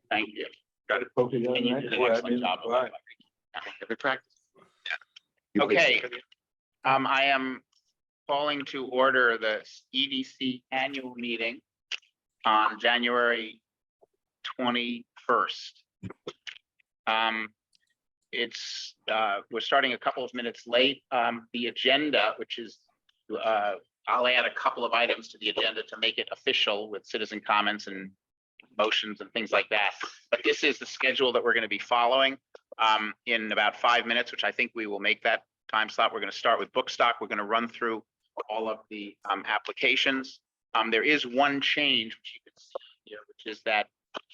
Thank you. Got it focused on And you that. did an Well, I excellent mean, job of right. every practice. You Okay. fixed it. I am calling to order the EDC Annual Meeting on January 21st. We're starting a couple of minutes late. The agenda, which is, I'll add a couple of items to the agenda to make it official with citizen comments and motions and things like that. But this is the schedule that we're going to be following in about 5 minutes, which I think we will make that time slot. We're going to start with book stock. We're going to run through all of the applications. There is one change, which you can see here, which is that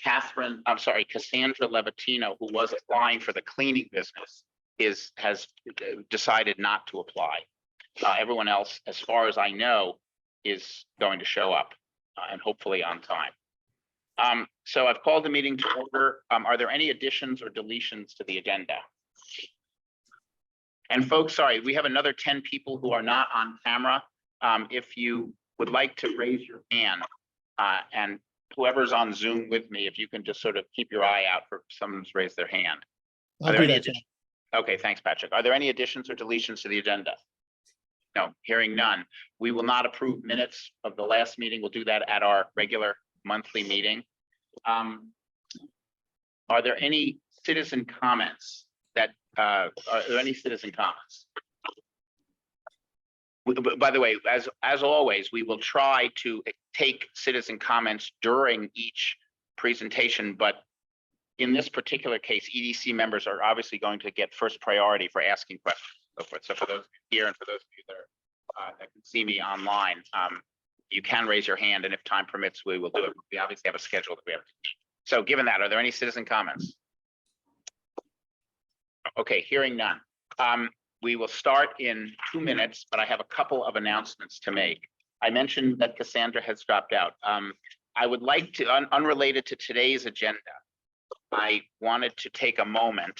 Cassandra Levatino, who was applying for the cleaning business, has decided not to apply. Everyone else, as far as I know, is going to show up and hopefully on time. So I've called the meeting to order. Are there any additions or deletions to the agenda? And folks, sorry, we have another 10 people who are not on camera. If you would like to raise your hand, and whoever's on Zoom with me, if you can just sort of keep your eye out for someone's raised their hand. Are there any additions? Okay, thanks, Patrick. Are there any additions or deletions to the agenda? No, hearing none. We will not approve minutes of the last meeting. We'll do that at our regular monthly meeting. Are there any citizen comments that, are there any citizen comments? By the way, as always, we will try to take citizen comments during each presentation, but in this particular case, EDC members are obviously going to get first priority for asking questions and so forth. So for those here and for those of you that can see me online, you can raise your hand, and if time permits, we will do it. We obviously have a schedule that we have to keep. So given that, are there any citizen comments? Okay, hearing none. We will start in 2 minutes, but I have a couple of announcements to make. I mentioned that Cassandra has dropped out. I would like to, unrelated to today's agenda, I wanted to take a moment,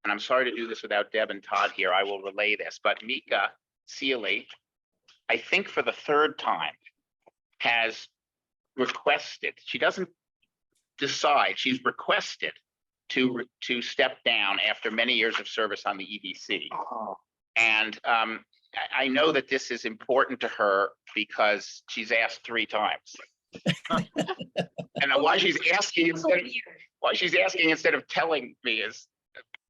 and I'm sorry to do this without Deb and Todd here. I will relay this, but Mika Seeley, I think for the 3rd time, has requested, she doesn't decide, she's requested to step down after many years of service on the EDC. Oh, And I know that this is important to her because she's asked 3 times. And why she's asking instead of telling me is,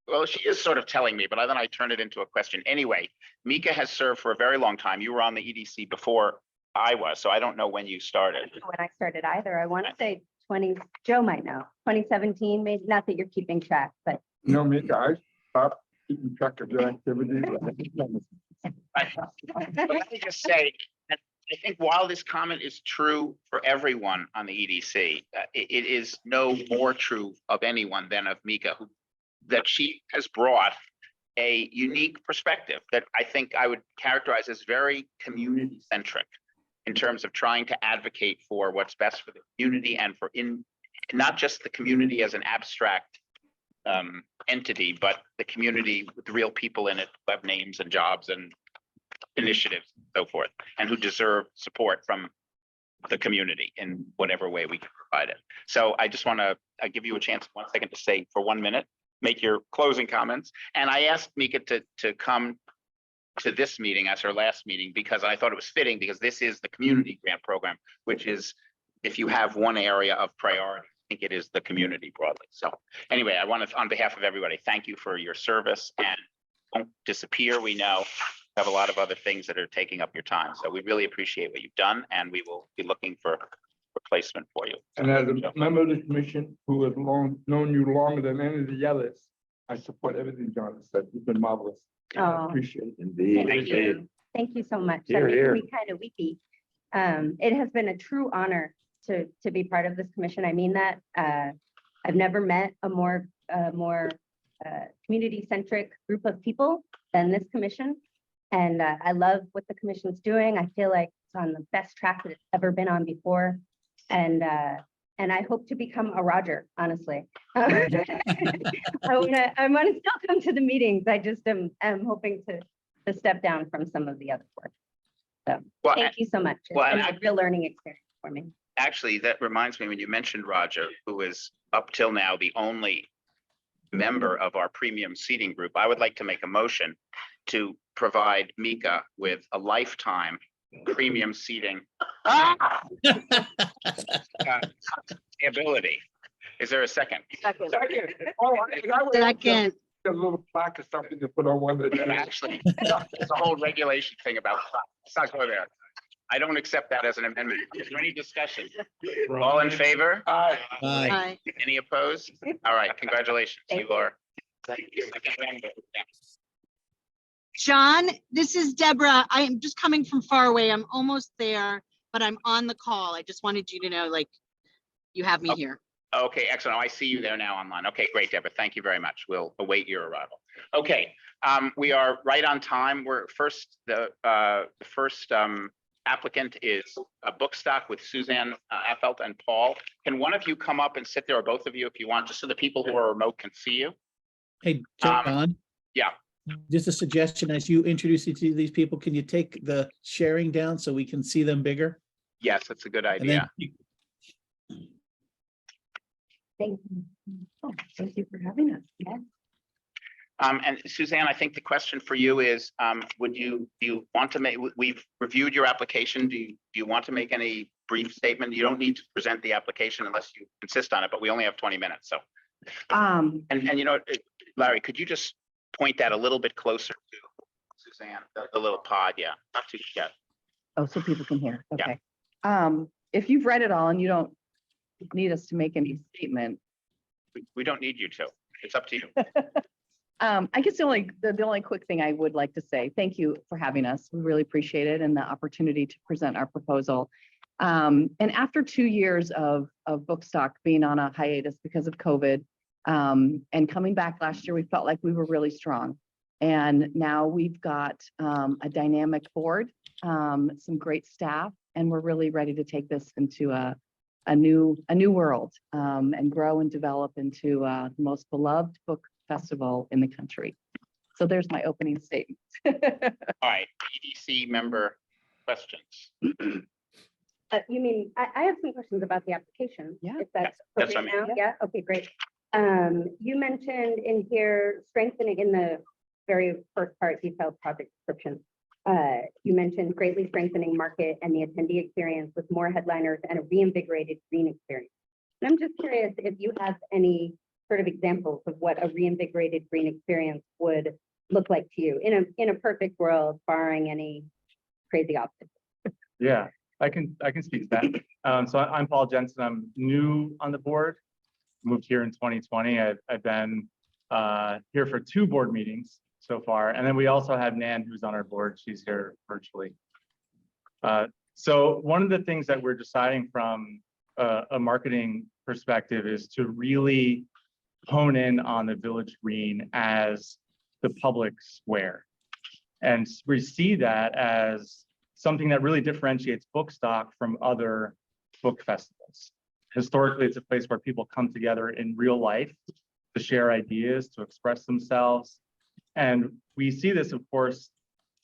well, she is sort of telling me, but then I turn it into a question. Anyway, Mika has served for a very long time. You were on the EDC before I was, so I don't know when you started. When I started either, I want to say 20, Joe might know, 2017, maybe, not that you're keeping track, but. you know me, guys, stop keeping track of your activities. But let me just say, that I think while this comment is true for everyone on the EDC, it is no more true of anyone than of Mika, that she has brought a unique perspective that I think I would characterize as very community centric in terms of trying to advocate for what's best for the community and for not just the community as an abstract entity, but the community with real people in it who have names and jobs and initiatives and so forth, and who deserve support from the community in whatever way we can provide it. So I just want to give you a chance 1 second to say for 1 minute, make your closing comments. And I asked Mika to come to this meeting as her last meeting because I thought it was fitting, because this is the community grant program, which is, if you have one area of priority, I think it is the community broadly. So anyway, I want to, on behalf of everybody, thank you for your service, and don't disappear. We know you have a lot of other things that are taking up your time. So we really appreciate what you've done, and we will be looking for replacement for you. And as a member of the commission who has known you longer than any of the others, I support everything John has said. You've been marvelous. I Oh, appreciate it. Indeed, thank indeed. you. Thank you so much. That Here, makes here. me kind of weepy. It has been a true honor to be part of this commission. I mean that. I've never met a more community-centric group of people than this commission. And I love what the commission's doing. I feel like it's on the best track that it's ever been on before. And I hope to become a Roger, honestly. I want to still come to the meetings. I just am hoping to step down from some of the other work. So Well, thank you so much. It's well, been and a real learning experience for me. actually, that reminds me when you mentioned Roger, who is up till now the only member of our premium seating group. I would like to make a motion to provide Mika with a lifetime premium seating ability. Is there a second? Second. Second. Oh, I would have Second. a little plaque or something to put on one of the. Actually, there's a whole regulation thing about, let's not go there. I don't accept that as an amendment. Is there any discussion? All in favor? Aye. Aye. Aye. Any opposed? All right, congratulations. Thank You are. John, this is Deborah. I am just coming from far away. I'm almost there, but I'm on the call. I just wanted you to know, like, you have me Oh. here. Okay, excellent. Oh, I see you there now online. Okay, great, Deborah. Thank you very much. We'll await your arrival. Okay, we are right on time. We're first, the first applicant is a Bookstock with Suzanne Affelt and Paul. Can one of you come up and sit there, or both of you if you want, just so the people who are remote can see you? Hey, John. yeah. Just a suggestion, as you introduce each of these people, can you take the sharing down so we can see them bigger? Yes, that's a good And idea. then Thank you. Oh, thank you for having us. Yeah. And Suzanne, I think the question for you is, do you want to make, we've reviewed your application. Do you want to make any brief statement? You don't need to present the application unless you insist on it, but we only have 20 minutes, so. And you know, Larry, could you just point that a little bit closer to Suzanne, the little pod, yeah, not too, yeah. Oh, so people can hear. Yeah. Okay. If you've read it all and you don't need us to make any statement, We don't need you to, it's up to you. I guess the only quick thing I would like to say, thank you for having us. We really appreciate it and the opportunity to present our proposal. And after 2 years of Bookstock being on a hiatus because of COVID, and coming back last year, we felt like we were really strong. And now we've got a dynamic board, some great staff, and we're really ready to take this into a new world, and grow and develop into the most beloved book festival in the country. So there's my opening statement. All right, EDC member questions. You mean, I have some questions about the application. Yeah. If that's That's what I appropriate mean. now. Yeah, okay, great. You mentioned in here strengthening in the very first part, detailed project description. You mentioned greatly strengthening market and the attendee experience with more headliners and a reinvigorated green experience. And I'm just curious if you have any sort of examples of what a reinvigorated green experience would look like to you in a perfect world, barring any crazy obstacles. Yeah, I can speak to that. So I'm Paul Jensen. I'm new on the board. Moved here in 2020. I've been here for 2 board meetings so far, and then we also have Nan, who's on our board. She's here virtually. So one of the things that we're deciding from a marketing perspective is to really hone in on the Village Green as the public square, and we see that as something that really differentiates Bookstock from other book festivals. Historically, it's a place where people come together in real life to share ideas, to express themselves. And we see this, of course,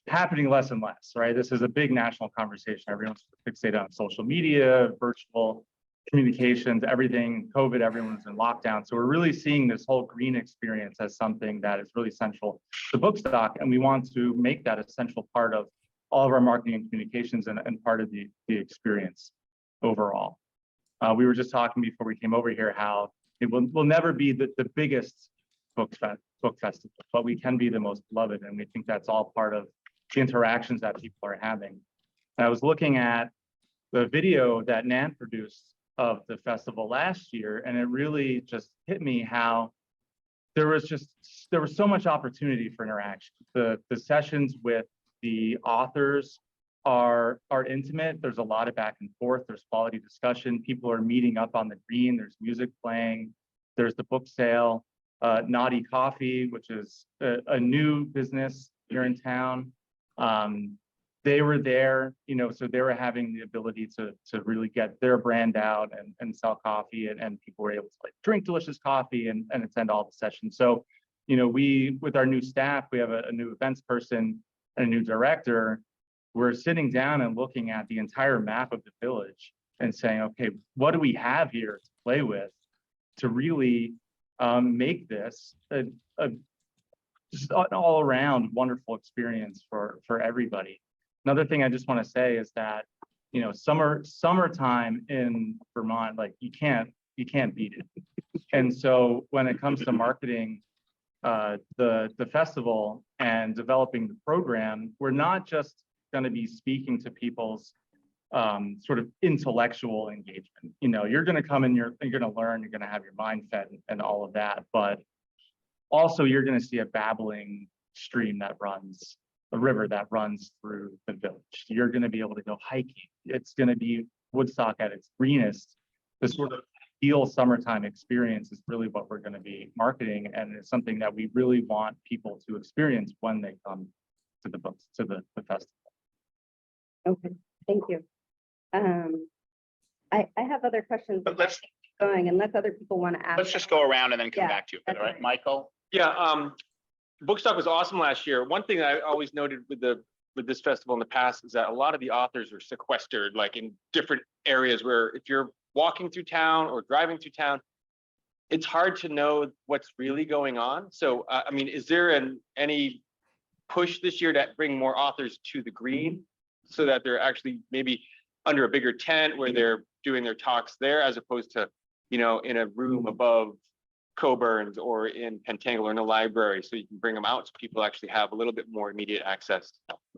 happening less and less, right? This is a big national conversation. Everyone's fixated on social media, virtual communications, everything, COVID, everyone's in lockdown. So we're really seeing this whole green experience as something that is really central to Bookstock. And we want to make that a central part of all of our marketing and communications and part of the experience overall. We were just talking before we came over here how it will never be the biggest book festival, but we can be the most beloved, and we think that's all part of the interactions that people are having. And I was looking at the video that Nan produced of the festival last year, and it really just hit me how there was so much opportunity for interaction. The sessions with the authors are intimate. There's a lot of back and forth. There's quality discussion. People are meeting up on the green. There's music playing. There's the book sale. Naughty Coffee, which is a new business here in town. They were there, so they were having the ability to really get their brand out and sell coffee, and people were able to drink delicious coffee and attend all the sessions. So, we, with our new staff, we have a new events person and a new director. we're sitting down and looking at the entire map of the village and saying, okay, what do we have here to play with to really make this just an all around wonderful experience for everybody. Another thing I just want to say is that, you know, summertime in Vermont, like you can't beat it. And so when it comes to marketing the festival and developing the program, we're not just going to be speaking to people's sort of intellectual engagement. You know, you're going to come and you're going to learn, you're going to have your mind fed and all of that, but also you're going to see a babbling stream that runs, a river that runs through the village. You're going to be able to go hiking. It's going to be Woodstock at its greenest. The sort of ideal summertime experience is really what we're going to be marketing, and it's something that we really want people to experience when they come to the festival. Okay, thank you. I have other questions. But let's Going, unless other people want to ask. just go around and then come Yeah, back to you. All that's right, fine. Michael? Yeah, Bookstock was awesome last year. One thing I always noted with this festival in the past is that a lot of the authors are sequestered, like in different areas where if you're walking through town or driving through town, it's hard to know what's really going on. So, I mean, is there any push this year to bring more authors to the green so that they're actually maybe under a bigger tent where they're doing their talks there, as opposed to, you know, in a room above Coburn's or in Pentangle or in a library, so you can bring them out so people actually have a little bit more immediate access?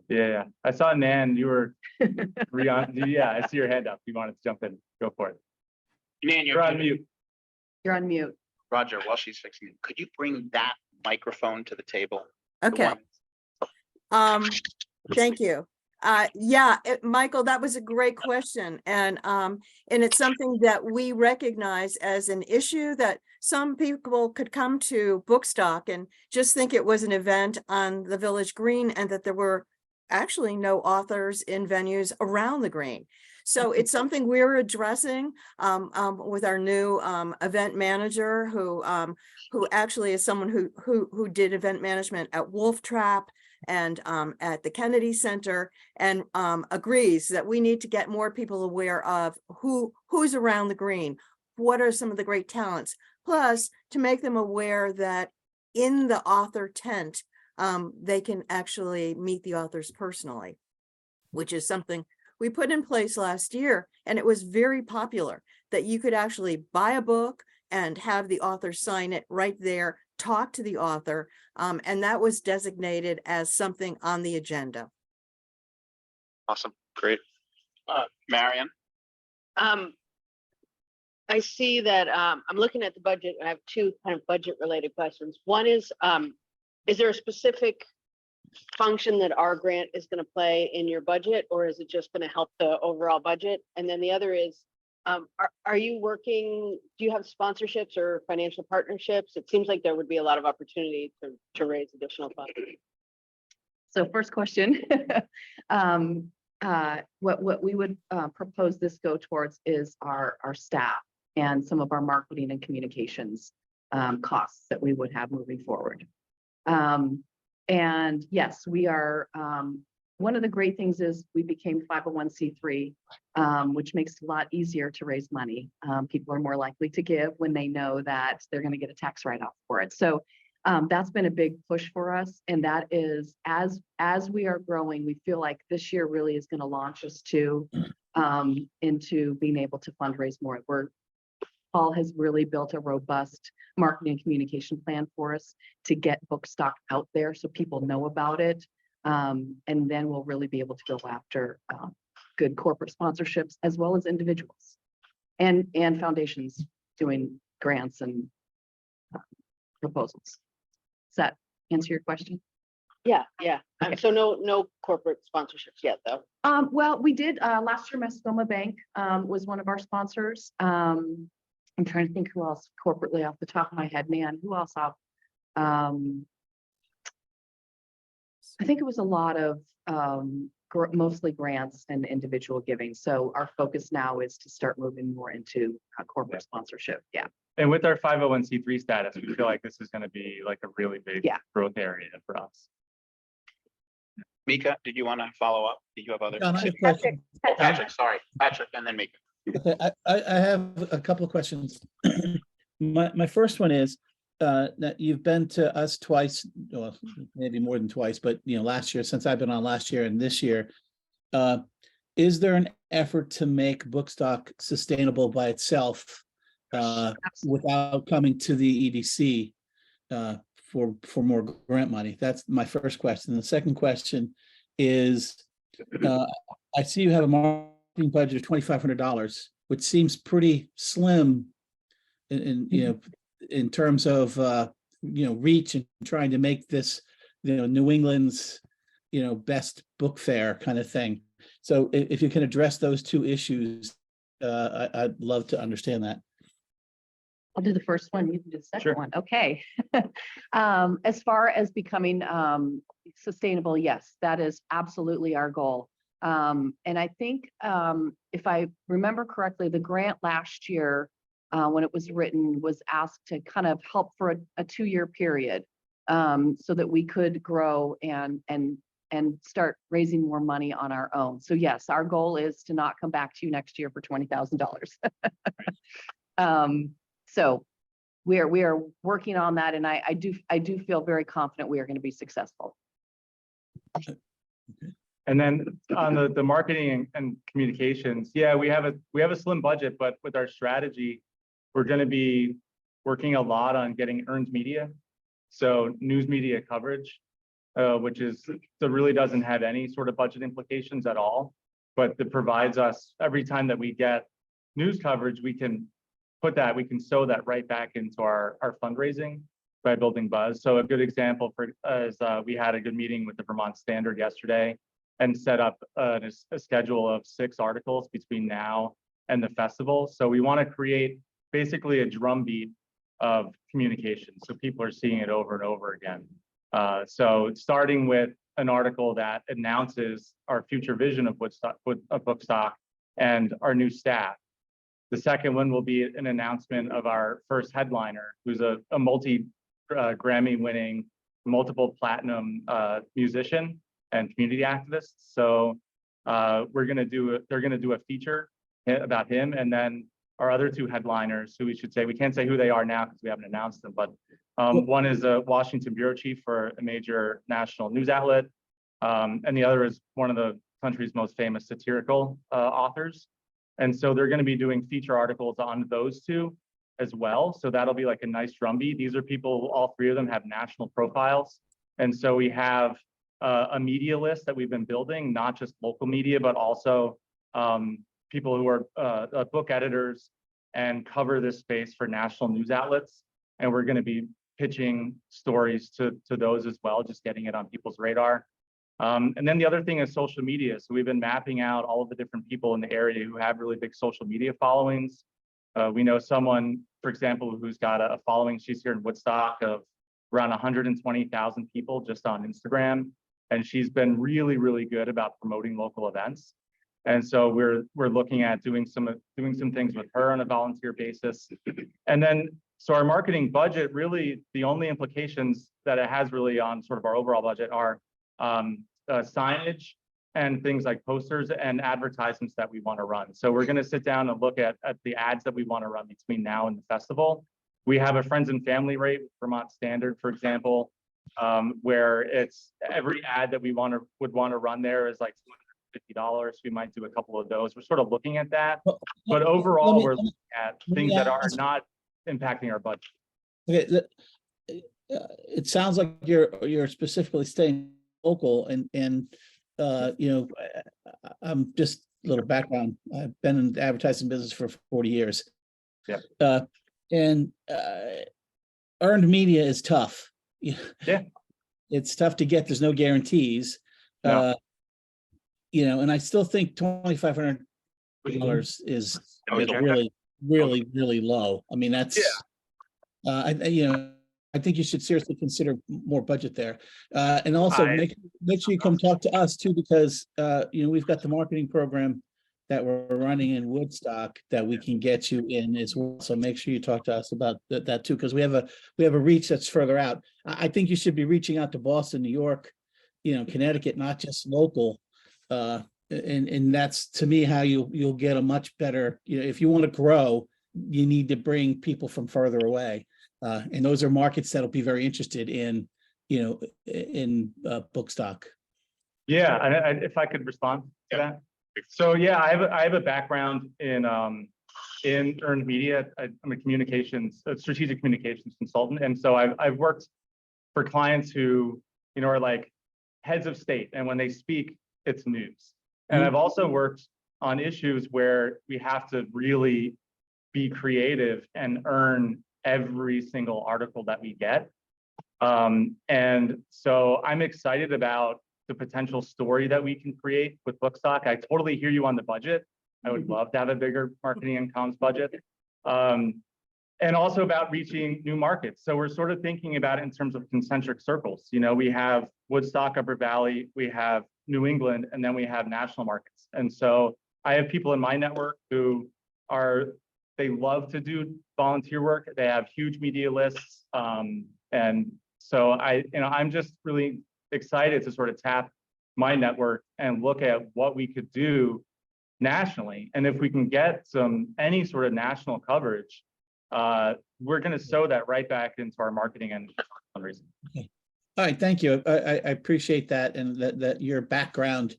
Yeah, I saw Nan, you were yeah, I see your hand up. You wanted to jump in, go for it. Man, You're on mute. You're on mute. Roger, while she's fixing it, could you bring that microphone to the table? The Okay, one- thank you. Michael, that was a great question. And it's something that we recognize as an issue that some people could come to Bookstock and just think it was an event on the Village Green and that there were actually no authors in venues around the green. So it's something we're addressing with our new event manager who actually is someone who did event management at Wolf Trap and at the Kennedy Center, and agrees that we need to get more people aware of who's around the green, what are some of the great talents, plus to make them aware that in the author tent, they can actually meet the authors personally, which is something we put in place last year, and it was very popular, that you could actually buy a book and have the author sign it right there, talk to the author, and that was designated as something on the agenda. Awesome, great. Marion? I see that I'm looking at the budget and I have two kind of budget related questions. One is there a specific function that our grant is going to play in your budget, or is it just going to help the overall budget? And then the other is, are you working, do you have sponsorships or financial partnerships? It seems like there would be a lot of opportunity to raise additional funds. So first question, what we would propose this go towards is our staff and some of our marketing and communications costs that we would have moving forward. And yes, we are, one of the great things is we became 501c3, which makes it a lot easier to raise money. People are more likely to give when they know that they're going to get a tax write-off for it. So that's been a big push for us. And that is, as we are growing, we feel like this year really is going to launch us into being able to fundraise more. Paul has really built a robust marketing and communication plan for us to get Bookstock out there so people know about it. And then we'll really be able to go after good corporate sponsorships as well as individuals and foundations doing grants and proposals. Does that answer your question? Yeah. Okay. So no corporate sponsorships yet, though. Well, we did last year. Mascoma Bank was one of our sponsors. I'm trying to think who else corporately off the top of my head. Man, who else? I think it was a lot of mostly grants and individual giving. So our focus now is to start moving more into corporate sponsorship. Yeah. And with our 501c3 status, we feel like this is going to be like a really big Yeah. growth area for us. Mika, did you want to follow up? Did you have other? John, I have Patrick, questions. Oh, Patrick, sorry, Patrick, and then Mika. Okay, I have a couple of questions. My first one is, that you've been to us twice, well, maybe more than twice, but last year, since I've been on last year and this year. Is there an effort to make Bookstock sustainable by itself? Without coming to the EDC for more grant money? That's my first question. The second question is, I see you have a marketing budget of $2,500, which seems pretty slim in terms of reach and trying to make this New England's best book fair kind of thing. So if you can address those two issues, I'd love to understand that. I'll do the first one, you can do the second Sure. one. Okay. As far as becoming sustainable, yes, that is absolutely our goal. And I think if I remember correctly, the grant last year, when it was written, was asked to kind of help for a 2-year period, so that we could grow and start raising more money on our own. So yes, our goal is to not come back to you next year for $20,000. So we are working on that, and I do feel very confident we are going to be successful. And then on the marketing and communications, yeah, we have a slim budget, but with our strategy, we're going to be working a lot on getting earned media. So news media coverage, which that really doesn't have any sort of budget implications at all, but that provides us every time that we get news coverage, we can sew that right back into our fundraising by building buzz. So a good example is we had a good meeting with the Vermont Standard yesterday and set up a schedule of 6 articles between now and the festival. So we want to create basically a drumbeat of communication, so people are seeing it over and over again. So starting with an article that announces our future vision of Bookstock and our new staff. The second one will be an announcement of our first headliner, who's a multi-Grammy winning, multiple platinum musician and community activist. So they're going to do a feature about him, and then our other 2 headliners, who we should say, we can't say who they are now because we haven't announced them, but one is a Washington bureau chief for a major national news outlet, and the other is one of the country's most famous satirical authors. And so they're going to be doing feature articles on those 2 as well. So that'll be like a nice drumbeat. These are people, all 3 of them have national profiles. And so we have a media list that we've been building, not just local media, but also people who are book editors and cover this space for national news outlets. And we're going to be pitching stories to those as well, just getting it on people's radar. And then the other thing is social media. So we've been mapping out all of the different people in the area who have really big social media followings. We know someone, for example, who's got a following, she's here in Woodstock, of around 120,000 people just on Instagram. And she's been really, really good about promoting local events. And so we're looking at doing some things with her on a volunteer basis. And then, so our marketing budget, really the only implications that it has really on sort of our overall budget are signage and things like posters and advertisements that we want to run. So we're going to sit down and look at the ads that we want to run between now and the festival. We have a friends and family rate with Vermont Standard, for example, where it's every ad that we would want to run there is like $250. We might do a couple of those. We're sort of looking at that, but overall, we're looking at things that are not impacting our budget. Okay, it sounds like you're specifically staying local, and I'm just a little background. I've been in the advertising business for 40 years. Yeah. And earned media is tough. Yeah. It's tough to get. There's no guarantees. No. And I still think $2,500 is really low. I mean, that's I think you should seriously consider more budget there. And also make sure you come talk to us too, because we've got the marketing program that we're running in Woodstock that we can get you in as well. So make sure you talk to us about that too, because we have a reach that's further out. I think you should be reaching out to Boston, New York, Connecticut, not just local. And that's to me how you'll get a much better, if you want to grow, you need to bring people from further away. And those are markets that'll be very interested in, book stock. Yeah, and if I could respond to that. So yeah, I have a background in earned media. I'm a strategic communications consultant, and so I've worked for clients who are like heads of state, and when they speak, it's news. And I've also worked on issues where we have to really be creative and earn every single article that we get. And so I'm excited about the potential story that we can create with Bookstock. I totally hear you on the budget. I would love to have a bigger marketing and comms budget. And also about reaching new markets. So we're sort of thinking about it in terms of concentric circles. We have Woodstock, Upper Valley, we have New England, and then we have national markets. And so I have people in my network who they love to do volunteer work. They have huge media lists. And so I'm just really excited to sort of tap my network and look at what we could do nationally. And if we can get any sort of national coverage, we're going to sew that right back into our marketing and fundraising. Okay. All right, thank you. I appreciate that, and that your background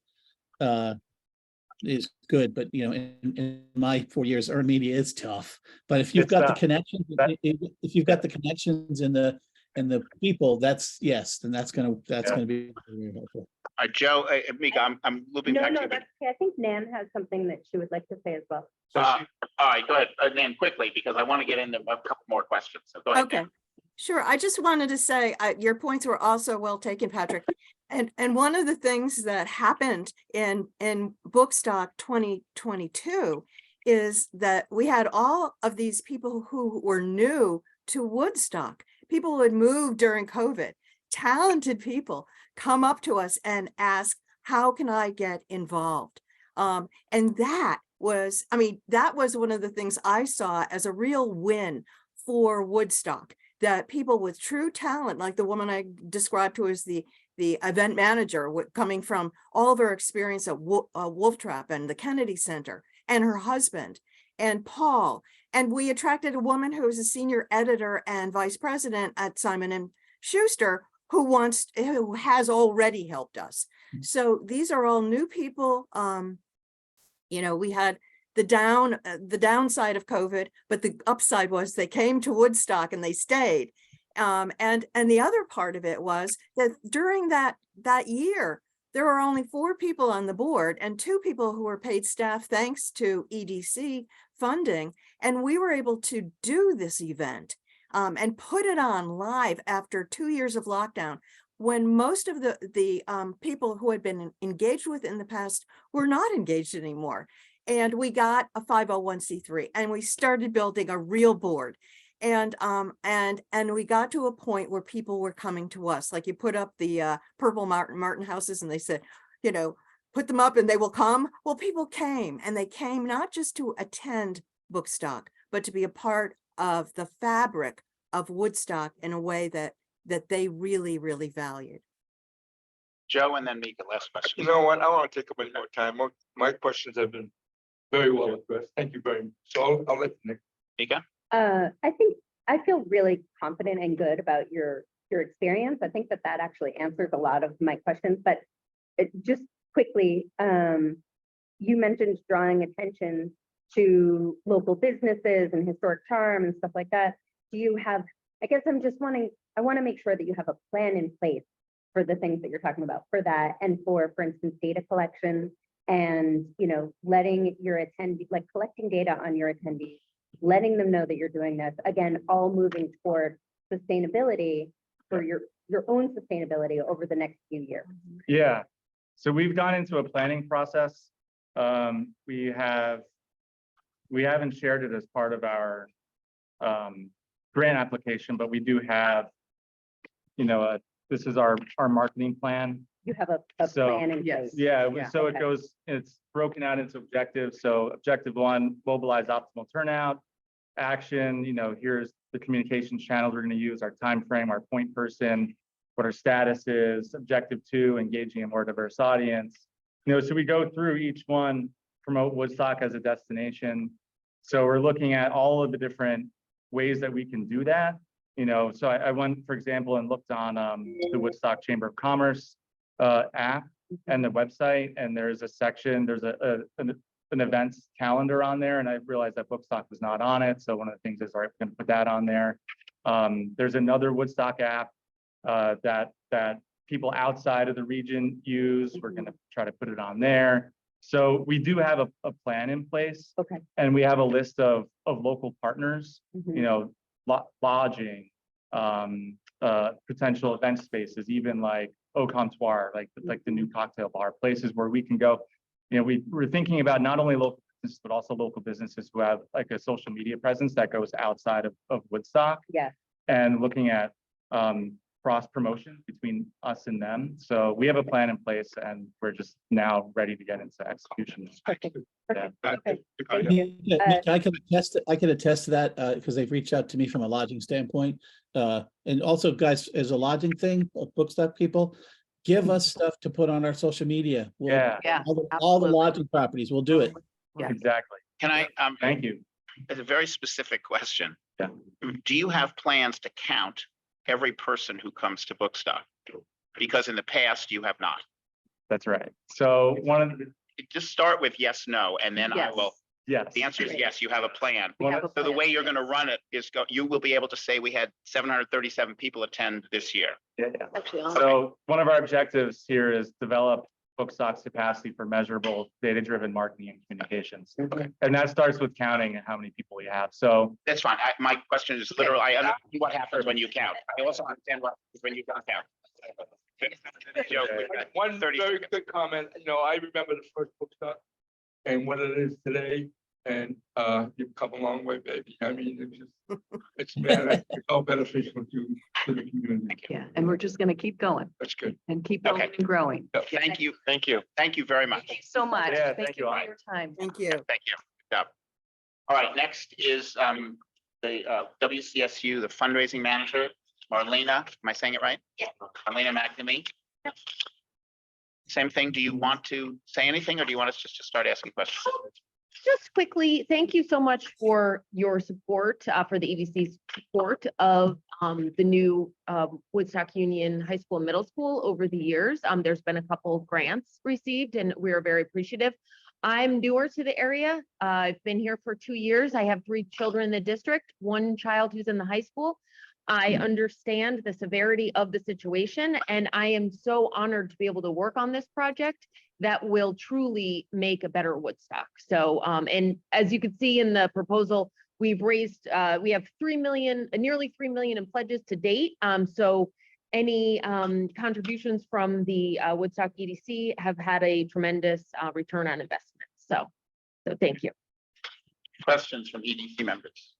is good, but in my 4 years, earned media is tough. But if you've got the connections, if you've got the connections and the people, then that's gonna be very helpful. Joe, Mika, I'm looping back to you. That's okay. I think Nan has something that she would like to say as well. All right, go ahead, Nan, quickly, because I want to get into a couple more questions. So go ahead. Okay, sure. I just wanted to say, your points were also well taken, Patrick. And one of the things that happened in Bookstock 2022 is that we had all of these people who were new to Woodstock, people who had moved during COVID, talented people come up to us and ask, how can I get involved? And that was one of the things I saw as a real win for Woodstock, that people with true talent, like the woman I described who is the event manager, coming from all of her experience at Wolf Trap and the Kennedy Center, and her husband and Paul. And we attracted a woman who is a senior editor and vice president at Simon & Schuster, who has already helped us. So these are all new people. We had the downside of COVID, but the upside was they came to Woodstock and they stayed. And the other part of it was that during that year, there were only 4 people on the board and 2 people who were paid staff thanks to EDC funding. And we were able to do this event and put it on live after 2 years of lockdown, when most of the people who had been engaged with in the past were not engaged anymore. And we got a 501c3 and we started building a real board. And we got to a point where people were coming to us, like you put up the purple Martin houses and they said, put them up and they will come. Well, people came, and they came not just to attend Bookstock, but to be a part of the fabric of Woodstock in a way that they really, really valued. Joe, and then Mika, last question. You know what? I want to take up any more time. My questions have been very well addressed. Thank you very much. So I'll let Nick. Mika? I feel really confident and good about your experience. I think that actually answers a lot of my questions, but just quickly, you mentioned drawing attention to local businesses and historic charm and stuff like that. Do you have, I guess I'm just I want to make sure that you have a plan in place for the things that you're talking about for that, and for instance, data collection and, letting your attendees, like collecting data on your attendees, letting them know that you're doing this, again, all moving toward sustainability for your own sustainability over the next few years. Yeah, so we've gone into a planning process. We haven't shared it as part of our grant application, but we do have, this is our marketing plan. You have a plan in place. Yeah, so okay. it's broken out into objectives. So objective 1, mobilize optimal turnout. Action, here's the communications channels we're going to use, our time frame, our point person, what our status is. Objective 2, engaging a more diverse audience. So we go through each one, promote Woodstock as a destination. So we're looking at all of the different ways that we can do that. So I went, for example, and looked on the Woodstock Chamber of Commerce app and the website, and there's a section, there's an events calendar on there, and I realized that Bookstock was not on it. So one of the things is, all right, we're gonna put that on there. There's another Woodstock app that people outside of the region use. We're gonna try to put it on there. So we do have a plan in place, Okay. and we have a list of local partners, Mhm. lodging, potential event spaces, even like Au Comptoir, like the new cocktail bar, places where we can go. We're thinking about not only local businesses, but also local businesses who have like a social media presence that goes outside of Woodstock, Yeah. and looking at cross promotion between us and them. So we have a plan in place, and we're just now ready to get into execution. Yeah. Yeah, I can attest to that, because they've reached out to me from a lodging standpoint. And also, guys, as a lodging thing, Bookstock people, give us stuff to put on our social media. We'll- Yeah, Yeah. All the absolutely. lodging properties, we'll do it. Yeah. exactly. Can I, Thank you. it's a very specific question. Yeah. Do you have plans to count every person who comes to Bookstock? Because in the past, you have not. That's right. So one of the, Just start with yes, no, and then I Yes. will, yes. the answer is yes, you have a plan. We have a So the plan. way you're gonna run it is you will be able to say we had 737 people attend this year. Yeah, yeah. Actually, on. So one of our objectives here is develop Bookstock's capacity for measurable data-driven marketing and communications. Okay. And that starts with counting how many people we have. So That's fine. My question is literally, I understand what happens when you count. I also understand what happens when you don't count. Joe, we've got One 30 very seconds. quick comment, I remember the first Bookstock and what it is today, and you've come a long way, baby. I mean, it's all beneficial to the community. Yeah, and we're just gonna keep going That's good. and keep Okay. going and growing. Thank you. Thank you. Thank you very much. Thanks so much. Yeah, thank you for all. your time. Thank you. Thank you. Good job. All right, next is the WCSU, the fundraising manager, Marlena. Am I saying it right? Yeah. Marlena McNamee. Same thing. Do you want to say anything, or do you want us just to start asking questions? Just quickly, thank you so much for your support, for the EDC's support of the new Woodstock Union High School and Middle School over the years. There's been a couple of grants received, and we are very appreciative. I'm newer to the area. I've been here for 2 years. I have 3 children in the district, 1 child who's in the high school. I understand the severity of the situation, and I am so honored to be able to work on this project that will truly make a better Woodstock. So, and as you can see in the proposal, we've raised, we have 3 million, nearly 3 million in pledges to date. So any contributions from the Woodstock EDC have had a tremendous return on investment. So thank you. Questions from EDC members?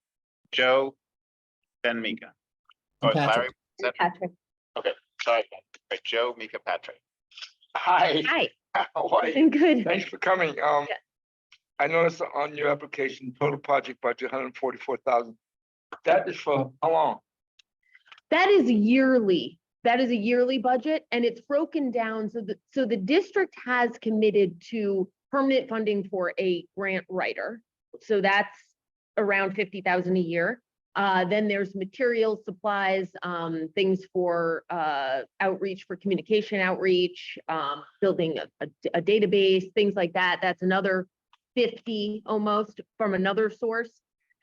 Joe, then Mika. Oh, Patrick. Larry, is that- Patrick. okay, sorry. Right, Joe, Mika, Patrick. Hi. Hi, How are you? I'm good. Thanks for coming. I noticed on your application, total project budget, 144,000. That is for how long? That is yearly. That is a yearly budget, and it's broken down. So the district has committed to permanent funding for a grant writer. So that's around 50,000 a year. Then there's materials, supplies, things for outreach, for communication outreach, building a database, things like that. That's another 50 almost from another source.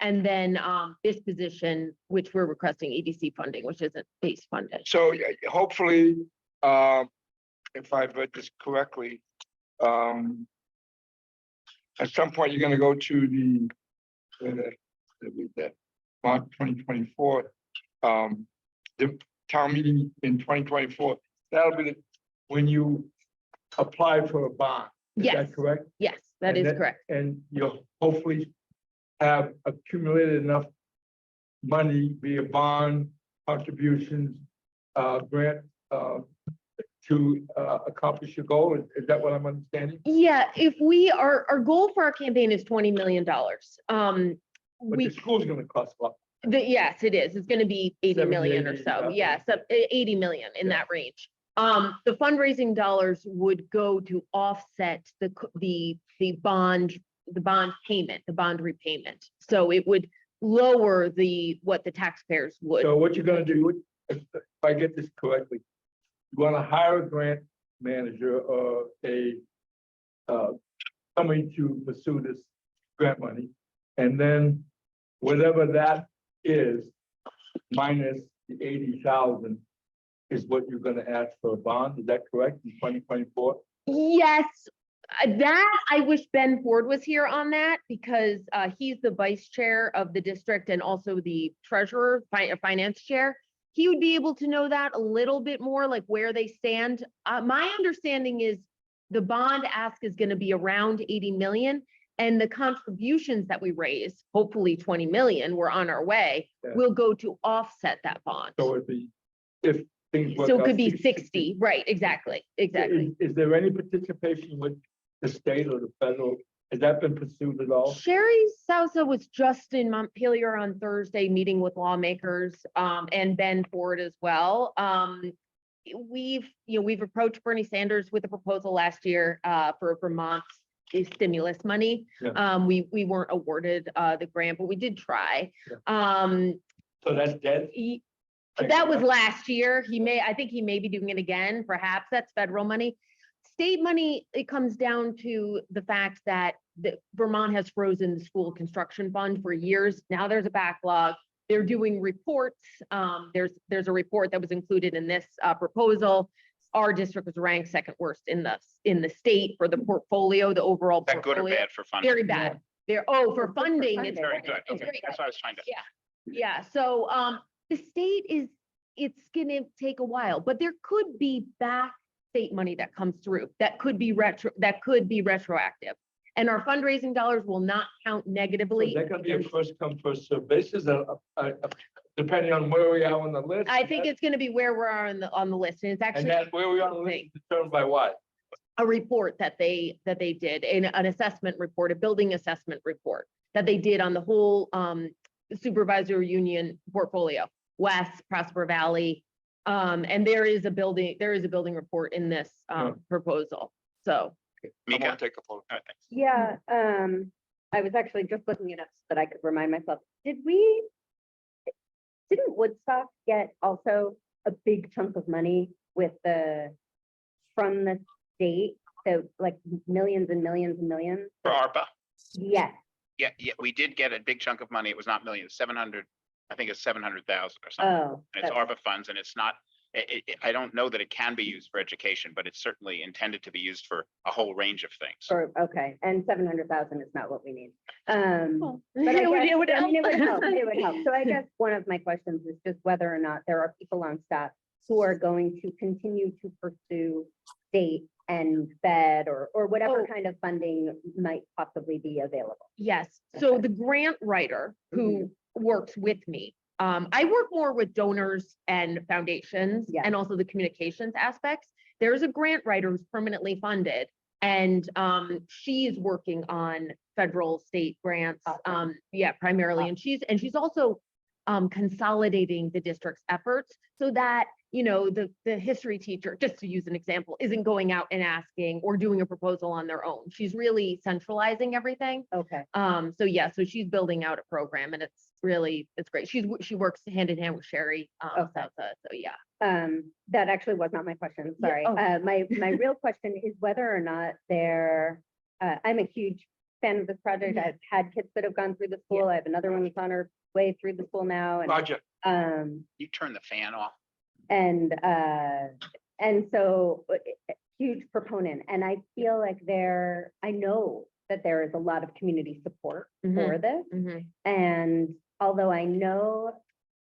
And then this position, which we're requesting EDC funding, which isn't base funded. So hopefully, if I've read this correctly, at some point, you're gonna go to the March 2024, the town meeting in 2024. That'll be when you apply for a bond. Is Yes. that correct? Yes, that And is then- correct. And you'll hopefully have accumulated enough money via bond contributions, grant, to accomplish your goal. Is that what I'm understanding? Yeah, if we our goal for our campaign is $20 million. But We the school's gonna cost a lot. Yes, it is. It's gonna be 80 70, million or 80, so. okay. Yes, 80 million in Yeah. that range. The fundraising dollars would go to offset the bond payment, the bond repayment. So it would lower what the taxpayers would. So what you're gonna do, if I get this correctly, you wanna hire a grant manager or somebody to pursue this grant money. And then whatever that is, minus the 80,000 is what you're gonna ask for a bond, is that correct, in 2024? Yes, that, I wish Ben Ford was here on that because he's the vice chair of the district and also the treasurer, finance chair. He would be able to know that a little bit more, like where they stand. My understanding is the bond ask is gonna be around 80 million. And the contributions that we raise, hopefully 20 million, we're on our way, Yeah. will go to offset that bond. So it'd be, if things work So it out, could be 60, right, exactly. Is there any participation with the state or the federal? Has that been pursued at all? Sherry Sousa was just in Montpelier on Thursday, meeting with lawmakers, and Ben Ford as well. We've approached Bernie Sanders with a proposal last year, for Vermont's stimulus money. Yeah. We weren't awarded, the grant, but we did try. So that's dead? That was last year. I think he may be doing it again. Perhaps that's federal money. State money, it comes down to the fact that Vermont has frozen the school construction fund for years. Now there's a backlog. They're doing reports. There's a report that was included in this proposal. Our district was ranked second worst in the state for the portfolio, the overall Is that good or portfolio. bad for funding? Very bad. For funding, it's Very good. it's Okay, very that's what I was trying to. Yeah, so the state it's gonna take a while, but there could be back state money that comes through, that could be retroactive. And our fundraising dollars will not count negatively. Is that gonna be a first come, first served basis, depending on where we are on the list? I think it's gonna be where we are on the list, and it's And actually that where we are on the list is determined by what? a report that they did, an assessment report, a building assessment report that they did on the whole supervisor union portfolio, West, Prosper Valley. And there is a building report in this proposal. So Mika? take a photo. All right, thanks. Yeah, I was actually just looking it up so that I could remind myself. Didn't Woodstock get also a big chunk of money from the state? So like millions and millions and millions? For ARPA? Yes. Yeah, we did get a big chunk of money. It was not millions, 700, I think it's 700,000 or something. Oh. And it's ARPA funds and it's not, I don't know that it can be used for education, but it's certainly intended to be used for a whole range of things. Okay, and 700,000 is not what we need. But it would it would help. help, it would help. So I guess one of my questions is just whether or not there are people on staff who are going to continue to pursue state and Fed or whatever kind of funding might possibly be available. yes, so the grant writer who works with me, I work more with donors and foundations Yeah. and also the communications aspects. There's a grant writer who's permanently funded and she is working on federal state grants. Awesome. Primarily. And she's also consolidating the district's efforts so that, the history teacher, just to use an example, isn't going out and asking or doing a proposal on their own. She's really centralizing everything. Okay. So she's building out a program and it's great. She works hand in hand with Sherry. Okay. So yeah. That actually was not my question, sorry. Yeah, My real question is whether or not I'm a huge fan of this project. I've had kids that have gone through the school. I have another one that's on her way through the school now. Roger. You turn the fan off. And so huge proponent. And I feel like I know that there is a lot of community support for this. Mhm. And although I know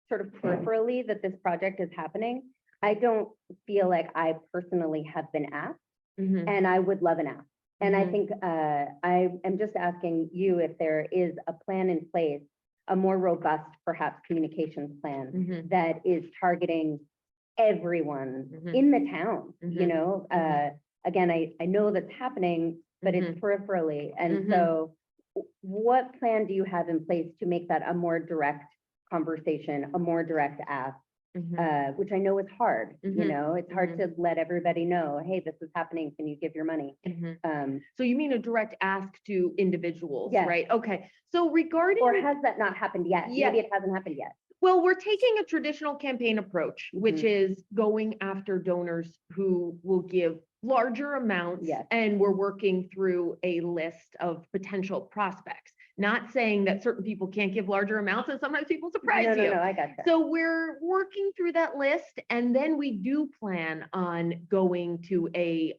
sort of peripherally that this project is happening, I don't feel like I personally have been asked, Mhm. and I would love an ask. And I Mhm. think I am just asking you if there is a plan in place, a more robust, perhaps communications plan Mhm. that is targeting everyone Mhm. in the town, Mhm. Again, I know that's happening, but it's peripherally. And Mhm. so what plan do you have in place to make that a more direct conversation, a more direct ask, which I know is hard, you Mhm. know, it's hard to let everybody know, hey, this is happening, can you give your money? So you mean a direct ask to individuals, Yes. right? Okay, so regarding. Or has that not happened yet? Yeah. Maybe it hasn't happened yet. Well, we're taking a traditional campaign approach, which Mhm. is going after donors who will give larger amounts. Yes. And we're working through a list of potential prospects. Not saying that certain people can't give larger amounts, and sometimes people surprise No, you. no, no, I gotcha. So we're working through that list, and then we do plan on going to a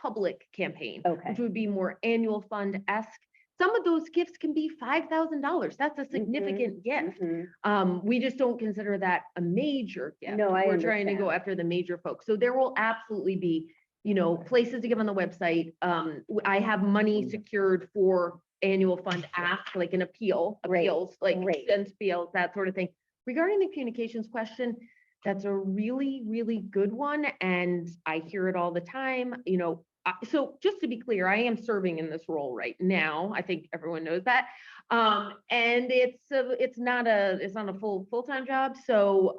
public campaign, Okay. which would be more annual fund-esque. Some of those gifts can be $5,000. That's a significant gift. Mhm. We just don't consider that a major gift. No, I We're trying to go understand. after the major folks. So there will absolutely be, you know, places to give on the website. I have money secured for annual fund ask, like an Great, appeals, like great. send appeals, that sort of thing. Regarding the communications question, that's a really, really good one. And I hear it all the time, you know. So just to be clear, I am serving in this role right now. I think everyone knows that. And it's not a full-time job. So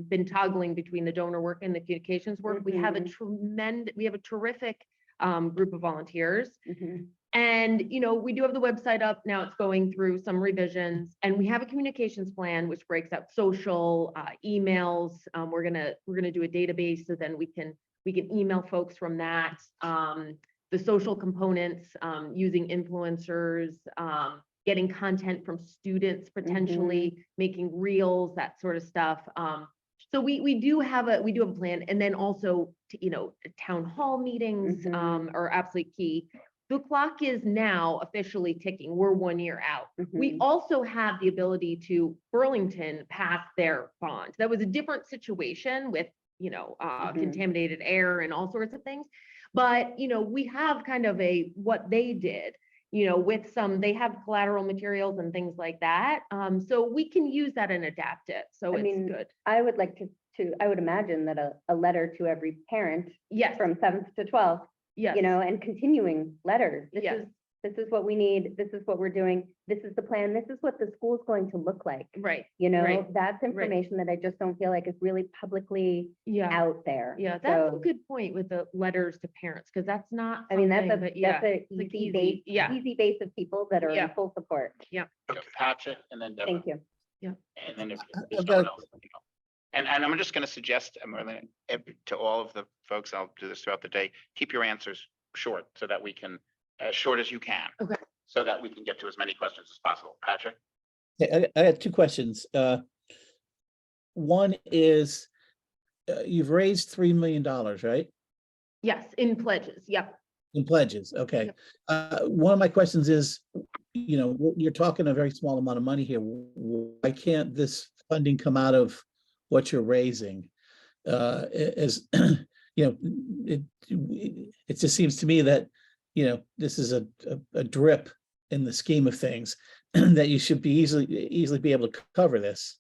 been toggling between the donor work and the communications work. We have a terrific group of volunteers. Mhm. And, you know, we do have the website up now. It's going through some revisions, and we have a communications plan which breaks out social, emails. We're gonna do a database, so then we can email folks from that. The social components, using influencers, getting content from students, potentially making reels, that sort of stuff. So we do have a plan, and then also, you know, town hall meetings are absolutely key. The clock is now officially ticking. We're 1 year out. We also have the ability to Burlington pass their bond. That was a different situation with, you know, contaminated air and all sorts of things. But, you know, we have kind of what they did, you know, with they have collateral materials and things like that. So we can use that and adapt it. So I it's mean, good. I would like I would imagine that a letter to every parent Yes, from 7th to 12th, yes. you know, and continuing letters. Yes. This is what we need. This is what we're doing. This is the plan. This is what the school's going to look like. Right. You know, right, that's information that I just don't feel like is really publicly Yeah. out there. Yeah, that's a So, good point with the letters to parents, because that's not. I mean, that's something that- yeah, a it's like easy base, yeah. easy base of people that are in Yeah. full support. Okay, Patrick, and then Deborah. Thank you. And then if I've there's got no a- one else, let me know. And I'm just gonna suggest, Merlin, to all of the folks, I'll do this throughout the day, keep your answers short so that we can, as short as you can. Okay. So that we can get to as many questions as possible. Patrick? I had two questions. One is, you've raised $3 million, right? Yes, in pledges, yep. In pledges, okay. One of my questions is, you know, you're talking a very small amount of money here. Why can't this funding come out of what you're raising? As you know, it just seems to me that, you know, this is a drip in the scheme of things, that you should be easily be able to cover this.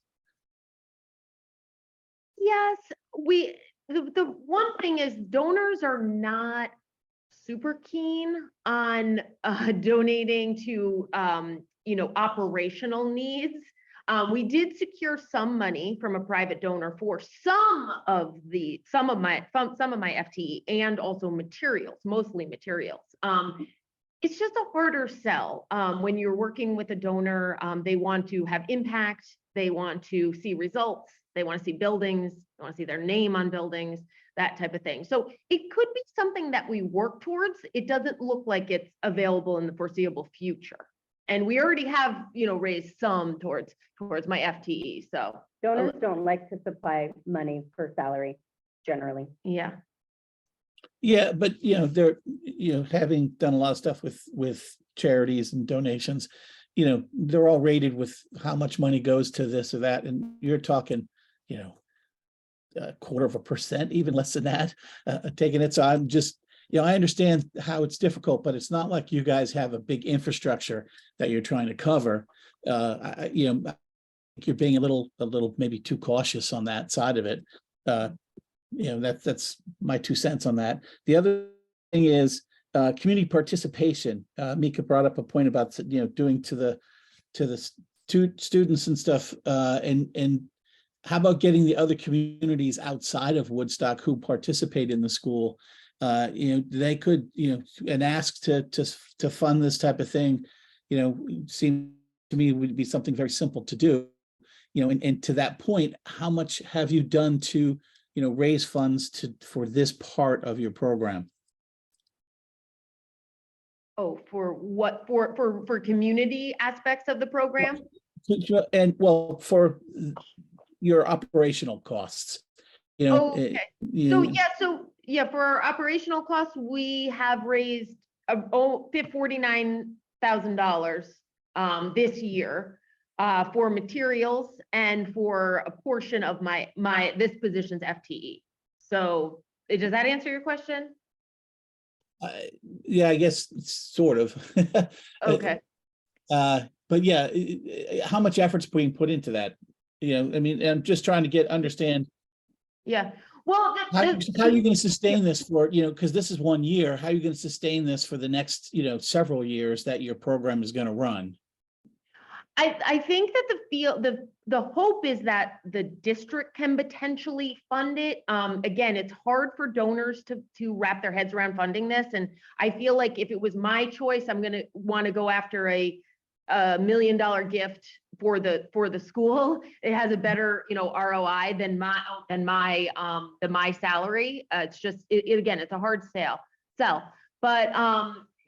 Yes, the one thing is donors are not super keen on donating to, you know, operational needs. We did secure some money from a private donor for some of my FTE and also materials, mostly materials. It's just a harder sell when you're working with a donor. They want to have impact. They want to see results. They want to see buildings. They want to see their name on buildings, that type of thing. So it could be something that we work towards. It doesn't look like it's available in the foreseeable future. And we already have, you know, raised some towards my FTE. So Donors don't like to supply money per salary generally. yeah. Yeah, but you know, they're, you know, having done a lot of stuff with charities and donations, you know, they're all rated with how much money goes to this or that, and you're talking, you know, 0.25%, even less than that, taking it. So I'm just, you know, I understand how it's difficult, but it's not like you guys have a big infrastructure that you're trying to cover. You know, I think you're being a little maybe too cautious on that side of it. You know, that's my 2 cents on that. The other thing is community participation. Mika brought up a point about, you know, doing to the students and stuff, and how about getting the other communities outside of Woodstock who participate in the school? They could, and ask to fund this type of thing, seem to me would be something very simple to do. And to that point, how much have you done to, raise funds for this part of your program? Oh, for what, for community aspects of the program? And well, for your operational costs, Oh, okay. you- So for our operational costs, we have raised $49,000 this year for materials and for a portion of this position's FTE. So does that answer your question? yeah, I guess sort of. Okay. But yeah, how much effort's being put into that? I'm just trying to understand. Yeah. Well, How are you going to sustain this for, because this is 1 year, how are you going to sustain this for the next, several years that your program is going to run? I think that the hope is that the district can potentially fund it. Again, it's hard for donors to wrap their heads around funding this. And I feel like if it was my choice, I'm going to want to go after a $1 million gift for the school. It has a better, ROI than my salary. It's just, again, it's a hard sell. But,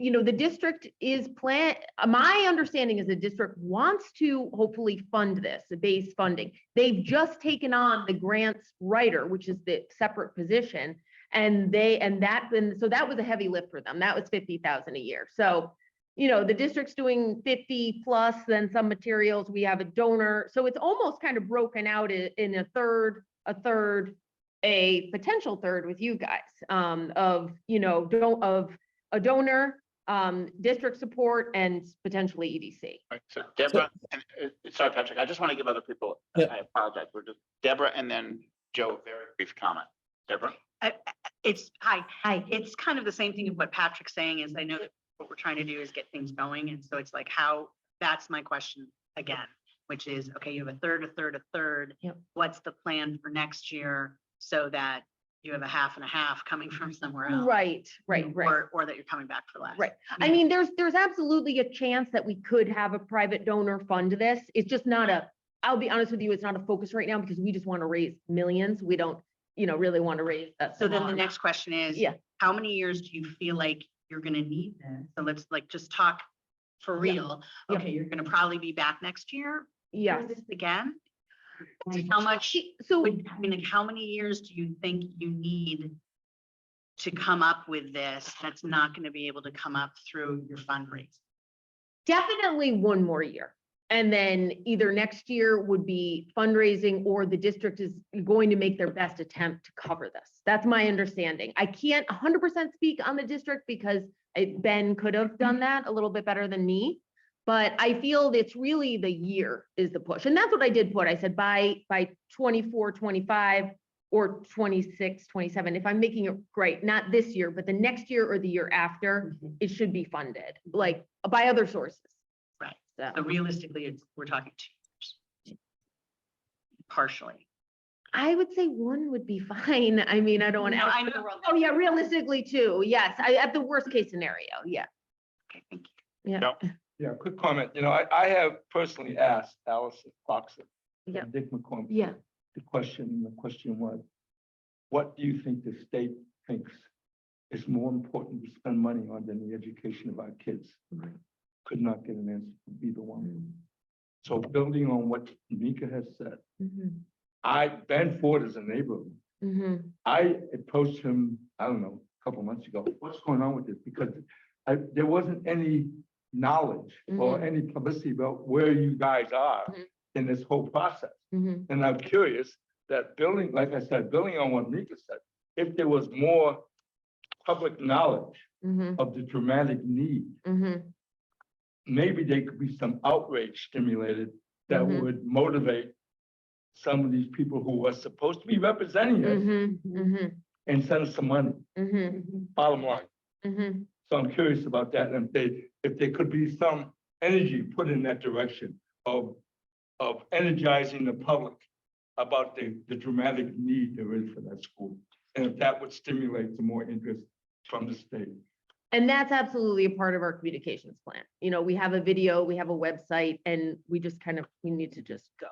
the district is my understanding is the district wants to hopefully fund this, the base funding. They've just taken on the grants writer, which is the separate position. So that was a heavy lift for them. That was $50,000 a year. So, the district's doing 50 plus, then some materials, we have a donor. So it's almost kind of broken out in a potential third with you guys, of a donor, district support, and potentially EDC. Right, so Deborah, and, sorry, Patrick, I just want to give other people, Yeah. I apologize, we're just Deborah and then Joe, very brief comment. Deborah? It's it's kind of the same thing of what Patrick's saying is I know that what we're trying to do is get things going. And so it's like that's my question again, which is, okay, you have a third. Yep. What's the plan for next year so that you have a half and a half coming from somewhere else? Right. Or that you're coming back for less. Right. I mean, there's absolutely a chance that we could have a private donor fund this. It's just not I'll be honest with you, it's not a focus right now because we just want to raise millions. We don't, really want to raise that. So then the next question is, Yeah. how many years do you feel like you're going to need this? So let's just talk for real. Yeah. Okay, you're going to probably be back next year. Yeah. For this again. And how much? So Like, how many years do you think you need to come up with this? That's not going to be able to come up through your fundraising. definitely one more year. And then either next year would be fundraising or the district is going to make their best attempt to cover this. That's my understanding. I can't 100% speak on the district because Ben could have done that a little bit better than me. But I feel it's really the year is the push. And that's what I did put. I said by 24, 25 or 26, 27. If I'm making it right, not this year, but the next year or the year after, it should be funded like by other sources. Right. So So realistically, we're talking 2 years. Partially. I would say one would be fine. I mean, I don't want to. No, I know. Oh, yeah, realistically too. Yes, at the worst case scenario. Yeah. Okay, thank Yeah. No. Yeah, quick comment. I have personally asked Allison Foxer. Yeah. and Dick McCormick. Yeah. The question was, what do you think the state thinks is more important to spend money on than the education of our kids? Right. Could not get an answer from either one. So building on what Mika has said, Ben Ford is a neighbor. I approached him, I don't know, a couple months ago. What's going on with this? Because there wasn't any knowledge or any publicity about where you guys are in this whole process. And I'm curious that like I said, building on what Mika said, if there was more public knowledge of the dramatic need, maybe there could be some outrage stimulated that would motivate some of these people who are supposed to be representing us and send us some money, bottom line. So I'm curious about that, and if there could be some energy put in that direction of of energizing the public about the dramatic need there is for that school. And if that would stimulate some more interest from the state. And that's absolutely a part of our communications plan. You know, we have a video, we have a website, and we just we need to just go.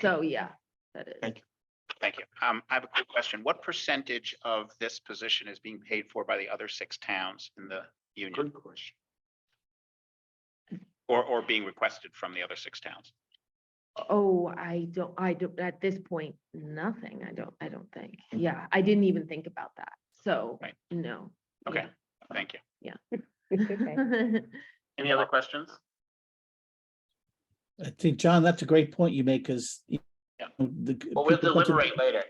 So, yeah, that is. Thank you. Thank you. I have a quick question. What percentage of this position is being paid for by the other 6 towns in the union? Good question. Or being requested from the other 6 towns? Oh, I don't, at this point, nothing. I don't think. Yeah, I didn't even think about that. So, Right. no. Okay, thank you. It's okay. Any other questions? I think, John, that's a great point you make, because. Yeah. Well, we'll people put deliberate later.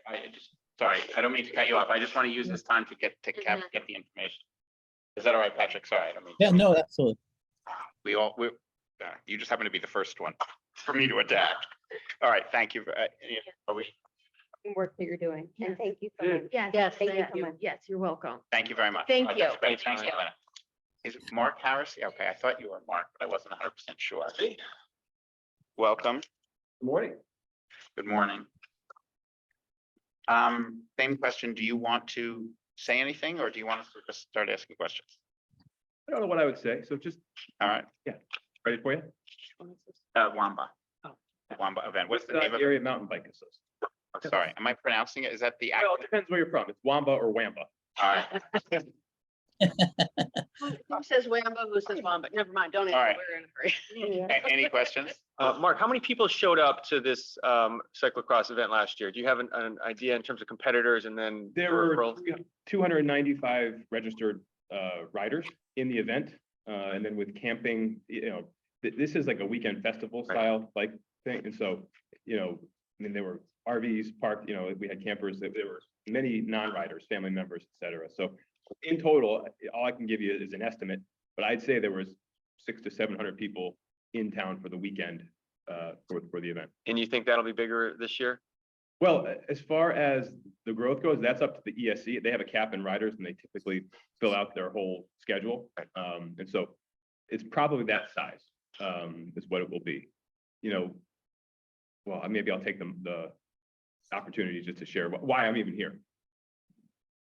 Sorry, I don't mean to cut you off. I just want to use this time to get the information. Is that all right, Patrick? Sorry, I don't mean. Yeah, no, absolutely. You just happen to be the first one for me to attack. All right, thank you. Are we? Work that you're doing. And Yes. thank you so much. Yes, Yes, thank thank you. you. Yes, you're welcome. Thank you very much. Thank That's you. great. Thanks, Elena. Is it Mark Harris? Yeah, okay, I thought you were Mark, but I wasn't 100% sure. Welcome. Good morning. Good morning. Same question. Do you want to say anything, or do you want us to just start asking questions? I don't know what I would say, so just All right, ready for you. Wamba. Oh. Wamba event. What's the Woodstock name of it? Area Mountain Bike Association. Oh, sorry, am I pronouncing it? Is that the? Well, it depends where you're from. It's Wamba or Wamba. All right. Who says Wamba, who says Wamba? Never mind, don't All right. answer. We're in a hurry. Any questions? Mark, how many people showed up to this cyclocross event last year? Do you have an idea in terms of competitors and then? There were 295 registered riders in the event. And then with camping, this is like a weekend festival style bike thing. And so, I mean, there were RVs parked, we had campers, there were many non-riders, family members, et cetera. So in total, all I can give you is an estimate, but I'd say there was 600 to 700 people in town for the weekend for the event. And you think that'll be bigger this year? Well, as far as the growth goes, that's up to the ESC. They have a cap in riders and they typically fill out their whole schedule. And so it's probably that size is what it will be. Well, maybe I'll take the opportunity just to share why I'm even here.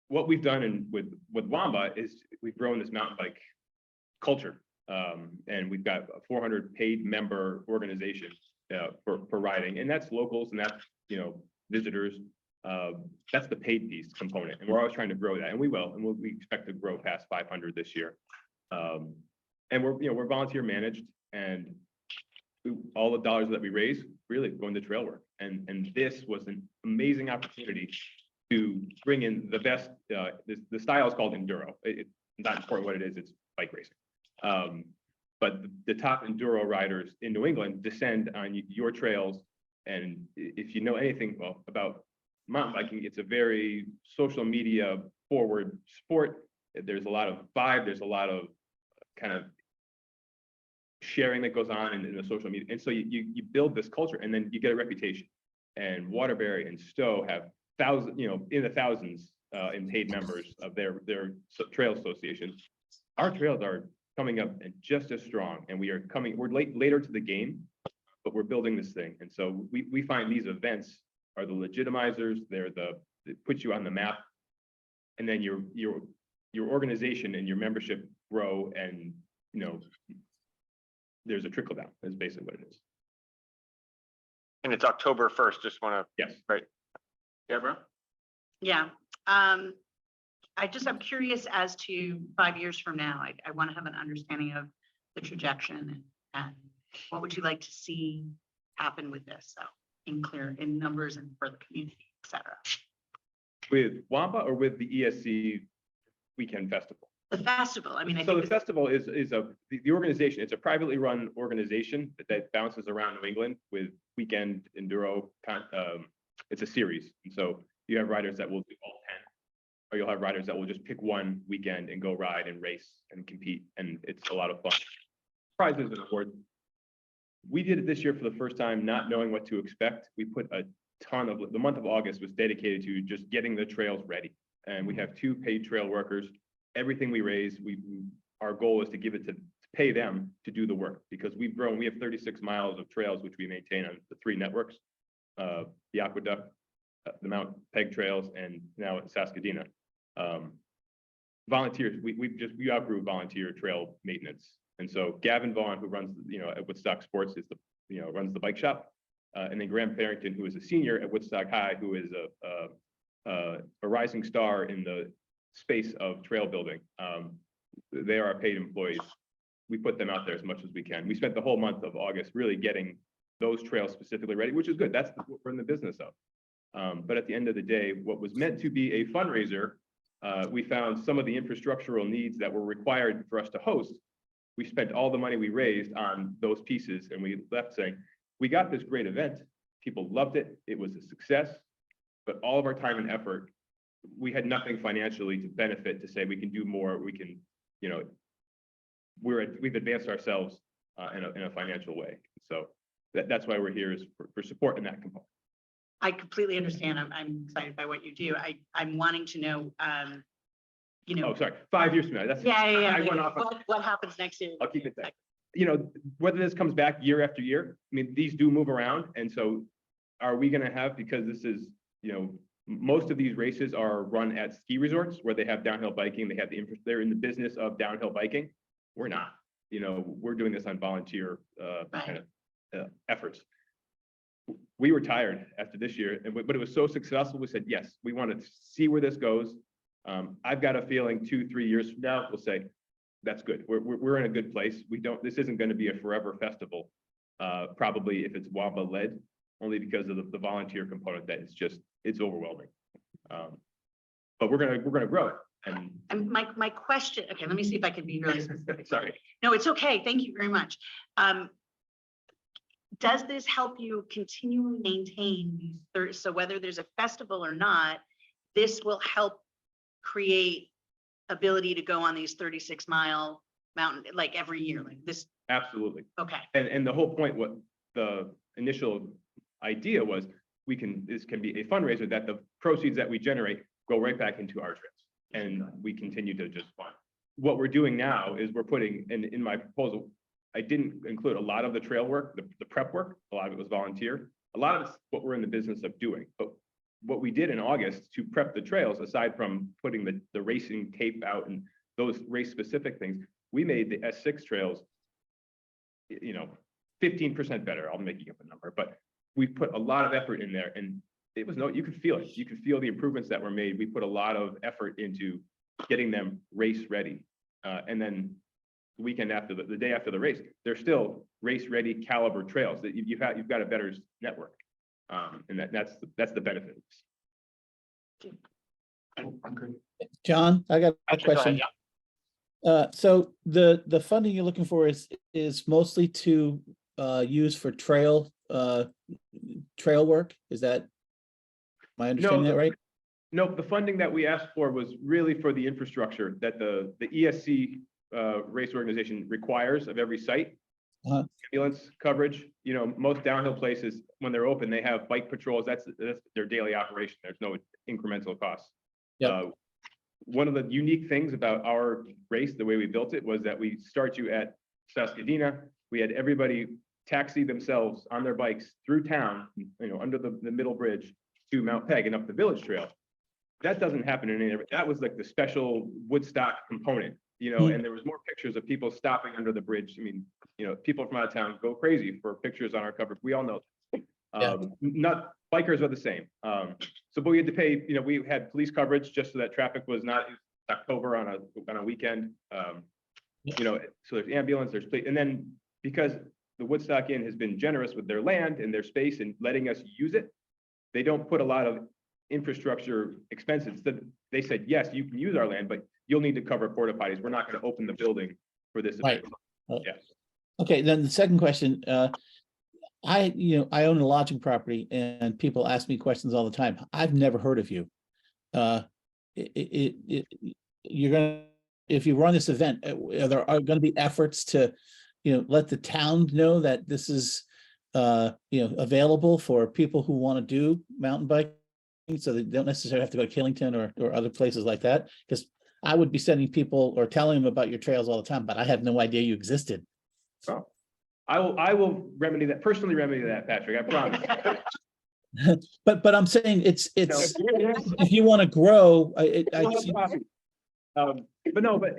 What we've done with Wamba is we've grown this mountain bike culture. And we've got a 400 paid member organization for riding, and that's locals and that's, visitors. That's the paid piece component. And we're always trying to grow that, and we will, and we expect to grow past 500 this year. And we're volunteer managed, and all the dollars that we raise really go into trail work. And this was an amazing opportunity to bring in the best, the style is called enduro. It's not important what it is, it's bike racing. But the top enduro riders in New England descend on your trails. And if you know anything about mountain biking, it's a very social media forward sport. There's a lot of vibe, there's a lot of kind of sharing that goes on in the social media. And so you build this culture, and then you get a reputation. And Waterbury and Stowe have in the thousands in paid members of their trail associations. Our trails are coming up and just as strong, and we're later to the game, but we're building this thing. And so we find these events are the legitimizers. They put you on the map, and then your organization and your membership grow, and there's a trickle down. That's basically what it is. And it's October 1st, just want to. Yes. Right. Deborah? Yeah, I'm curious as to 5 years from now. I want to have an understanding of the trajectory and what would you like to see happen with this? So in numbers and for the community, et cetera. With Wamba or with the ESC weekend festival? The festival, I mean, I So think the festival is the organization. It's a privately run organization that bounces around New England with weekend enduro. It's a series, and so you have riders that will do all 10, or you'll have riders that will just pick one weekend and go ride and race and compete, and it's a lot of fun. Prizes and awards. We did it this year for the first time, not knowing what to expect. We put a ton of the month of August was dedicated to just getting the trails ready, and we have 2 paid trail workers. Everything we raise, our goal is to give it to pay them to do the work because we've grown. We have 36 miles of trails, which we maintain on the 3 networks, the Aqueduct, the Mount Peg trails, and now at Saskadena. Volunteers, we outgrew volunteer trail maintenance. And so Gavin Vaughn, who runs, at Woodstock Sports, is runs the bike shop. And then Graham Farrington, who is a senior at Woodstock High, who is a rising star in the space of trail building. They are our paid employees. We put them out there as much as we can. We spent the whole month of August really getting those trails specifically ready, which is good. That's what we're in the business of. But at the end of the day, what was meant to be a fundraiser, we found some of the infrastructural needs that were required for us to host. We spent all the money we raised on those pieces, and we left saying, we got this great event. People loved it. It was a success, but all of our time and effort, we had nothing financially to benefit to say we can do more. We can, we've advanced ourselves in a financial way. So that's why we're here, is for support in that component. I completely understand. I'm excited by what you do. I'm wanting to know, Oh, sorry, 5 years from now. That's yeah. I went off. What happens next year? I'll keep it there. Whether this comes back year after year, I mean, these do move around. And so are we going to have, because this is, most of these races are run at ski resorts where they have downhill biking, they have the interest, they're in the business of downhill biking. We're not, we're doing this on volunteer kind of efforts. We were tired after this year, but it was so successful. We said, yes, we want to see where this goes. I've got a feeling 2-3 years from now, we'll say, that's good. We're in a good place. This isn't going to be a forever festival. Probably if it's Wamba led, only because of the volunteer component that it's overwhelming. But we're gonna grow it. And my question, okay, let me see if I can be really specific. Sorry. No, it's okay. Thank you very much. Does this help you continually maintain these, so whether there's a festival or not, this will help create ability to go on these 36-mile mountain, like every year, like this? Absolutely. Okay. And the whole point, what the initial idea was, this can be a fundraiser that the proceeds that we generate go right back into our trips, and we continue to just fund. What we're doing now is we're putting in my proposal, I didn't include a lot of the trail work, the prep work. A lot of it was volunteer. A lot of it's what we're in the business of doing. But what we did in August to prep the trails, aside from putting the racing tape out and those race specific things, we made the S6 trails, 15% better. I'm making up a number, but we put a lot of effort in there, and it was you could feel it. You could feel the improvements that were made. We put a lot of effort into getting them race ready. And then the weekend after the day after the race, they're still race ready caliber trails that you've got a better network. And that's the benefit. John, I got a question. So the funding you're looking for is mostly to use for trail work. Is that my understanding that right? No, the funding that we asked for was really for the infrastructure that the ESC race organization requires of every site. Ambulance coverage, most downhill places, when they're open, they have bike patrols. That's their daily operation. There's no incremental costs. One of the unique things about our race, the way we built it, was that we start you at Saskadena. We had everybody taxi themselves on their bikes through town, under the middle bridge to Mount Peg and up the village trail. That doesn't happen in any. That was like the special Woodstock component, and there was more pictures of people stopping under the bridge. I mean, people from out of town go crazy for pictures on our cover. We all know. Not bikers are the same. But we had to pay, we had police coverage just so that traffic was not October on a weekend. So there's ambulance, there's police, and then because the Woodstock Inn has been generous with their land and their space and letting us use it, they don't put a lot of infrastructure expenses. They said, yes, you can use our land, but you'll need to cover porta potties. We're not going to open the building for this event. Yeah. Okay, then the second question, I own a lodging property and people ask me questions all the time. I've never heard of you. If you run this event, are there going to be efforts to, let the town know that this is, available for people who want to do mountain biking, so they don't necessarily have to go to Killington or other places like that? Because I would be sending people or telling them about your trails all the time, but I had no idea you existed. So I will remedy that, personally remedy that, Patrick, I promise. But I'm saying it's, No. if you want to grow, But no, but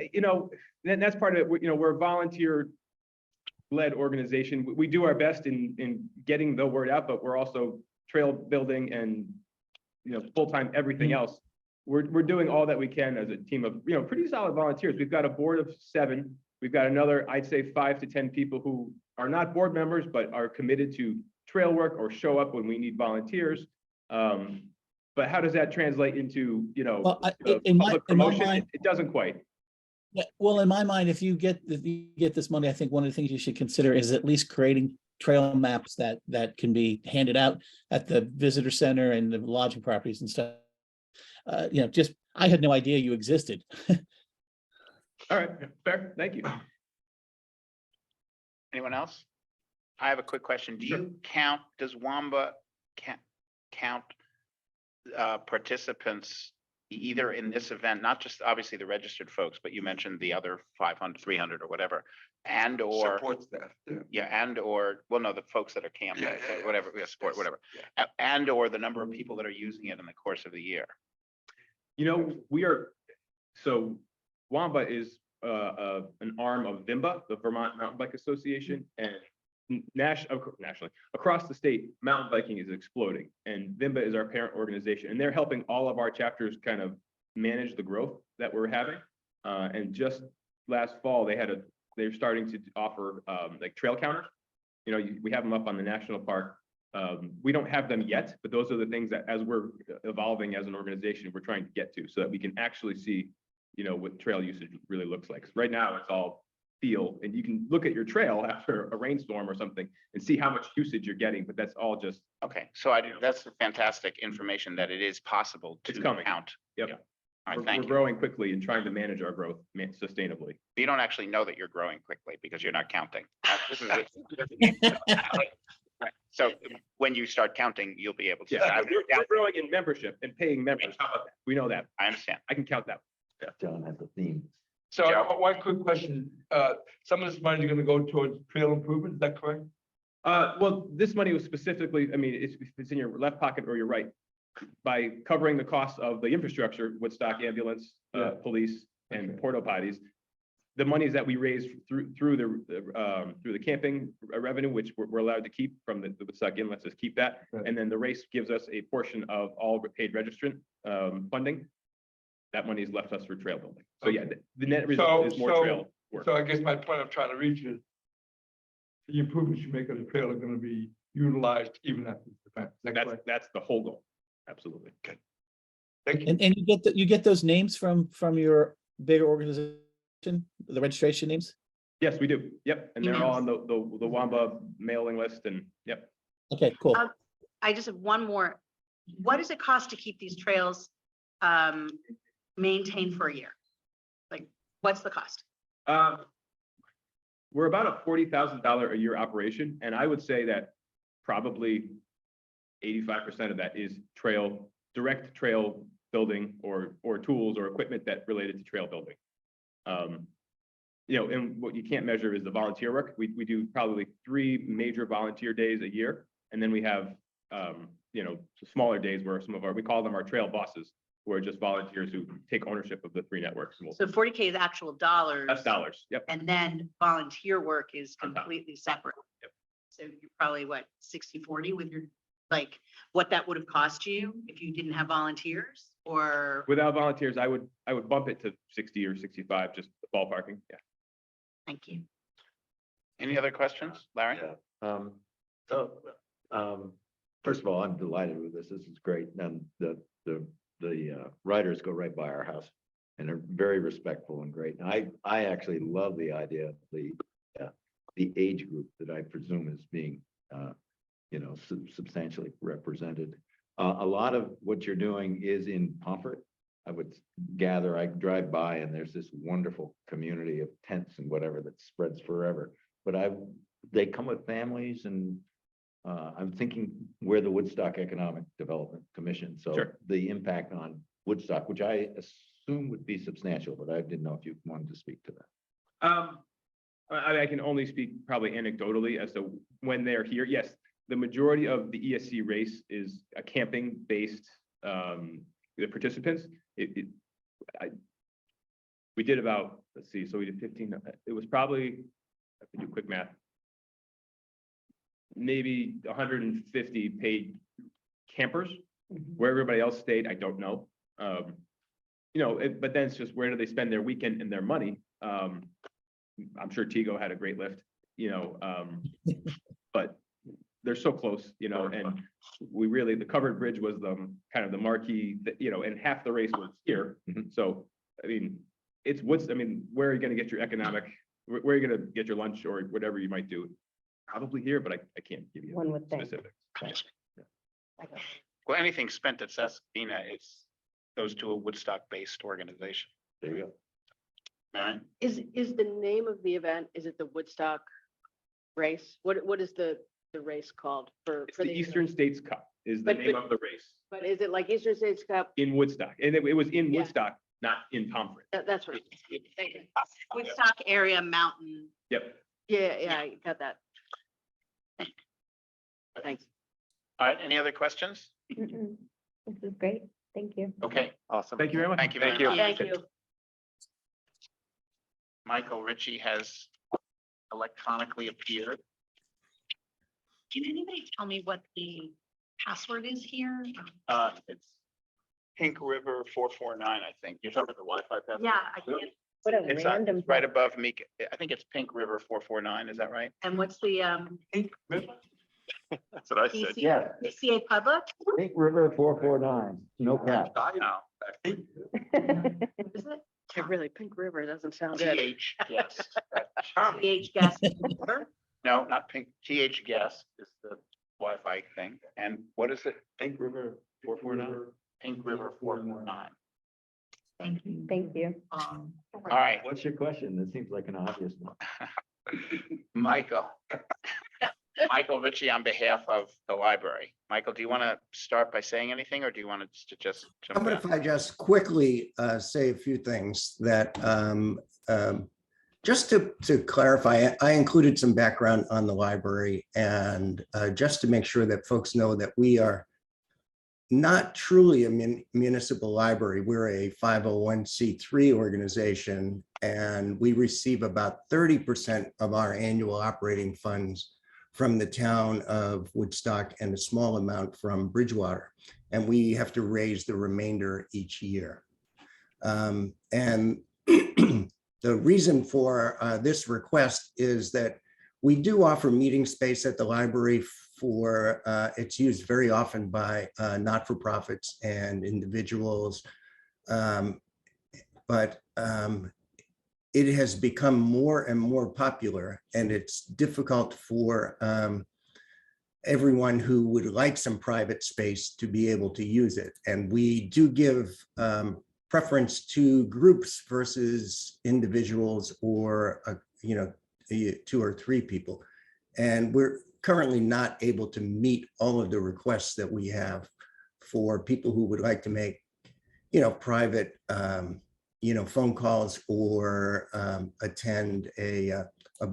then that's part of it. We're a volunteer-led organization. We do our best in getting the word out, but we're also trail building and, full-time everything else. We're doing all that we can as a team of, pretty solid volunteers. We've got a board of 7. We've got another, I'd say 5 to 10 people who are not board members, but are committed to trail work or show up when we need volunteers. But how does that translate into, Well, public promotion? mind- It doesn't quite. yeah, well, in my mind, if you get this money, I think one of the things you should consider is at least creating trail maps that can be handed out at the visitor center and the lodging properties and stuff. Just, I had no idea you existed. All right, fair, thank you. Anyone else? I have a quick question. Do you count, does Wamba count participants either in this event, not just obviously the registered folks, but you mentioned the other 500, 300 or whatever, and or Support staff. well, no, the folks that are camping, whatever, support, whatever. And or the number of people that are using it in the course of the year. So Wamba is an arm of VIMBA, the Vermont Mountain Bike Association, and nationally, across the state, mountain biking is exploding, and VIMBA is our parent organization, and they're helping all of our chapters kind of manage the growth that we're having. And just last fall, they're starting to offer like trail counters. We have them up on the national park. We don't have them yet, but those are the things that, as we're evolving as an organization, we're trying to get to, so that we can actually see, what trail usage really looks like. 'Cause right now, it's all feel, and you can look at your trail after a rainstorm or something and see how much usage you're getting, but that's all just. Okay, so that's fantastic information that it is possible It's to coming. count. Yep. All right, We're thank you. growing quickly and trying to manage our growth sustainably. You don't actually know that you're growing quickly because you're not counting. This is So when you start counting, you'll be able to. Yeah, we're growing in membership and paying members. How about that? We know that. I understand. I can count that. John has a theme. So one quick question, some of this money is gonna go towards trail improvement, is that correct? Well, this money was specifically, if it's in your left pocket or your right, by covering the costs of the infrastructure, Woodstock ambulance, police, and porta potties. The monies that we raised through the camping revenue, which we're allowed to keep from the Woodstock Inn, lets us keep that. Right. And then the race gives us a portion of all paid registrant funding. That money is left us for trail building. So yeah, the net result is more trail work. So I guess my point I'm trying to reach is the improvements you make on the trail are gonna be utilized even after the event. Is that correct? That's the whole goal. Absolutely. Thank you. And you get those names from your bigger organization, the registration names? Yes, we do. Yep. And they're all on the Wamba mailing list, and yep. Okay, cool. I just have one more. What does it cost to keep these trails maintained for a year? Like, what's the cost? We're about a $40,000 a year operation, and I would say that probably 85% of that is direct trail building or tools or equipment that related to trail building. And what you can't measure is the volunteer work. We do probably 3 major volunteer days a year, and then we have smaller days where we call them our trail bosses, who are just volunteers who take ownership of the 3 networks. So 40K is actual dollars. That's dollars. Yep. And then volunteer work is On top. completely separate. Yep. So you're probably what, 60-40 with your, like, what that would have cost you if you didn't have volunteers, or? Without volunteers, I would bump it to 60 or 65, just ballparking. Yeah. Thank you. Any other questions, Larry? First of all, I'm delighted with this. This is great. And the writers go right by our house and are very respectful and great. And I actually love the idea of the age group that I presume is being substantially represented. A lot of what you're doing is in Pomfret. I would gather, I drive by and there's this wonderful community of tents and whatever that spreads forever. But they come with families, and I'm thinking we're the Woodstock Economic Development Commission. So Sure. the impact on Woodstock, which I assume would be substantial, but I didn't know if you wanted to speak to that. I can only speak probably anecdotally as to when they're here. Yes, the majority of the ESC race is a camping based, the participants. We did about, let's see, so we did 15, it was probably, I can do quick math, maybe 150 paid campers. Where everybody else stayed, I don't know. But then it's just where do they spend their weekend and their money? I'm sure Tigo had a great lift, but they're so close, and we really, the covered bridge was the kind of the marquee, and half the race was here. So, I mean, where are you gonna get your where are you gonna get your lunch or whatever you might do? Probably here, but I can't give you One would think. specifics. Well, anything spent at Sestina goes to a Woodstock-based organization. There you go. Right? Is the name of the event, is it the Woodstock race? What is the race called for? It's the Eastern States Cup is the But- name of the race But is it like Eastern States Cup? in Woodstock, and it was in Yeah. Woodstock, not in Pomfret. That's right. Thank you. Woodstock area mountain. Yep. Yeah, I got that. Thanks. All right, any other questions? Mm-mm. This is great. Thank you. Okay, Awesome. Thank you very much. thank you very much. Thank you. Michael Ritchie has electronically appeared. Can anybody tell me what the password is here? It's Pink River 449, I think. You're talking about the Wi-Fi password? Yeah, I can't. What a It's random. right above me. I think it's Pink River 449, is that right? And what's the That's what I said. ECA public? Pink River 449, no cap. No. Is it? Yeah, really, Pink River doesn't sound good. TH, yes. PH gas. No, not Pink, TH Guest is the Wi-Fi thing. And what is it? Pink River 449. Pink River 449. Thank you. Thank you. All right, What's your question? That seems like an obvious one. Michael. Michael Ritchie on behalf of the library. Michael, do you want to start by saying anything or do you want to just How jump about in? if I just quickly say a few things that just to clarify, I included some background on the library and just to make sure that folks know that we are not truly a municipal library. We're a 501c3 organization and we receive about 30% of our annual operating funds from the town of Woodstock and a small amount from Bridgewater. And we have to raise the remainder each year. And the reason for this request is that we do offer meeting space at the library for, it's used very often by not-for-profits and individuals. But it has become more and more popular and it's difficult for everyone who would like some private space to be able to use it. And we do give preference to groups versus individuals or, 2 or 3 people. And we're currently not able to meet all of the requests that we have for people who would like to make, private, phone calls or attend a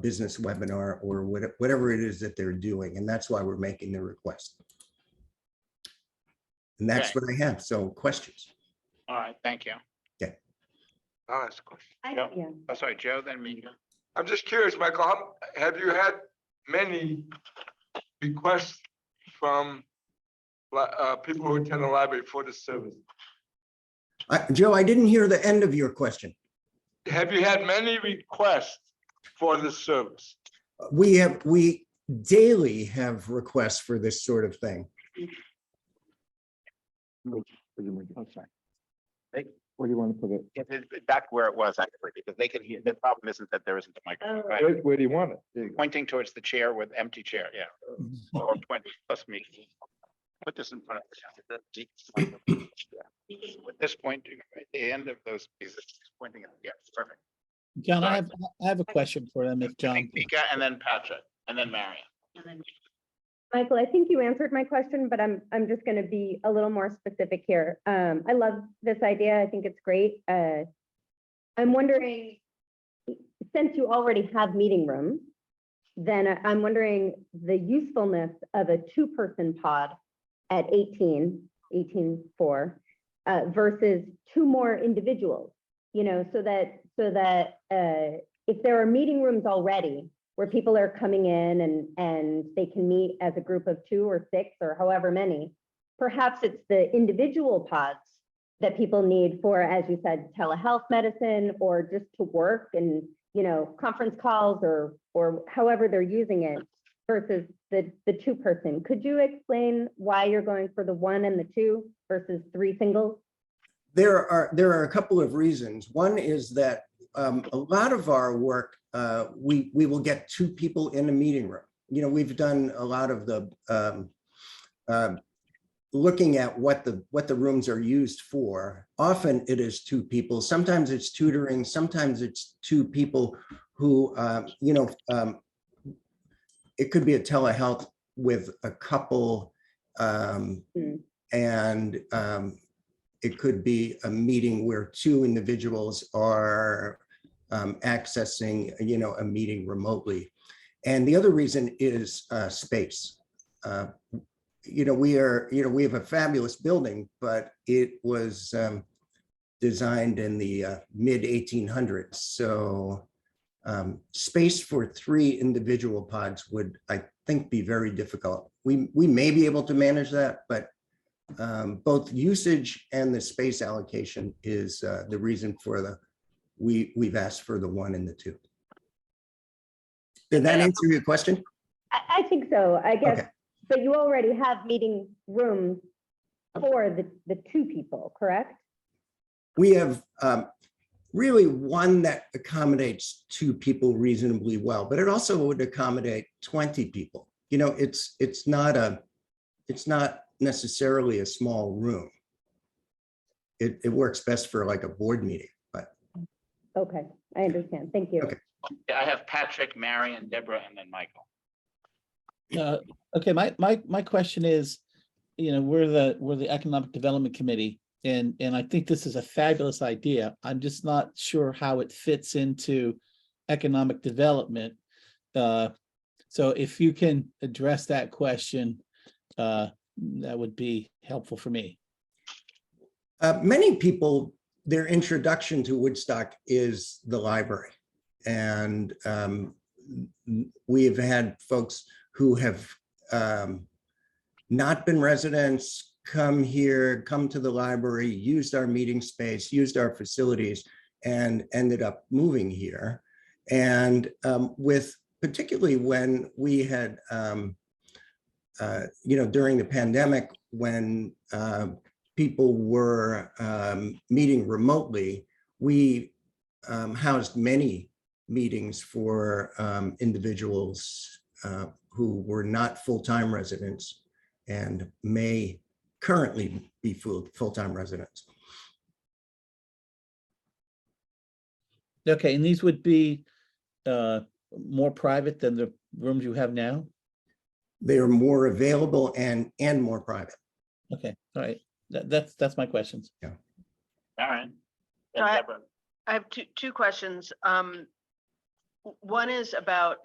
business webinar or whatever it is that they're doing. And that's why we're making the request. And that's Okay. what I have. So questions? All right, thank you. Okay. I'll ask a question. Joe? Yeah. Oh, sorry, Joe, then me. I'm just curious, Michael, have you had many requests from people who attend the library for this service? Joe, I didn't hear the end of your question. Have you had many requests for this service? We daily have requests for this sort of thing. Where do you want to put it? Back where it was actually, because they can hear, the problem isn't that there isn't a microphone. right? Where do you want it? Pointing towards the chair with empty chair, yeah. Or 20 plus me. Put this in front of the. With this pointing at the end of those pieces, pointing at, yeah, perfect. John, I have a question for them if John. Mika and then Patrick and then Marion. And then Michael, I think you answered my question, but I'm just going to be a little more specific here. I love this idea. I think it's great. I'm wondering, since you already have meeting rooms, then I'm wondering the usefulness of a two-person pod at 18.4 versus two more individuals, you know, so that if there are meeting rooms already where people are coming in and they can meet as a group of 2 or 6 or however many, perhaps it's the individual pods that people need for, as you said, telehealth medicine or just to work and, you know, conference calls or however they're using it versus the two-person. Could you explain why you're going for the 1 and the 2 versus 3 singles? There are a couple of reasons. One is that a lot of our work, we will get 2 people in a meeting room. You know, we've done a lot of the looking at what the rooms are used for. Often it is 2 people. Sometimes it's tutoring. Sometimes it's 2 people who, you know, it could be a telehealth with a couple, and it could be a meeting where 2 individuals are accessing, you know, a meeting remotely. And the other reason is space. You know, we have a fabulous building, but it was designed in the mid 1800s. So space for 3 individual pods would, I think, be very difficult. We may be able to manage that, but both usage and the space allocation is the reason for we've asked for the 1 and the 2. Did that answer your question? I think so, I guess. Okay. But you already have meeting rooms for the 2 people, correct? We have really 1 that accommodates 2 people reasonably well, but it also would accommodate 20 people. You know, it's not necessarily a small room. It works best for like a board meeting, but. Okay, I understand. Thank you. Okay. I have Patrick, Marion, Deborah, and then Michael. Okay, my question is, you know, we're the Economic Development Committee, and I think this is a fabulous idea. I'm just not sure how it fits into economic development. So if you can address that question, that would be helpful for me. Many people, their introduction to Woodstock is the library. And we have had folks who have not been residents come to the library, used our meeting space, used our facilities, and ended up moving here. And particularly when we had, you know, during the pandemic, when people were meeting remotely, we housed many meetings for individuals who were not full-time residents and may currently be full-time residents. Okay, and these would be more private than the rooms you have now? They are more available and more private. Okay, all right. That's my questions. Yeah. All right. So And Deborah. I have two questions. One is about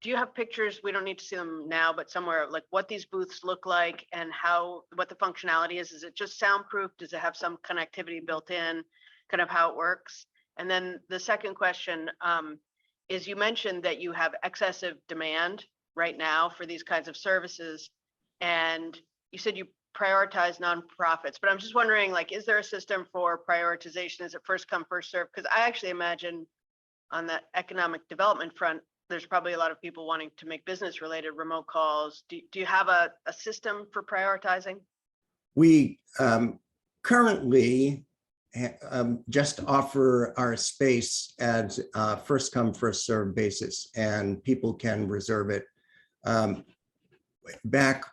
do you have pictures? We don't need to see them now, but somewhere like what these booths look like and what the functionality is. Is it just soundproof? Does it have some connectivity built in? Kind of how it works? And then the second question is you mentioned that you have excessive demand right now for these kinds of services. And you said you prioritize nonprofits, but I'm just wondering, like, is there a system for prioritization? Is it first come, first serve? Because I actually imagine on the economic development front, there's probably a lot of people wanting to make business related remote calls. Do you have a system for prioritizing? We currently just offer our space as first come, first serve basis, and people can reserve it. Back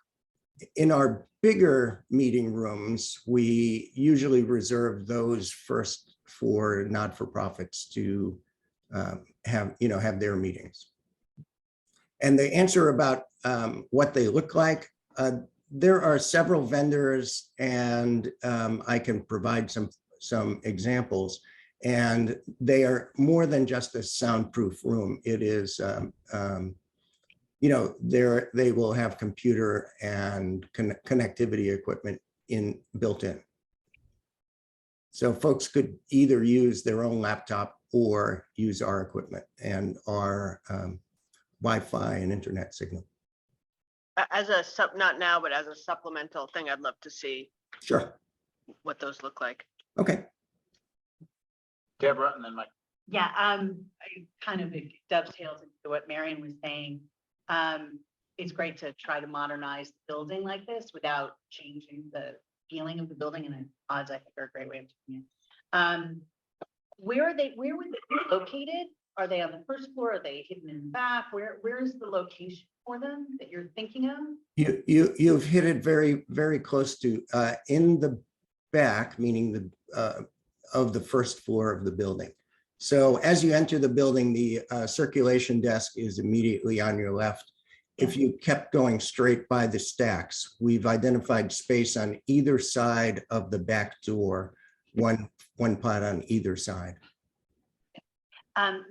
in our bigger meeting rooms, we usually reserve those first for not-for-profits to have their meetings. And the answer about what they look like, there are several vendors, and I can provide some examples. And they are more than just a soundproof room. It is, you know, they will have computer and connectivity equipment built in. So folks could either use their own laptop or use our equipment and our Wi-Fi and internet signal. As a not now, but as a supplemental thing, I'd love to see Sure. what those look like. Okay. Deborah, and then Mike. Yeah, I kind of it dovetails into what Marion was saying. It's great to try to modernize the building like this without changing the feeling of the building, and odds I think are a great way of doing it. Where would they be located? Are they on the first floor? Are they hidden in the back? Where is the location for them that you're thinking of? You've hit it very, very close to in the back, meaning the of the first floor of the building. So as you enter the building, the circulation desk is immediately on your left. If you kept going straight by the stacks, we've identified space on either side of the back door, one pod on either side.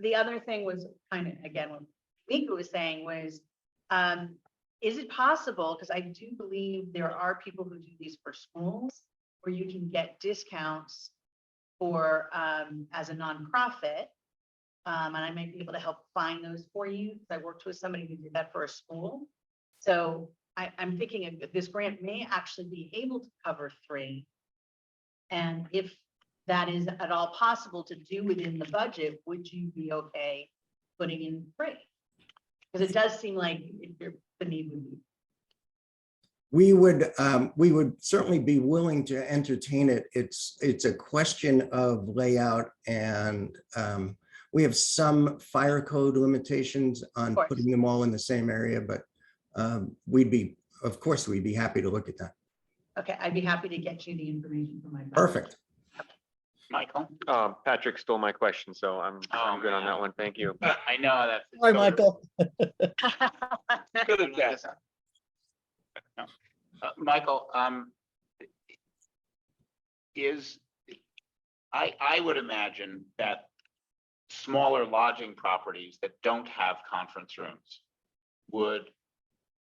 The other thing was kind of, again, what Mika was saying was, is it possible, because I do believe there are people who do these for schools, where you can get discounts for, as a nonprofit, and I might be able to help find those for you, because I worked with somebody who did that for a school. So I'm thinking this grant may actually be able to cover 3. And if that is at all possible to do within the budget, would you be okay putting in 3? Because it does seem like the need would be. We would certainly be willing to entertain it. It's a question of layout, and we have some fire code limitations on putting them all in the same area, but of course, we'd be happy to look at that. Okay, I'd be happy to get you the information from my. Perfect. Michael? Patrick stole my question, so I'm good on man. that one. Thank you. I know that. Hi, Michael. Good at that. Michael, I would imagine that smaller lodging properties that don't have conference rooms would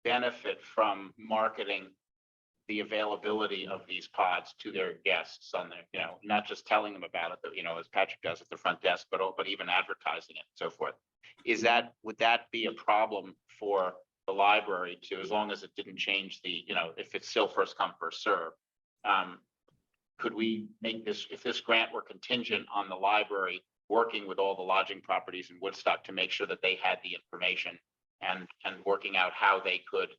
benefit from marketing the availability of these pods to their guests on their, not just telling them about it, but, as Patrick does at the front desk, but even advertising it and so forth. Would that be a problem for the library too, as long as it didn't change the, if it's still first come, first serve? Could we make this, if this grant were contingent on the library working with all the lodging properties in Woodstock to make sure that they had the information and working out how they could,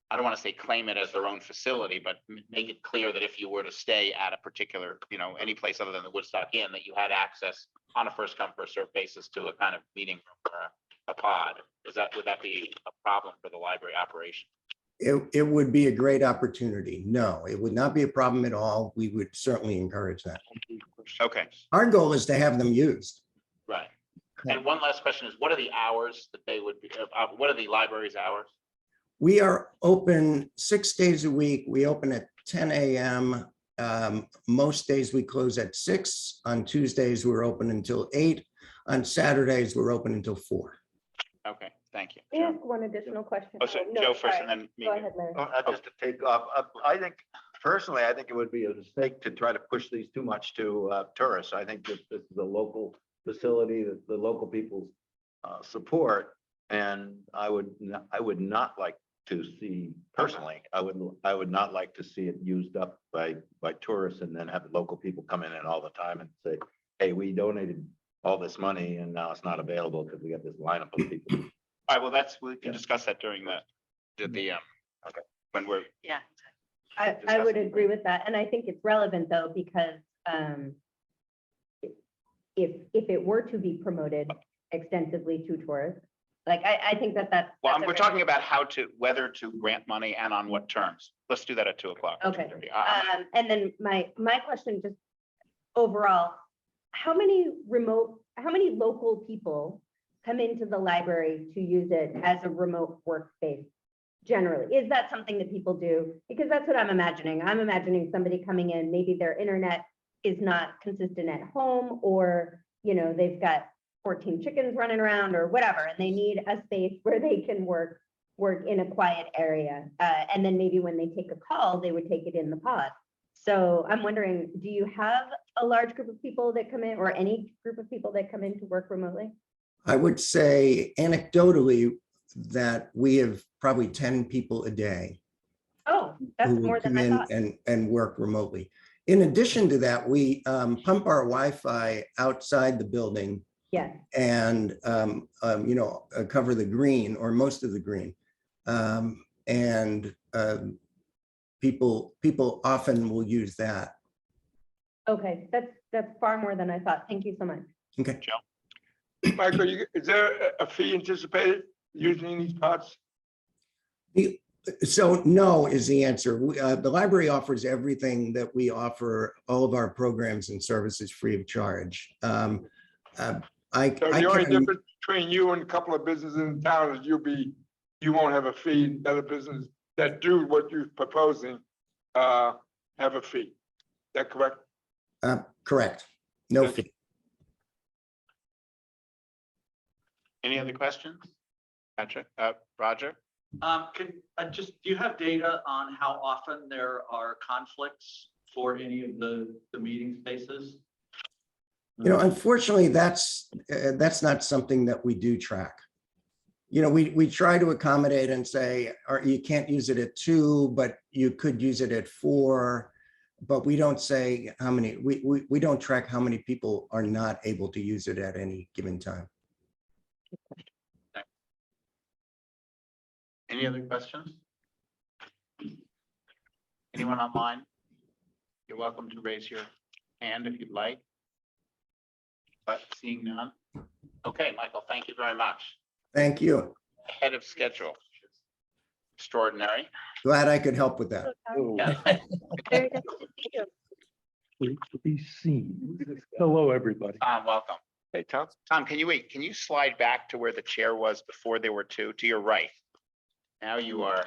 I don't want to say claim it as their own facility, but make it clear that if you were to stay at a particular, any place other than the Woodstock Inn, that you had access on a first come, first serve basis to a kind of meeting room or a pod. Would that be a problem for the library operation? It would be a great opportunity. No, it would not be a problem at all. We would certainly encourage that. Okay, Our goal is to have them used. right. And one last question is, what are the hours that they would be, what are the library's hours? We are open 6 days a week. We open at 10 a.m. Most days we close at 6. On Tuesdays, we're open until 8. On Saturdays, we're open until 4. Okay, thank you. May I ask one additional question? Oh, so No, Joe first and sorry. then me. Go ahead, Larry. Just to take off, I think, personally, I think it would be a mistake to try to push these too much to tourists. I think this is a local facility that the local people support. And I would not like to see, personally, I would not like to see it used up by tourists and then have local people come in all the time and say, hey, we donated all this money and now it's not available because we got this lineup of people. All right, well, we can discuss that during okay, when we're. Yeah. I would agree with that. And I think it's relevant though, because if it were to be promoted extensively to tourists, like I think that's. Well, that's we're talking about whether to grant money and on what terms. Let's do that at 2:00. Okay. And then my question, just overall, how many local people come into the library to use it as a remote workspace generally? Is that something that people do? Because that's what I'm imagining. I'm imagining somebody coming in, maybe their internet is not consistent at home, or, they've got 14 chickens running around or whatever, and they need a space where they can work in a quiet area. And then maybe when they take a call, they would take it in the pod. So I'm wondering, do you have a large group of people that come in, or any group of people that come in to work remotely? I would say anecdotally that we have probably 10 people a day Oh, that's who will more than come I in thought. and work remotely. In addition to that, we pump our Wi-Fi outside the building Yes. and cover the green or most of the green. People often will use that. Okay, that's far more than I thought. Thank you so much. Okay. Michael, is there a fee anticipated using these pods? So no is the answer. The library offers everything that we offer, all of our programs and services free of charge. So the only difference between you and a couple of businesses in town is you won't have a fee. Other businesses that do what you're proposing have a fee. Is that correct? Correct. No Thank fee. Any other questions? Patrick, Roger? Do you have data on how often there are conflicts for any of the meeting spaces? Unfortunately, that's not something that we do track. We try to accommodate and say, you can't use it at 2, but you could use it at 4. But we don't say how many, we don't track how many people are not able to use it at any given time. Any other questions? Anyone online? You're welcome to raise your hand if you'd like. But seeing none. Okay, Michael, thank you very much. Thank you. Ahead of schedule. Extraordinary. Glad I could help with that. Yeah. Very good to see you. To be seen. Hello, everybody. Tom, welcome. Hey, Tom. Tom, can you slide back to where the chair was before there were 2, to your right? Now you are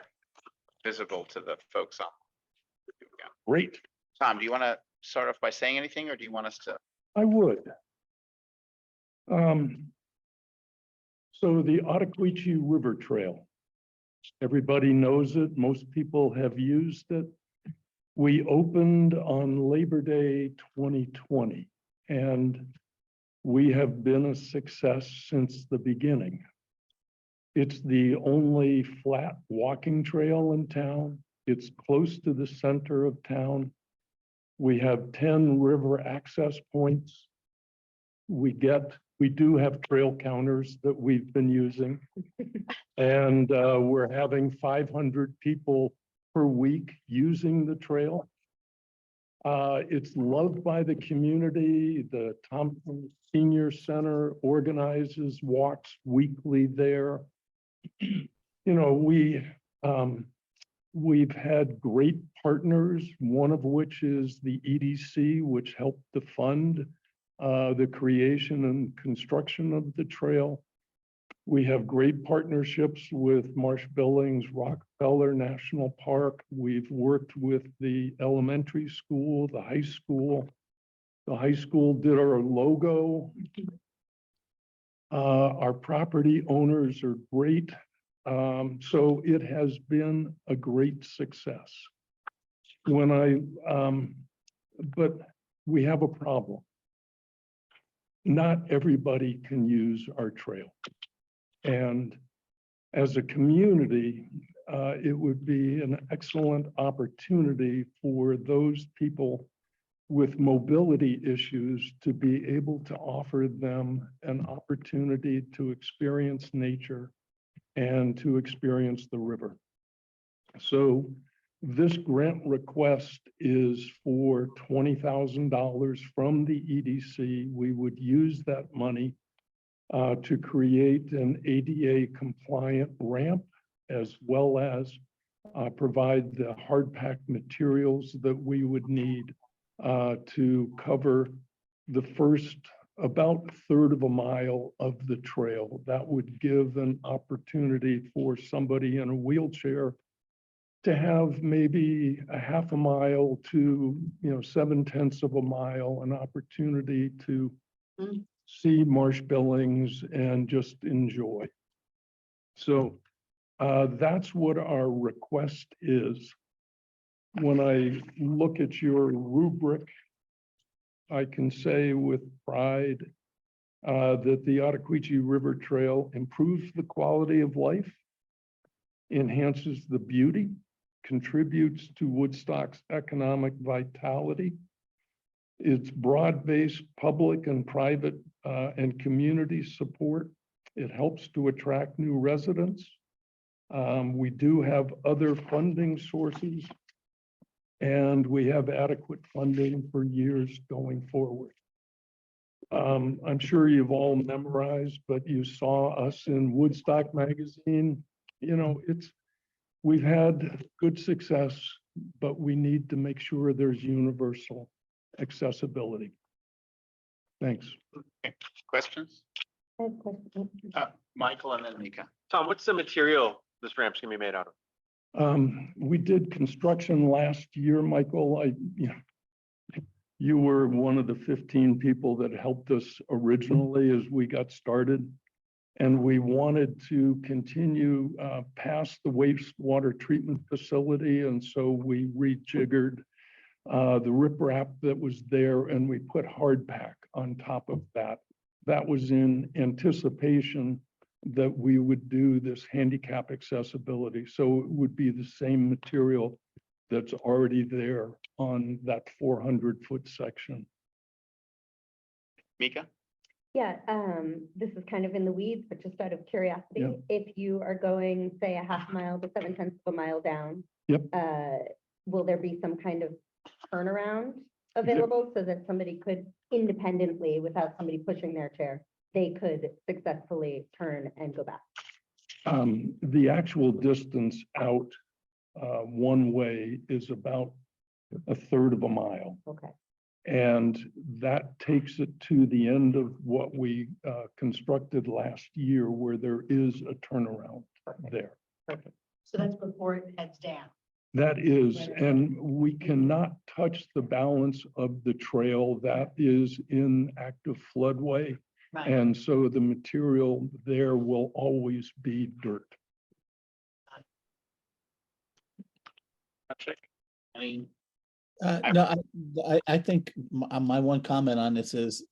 visible to the folks on. Here we go. Great. Tom, do you want to start off by saying anything, or do you want us to? I would. So the Ottaquechee River Trail, everybody knows it. Most people have used it. We opened on Labor Day 2020, and we have been a success since the beginning. It's the only flat walking trail in town. It's close to the center of town. We have 10 river access points. We do have trail counters that we've been using. And we're having 500 people per week using the trail. It's loved by the community. The Thompson Senior Center organizes walks weekly there. We've had great partners, one of which is the EDC, which helped to fund the creation and construction of the trail. We have great partnerships with Marsh Billings, Rockefeller National Park. We've worked with the elementary school, the high school. The high school did our logo. Our property owners are great. So it has been a great success. But we have a problem. Not everybody can use our trail. And as a community, it would be an excellent opportunity for those people with mobility issues to be able to offer them an opportunity to experience nature and to experience the river. So this grant request is for $20,000 from the EDC. We would use that money to create an ADA compliant ramp, as well as provide the hard pack materials that we would need to cover the first about a third of a mile of the trail. That would give an opportunity for somebody in a wheelchair to have maybe a half a mile to, 7/10 of a mile, an opportunity to see Marsh Billings and just enjoy. So that's what our request is. When I look at your rubric, I can say with pride that the Ottauquechee River Trail improves the quality of life, enhances the beauty, contributes to Woodstock's economic vitality. It's broad-based public and private and community support. It helps to attract new residents. We do have other funding sources, and we have adequate funding for years going forward. I'm sure you've all memorized, but you saw us in Woodstock magazine. We've had good success, but we need to make sure there's universal accessibility. Thanks. Okay. Questions? I have a question. Michael and then Mika. Tom, what's the material this ramp's gonna be made out of? We did construction last year, Michael. You were one of the 15 people that helped us originally as we got started. And we wanted to continue past the wastewater treatment facility. And so we rejiggered the riprap that was there and we put hard pack on top of that. That was in anticipation that we would do this handicap accessibility. So it would be the same material that's already there on that 400-foot section. Mika? Yeah, this is kind of in the weeds, but just out of curiosity, Yeah. if you are going, say, a half mile to 7/10 of a mile down. Yep. Will there be some kind of turnaround available so that somebody could independently, without somebody pushing their chair, they could successfully turn and go back? The actual distance out one way is about a third of a mile. Okay. And that takes it to the end of what we constructed last year, where there is a turnaround there. Perfect. So that's before it heads down. That is, and we cannot touch the balance of the trail that is in active floodway. Right. And so the material there will always be dirt. Patrick? Any? No, I think my one comment on this is,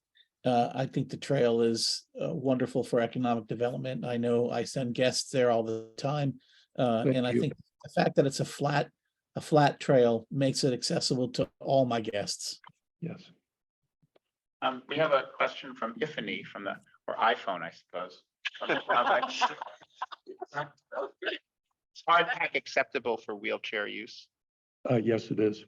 I think the trail is wonderful for economic development. I know I send guests there all the time. And I you. think the fact that it's a flat trail makes it accessible to all my guests. Yes. We have a question from Tiffany from the, or iPhone, I suppose. Is hard pack acceptable for wheelchair use? Yes, it is.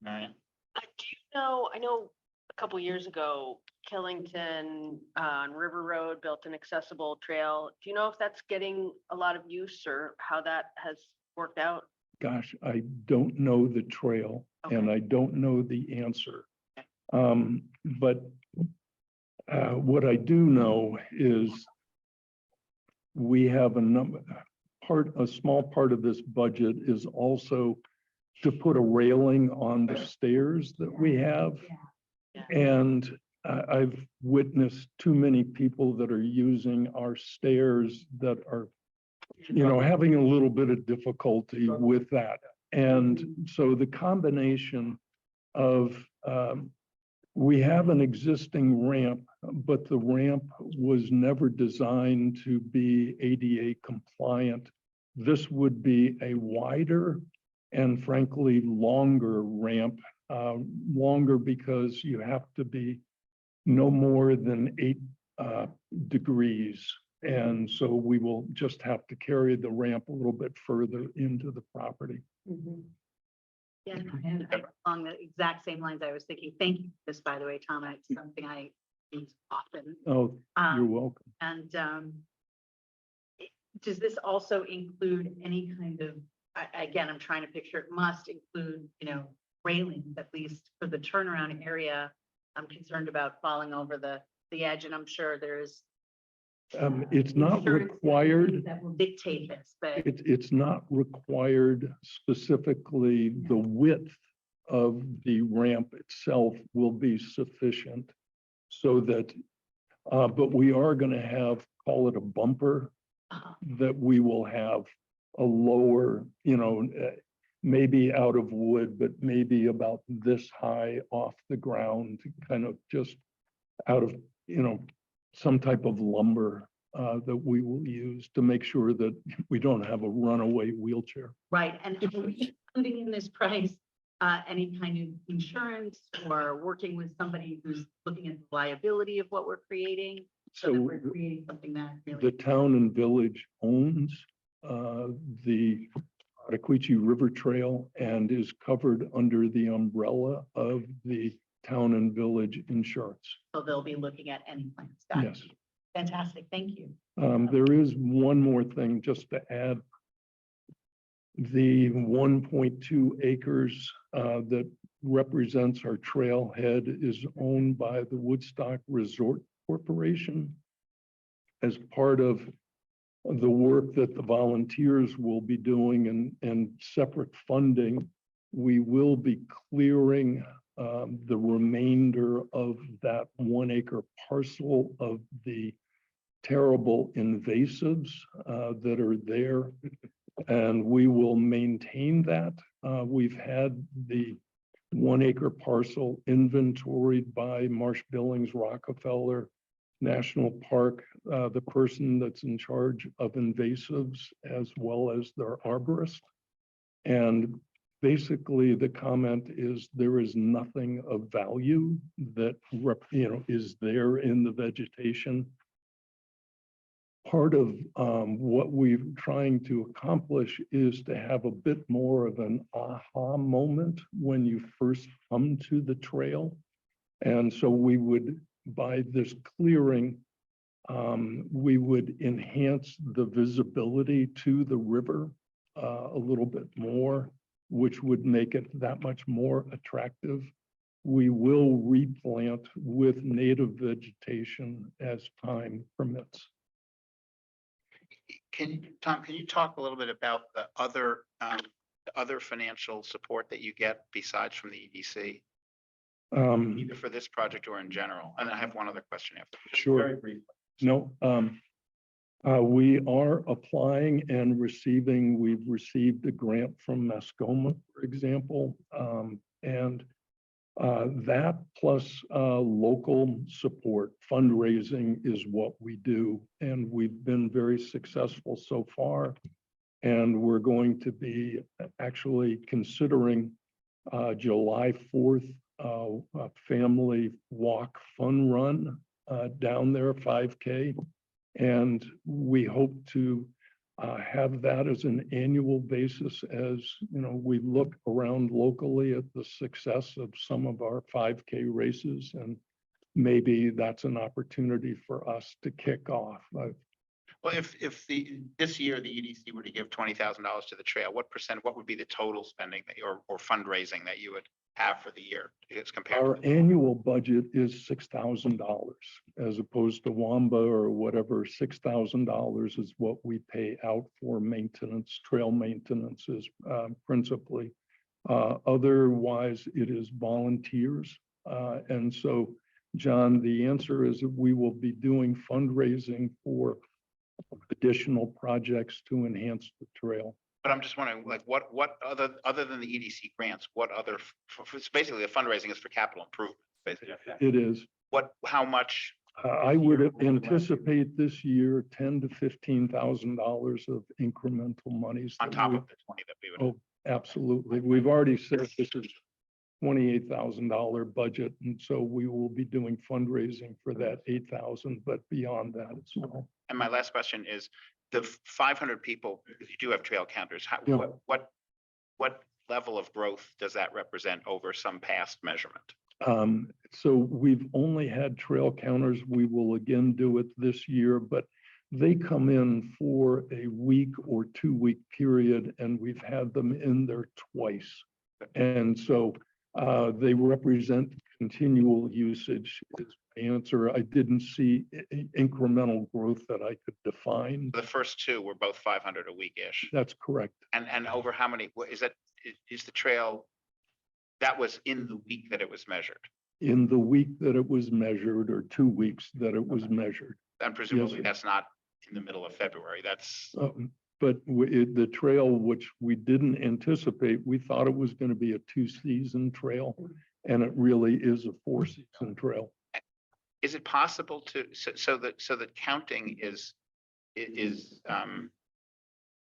Marion? Do you know, I know a couple years ago, Killington on River Road built an accessible trail. Do you know if that's getting a lot of use or how that has worked out? Gosh, I don't know the trail and I don't know the answer. But what I do know is we have a small part of this budget is also to put a railing on the stairs that we have. And I've witnessed too many people that are using our stairs that are, having a little bit of difficulty with that. And so the combination of, we have an existing ramp, but the ramp was never designed to be ADA compliant. This would be a wider and frankly longer ramp, longer because you have to be no more than 8 degrees. And so we will just have to carry the ramp a little bit further into the property. Yeah, and along the exact same lines, I was thinking, thank you for this, by the way, Tom, it's something I use often. Oh, you're welcome. And does this also include any kind of, again, I'm trying to picture, it must include, railings, at least for the turnaround area I'm concerned about falling over the edge, and I'm sure there's. It's not insurance required. That will dictate this, but It's not required specifically. The width of the ramp itself will be sufficient so that, but we are going to have, call it a bumper, that we will have a lower, maybe out of wood, but maybe about this high off the ground, kind of just out of, some type of lumber that we will use to make sure that we don't have a runaway wheelchair. right, and are we including in this price, any kind of insurance or working with somebody who's looking at the liability of what we're creating? So that So we're creating something that the really, town and village owns the Ottaquechee River Trail and is covered under the umbrella of the town and village insurance. so they'll be looking at any plans. Got it. Yes. Fantastic, thank you. There is one more thing just to add. The 1.2 acres that represents our trailhead is owned by the Woodstock Resort Corporation. As part of the work that the volunteers will be doing and separate funding, we will be clearing the remainder of that 1 acre parcel of the terrible invasives that are there. And we will maintain that. We've had the 1 acre parcel inventoried by Marsh Billings Rockefeller National Park, the person that's in charge of invasives as well as their arborist. And basically the comment is there is nothing of value that is there in the vegetation. Part of what we're trying to accomplish is to have a bit more of an aha moment when you first come to the trail. And so we would, by this clearing, we would enhance the visibility to the river a little bit more, which would make it that much more attractive. We will replant with native vegetation as time permits. Tom, can you talk a little bit about the other financial support that you get besides from the EDC, either for this project or in general? And I have one other question after. Sure. Very brief. No, we are applying and receiving, we've received a grant from Mascoma, for example. And that plus local support, fundraising is what we do. And we've been very successful so far. And we're going to be actually considering July 4th, a family walk fun run down there, 5K. And we hope to have that as an annual basis as, we look around locally at the success of some of our 5K races. And maybe that's an opportunity for us to kick off. Well, if this year the EDC were to give $20,000 to the trail, what would be the total spending that or fundraising that you would have for the year? It's compared. Our annual budget is $6,000 as opposed to Wamba or whatever. $6,000 is what we pay out for maintenance, trail maintenance is principally. Otherwise, it is volunteers. And so, John, the answer is that we will be doing fundraising for additional projects to enhance the trail. But I'm just wondering, like, what other than the EDC grants, what other, it's basically the fundraising is for capital improvement, basically. It is. How much? I would anticipate this year $10,000 to $15,000 of incremental monies. On top of the 20 that we would. Oh, absolutely. We've already said this is $28,000 budget, and so we will be doing fundraising for that 8,000, but beyond that as well. And my last question is, the 500 people, because you do have trail counters, Yeah. what level of growth does that represent over some past measurement? So we've only had trail counters. We will again do it this year, but they come in for a week or 2 week period, and we've had them in there twice. And so They represent continual usage is my answer. I didn't see incremental growth that I could define. The first two were both 500 a week-ish. That's correct. And over how many, is that, is the trail? That was in the week that it was measured. In the week that it was measured, or 2 weeks that it was measured. And presumably that's not in the middle of February. That's, But the trail, which we didn't anticipate, we thought it was going to be a 2-season trail, and it really is a 4-season trail. is it possible to, so that counting is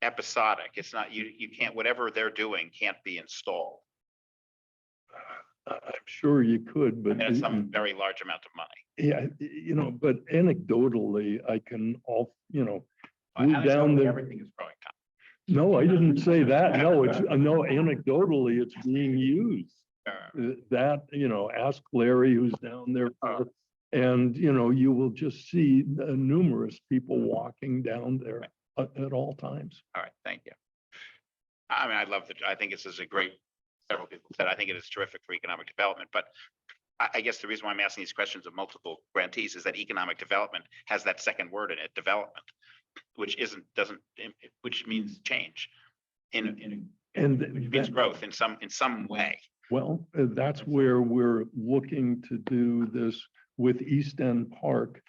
episodic? It's not, you can't, whatever they're doing can't be installed. I'm sure you could, but. And it's some very large amount of money. Yeah, but anecdotally, I can move And down there. Everything is growing. Tom. No, I didn't say that. No, anecdotally, it's being used. That, ask Larry who's down there. And, you will just see numerous people walking down there at all times. All right, thank you. I mean, I think this is a great, several people said, I think it is terrific for economic development, but I guess the reason why I'm asking these questions of multiple grantees is that economic development has that second word in it, development, which which means change And means growth in some way. well, that's where we're looking to do this with East End Park,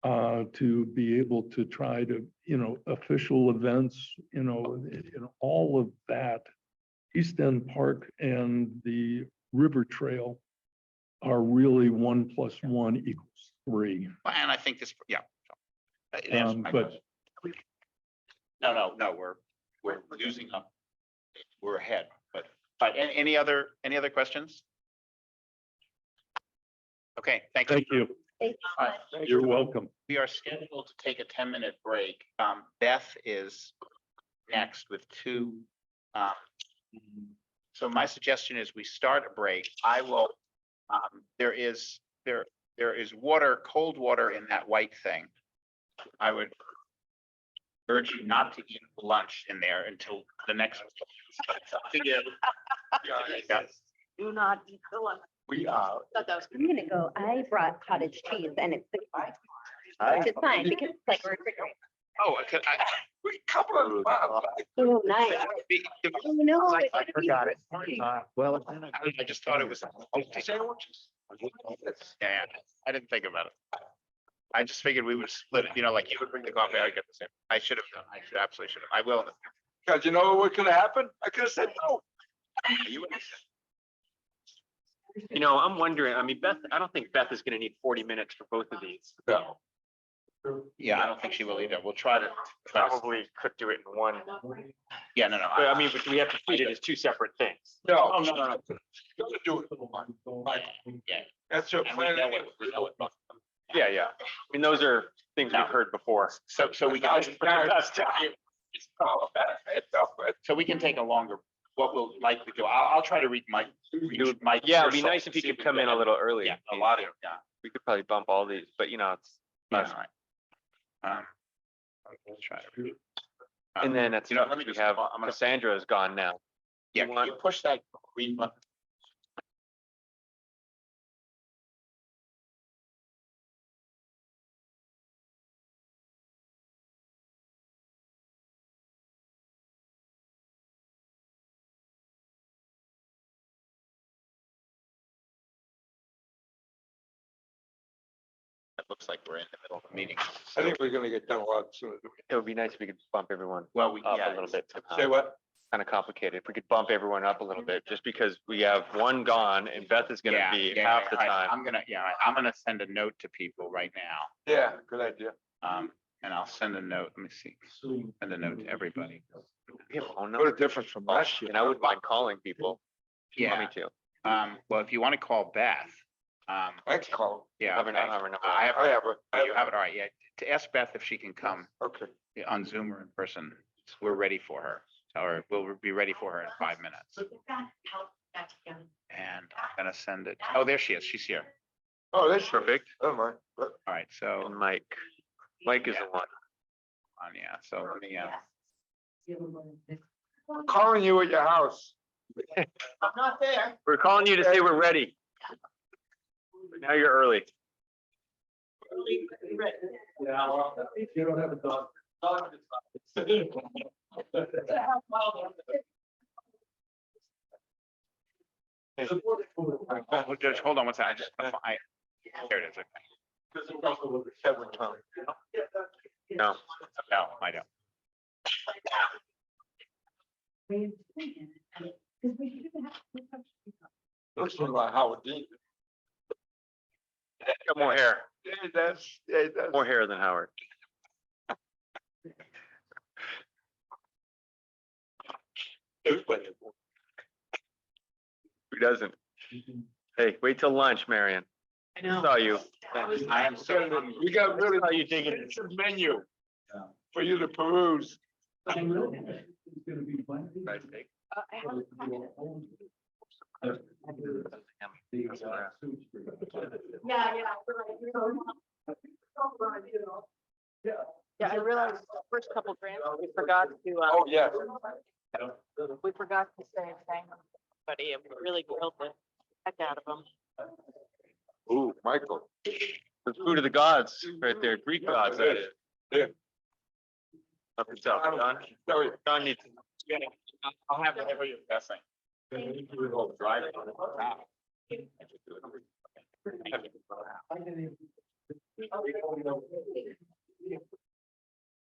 to be able to try to, official events, all of that. East End Park and the River Trail are really 1 + 1 = 3. And I think this, yeah. It answers my But question. No, we're using up. We're ahead, but any other questions? Okay, thank you. thank you. All right. You're welcome. We are scheduled to take a 10-minute break. Beth is next with 2. So my suggestion is we start a break. I will, there is water, cold water in that white thing. I would urge you not to eat lunch in there until the next. Do not eat the lunch. We are. Thought that was I'm gonna go, I brought cottage cheese and it's 6 bucks, which is fine because it's like refrigerated. Oh, Oh, nice. Oh, no. I forgot it. Well, I just thought it was sandwiches. Yeah, I didn't think about it. I just figured we would split it, like you would bring the coffee, I get the same. I should have done. I should absolutely should have. I will. Because you know what could have happened? I could have said no. You would- I'm wondering, I mean, Beth, I don't think Beth is gonna need 40 minutes for both of these. No. Yeah, I don't think she will either. We'll try to. Probably could do it in one. Yeah, no. But I mean, but we have to treat it as 2 separate things. No. Oh, no. Gotta do it. Yeah. That's your And we know it. We know it. Yeah. I mean, those are things we've heard before. So we got. So we can take a longer, what we'll likely do, I'll try to read Mike. Yeah, it'd be nice if you could come in a little early. Yeah, a lot of, yeah. We could probably bump all these, but it's. Yeah, all right. Let's try to. And then that's, let me we just, have, I'm gonna, Cassandra is gone now. yeah, can you push that green button? It looks like we're in the middle of a meeting. I think we're gonna get done a lot sooner. It would be nice if we could bump everyone Well, we, up yeah. a little bit. Say what? Kind of complicated. If we could bump everyone up a little bit, just because we have one gone and Beth is gonna Yeah, be yeah, half the I- time. I'm gonna send a note to people right now. Yeah, good idea. And I'll send a note, let me see, send a note to everybody. We have a phone What a number. difference from last year. And I wouldn't mind calling people. if you want Yeah, me to. well, if you want to call Beth, I can call. yeah. Have her- okay. have her number. I have, I have a. oh, you have it, all right, yeah, to ask Beth if she can come Okay. on Zoom or in person, we're ready for her. Or we'll be ready for her in 5 minutes. And I'm gonna send it, oh, there she is, she's here. Oh, that's perfect. Oh, my. All right, so, And Mike is the one. yeah, so let me, I'm calling you at your house. I'm not there. We're calling you to say we're ready. Now you're early. Yeah, well, if you don't have a dog. Just hold on one second. There it is. Okay. No. No, I don't. Looks like Howard Dean. Got more hair, That's. more hair than Howard. Who doesn't? Hey, wait till lunch, Marion. I know. Saw you. I am so. We got really. Saw you digging. It's a menu for you to peruse. Right, steak. Yeah, I realized the first couple grants, we forgot to, Oh, yeah. we forgot to say thank you, buddy, and we really grilled the heck out of them. Ooh, Michael. The food of the gods, right there, Greek gods, that is. Yeah. Up yourself, John. Sorry. John needs. I'll have whatever you're guessing.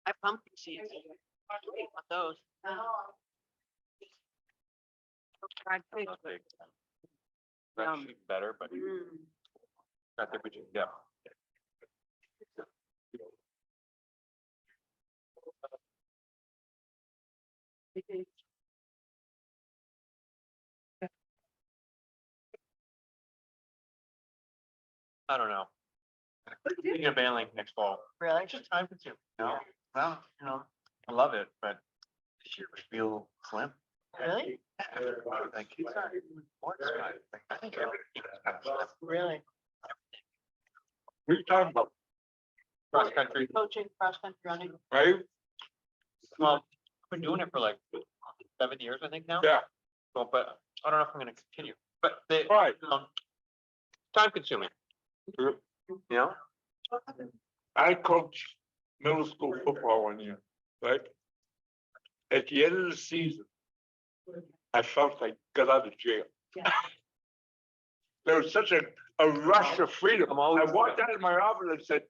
I pumpkin seeds. Want those. Fried pig. That's better, but I think we can go. I don't know. Thinking of band like next fall. Really? It's just time consuming, you know? Well, you know, I love it, but this year we feel slim. Really? Like, it's not even more slim. Like, I think everything is kind of slim. Really? What are you talking about? Cross country, Coaching, cross country running. Right? well, I've been doing it for like 7 years, I think now. Yeah. Well, but I don't know if I'm gonna continue, but they, Right. time consuming. You know? I coached middle school football 1 year, right? At the end of the season, I felt like I got out of jail. There was such a rush of freedom. I'm always- I walked out of my office and said,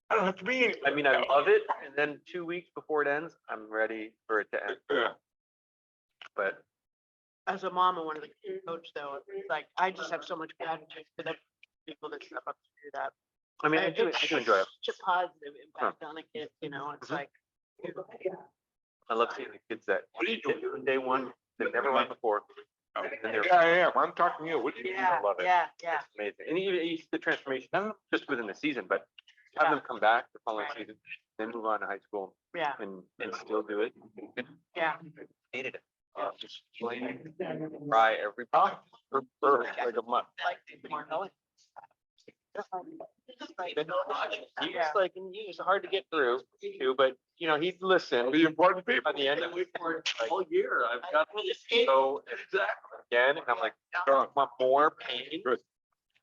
I don't have to be here. I mean, I love it, and then 2 weeks before it ends, I'm ready for it to end, Yeah. but As a mom and one of the kids coach though, it's like, I just have so much gratitude for the people that step up to do that. I mean, I do enjoy it. Such a positive impact on a kid, you know, it's Mhm. like. I love seeing the kids that What are you did doing? it day one, they never went before. And they're Yeah, I am. I'm talking to you. What are you doing? Yeah, love it. yeah, yeah. amazing, and even the transformation, not just within the season, but have them come back the following season, then move on to high school Yeah, and still do it. yeah. Hated it. Just plain cry every pop for like a month. Like more knowing. He was like, and he was hard to get through too, but you know, he'd listen. The important people. By the end of it, All year, I've got. so again, and I'm like, I want more pain.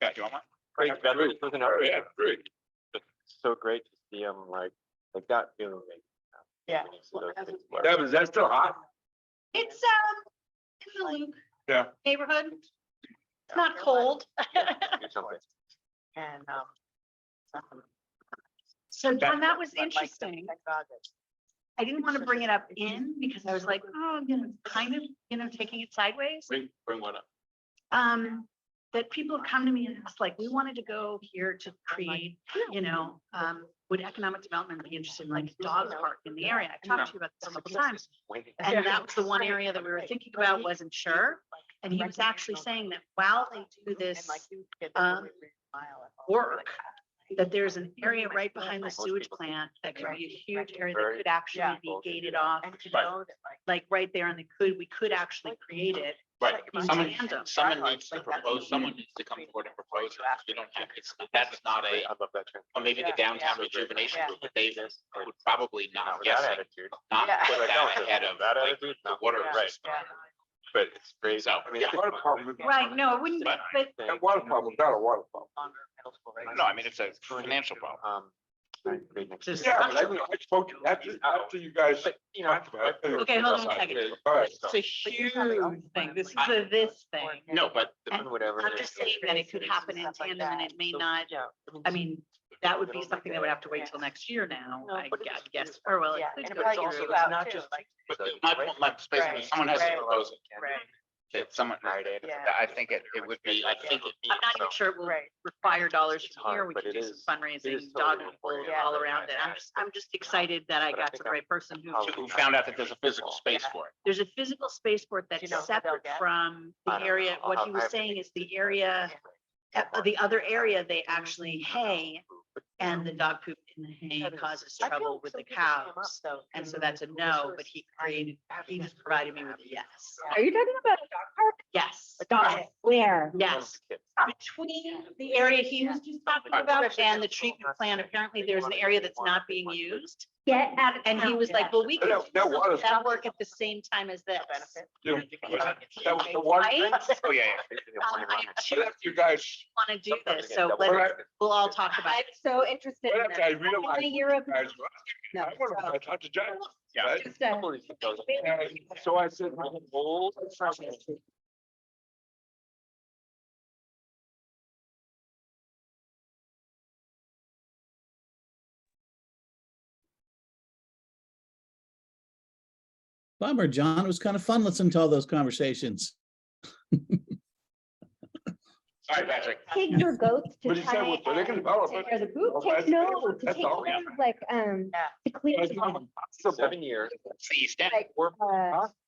Yeah, do you want one? Great, better for the number. Yeah, great. It's so great to see him like that feeling. Yeah. That's still hot. It's, in the Luke Yeah. neighborhood. It's not cold. And, So John, that was but like, interesting. thank God that- I didn't want to bring it up in because I was like, oh, kind of, taking it sideways. Bring one up. That people have come to me and it's like, we wanted to go here to create, would economic development be interested in like a dog park in the area? I talked to you about this a couple times. And that was the one area that we were thinking about, wasn't sure. And he was actually saying that while they do this And like you get work, that there's an area right behind the sewage plant that could be a huge area that could actually be gated off, And to know that like. like right there, and we could actually create it. Right, in someone, tandem. someone needs to propose, someone needs to come forward and propose, it. We don't have, that's not I love that. or maybe the downtown rejuvenation group, but they would probably not, That guessing, attitude. not Yeah. put that ahead of That like attitude, the no. water Yeah. system. but it's great. So, I mean, yeah. Right, no, it wouldn't, but That water problem, not a water problem. No, I mean, it's a financial problem. just, Yeah, but I spoke to, after you guys. You know, talked about it. okay, hold on a second. All right. It's a huge thing. This is a this thing. No, but whatever. I'm just saying that it could happen in tandem and it may not, I mean, that would be something that would have to wait till next year now, I guess, or well, it could go through. but my basically, someone has to propose it. If someone, I think it would be, I think it. I'm not even sure it will require dollars from here. We can do some fundraising, dog people all around it. I'm just excited that I got to the right person Who found out that there's a physical space for it. there's a physical spaceport that's separate from the area. What he was saying is the area, the other area, they actually hay. And the dog poop in the hay causes trouble with the cows. And so that's a no, but he just provided me with a yes. Are you talking about a dog park? Yes. A dog, where? Yes. Between the area he was just talking about and the treatment plan, apparently there's an area that's not being used. Get out of And he town. was like, well, we could That water's- that work at the same time as this. That was the water. Right? Oh, yeah, I yeah. too You guys. want to do this, so But I- we'll all talk about I'm it. so interested in But I this. realized. In a year of- you guys- No, I want so- to talk to John. Yeah. right? Just, And so I said. Bummer, John. It was kind of fun listening to all those conversations. All right, Patrick. Take your goats to But he said, try well, they can develop and it. take care of the poop. Oh, Take, that's- no, to that's take all. care of like, to clean. It's it not up. impossible. 7 years. That's the East End. Like,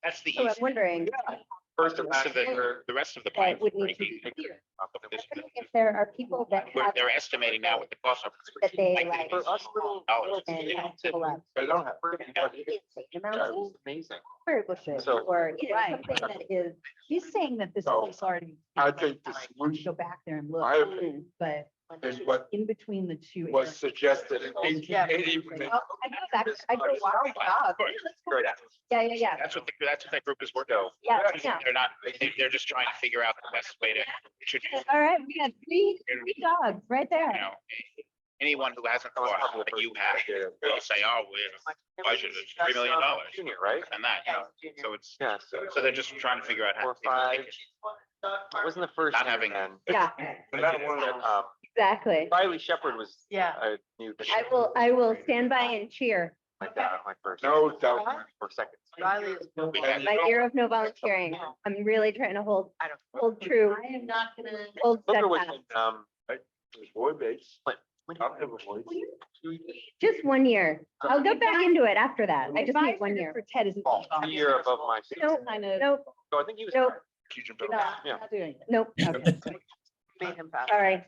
That's the so I'm East. wondering, First, the rest of the pipe. that would need to be here. If there are people that have, They're estimating now what the cost of. that they like. Dollars. And pull up. They don't have. Insane amounts of Amazing. berry bushes, So- or, you know, something that is. He's saying that this So, place already. I think the solution Go back there and My look, opinion but is what in between the two. was areas. suggested in 1880. when they- Oh, I know that, I go, wow, dog. Yeah, yeah, yeah. That's what that group is working on. Yeah, yeah. They're not, they're just trying to figure out the best way to introduce, All right, we got three dogs right you there. know, anyone who hasn't thought of what you have, will say, oh, we have a budget of $3 million. Junior, right? And that, you know, so it's, Yeah. so they're just trying to figure out how. 4 or 5. It wasn't the first. Not year, having- man. Yeah, But that one- exactly. Riley Shepherd was. Yeah. A new. I will stand by and cheer. My first. No doubt. Or second. Riley is. We had- My year of no volunteering. I'm really trying to hold true, I am not gonna. hold Booker was steadfast. in, There's boy base. What? I'll have a voice. Just 1 year. I'll get back into it after that. I just need 1 year. For Ted isn't. a year above my. Nope, Kind of. nope, So I think he was. nope, Yeah. Not doing it. nope. Made him pass. Sorry.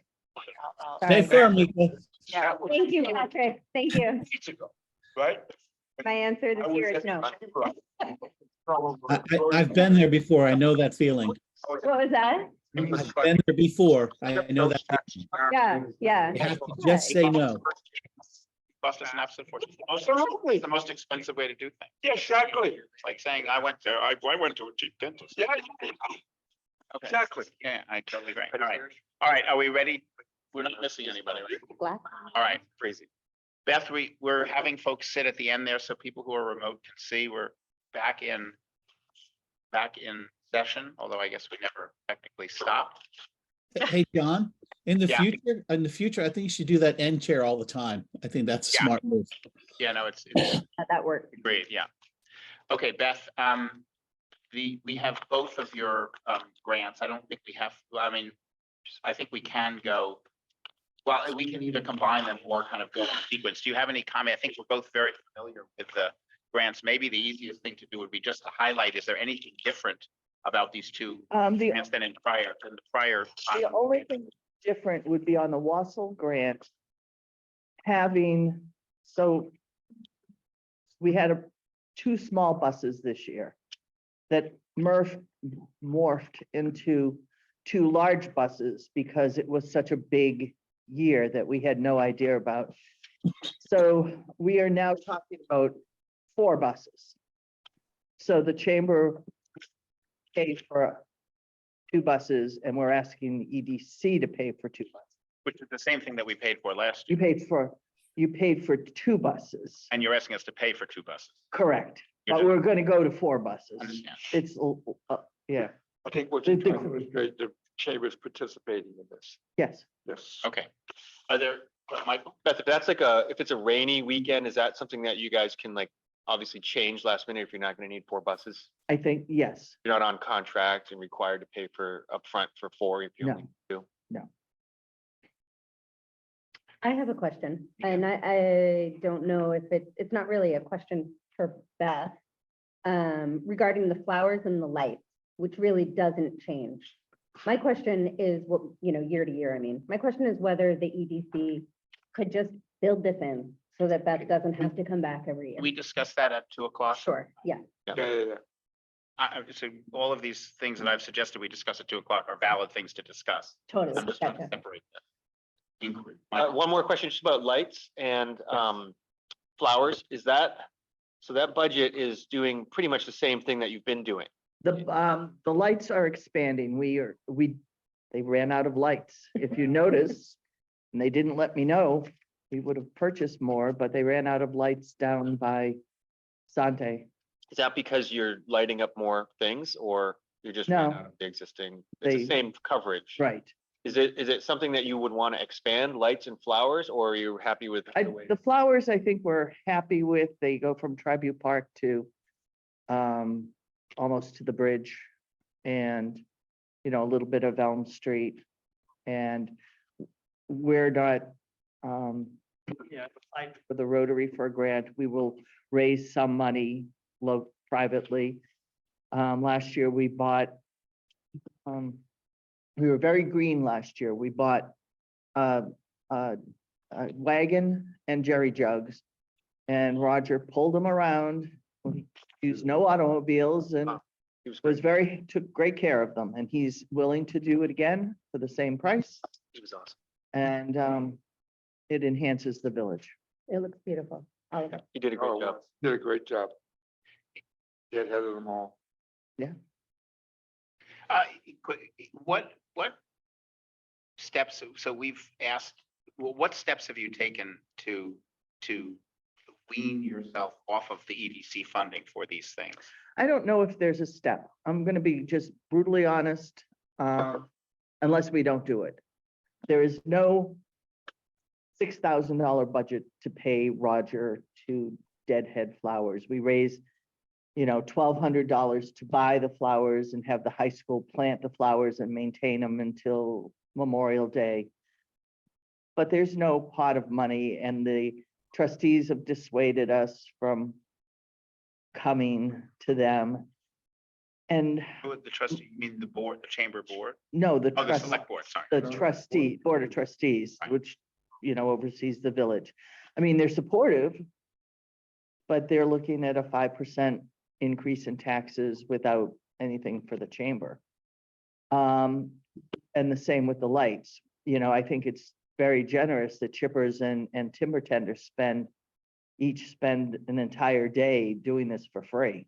Stay Sorry. firm, Mika. That was Thank you, Patrick. Thank you. weeks ago, right? My answer I this was year is at- no. I've been there before. I know that feeling. What was that? I've been there before. I know that. feeling. Yeah, yeah. You have to just say no. Cost us an absolute fortune. Absolutely. It's the most expensive way to do things. Yeah, exactly. It's like saying, I went to a cheap dentist. Yeah, Okay. exactly. Yeah, I totally agree. All right, are we ready? We're not missing anybody, right? Black. All right, Crazy. Beth, we're having folks sit at the end there so people who are remote can see we're back in session, although I guess we never technically stopped. Hey, John, in the Yeah. future, I think you should do that end chair all the time. I think that's a Yeah. smart move. Yeah, no, it's That worked. great, yeah. Okay, Beth, we have both of your grants. I don't think we have, I mean, I think we can go. Well, we can either combine them or kind of go in sequence. Do you have any comment? I think we're both very familiar with the grants. Maybe the easiest thing to do would be just to highlight, is there anything different about these two The grants than in the prior? only thing different would be on the Wassel grant. So we had 2 small buses this year that morphed into 2 large buses because it was such a big year that we had no idea about. So we are now talking about 4 buses. So the chamber pay for 2 buses and we're asking the EDC to pay for 2 buses. Which is the same thing that we paid for last You year. paid for 2 buses, And you're asking us to pay for 2 buses. correct? You're But just- we're gonna go to 4 buses. Understand. It's, yeah, I think what you're you're trying trying to to illustrate, the chamber is participating in this. yes. Yes. Okay. Are there, Michael? Beth, if that's like if it's a rainy weekend, is that something that you guys can like obviously change last minute if you're not gonna need 4 buses? I think, yes. You're not on contract and required to pay for upfront for 4 if you No. only do. I have a question, and I don't know if it's not really a question for Beth. Regarding the flowers and the lights, which really doesn't change. My question is what, year to year, I mean, my question is whether the EDC could just build this in so that Beth doesn't have to come back every year. We discussed that at 2:00. Sure, yeah, So all of these things that I've suggested we discuss at 2:00 are valid things to discuss. totally. I'm just trying to Gotcha. separate that. Inquiry. Michael? One more question just about lights and flowers. Is that, so that budget is doing pretty much the same thing that you've been doing? The lights are expanding. They ran out of lights. If you notice, and they didn't let me know, we would have purchased more, but they ran out of lights down by Sante. Is that because you're lighting up more things or you're just ran No. out of the existing, it's the They- same coverage? Right. Is it something that you would want to expand lights and flowers or are you happy with? the way- The flowers, I think we're happy with. They go from Tribute Park to almost to the bridge and, a little bit of Elm Street. And we're not, applied for the Rotary for a grant. We will raise some money privately. Last year we bought, we were very green last year. We bought a wagon and jerry jugs. And Roger pulled them around, used no automobiles and He was took great care of them. And he's willing to do it again for the same price. He was awesome. And it enhances the village. It looks beautiful. All of it. He did a great job. Did a great job. Get ahead of them all. What steps, so we've asked, well, what steps have you taken to wean yourself off of the EDC funding for these things? I don't know if there's a step. I'm gonna be just brutally honest, unless we don't do it. There is no $6,000 budget to pay Roger to deadhead flowers. We raise, $1,200 to buy the flowers and have the high school plant the flowers and maintain them until Memorial Day. But there's no pot of money and the trustees have dissuaded us from coming to them. And The trustee, you mean the board, the chamber board? no, the Oh, the trust, select board, sorry. the board of trustees, Right. which, oversees the village. I mean, they're supportive, but they're looking at a 5% increase in taxes without anything for the chamber. And the same with the lights. I think it's very generous that chippers and timber tenders each spend an entire day doing this for free.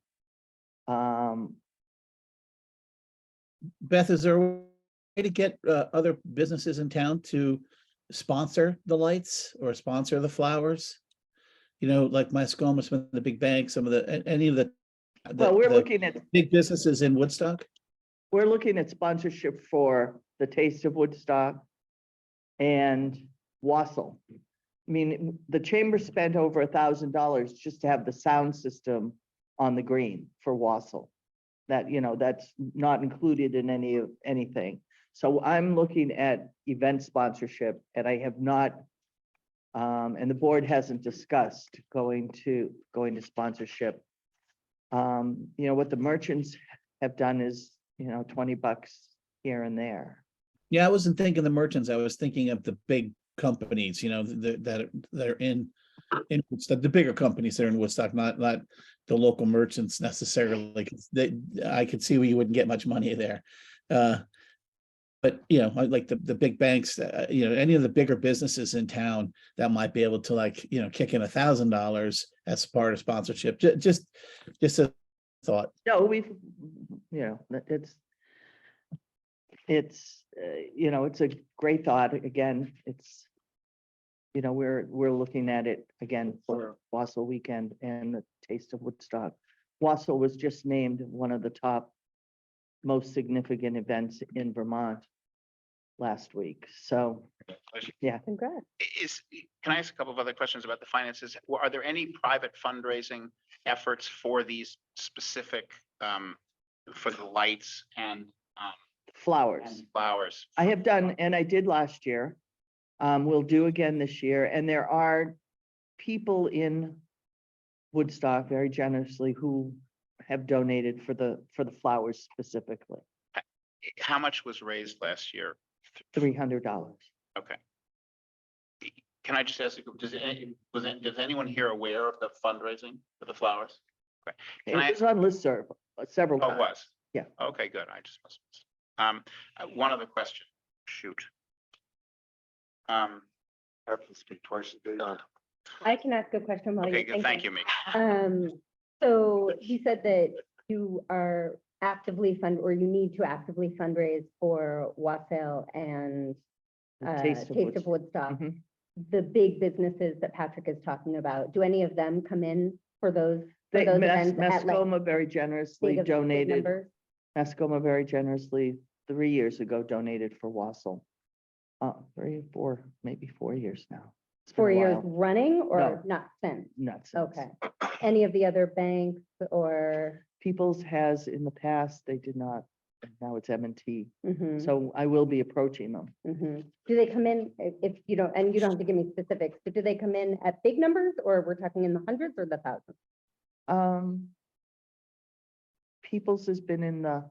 Beth, is there a way to get other businesses in town to sponsor the lights or sponsor the flowers? Like Mascomas, some of the big banks, some of any of the Well, we're the looking at big businesses in Woodstock? We're looking at sponsorship for the Taste of Woodstock and Wassel. I mean, the chamber spent over $1,000 just to have the sound system on the green for Wassel. That, that's not included in anything. So I'm looking at event sponsorship and I have not, and the board hasn't discussed going to sponsorship. What the merchants have done is, $20 here and there. Yeah, I wasn't thinking the merchants. I was thinking of the big companies, that are in Woodstock, the bigger companies that are in Woodstock, not the local merchants necessarily. 'Cause I could see where you wouldn't get much money there. But like the big banks, any of the bigger businesses in town that might be able to kick in $1,000 as part of sponsorship. Just a thought. No, it's, it's a great thought. Again, it's, we're looking at it again for Wausau weekend and the Taste of Woodstock. Wausau was just named one of the top most significant events in Vermont last week. So, yeah. Congrats. Can I ask a couple of other questions about the finances? Are there any private fundraising efforts for these specific, for the lights and Flowers. flowers? I have done, and I did last year. We'll do again this year. And there are people in Woodstock very generously who have donated for the flowers specifically, How much was raised last year? $300. Okay. Can I just ask, does anyone here aware of the fundraising for the flowers? Okay. It Can I, was on listserv several oh, it times. was? Yeah. Okay, good. I just must. One other question. Shoot. Speak twice a day. I can ask a question while Okay, you're good. Thank thinking. you, Mika. So you said that you are actively or you need to actively fundraise for Wassail and The Taste of Woodstock. Mhm. The big businesses that Patrick is talking about, do any of them come in for those They, events at like Mascoma very generously big donated, numbers? Mascoma very generously 3 years ago donated for Wausau. 3 or 4, maybe 4 years now. It's been a 4 years while. running or No. not since? Not since. Okay. Any of the other banks or? People's has in the past, they did not, and now it's M&T. Mhm, So I will be approaching them. mhm. Do they come in, if you don't, and you don't have to give me specifics, but do they come in at big numbers or we're talking in the hundreds or the thousands? People's has been in the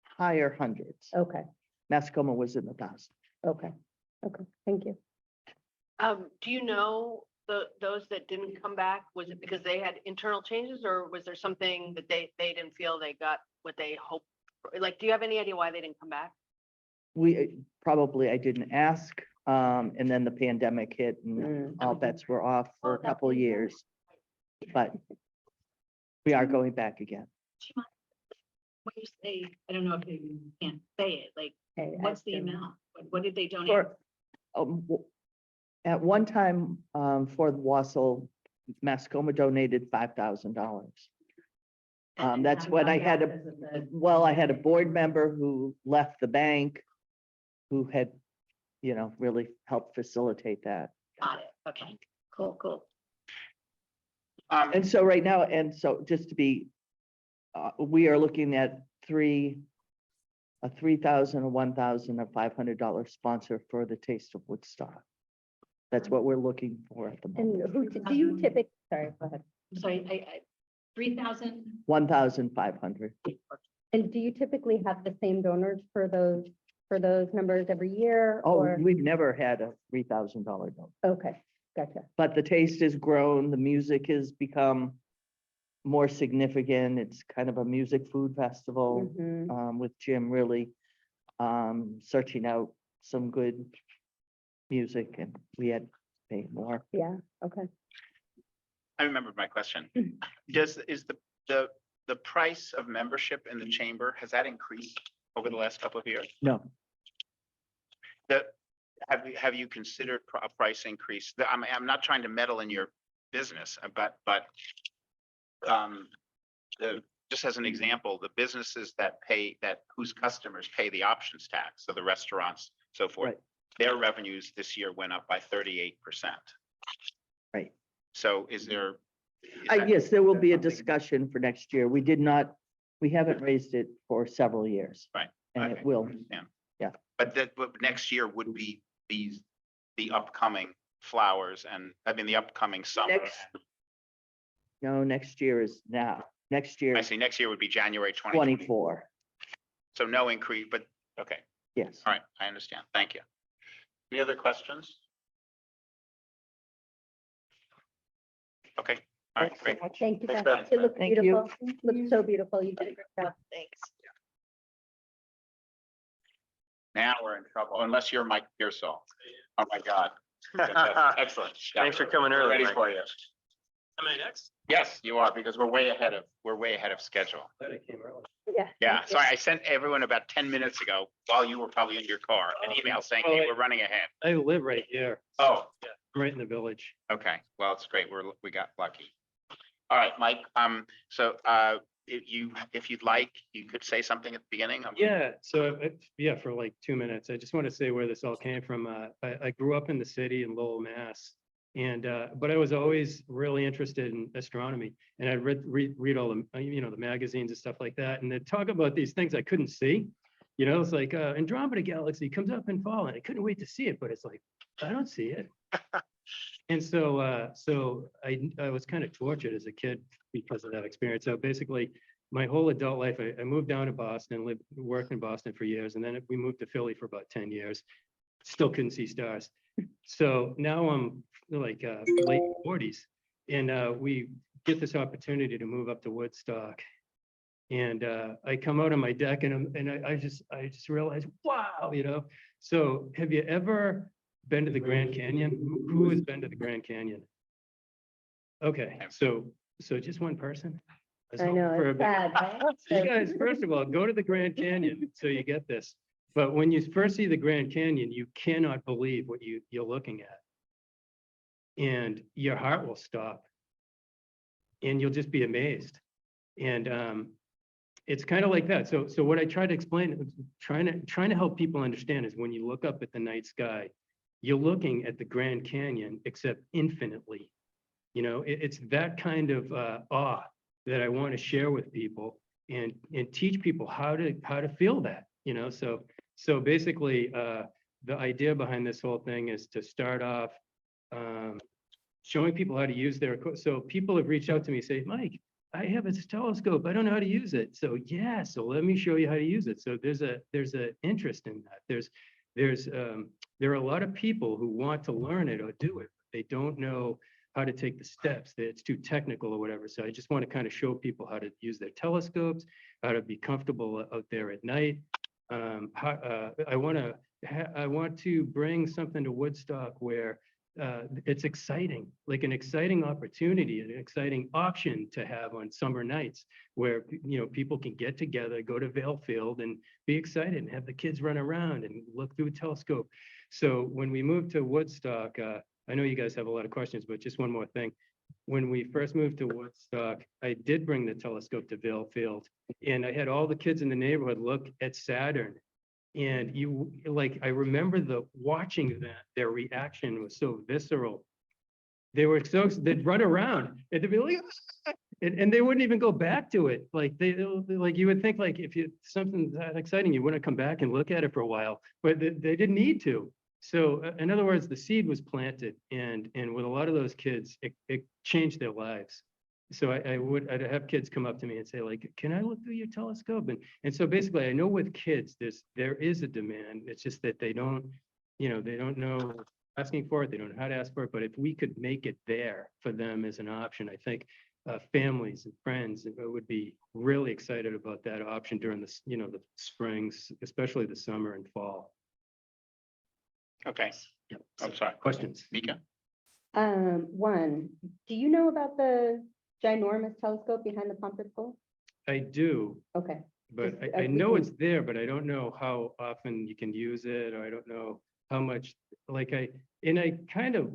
higher hundreds. Okay, Mascoma was in the thousands. okay, okay, thank you. Do you know those that didn't come back? Was it because they had internal changes or was there something that they didn't feel they got what they hoped? Like, do you have any idea why they didn't come back? I didn't ask, and then the pandemic hit and all bets were off for a couple of years. But we are going back again. When you say, I don't know if you can't say it, like, Okay, what's the assume. amount? What did they donate? For, at one time, for the Wausau, Mascoma donated $5,000. That's when I had I had a board member who left the bank who had, really helped facilitate that. Got it. Okay, cool, cool. And so right now, just to be, we are looking at a $3,000, a $1,000, a $500 sponsor for the Taste of Woodstock. That's what we're looking for at the moment. And who, do you typically, sorry, go ahead. Sorry, I 3,000? 1,500. And do you typically have the same donors for those numbers every year? Oh, or? we've never had a $3,000 donor. Okay, gotcha. But the taste has grown, the music has become more significant. It's kind of a music food festival, Mhm. with Jim really searching out some good music, and we had to pay more. Yeah, okay. I remembered my question. Is the price of membership in the chamber, has that increased over the last couple of years? No, Have you considered a price increase? I'm not trying to meddle in your business, but just as an example, the businesses whose customers pay the options tax, so the restaurants, so forth, Right. their revenues this year went up by 38%. right. So is there? Yes, there will be a discussion for next year. We haven't raised it for several years. Right. And Okay, it will. understand. Yeah. But next year would be the upcoming flowers and, the upcoming summer. No, next year is now. Next year I is see, next year would be January 2024. 24. So no increase, but, okay, Yes. all right, I understand. Thank you. Any other questions? Okay, all right, great. Thank you. Thanks, Beth. Beth. It looks Thank you. beautiful. Looks so beautiful. You did a great job. Thanks. Now we're in trouble, unless you're Mike Pearsall. Oh, my God. Excellent. Yeah. Thanks for coming We're early, ready Mike. for you. Am I next? Yes, you are, because we're way ahead of schedule. Yeah. Yeah, sorry, I sent everyone about 10 minutes ago, while you were probably in your car, an email saying, hey, we're running ahead. I live right here, Oh, right in the village. okay, well, it's great, we got lucky. All right, Mike, so, if you'd like, you could say something at the beginning. Yeah, so, yeah, for like 2 minutes, I just want to say where this all came from. I grew up in the city in Lowell, Mass. And, but I was always really interested in astronomy, and I read all the, the magazines and stuff like that. And they talk about these things I couldn't see, it's like, Andromeda Galaxy comes up in fall, and I couldn't wait to see it, but it's like, I don't see it. And so I was kind of tortured as a kid because of that experience. So basically, my whole adult life, I moved down to Boston, worked in Boston for years, and then we moved to Philly for about 10 years. Still couldn't see stars. So now I'm like late 40s, and we get this opportunity to move up to Woodstock. And I come out on my deck, and I just realized, wow, So have you ever been to the Grand Canyon? Who has been to the Grand Canyon? Okay, so just one person? was I hoping know, for a it's big- sad, right? You guys, first of all, go to the Grand Canyon, so you get this. But when you first see the Grand Canyon, you cannot believe what you're looking at. And your heart will stop. And you'll just be amazed. And it's kind of like that. So what I try to explain, trying to help people understand is when you look up at the night sky, you're looking at the Grand Canyon, except infinitely. It's that kind of awe that I want to share with people and teach people how to feel that. So basically, the idea behind this whole thing is to start off showing people how to use their so people have reached out to me, say, Mike, I have a telescope, I don't know how to use it. So yeah, so let me show you how to use it. So there's a interest in that. There are a lot of people who want to learn it or do it. They don't know how to take the steps. That it's too technical or whatever. So I just want to kind of show people how to use their telescopes, how to be comfortable out there at night. I want to bring something to Woodstock where it's exciting, like an exciting opportunity, an exciting option to have on summer nights where, people can get together, go to Vail Field and be excited and have the kids run around and look through a telescope. So when we moved to Woodstock, I know you guys have a lot of questions, but just one more thing. When we first moved to Woodstock, I did bring the telescope to Vail Field, and I had all the kids in the neighborhood look at Saturn. And I remember watching that, their reaction was so visceral. They'd run around and they'd be like, "Ah," and they wouldn't even go back to it. You would think if something that exciting, you wouldn't come back and look at it for a while, but they didn't need to. So in other words, the seed was planted, and with a lot of those kids, it changed their lives. So I'd have kids come up to me and say, can I look through your telescope? And so basically, I know with kids, there is a demand. It's just that they don't know asking for it. They don't know how to ask for it. But if we could make it there for them as an option, I think families and friends would be really excited about that option during the springs, especially the summer and fall. Okay, Yep. I'm sorry. Questions? Mika? One, do you know about the ginormous telescope behind the Pomfret School? I do, Okay, but Just, I we know can- it's there, but I don't know how often you can use it, or I don't know how much, I kind of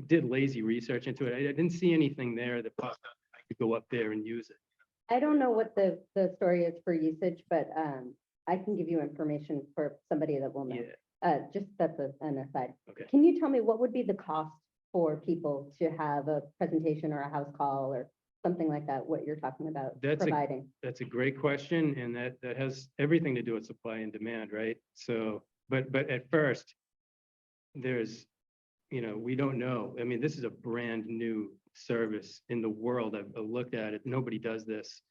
did lazy research into it. I didn't see anything there that popped up. I could go up there and use it. I don't know what the story is for usage, but I can give you information for somebody that will know. Just that's an aside. Okay. Can you tell me what would be the cost for people to have a presentation or a house call or something like that, what you're talking about providing? That's a great question, and that has everything to do with supply and demand, right? So, but at first, there's, we don't know. I mean, this is a brand new service in the world. I've looked at it. Nobody does this.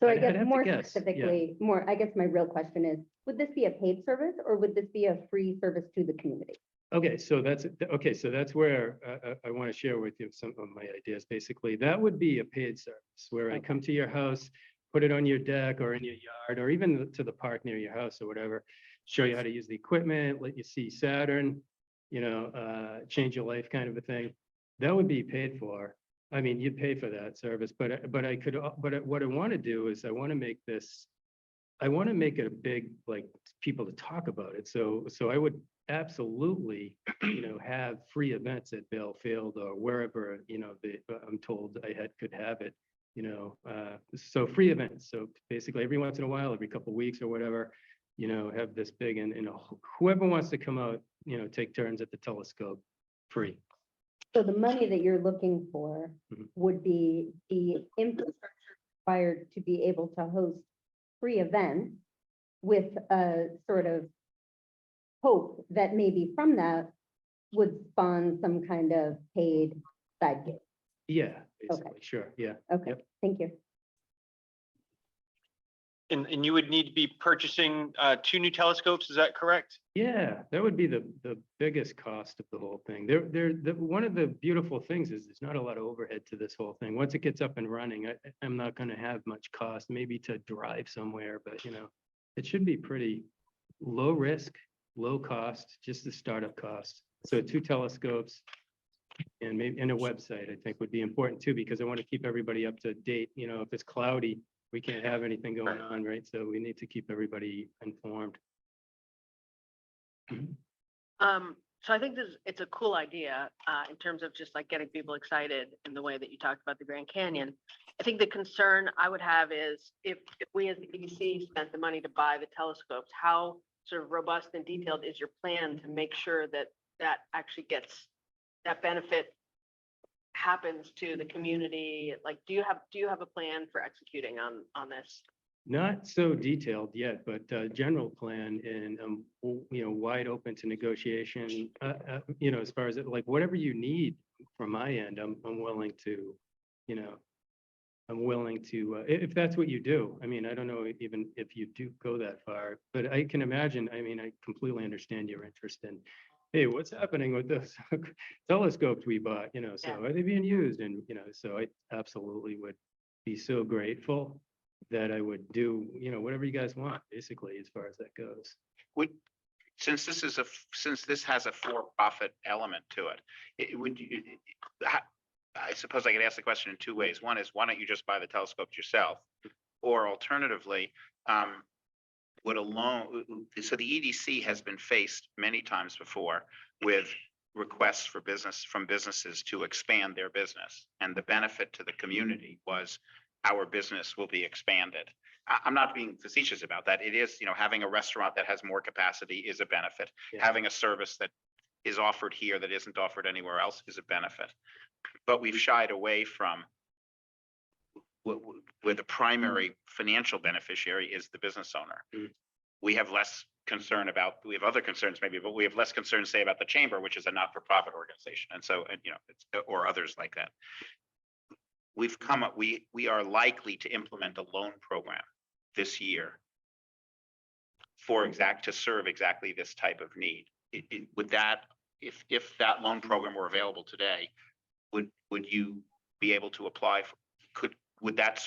So I I'd guess have to more guess, yeah. specifically, I guess my real question is, would this be a paid service or would this be a free service to the community? Okay, so that's where I want to share with you some of my ideas. Basically, that would be a paid service where I come to your house, put it on your deck or in your yard, or even to the park near your house or whatever, show you how to use the equipment, let you see Saturn, change your life kind of a thing. that would be paid for. I mean, you'd pay for that service, but I could, but what I want to do is I want to make this, I want to make it a big, like, people to talk about it. So I would absolutely, have free events at Bell Field or wherever, I'm told could have it, so free events. So basically every once in a while, every couple of weeks or whatever, have this big and, whoever wants to come out, take turns at the telescope, free. So the money that you're looking for Mhm. would be the infrastructure required to be able to host free events with a sort of hope that maybe from that would spawn some kind of paid side gig. Yeah, basically, sure, yeah. Okay, Yep. thank you. And you would need to be purchasing 2 new telescopes, is that correct? Yeah, that would be the biggest cost of the whole thing. One of the beautiful things is there's not a lot of overhead to this whole thing. Once it gets up and running, I'm not gonna have much cost, maybe to drive somewhere, but it should be pretty low risk, low cost, just the startup cost. So 2 telescopes and maybe, and a website, I think would be important too, because I want to keep everybody up to date. If it's cloudy, we can't have anything going on, right? So we need to keep everybody informed. So I think it's a cool idea, in terms of just like getting people excited in the way that you talked about the Grand Canyon. I think the concern I would have is if we as the EDC spent the money to buy the telescopes, how sort of robust and detailed is your plan to make sure that that actually gets, that benefit happens to the community? Like, do you have a plan for executing on this? Not so detailed yet, but general plan and, wide open to negotiation, as far as like whatever you need from my end, I'm willing to, if that's what you do. I mean, I don't know even if you do go that far, but I can imagine, I mean, I completely understand your interest in, hey, what's happening with those telescopes we bought, so are they being used? And, so I absolutely would be so grateful that I would do, whatever you guys want, basically, as far as that goes. Since this has a for-profit element to it, I suppose I could ask the question in 2 ways. One is, why don't you just buy the telescopes yourself? Or alternatively, would a loan, so the EDC has been faced many times before with requests for from businesses to expand their business. And the benefit to the community was our business will be expanded. I'm not being facetious about that. It is, having a restaurant that has more capacity is a benefit. Yeah. Having a service that is offered here that isn't offered anywhere else is a benefit. But we've shied away from where the primary financial beneficiary is the business owner. Mm. We have less concern about, we have other concerns maybe, but we have less concern, say, about the chamber, which is a not-for-profit organization. And so, or others like that. We've come up, we are likely to implement a loan program this year to serve exactly this type of need. Would that, if that loan program were available today, would you be able to apply for, would that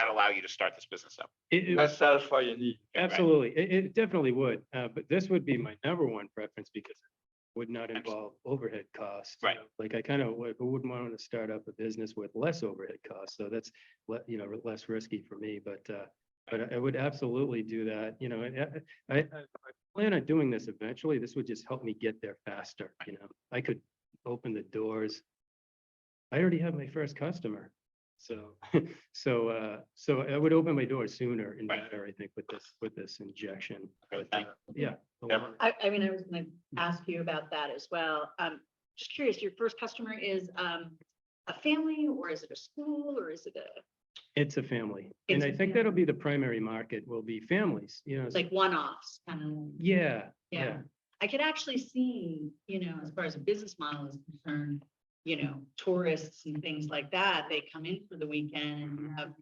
allow you to start this business up? That satisfy your need. Absolutely, it definitely would, but this would be my #1 preference because it would not involve overhead costs. Right. Like I kind of wouldn't want to start up a business with less overhead costs, so that's less risky for me. But I would absolutely do that. I plan on doing this eventually. This would just help me get there faster. I could open the doors. I already have my first customer. So I would open my doors sooner and better, I think, with this injection. But, yeah. I mean, I was gonna ask you about that as well. Just curious, your first customer is a family, or is it a school, or is it It's a family. And I think that'll be the primary market, will be families, like one-offs kind of? Yeah. Yeah. I could actually see, as far as a business model is concerned, tourists and things like that, they come in for the weekend and you have,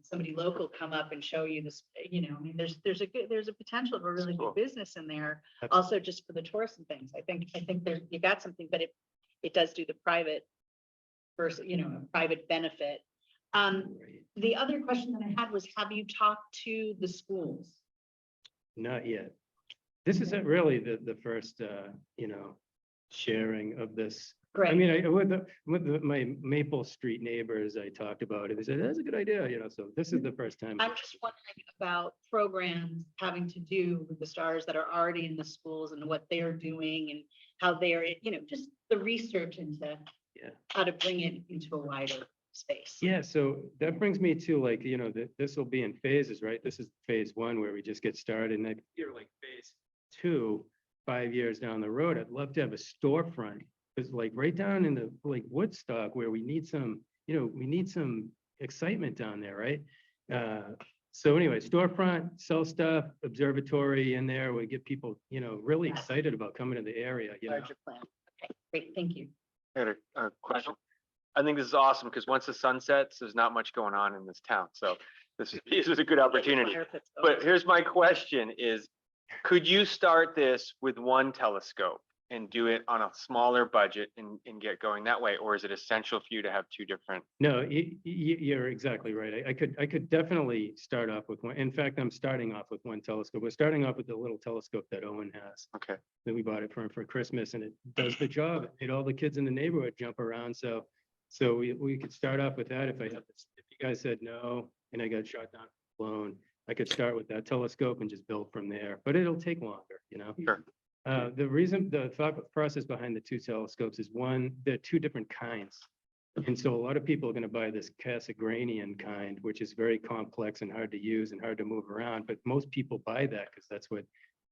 somebody local come up and show you this, I mean, there's a potential of a really good business in there. Also just for the tourists and things. I think there's, you got something, but it does do the private versus, private benefit. The other question that I had was, have you talked to the schools? Not yet. This isn't really the first, sharing of this I mean, my Maple Street neighbors, I talked about it. They said, that's a good idea, so this is the first time. I'm just wondering about programs having to do with the stars that are already in the schools and what they're doing and how they are, just the research into Yeah. how to bring it into a wider space. Yeah, so that brings me to like, this will be in phases, right? This is phase one where we just get started, and I feel like phase two, 5 years down the road, I'd love to have a storefront. It's like right down in the like Woodstock where we need some excitement down there, right? So anyway, storefront, sell stuff, observatory in there, we get people, really excited about coming to the area, Larger plan. Okay, great, thank you. I had a question. I think this is awesome because once the sun sets, there's not much going on in this town. So this is a good opportunity. But here's my question is, could you start this with one telescope and do it on a smaller budget and get going that way? Or is it essential for you to have two different? No, you're exactly right. I could definitely start off with one. In fact, I'm starting off with one telescope. We're starting off with the little telescope that Owen has. Okay. That we bought it for him for Christmas, and it does the job. It made all the kids in the neighborhood jump around. So we could start off with that. If you guys said no and I got shot down, blown, I could start with that telescope and just build from there. But it'll take longer, Sure. The thought process behind the two telescopes is one, they're two different kinds. And so a lot of people are going to buy this Cassegrainian kind, which is very complex and hard to use and hard to move around. But most people buy that because that's what,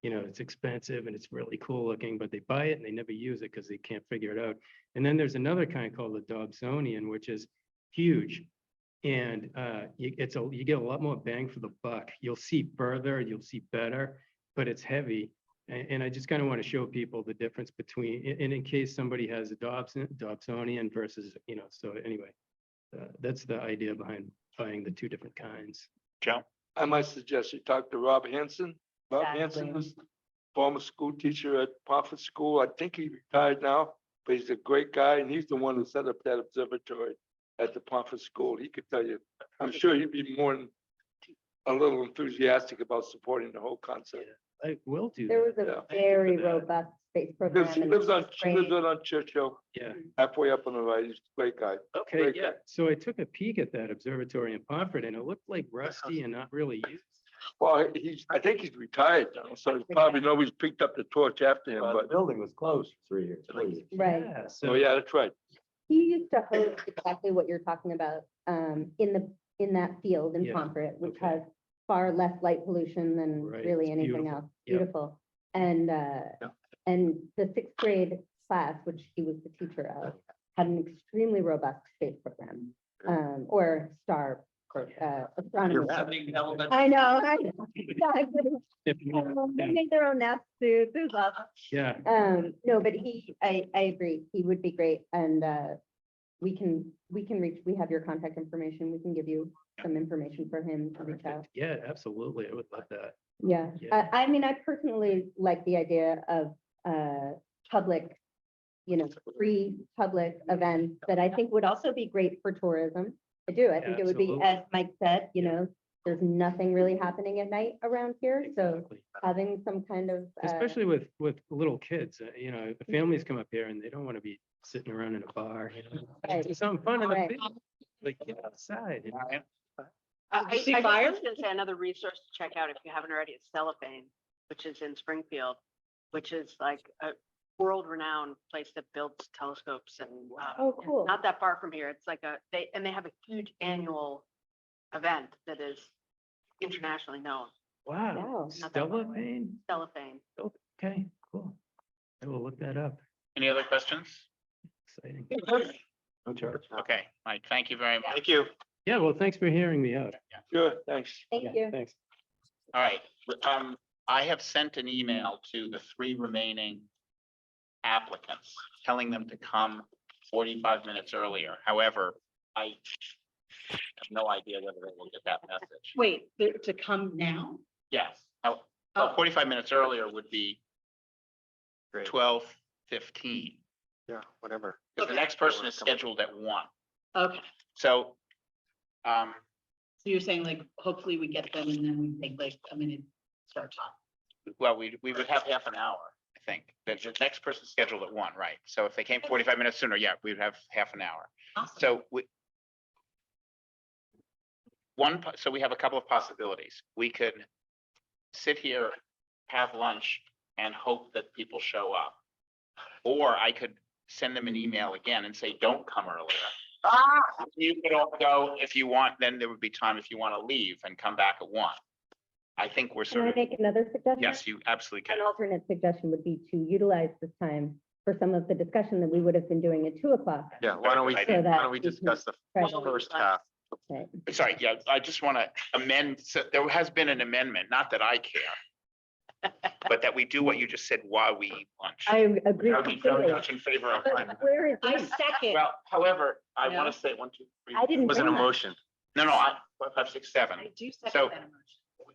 it's expensive and it's really cool looking, but they buy it and they never use it because they can't figure it out. And then there's another kind called the Dobsonian, which is huge. And you get a lot more bang for the buck. You'll see further, you'll see better, but it's heavy. And I just kind of want to show people the difference between, and in case somebody has a Dobsonian versus, so anyway, that's the idea behind buying the two different kinds. Joe? I might suggest you talk to Rob Hanson. Rob Hanson Exactly. was former school teacher at Pomfret School. I think he retired now, but he's a great guy, and he's the one who set up that observatory at the Pomfret School. He could tell you, I'm sure he'd be more than a little enthusiastic about supporting the whole concept. I will do There that. was a Yeah. very robust space program. He and lives it on, was she lives great. on Churchill, Yeah. halfway up on the right. He's a great guy. Okay, Great yeah. guy. So I took a peek at that observatory in Pomfret and it looked like rusty and not really used. Well, I think he's retired now, so probably nobody's picked up the torch after him, The but, building was closed for 3 years. Right. Yeah, oh, so yeah, that's right. He used to host exactly what you're talking about, in that field in Yeah, Pomfret, which okay. has far less light pollution than Right, really it's anything beautiful. else. Yep. Beautiful. And the sixth grade class, which he was the teacher of, had an extremely robust space program, or star, astronomy. I know. Exactly. They make their own nest too. It was awesome. Yeah, No, but I agree. He would be great, and we can we have your contact information. We can give you some information for him to reach out. yeah, absolutely. I would love that. Yeah, Yeah. I mean, I personally like the idea of public, free public events that I think would also be great for tourism. I do. I think it would be, Absolutely. as Mike said, there's nothing really happening at night around here, so Exactly. having some kind of Especially with little kids, the families come up here and they don't want to be sitting around in a bar, Right. Do something fun in the Right. field, like get outside. I see was fire? just gonna say another resource to check out if you haven't already is Cellophane, which is in Springfield, which is like a world-renowned place that builds telescopes and Oh, cool. not that far from here. It's like they have a huge annual event that is internationally known. Wow, Wow. Not that far Stella away. Payne? Cellophane. Okay, cool. I will look that up. Any other questions? Exciting. No charge. Okay, Mike, thank you very much. Thank you. Yeah, well, thanks for hearing me out. Sure, thanks. Thank Yeah, you. Thanks. All right, I have sent an email to the 3 remaining applicants, telling them to come 45 minutes earlier. However, I have no idea whether they will get that message. Wait, to come now? Yes, Oh. 45 minutes earlier would be Great. 12:15. Yeah, whatever. Because the next person is scheduled at 1. Okay, So, so you're saying like, hopefully we get them and then we take like a minute, start talking. well, we would have half an hour. I think. The next person's scheduled at 1, right? So if they came 45 minutes sooner, yeah, we'd have half an hour. Awesome. So so we have a couple of possibilities. We could sit here, have lunch, and hope that people show up. Or I could send them an email again and say, don't come earlier. You could all go if you want, then there would be time if you want to leave and come back at 1. I think we're Can sort I of, make another suggestion? yes, you absolutely An can. alternate suggestion would be to utilize this time for some of the discussion that we would have been doing at 2 o'clock. Yeah, why don't we So discuss the Try to- first half? Right. Sorry, yeah, I just want to amend, so there has been an amendment, not that I care. But that we do what you just said while we eat lunch. I agree. Are we very much in favor of But where is I this? second. Well, however, I No. want to say 1, 2, 3. I didn't It was an bring that. emotion. No, 5, 6, 7. I do So- second that emotion.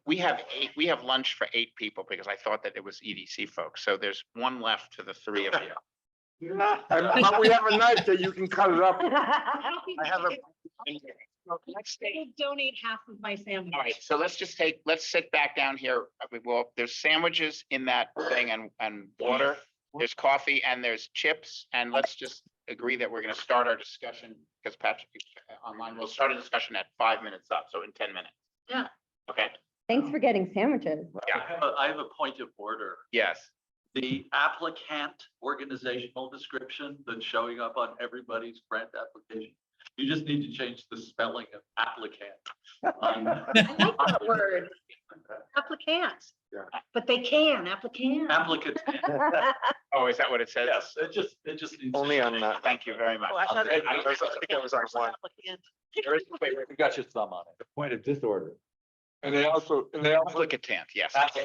We have 8, we have lunch for 8 people because I thought that it was EDC folks. So there's 1 left to the 3 of you. But we have a knife that you can cut it up. I have a. Let's I will donate half of my sandwich. All right, so let's sit back down here. Well, there's sandwiches in that thing and water. There's coffee and there's chips. And let's just agree that we're going to start our discussion because Patrick online. We'll start a discussion at 5 minutes up, so in 10 minutes. Yeah. Okay, Thanks for getting sandwiches. yeah, I have a point of order. yes. The applicant organizational description that's showing up on everybody's grant application. You just need to change the spelling of applicant. I like that word. Applicants. Yeah. But they can, applicant. Applicant. Oh, is that what it says? Yes, it just needs. Only on that. Thank you very much. Oh, I thought- I think I was on 1. Applicant. We got your thumb on it. Point of disorder. And they also Applicant, yes. That's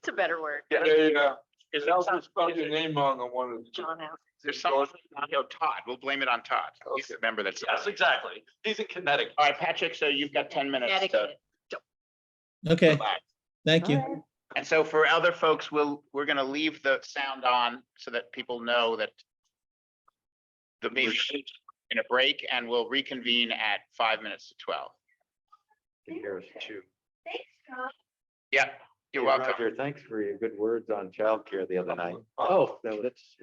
a better word. they also spell your name on one of the. John out. There's something, Todd, we'll blame it on Todd. He's the member that's. Yes, exactly. He's in Connecticut. All right, Patrick, so you've got 10 minutes to Connecticut. Okay, relax. thank you. All right. And so for other folks, we're gonna leave the sound on so that people know that the meeting is in a break and we'll reconvene at 5 minutes to 12. Here's 2. Thanks, John. Yeah, you're welcome. Roger, thanks for your good words on childcare the other night. Oh, No, that's.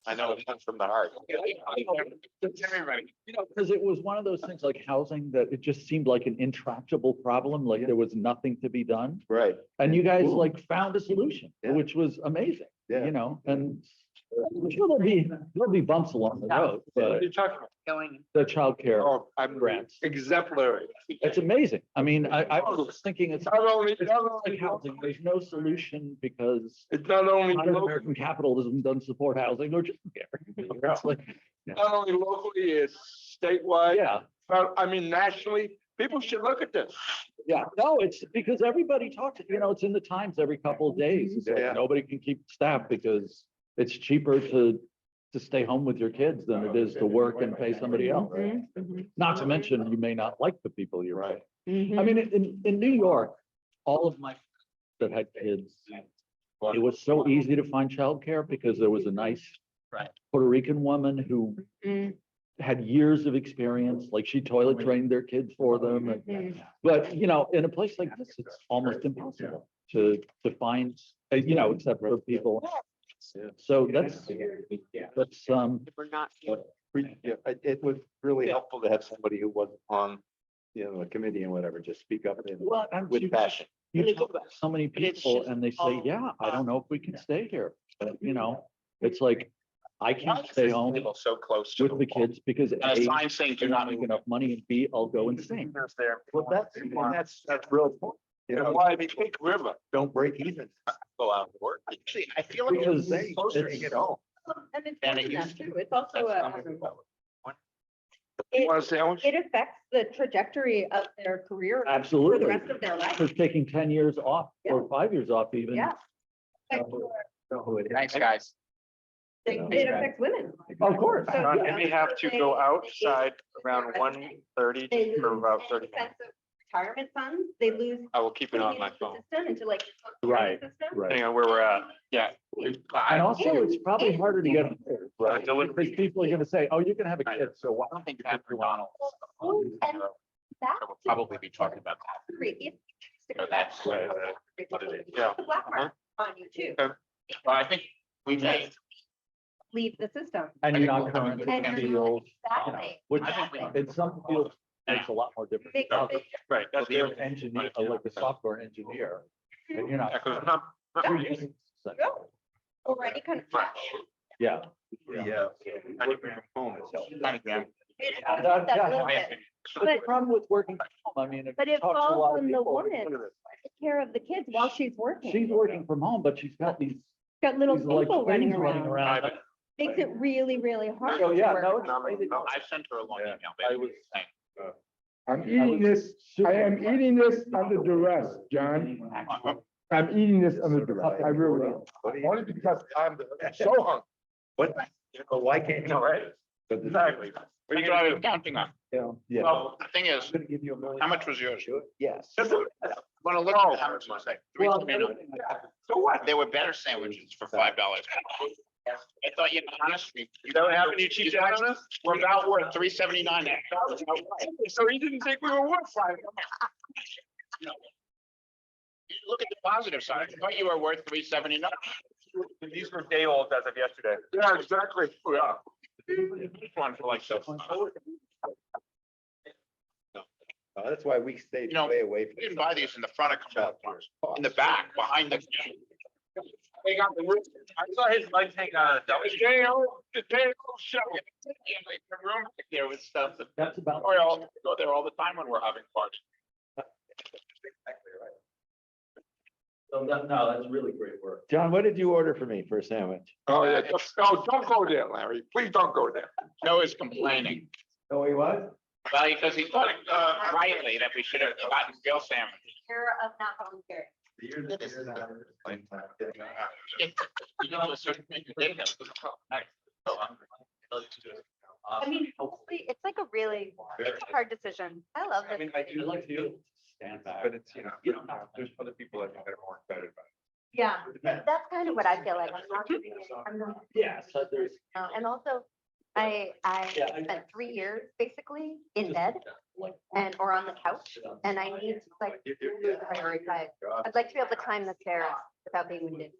I know it comes from the heart. Everybody. You know, because it was one of those things like housing that it just seemed like an intractable problem, like there was nothing to be done. Right. And you guys Cool. like found a solution, Yeah. which was amazing, Yeah. you know, and I'm sure there'll be bumps along the road, What are but you talking about? Going. the childcare Oh, I'm grants, exemplary. it's amazing. I mean, I was thinking it's Not only, like housing, there's no solution because it's not only, American capitalism doesn't support housing or childcare. It's like, not only locally, it's statewide. yeah. But I mean, nationally, people should look at this. Yeah, no, it's because everybody talks, you know, it's in the Times every couple of days. It's like Yeah. nobody can keep staff because it's cheaper to stay home with your kids than it is to work and pay somebody else. Not to mention, you may not like the people you're right. Mhm. I mean, in New York, all of my friends that had kids, it was so easy to find childcare because there was a nice Puerto Rican woman who Mm. had years of experience, like she toilet trained their kids for them. and- But, you know, in a place like this, it's almost impossible to find, you know, except for people. So that's, We're not. Yeah, it was really helpful to have somebody who wasn't on, the committee and whatever, just speak up and well, and with passion. you talk about so many But it's people just and they say, all- yeah, I don't know if we can stay here. But, you know, it's like, I can't stay home People so close to with the kids because And a A, sign saying do I not don't make move. enough money, and B, I'll go insane. Well, that's real. Point. You know, Why the Pink River? don't break even. Go out and work. Actually, I feel like Because it's closer to it's- get home. And it's And more it than that used to too. It's also You want a sandwich? it affects the trajectory of their career for the Absolutely. rest of their life. Because taking 10 years off or 5 years off even. Yeah. Thanks, guys. It affects women. Of course. So, Ron, yeah, and we have to go outside around 1:30 They for lose about 30 minutes. expensive retirement funds. They lose. I will keep it on my into the phone, System into like. Right, system. right. depending on where we're at. Yeah. And also, it's probably harder to get hired, right? Delivery. Because people are gonna say, oh, you can have a kid, so why? I don't think Pat McDonald Oh, and that's will probably be talking about that. great. If you choose to So go back that's, to what it is. Yeah. the black market. on you too. Well, I think we may. Leave the system. And you're not And current you're in not- fields, you know, Exactly. which I think we- in some fields makes a lot more difference. Big- Now, big- Right, that's If you're the. an engineer, like a software engineer, and you're not. Echoes, not- not- you're using- Or any kind of. Yeah. Yeah. But the problem with working from home, I mean, But it talks to a falls lot of on the people, woman. look at this. Take care of the kids while she's working. She's working from home, but she's got these, Got little these like people running things running around. around. Makes it really, really hard. Oh, to yeah, work no, from it's home. I sent her a long email. I was- I'm eating this, I am eating this under duress, John. I'm eating this under duress. I really am. Only because I'm so hungry. What? Why can't you? Right. Exactly. What are you driving, counting on? Yeah. Well, the thing is, I'm gonna give you $1 million. how much was yours? Yes. Want to look at how much was it? Well, So what? There were better sandwiches for $5. I thought, honestly. You don't have any cheap down on us? We're about worth $3.79. So he didn't think we were worth $5. Look at the positive side. I thought you were worth $3.79. These were day olds as of yesterday. Yeah, exactly. Yeah. One for like so. That's why we stayed You know, way away We from. didn't buy these in the front of cars, in the back, behind the. They got the roof. I saw his legs hanging out of the The J.O. show. The room back there with stuff. That's about. Oh, I'll go there all the time when we're having parties. So that, no, that's really great work. John, what did you order for me for a sandwich? Oh, yeah. Don't go there, Larry. Please don't go there. Joe is complaining. Oh, he was? Well, because he thought rightly that we should have gotten Bill sandwich. Care of not volunteering. You know, it's sort of ridiculous. I mean, honestly, it's like a really, it's a hard decision. I love I this. mean, I do like to stand back. But it's, there's other people that are more excited about it. Yeah, that's kind of what I feel like. I'm not. Yeah, so there's. And also, I Yeah, I- spent 3 years basically in bed and or on the couch, and I need to like really prioritize. I'd like to be able to climb the stairs without being winded.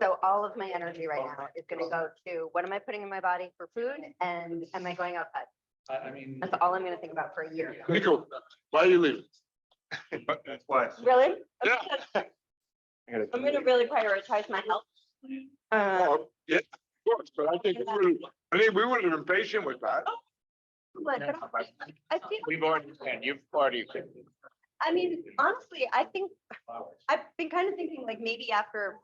So all of my energy right now is gonna go to what am I putting in my body for food, and am I going outside? I mean. That's all I'm gonna think about for a year. Nico, why are you leaving? That's why. Really? Yeah. I'm gonna really prioritize my health. Yeah, of course, but I think we would have been patient with that. But I feel, We've already, and you've already. I mean, honestly, I think, I've been kind of thinking like maybe after,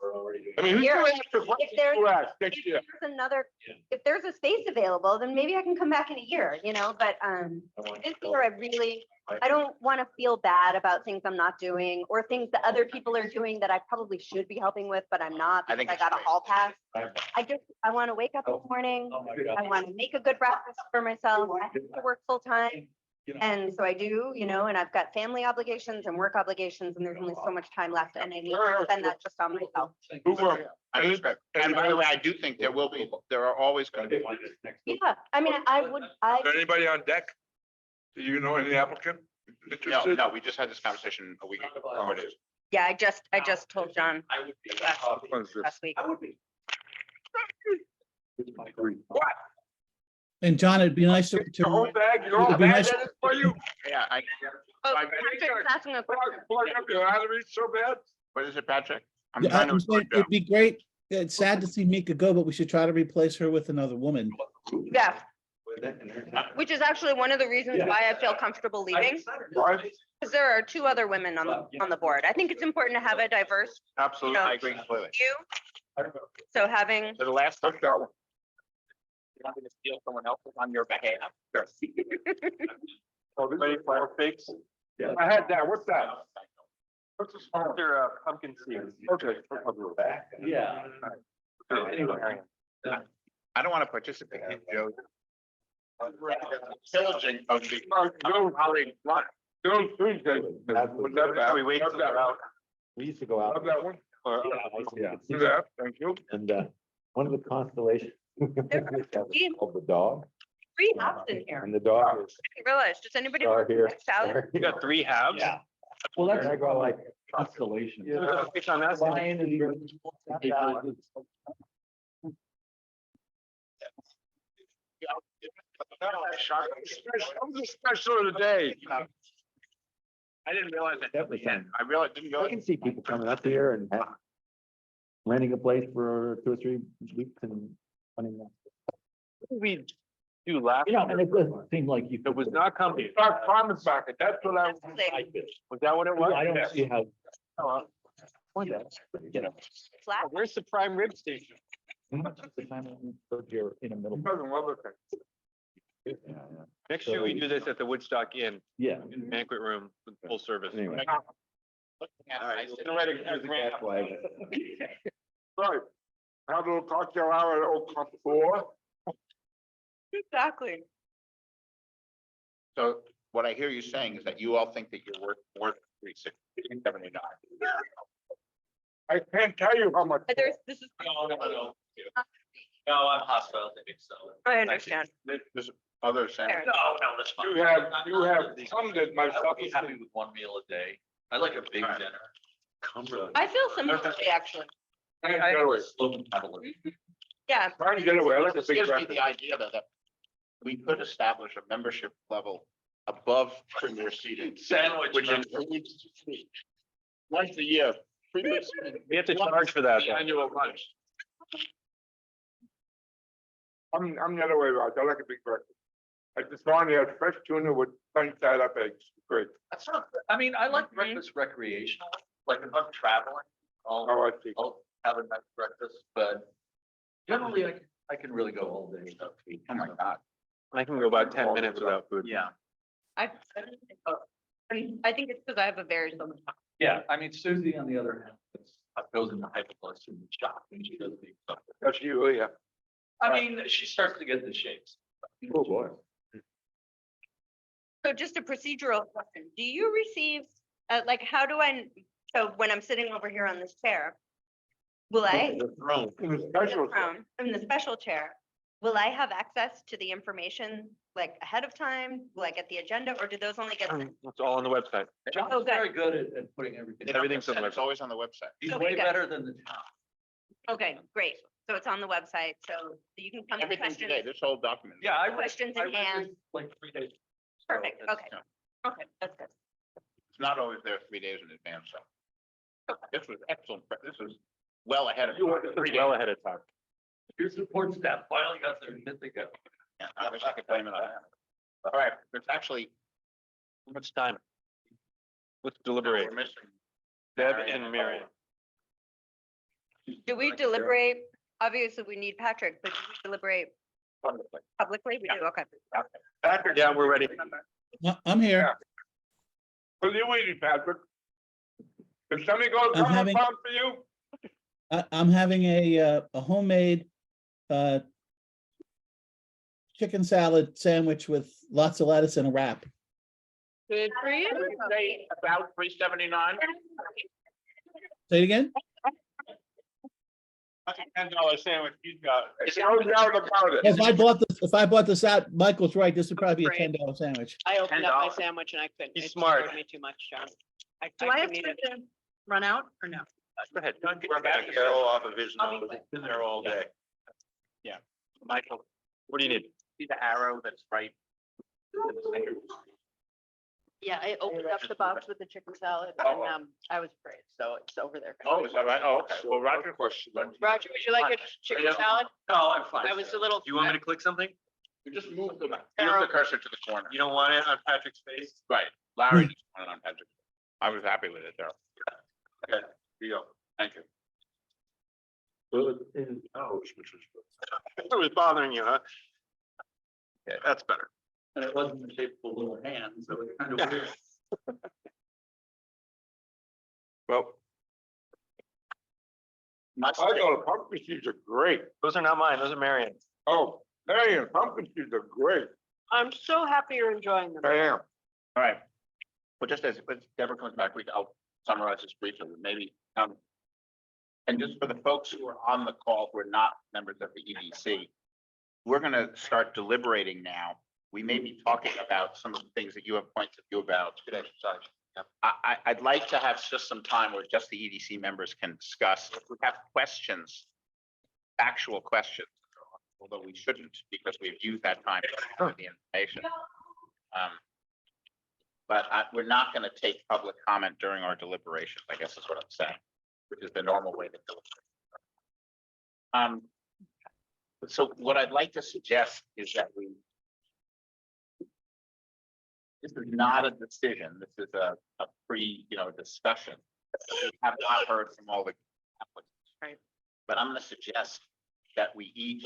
I mean, who's Here, gonna ask the if question there's, you asked if next year? there's another, if there's a space available, then maybe I can come back in a year, but, this year I really, I don't want to feel bad about things I'm not doing or things that other people are doing that I probably should be helping with, but I'm not I because think I it's got a great. hall pass. I want to wake up this morning. Oh, my I God. want to make a good breakfast for myself. I have to work full time. And so I do, and I've got family obligations and work obligations, and there's only so much time left, and I need to spend that just on myself. Who will? I expect, and by the way, I do think there are always gonna be. Yeah, I mean, Anybody on deck? Do you know any applicant? No, we just had this conversation a week ago. Oh, it is. yeah, I just told John last week. What? And John, it'd be nice to. The whole bag, you're all It'd be bad nice- at it for you? Yeah, Oh, Patrick's asking a question. Plug up your arteries so bad? What is it, Patrick? I'm Yeah, trying to. I'm saying it'd be great. It's sad to see Mika go, but we should try to replace her with another woman. Yeah, which is actually one of the reasons why I feel comfortable leaving, because there are 2 other women on the board. I think it's important to have a diverse Absolutely, I agree completely. view. So having, So the last touchdown. You want me to steal someone else's on your behalf? Oh, ready for figs? Yeah. I had that. What's that? What's this? They're pumpkin seeds. Okay. Yeah. Anyway. I don't want to participate in Joe. Pillaging of the. Holly lot. Joe Tuesday. We wait till they're out. We used to go out. that one? Yeah. Yeah, thank you. And one of the constellations called the dog, 3 halves in here. and the dog is I didn't realize, does anybody Star want here. salad? You got 3 halves? Yeah. Well, that's like constellation. It's on that side. Lion and- I'm the special of the day. I didn't realize that. That was fun. I realized, didn't I realize. can see people coming up here and renting a place for 2 or 3 weeks and running that. What did we do last? You know, and it doesn't seem like you. It was not coming. Farmers market, that's what I. Was that what it was? I don't see how. Oh, You know. where's the prime rib station? how much is the time you're in the middle? Yeah, yeah. Next year, we do this at the Woodstock Inn, Yeah. banquet room, with full service. Anyway. All right. Right. Have a little cocktail hour at Oak Club 4. Exactly. So what I hear you saying is that you all think that you're worth more than 379. I can't tell you how much. This is. No, I'm hospital, so. I understand. There's other saying. No, that's fine. You have funded my I'll be happy with 1 meal a day. I like a big Alright. dinner. I feel similarly, actually. Trying to get away. Slow metabolism. Yeah. Trying to get away. I like a This big gives me breakfast. the idea though that we could establish a membership level above premier seating. Sandwich Which member. includes once a year. premier seating, We have to charge for that. though. Annual lunch. I'm the other way around. I like a big breakfast. I just want to have fresh tuna with sunny side up eggs. Great. That's not, I mean, I like breakfast recreational, like if I'm traveling, Oh, I'll, I see. I'll have a nice breakfast, but generally I can really go all day without food. Oh my God. I can go about 10 minutes without food. Yeah, I think it's because I have a very similar. yeah. I mean, Susie, on the other hand, goes into hypoglycemia shock when she does eat something. That's you, yeah. I mean, she starts to get the shakes. Oh, boy. So just a procedural question. Do you receive, like, how do I, so when I'm sitting over here on this chair, will I, In the special. in the special chair, will I have access to the information like ahead of time? Will I get the agenda or do those only get? It's all on the website. John's Oh, good. very good at putting everything. Everything's on the It's always on the website. He's Okay, way good. better than the town. Okay, great. So it's on the website, so you can come to Everything questions. today, this whole document. Yeah, I Questions I in read hand. this like 3 days. Perfect, So okay. Okay, that's good. It's not always there 3 days in advance, so. This was excellent. This was well ahead of. You were well ahead of time. Your support staff finally got their shit together. Yeah, I wish I could blame it on that. All right, there's actually. What's time? Let's deliberate. We're missing Deb Marion and Miriam. Do we deliberate? Obviously, we need Patrick, but do we deliberate publicly? We do, okay. Patrick. Yeah, we're ready. I'm here. What are you eating, Patrick? Did somebody go to I'm Common having- Farm for you? I'm having a homemade chicken salad sandwich with lots of lettuce and a wrap. Good for you. Say about 379. Say it again? That's a $10 sandwich you got. No doubt about it. If I bought this out, Michael's right, this would probably be a Great. $10 sandwich. I opened up my $10. sandwich and I couldn't. He's it smart. scared Me too much, John. Do I have couldn't eat time it. to run out or no? Go ahead. We're back here off of his I'll be nose. fine. Been there all day. Yeah, Michael, what do you need? see the arrow that's right? Yeah, I opened up the box with the chicken salad and I was afraid, so it's over there. Oh, is that right? Oh, okay. Well, Roger, Roger, would you like a chicken salad? No, I'm fine. I was a little. Do you want me to click something? you just move the cursor to the corner. You don't want it on Patrick's face? Right, Larry just wanted on Patrick. I was happy with it there. Okay, here you go. Thank you. It was bothering you, huh? Yeah, that's better. And it wasn't the shape of a little hand, so it's kind of weird. Well, I know the pumpkin seeds are great. those are not mine, those are Marion's. Oh, Marion, pumpkin seeds are great. I'm so happy you're enjoying them. I am. All right. Well, just as Deborah comes back, I'll summarize this briefly, maybe. And just for the folks who are on the call, who are not members of the EDC, we're gonna start deliberating now. We may be talking about some of the things that you have points of view about. Good exercise. I'd like to have just some time where just the EDC members can discuss. If we have questions, actual questions, although we shouldn't because we've used that time for the information. But we're not going to take public comment during our deliberations, I guess is what I'm saying, which is the normal way to deliberate. So what I'd like to suggest is that this is not a decision. This is a discussion. We have not heard from all the applicants. Right. But I'm going to suggest that we each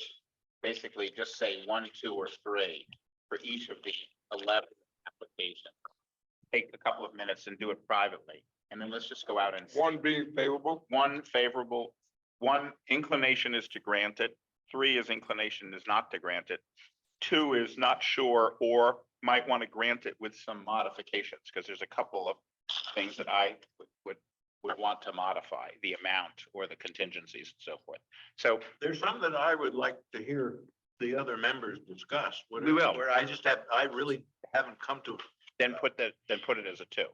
basically just say 1, 2, or 3 for each of the 11 applications. Take a couple of minutes and do it privately. And then let's just go out and. 1 being favorable. 1 favorable, 1 inclination is to grant it, 3 is inclination is not to grant it, 2 is not sure or might want to grant it with some modifications, because there's a couple of things that I would want to modify, the amount or the contingencies and so forth. So There's some that I would like to hear the other members discuss. We will. Where I really haven't come to. then put it as a 2.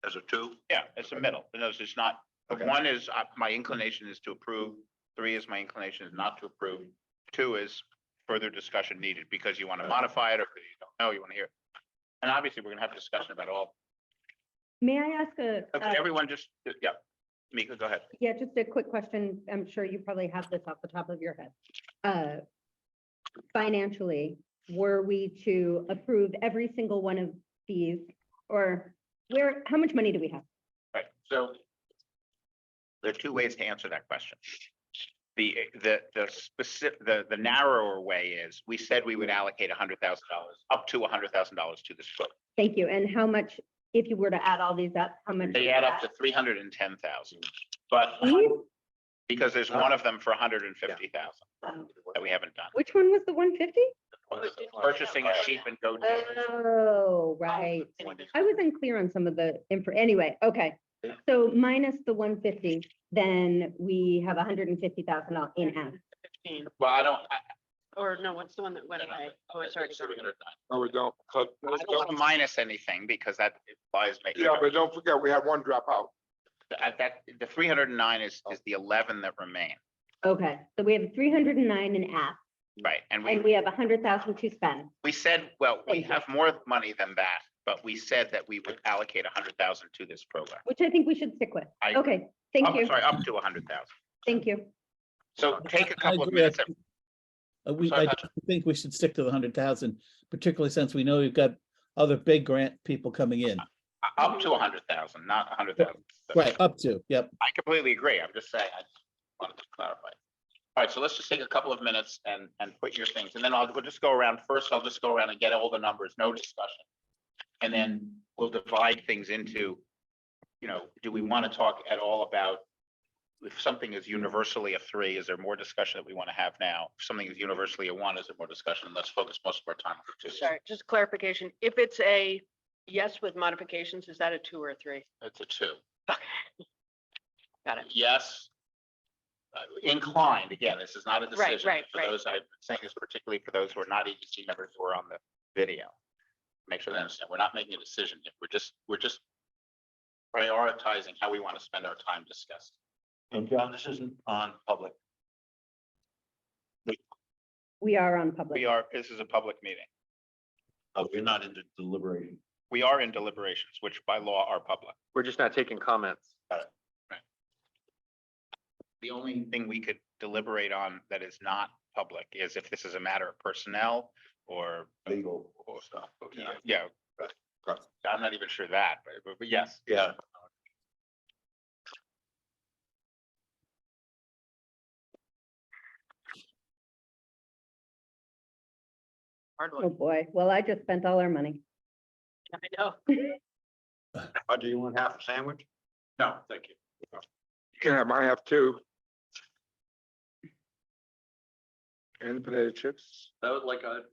As a 2? Yeah, it's a middle. And those is not, Okay. 1 is my inclination is to approve, 3 is my inclination is not to approve, 2 is further discussion needed because you want to modify it or you don't know, you want to hear it. And obviously, we're going to have a discussion about all. May I ask Okay, everyone just, yeah. Mika, go ahead. yeah, just a quick question. I'm sure you probably have this off the top of your head. Financially, were we to approve every single one of these, or how much money do we have? Right, so there are 2 ways to answer that question. The narrower way is, we said we would allocate $100,000, up to $100,000 to this book. Thank you. And how much, if you were to add all these up, how much? They add up to 310,000, but because there's one of them for 150,000 that we haven't done. Which one was the 150? Purchasing a sheep and goat. Oh, right. I was unclear on some of the info. Anyway, okay. So minus the 150, then we have 150,000 in ask. 15. Well, I don't What's the one that went away? Oh, it's already. No, we don't. I don't want to minus anything because that implies making. Yeah, but don't forget, we had 1 drop out. The 309 is the 11 that remain. Okay, so we have 309 in ask, Right, and and we have 100,000 to spend. we said, well, we Thank you. have more money than that, but we said that we would allocate 100,000 to this program. Which I think we should stick with. I- Okay, thank you. Sorry, up to 100,000. Thank you. So take a I couple of agree. minutes. I don't think we should stick to the 100,000, particularly since we know we've got other big grant people coming in. Up to 100,000, not 100,000. Right, up to, yep. I completely agree. I'm just saying, I just wanted to clarify. All right, so let's just take a couple of minutes and put your things, and then we'll just go around. First, I'll just go around and get all the numbers, no discussion. And then we'll divide things into, do we want to talk at all about if something is universally a 3, is there more discussion that we want to have now? If something is universally a 1, is there more discussion? Let's focus most of our time on 2. Sorry, just clarification. If it's a yes with modifications, is that a 2 or a 3? It's a 2. Got it. Yes. Inclined, again, this is not a decision. right, For right. those, I'm saying this particularly for those who are not EDC members who are on the video. Make sure they understand, we're not making a decision yet. We're just prioritizing how we want to spend our time discussing. And John, this isn't on public. We are on public. This is a public meeting. We're not into deliberating. We are in deliberations, which by law are public. We're just not taking comments. The only thing we could deliberate on that is not public is if this is a matter of personnel or Legal or stuff. yeah. I'm not even sure that, but yes. Yeah. Hard Oh, one. boy. Well, I just spent all our money. I know. Do you want half a sandwich? No, thank you. You can have mine have 2. And potato chips That was like a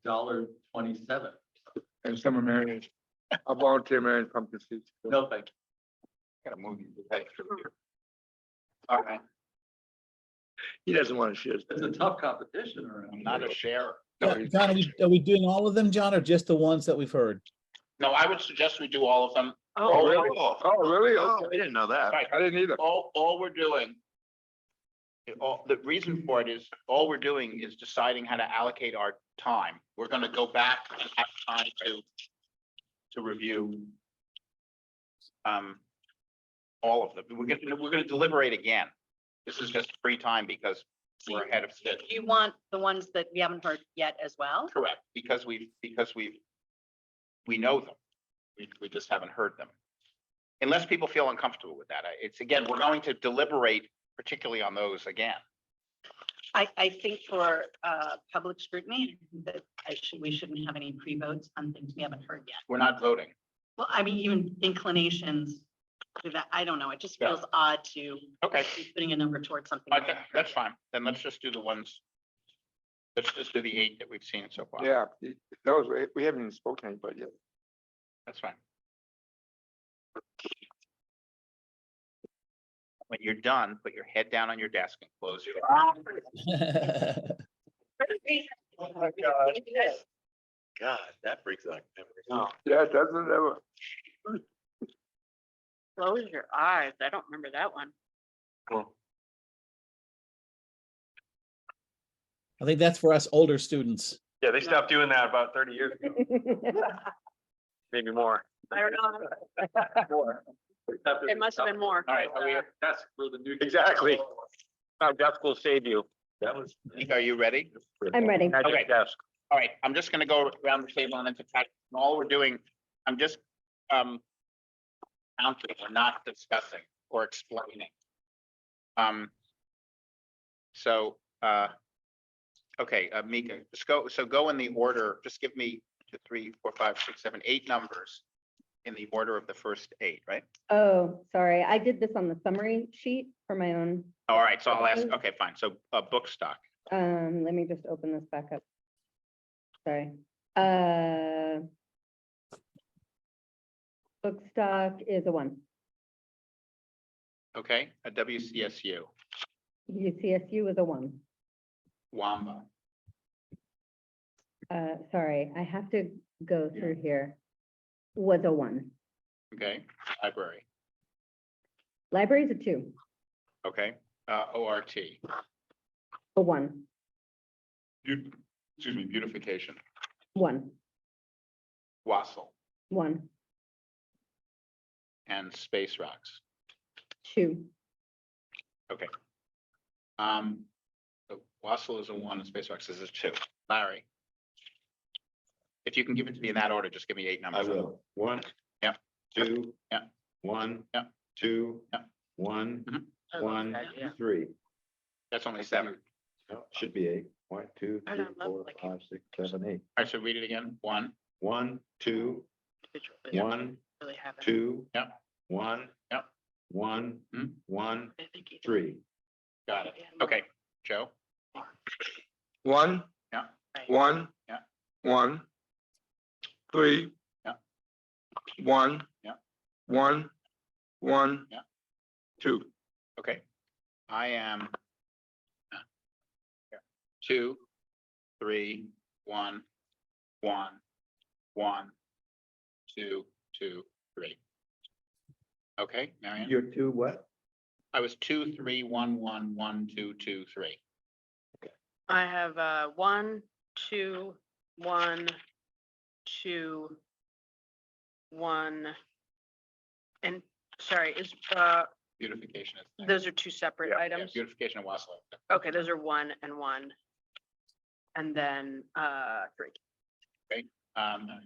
$1.27. and some of Marion's. I'll volunteer Marion's pumpkin seeds. No, thank you. Gotta move you. All right, He doesn't want to share. It's a tough competition around. I'm not a sharer. Yeah, John, are we doing all of them, John, or just the ones that we've heard? No, I would suggest we do all of them. Oh, really? Oh, really? Oh, I Okay. didn't know that. I didn't either. All we're doing. The reason for it is, all we're doing is deciding how to allocate our time. We're gonna go back and have time to review. All of them. We're gonna deliberate again. This is just free time because we're ahead of schedule. You want the ones that we haven't heard yet as well? Correct, because we know them. We just haven't heard them. Unless people feel uncomfortable with that. It's again, we're going to deliberate particularly on those again. I think for public scrutiny, that we shouldn't have any pre-votes on things we haven't heard yet. We're not voting. Well, I mean, even inclinations to that, I don't know, it just Yeah. feels odd to Okay, be putting a number towards something. okay, that's fine. Then let's just do the ones. Let's just do the 8 that we've seen so far. Yeah, those, we haven't even spoken to anybody yet. That's fine. When you're done, put your head down on your desk and close your. Oh my God. God, that brings back memories. Yeah, it doesn't ever. Close your eyes, I don't remember that one. I think that's for us older students. Yeah, they stopped doing that about 30 years ago, maybe more. I don't know, More. it must have been more. All right, That's for the new. Exactly. Now desk will save you. That was. are you ready? I'm ready. Okay. Magic desk. All right, I'm just gonna go around the table and then to Patrick. And all we're doing, I'm just counting, we're not discussing or explaining. So okay, Mika, just go in the order, just give me 2, 3, 4, 5, 6, 7, 8 numbers in the order of the first 8, right? Oh, sorry. I did this on the summary sheet for my own. All right, so I'll ask, okay, fine. So book stock, Let me just open this back up. Sorry. Book stock is a 1. okay, a WCSU, UCSU is a 1. Wamba, Sorry, I have to go through here. Was a 1. okay, library, Library is a 2. okay, ORT, A 1. excuse me, beautification, 1. Wassel, 1. and Space Rocks. 2. Okay. So Wassel is a 1 and Space Rocks is a 2. Larry. If you can give it to me in that order, just give me 8 I numbers. will. 1. Yeah. 2. Yeah. 1. Yeah. 2. Yeah. 1. Mhm. 1, Yeah. 3. That's only 7. No, it should be 8. 1, 2, I 3, don't know, 4, like- 5, 6, 7, 8. All right, so read it again. 1, 1, 2, Yeah. 1, Really haven't. 2. Yeah. 1. Yeah. 1, Mhm. 1, I think you- 3. got it. Okay, Joe? 1. Yeah. 1. Yeah. 1. 3. Yeah. 1. Yeah. 1. 1. Yeah. 2. Okay. I am 2, 3, 1, 1, 1, 2, 2, 3. Okay, Marion? You're 2 what? I was 2, 3, 1, 1, 1, 2, 2, 3. I have 1, 2, 1, 2, 1. And sorry, is Beautification is. those are 2 separate Yeah, items? beautification and Wassel. Okay, those are 1 and 1. And then 3.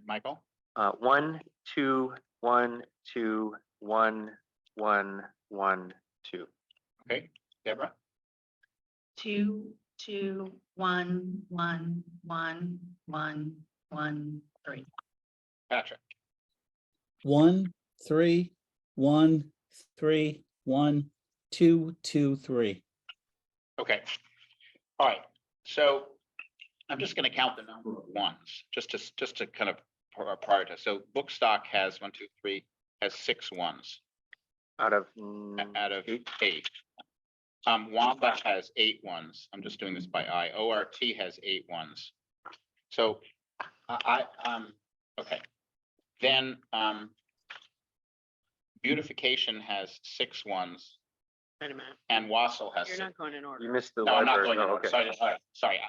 Michael? 1, 2, 1, 2, 1, 1, 1, 2. Okay, Deborah? 2, 2, 1, 1, 1, 1, 1, 3. Patrick? 1, 3, 1, 3, 1, 2, 2, 3. Okay. All right, so I'm just gonna count the number of ones, just to kind of prioritize. So book stock has 1, 2, 3, has 6 ones Out of out of 8. Wamba has 8 ones. I'm just doing this by eye. ORT has 8 ones. So okay. Then Beautification has 6 ones Wait a minute. and Wassel has You're 6. not going in order. You missed the No, I'm not library. going in Oh, order. okay. Sorry, sorry.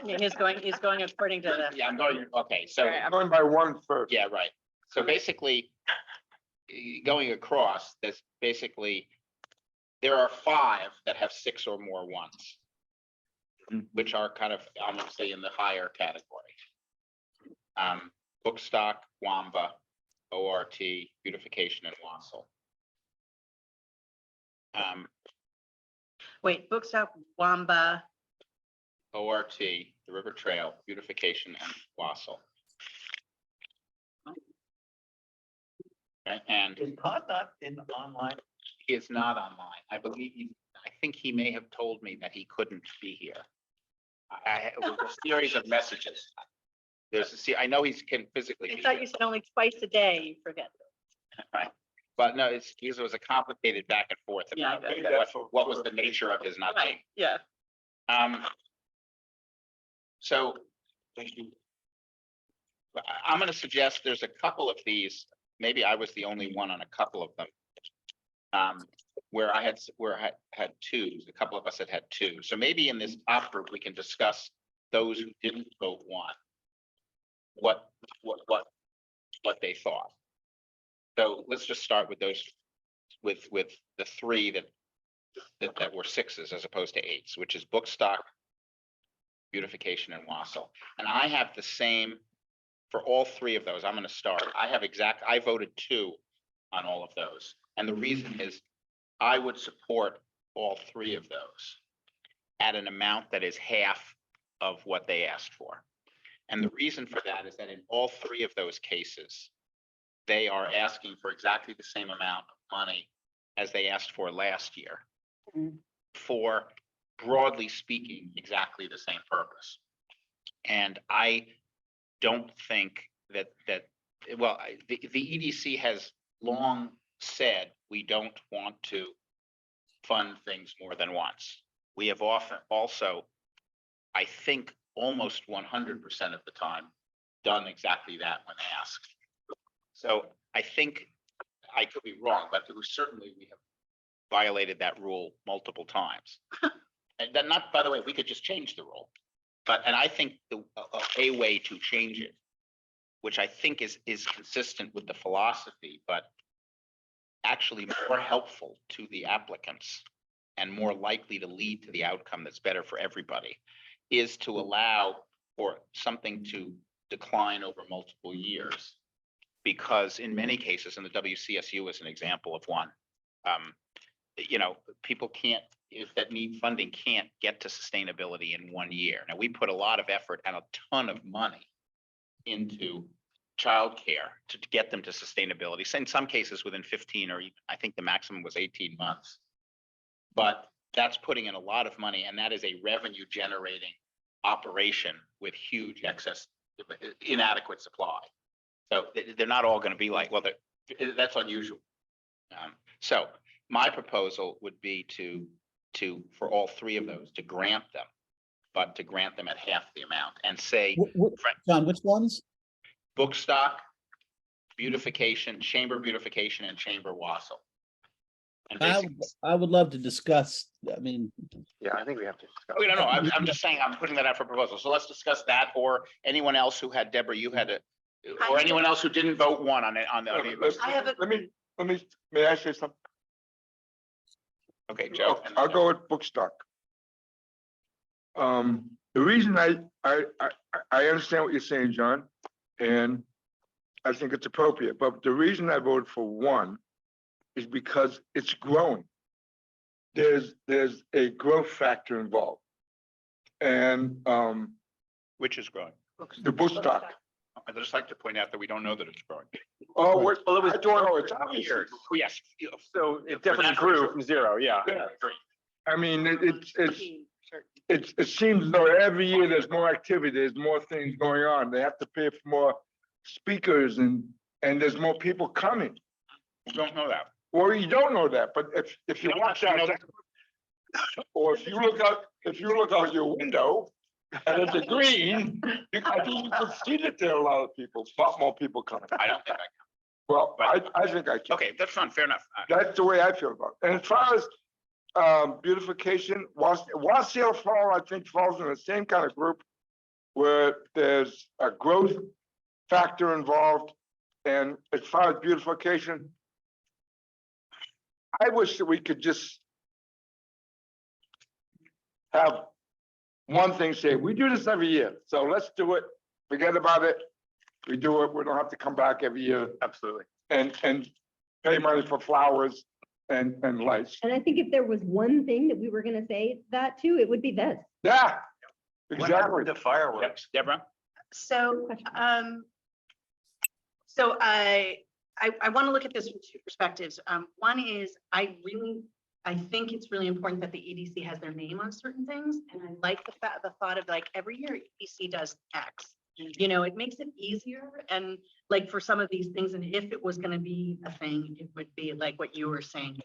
Yeah, he's going according to the. Yeah, I'm going, okay, so, Sorry, I'm- Going by one first. yeah, right. So basically, going across, there's basically, there are 5 that have 6 or more ones, which are kind of, I'm gonna say in the higher category. Bookstock, Wamba, ORT, Beautification, and Wassel. Wait, Bookstop, Wamba, ORT, the River Trail, Beautification, and Wassel. Okay, and Is Todd not in online? he is not online. I believe I think he may have told me that he couldn't be here. It was a series of messages. I know he can physically I be thought here, you said only twice a day, you forget. right? But no, it's because it was a complicated back and forth Yeah, about I got what was the nature of his not being. Right, yeah. So I'm going to suggest there's a couple of these, maybe I was the only one on a couple of them. Where I had 2, a couple of us had 2. So maybe in this top group, we can discuss those who didn't vote 1. What they thought. So let's just start with those, with the 3 that were 6s as opposed to 8s, which is Bookstock, Beautification, and Wassel. And I have the same for all 3 of those. I'm going to start. I voted 2 on all of those. And the reason is I would support all 3 of those at an amount that is half of what they asked for. And the reason for that is that in all 3 of those cases, they are asking for exactly the same amount of money as they asked for last year. For, broadly speaking, exactly the same purpose. And I don't think that the EDC has long said we don't want to fund things more than once. We have often also, I think, almost 100% of the time done exactly that when asked. So I think I could be wrong, but certainly we have violated that rule multiple times. And then not, by the way, we could just change the rule. And I think a way to change it, which I think is consistent with the philosophy, but actually more helpful to the applicants and more likely to lead to the outcome that's better for everybody, is to allow for something to decline over multiple years. Because in many cases, and the WCSU is an example of one, people that need funding can't get to sustainability in 1 year. Now, we put a lot of effort and a ton of money into childcare to get them to sustainability. So in some cases within 15, or even, I think the maximum was 18 months. But that's putting in a lot of money, and that is a revenue generating operation with huge excess, inadequate supply. So they're not all going to be like, well, that's unusual. So my proposal would be to for all 3 of those to grant them, but to grant them at half the amount and say, John, which ones? Bookstock, Beautification, Chamber Beautification, and Chamber Wassel. And I would love to discuss, I mean. Yeah, I think we have to discuss. no, I'm just saying, I'm putting that out for proposal. So let's discuss that, or anyone else who had, Deborah, you had or anyone else who didn't vote 1 on it, on the. I have a. May I say something? Okay, Joe. I'll go with Bookstock. The reason I understand what you're saying, John, and I think it's appropriate, but the reason I voted for 1 is because it's growing. There's a growth factor involved. And Which is growing. the Bookstock. I'd just like to point out that we don't know that it's growing. Oh, Well, it was I don't know, it's obvious. Yes. So it definitely grew from 0, yeah. I mean, it seems though every year there's more activity, there's more things going on. They have to pay for more speakers and there's more people coming. We don't know that. Well, you don't know that, but if you watch out, or if you look out your window and it's a green, I think you can see that there are a lot of people, a lot more people coming. I don't think Well, I think I can. Okay, that's fine, fair enough. That's the way I feel about it. And as far as beautification, Wassail Fall, I think falls in the same kind of group where there's a growth factor involved. And as far as beautification, I wish that we could just have one thing say, we do this every year, so let's do it, forget about it. We do it, we don't have to come back every year. Absolutely. And pay money for flowers and lights. And I think if there was one thing that we were gonna say that to, it would be this. Yeah, What exactly. happened to fireworks? Deborah? So, so I want to look at this from two perspectives. One is I think it's really important that the EDC has their name on certain things. And I like the thought of like every year EDC does X. You know, it makes it easier and like for some of these things, and if it was going to be a thing, it would be like what you were saying,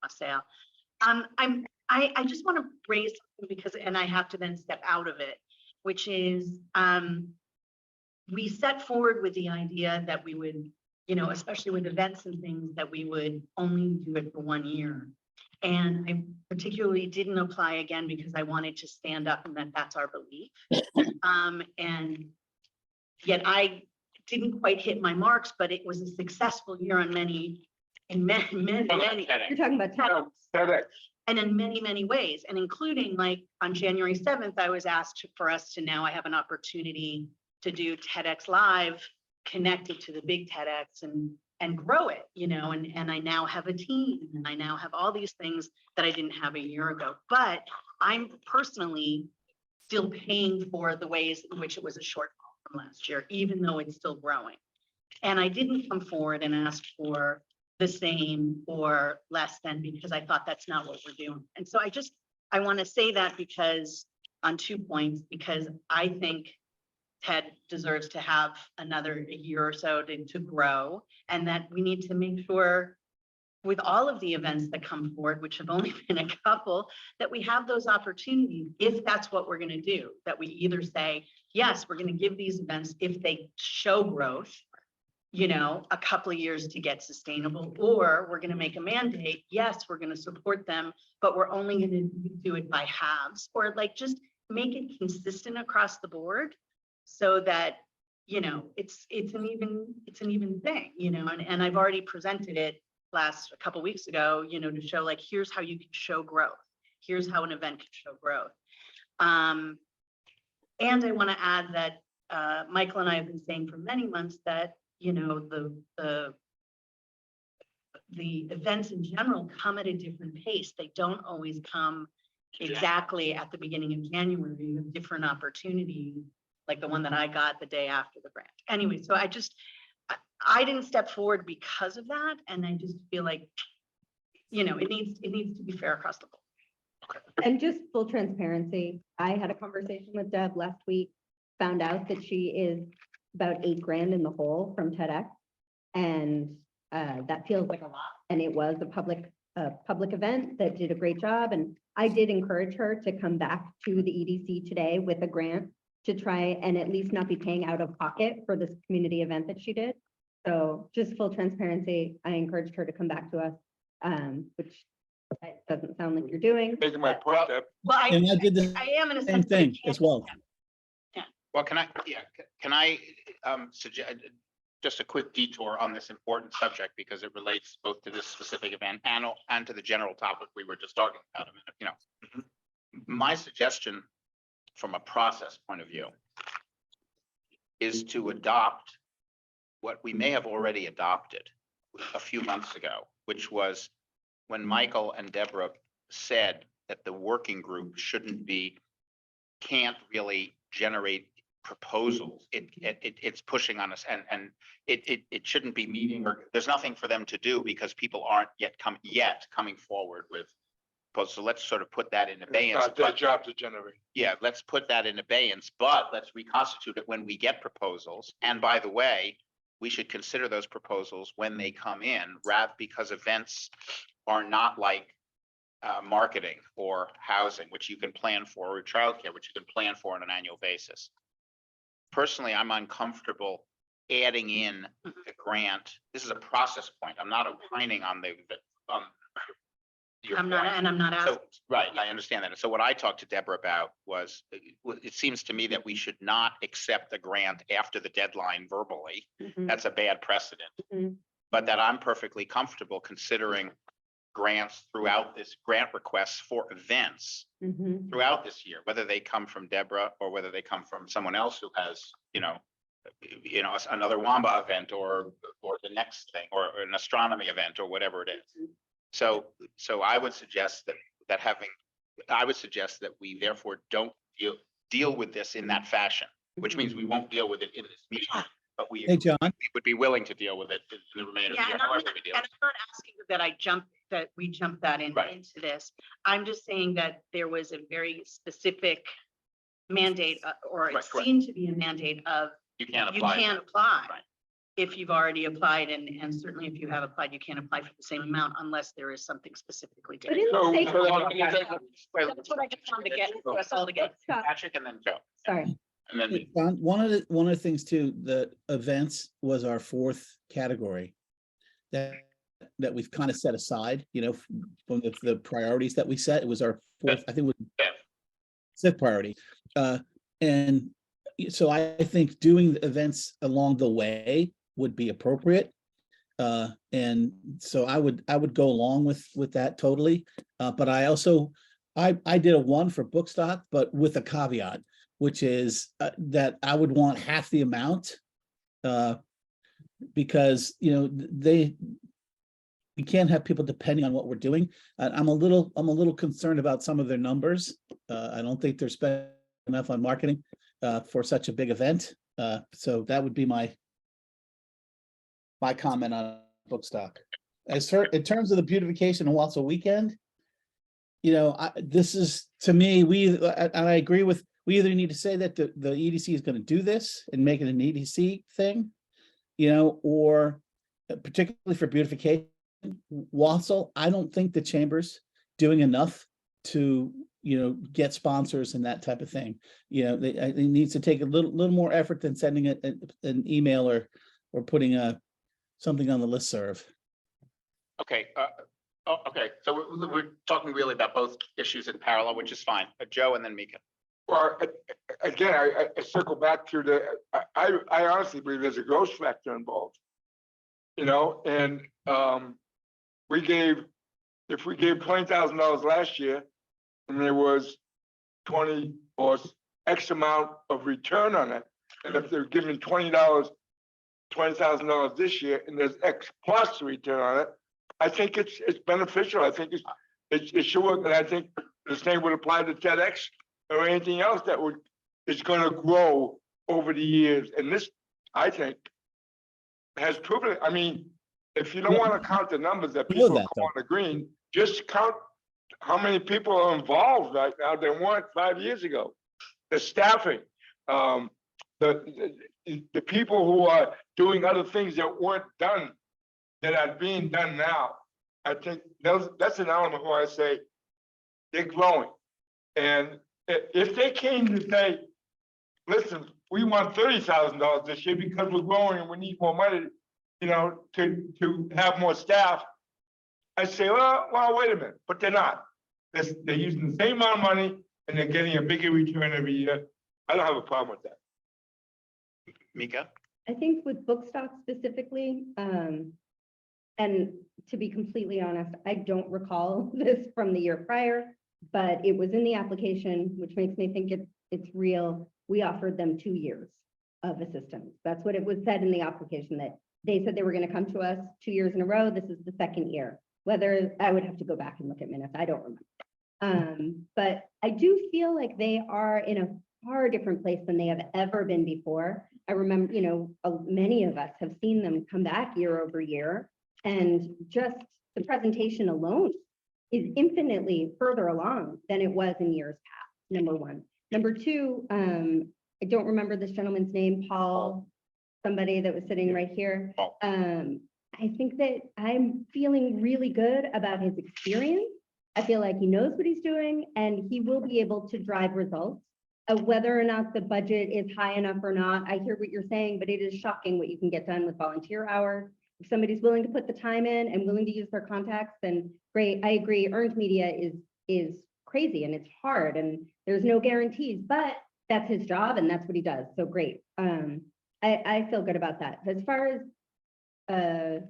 Marcel. I just want to raise something because, and I have to then step out of it, which is we set forward with the idea that we would, you know, especially with events and things, that we would only do it for 1 year. And I particularly didn't apply again because I wanted to stand up and that that's our belief. And yet I didn't quite hit my marks, but it was a successful year on many. You're talking about TEDx. And in many, many ways, and including like on January 7th, I was asked for us to now I have an opportunity to do TEDx Live connected to the big TEDx and grow it, you know, and I now have a team and I now have all these things that I didn't have a year ago. But I'm personally still paying for the ways in which it was a shortfall from last year, even though it's still growing. And I didn't come forward and ask for the same or less than because I thought that's not what we're doing. And so I want to say that because on 2 points, because I think TED deserves to have another year or so to grow, and that we need to make sure with all of the events that come forward, which have only been a couple, that we have those opportunities if that's what we're going to do, that we either say, yes, we're going to give these events if they show growth, you know, a couple of years to get sustainable, or we're going to make a mandate. Yes, we're going to support them, but we're only going to do it by halves, or like just make it consistent across the board so that, you know, it's an even thing, you know, and I've already presented it a couple of weeks ago, you know, to show like, here's how you can show growth. Here's how an event can show growth. And I want to add that Michael and I have been saying for many months that, you know, the events in general come at a different pace. They don't always come exactly at the beginning of January with different opportunities, like the one that I got the day after the grant. Anyway, so I didn't step forward because of that. And I just feel like, you know, it needs to be fair across the board. And just full transparency, I had a conversation with Deb last week, found out that she is about $8 grand in the hole from TEDx. And that feels like a lot. And it was a public event that did a great job. And I did encourage her to come back to the EDC today with a grant to try and at least not be paying out of pocket for this community event that she did. So just full transparency, I encouraged her to come back to us, which doesn't sound like you're doing. Making my point, Deb. Well, And I did the I am in a same sense. that I thing can't- as well. Well, can I suggest just a quick detour on this important subject because it relates both to this specific event and to the general topic we were just talking about a minute, you know. My suggestion from a process point of view is to adopt what we may have already adopted a few months ago, which was when Michael and Deborah said that the working group can't really generate proposals. It's pushing on us and it shouldn't be meeting, or there's nothing for them to do because people aren't yet coming forward with proposals. So let's sort of put that in abeyance. Not their job to generate. Yeah, let's put that in abeyance, but let's reconstitute it when we get proposals. And by the way, we should consider those proposals when they come in, rather because events are not like marketing or housing, which you can plan for, or childcare, which you can plan for on an annual basis. Personally, I'm uncomfortable adding in the grant, this is a process point. I'm not opining on on your I'm not, point. and I'm not asking. So, right, I understand that. So what I talked to Deborah about was, it seems to me that we should not accept the grant after the deadline verbally. Mhm. That's a bad precedent. Mhm. But that I'm perfectly comfortable considering grants throughout this, grant requests for events Mhm. throughout this year, whether they come from Deborah or whether they come from someone else who has, another Wamba event or the next thing, or an astronomy event or whatever it is. So I would suggest I would suggest that we therefore don't deal with this in that fashion, which means we won't deal with it in this meeting, but we Hey, John. would be willing to deal with it in the remainder of Yeah, the year, and I'm however not we deal. and I'm not asking that we jump that Right. into this. I'm just saying that there was a very specific mandate, or it Right, correct. seemed to be a mandate of You can't you apply. can't apply. Right. If you've already applied, and certainly if you have applied, you can't apply for the same amount unless there is something specifically But different. in the state- That's what I just wanted to get for us all to get. Patrick and then Joe. Sorry. And then me. John, one of the things too, the events was our fourth category that we've kind of set aside, from the priorities that we set. It was our fourth, I think it was fifth priority. And so I think doing the events along the way would be appropriate. And so I would go along with that totally. But I also, I did a 1 for Bookstock, but with a caveat, which is that I would want half the amount. Because, we can't have people depending on what we're doing. I'm a little concerned about some of their numbers. I don't think they're spending enough on marketing for such a big event. So that would be my comment on Bookstock. In terms of the beautification and Walsall Weekend, this is, to me, and I agree with, we either need to say that the EDC is going to do this and make it an EDC thing, or particularly for beautification. Walsall, I don't think the chamber's doing enough to, get sponsors and that type of thing. It needs to take a little more effort than sending an email or putting something on the listserv. Okay, okay, so we're talking really about both issues in parallel, which is fine. Joe and then Mika. Well, again, I circle back to I honestly believe there's a growth factor involved. And if we gave $20,000 last year and there was 20 or X amount of return on it, and if they're giving $20,000 this year and there's X plus return on it, I think it's beneficial. I think it should work. And I think the same would apply to TEDx or anything else that is going to grow over the years. And this, I think, has proven it. I mean, if you don't want to count the numbers that people come on the green, just count how many people are involved right now than weren't 5 years ago. The staffing, the people who are doing other things that weren't done, that are being done now. I think that's an element where I say they're growing. And if they came to say, listen, we want $30,000 this year because we're growing and we need more money, to have more staff, I say, well, wait a minute, but they're not. They're using the same amount of money and they're getting a bigger return every year. I don't have a problem with that. Mika? I think with Bookstock specifically, and to be completely honest, I don't recall this from the year prior, but it was in the application, which makes me think it's real. We offered them 2 years of assistance. That's what it was said in the application, that they said they were going to come to us 2 years in a row. This is the second year. Whether I would have to go back and look at minutes, I don't remember. But I do feel like they are in a far different place than they have ever been before. I remember, many of us have seen them come back year over year, and just the presentation alone is infinitely further along than it was in years past, number one. Number two, I don't remember this gentleman's name, Paul, somebody that was sitting right here. I think that I'm feeling really good about his experience. I feel like he knows what he's doing and he will be able to drive results. whether or not the budget is high enough or not, I hear what you're saying, but it is shocking what you can get done with volunteer hours. If somebody's willing to put the time in and willing to use their contacts, then great. I agree. Earned media is crazy and it's hard and there's no guarantees, but that's his job and that's what he does. So great. I feel good about that. As far as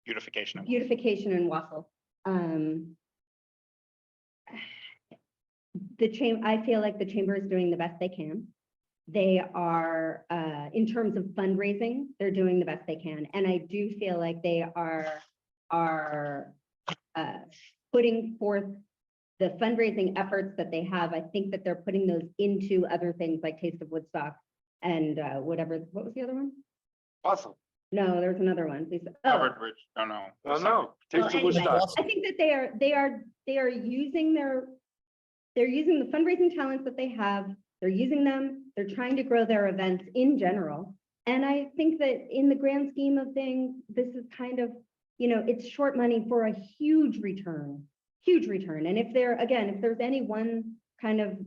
Beautification. beautification in Wausau, I feel like the chamber is doing the best they can. They are, in terms of fundraising, they're doing the best they can. And I do feel like they are putting forth the fundraising efforts that they have. I think that they're putting those into other things like Taste of Woodstock and what was the other one? Awesome. No, there's another one. Covered Bridge. Oh, no. Oh, no. Taste of Anyway, Woodstock. I think that they are using they're using the fundraising talents that they have. They're using them. They're trying to grow their events in general. And I think that in the grand scheme of things, this is kind of, it's short money for a huge return. And if there's any one kind of,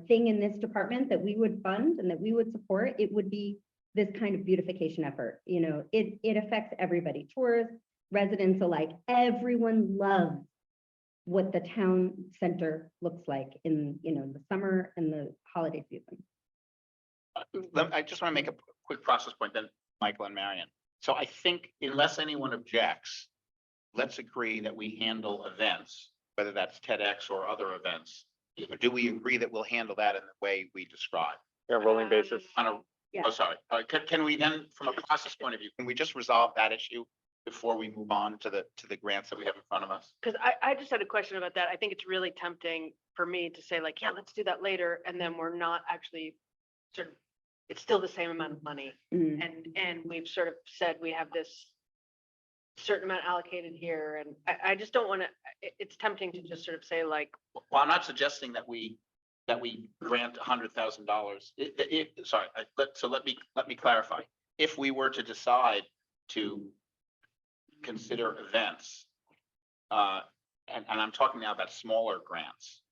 thing in this department that we would fund and that we would support, it would be this kind of beautification effort. It affects everybody, tourists, residents alike. Everyone loves what the town center looks like in, the summer and the holiday season. I just want to make a quick process point, then Michael and Marion. So I think unless anyone objects, let's agree that we handle events, whether that's TEDx or other events. Do we agree that we'll handle that in the way we described? Yeah, rolling basis. Yeah. Oh, sorry. Can we then, from a process point of view, can we just resolve that issue before we move on to the grants that we have in front of us? Because I just had a question about that. I think it's really tempting for me to say like, yeah, let's do that later. And then we're not actually sort of, it's still the same amount of money. Mm. And we've sort of said we have this certain amount allocated here. And I just don't want to, it's tempting to just sort of say like, Well, I'm not suggesting that we grant $100,000. Sorry, so let me clarify. If we were to decide to consider events, and I'm talking now about smaller grants,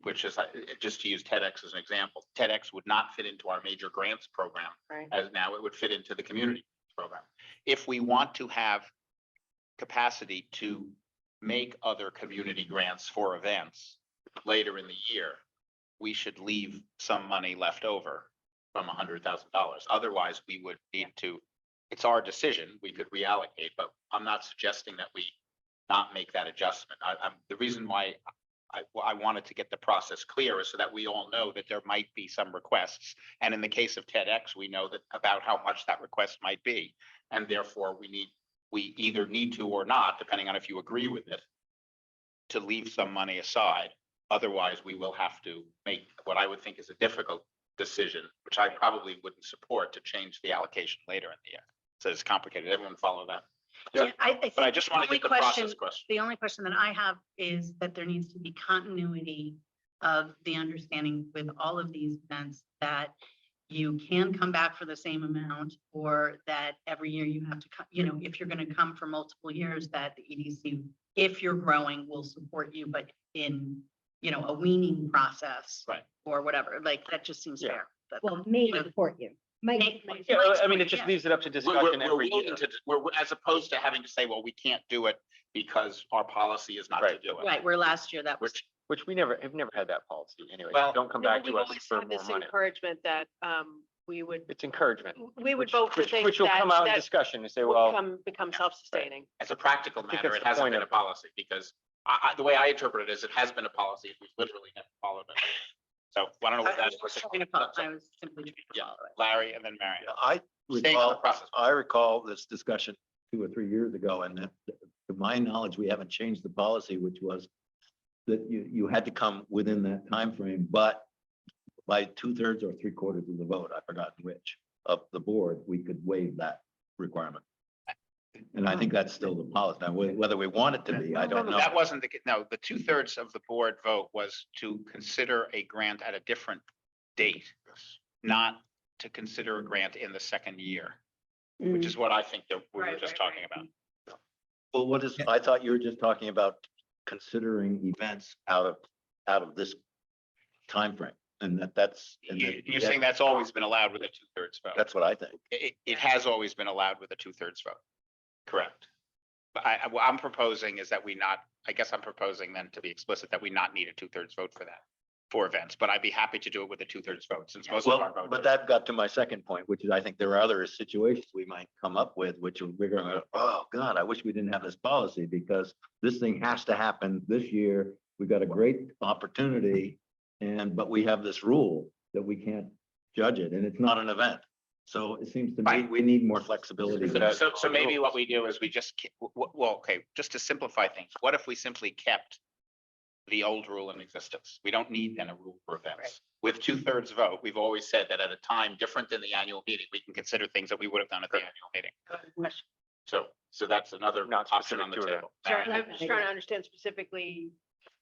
which is just to use TEDx as an example. TEDx would not fit into our major grants program, right. as now it would fit into the community program. If we want to have capacity to make other community grants for events later in the year, we should leave some money left over from $100,000. Otherwise, we would need to, it's our decision, we could reallocate, but I'm not suggesting that we not make that adjustment. The reason why I wanted to get the process clear is so that we all know that there might be some requests. And in the case of TEDx, we know that about how much that request might be. And therefore we either need to or not, depending on if you agree with it, to leave some money aside. Otherwise, we will have to make what I would think is a difficult decision, which I probably wouldn't support, to change the allocation later in the year. So it's complicated. Everyone follow that? Yeah, I think But I just want to only get the process question. the only question that I have is that there needs to be continuity of the understanding with all of these events that you can come back for the same amount, or that every year you have to, if you're going to come for multiple years, that the EDC, if you're growing, will support you, but in, a weaning process. Right. Or whatever, like, that just seems Yeah. fair. That- Well, may support you. Might Yeah, I mean, it just Yeah. leaves it up to We're discussion every year. willing to, as opposed to having to say, well, we can't do it because our policy is not to Right. do it. Right, where last year that was. Which have never had that policy anyway. Well, Don't come No, back we've to us always for had more this money. encouragement that we would It's encouragement. vote for things Which will come out in that discussion and say, would well, become self-sustaining. As a practical I think matter, that's it the hasn't point been of a policy, because the way I interpret it is it has been a policy, we've literally never followed it. So I don't know what that is. I was simply trying to Yeah, follow it. Larry and then Marion. I Staying on the recall, process. I recall this discussion 2 or 3 years ago, and that, to my knowledge, we haven't changed the policy, which was that you had to come within that time frame, but by 2/3 or 3/4 of the vote, I forgot which, of the board, we could waive that requirement. And I think that's still the policy. Now, whether we want it to be, I don't know. That wasn't the 2/3 of the board vote was to consider a grant at a different date, not to consider a grant in the second year, which is what I think that we were just talking about. Well, what is, I thought you were just talking about considering events out of this time frame. And that's. You're saying that's always been allowed with a 2/3 vote? That's what I think. It has always been allowed with a 2/3 vote. Correct. But what I'm proposing is that I guess I'm proposing then to be explicit that we not need a 2/3 vote for that, for events, but I'd be happy to do it with a 2/3 vote since most of our Well, vote. but that got to my second point, which is I think there are other situations we might come up with, which we're gonna, oh God, I wish we didn't have this policy because this thing has to happen this year. We've got a great opportunity but we have this rule that we can't judge it and it's not an event. So it seems to me we need more flexibility. So maybe what we do is we just, well, okay, just to simplify things, what if we simply kept the old rule in existence? We don't need then a rule for events. With 2/3 vote, we've always said that at a time different than the annual meeting, we can consider things that we would have done at the annual meeting. So that's another option on the table. I'm just trying to understand specifically,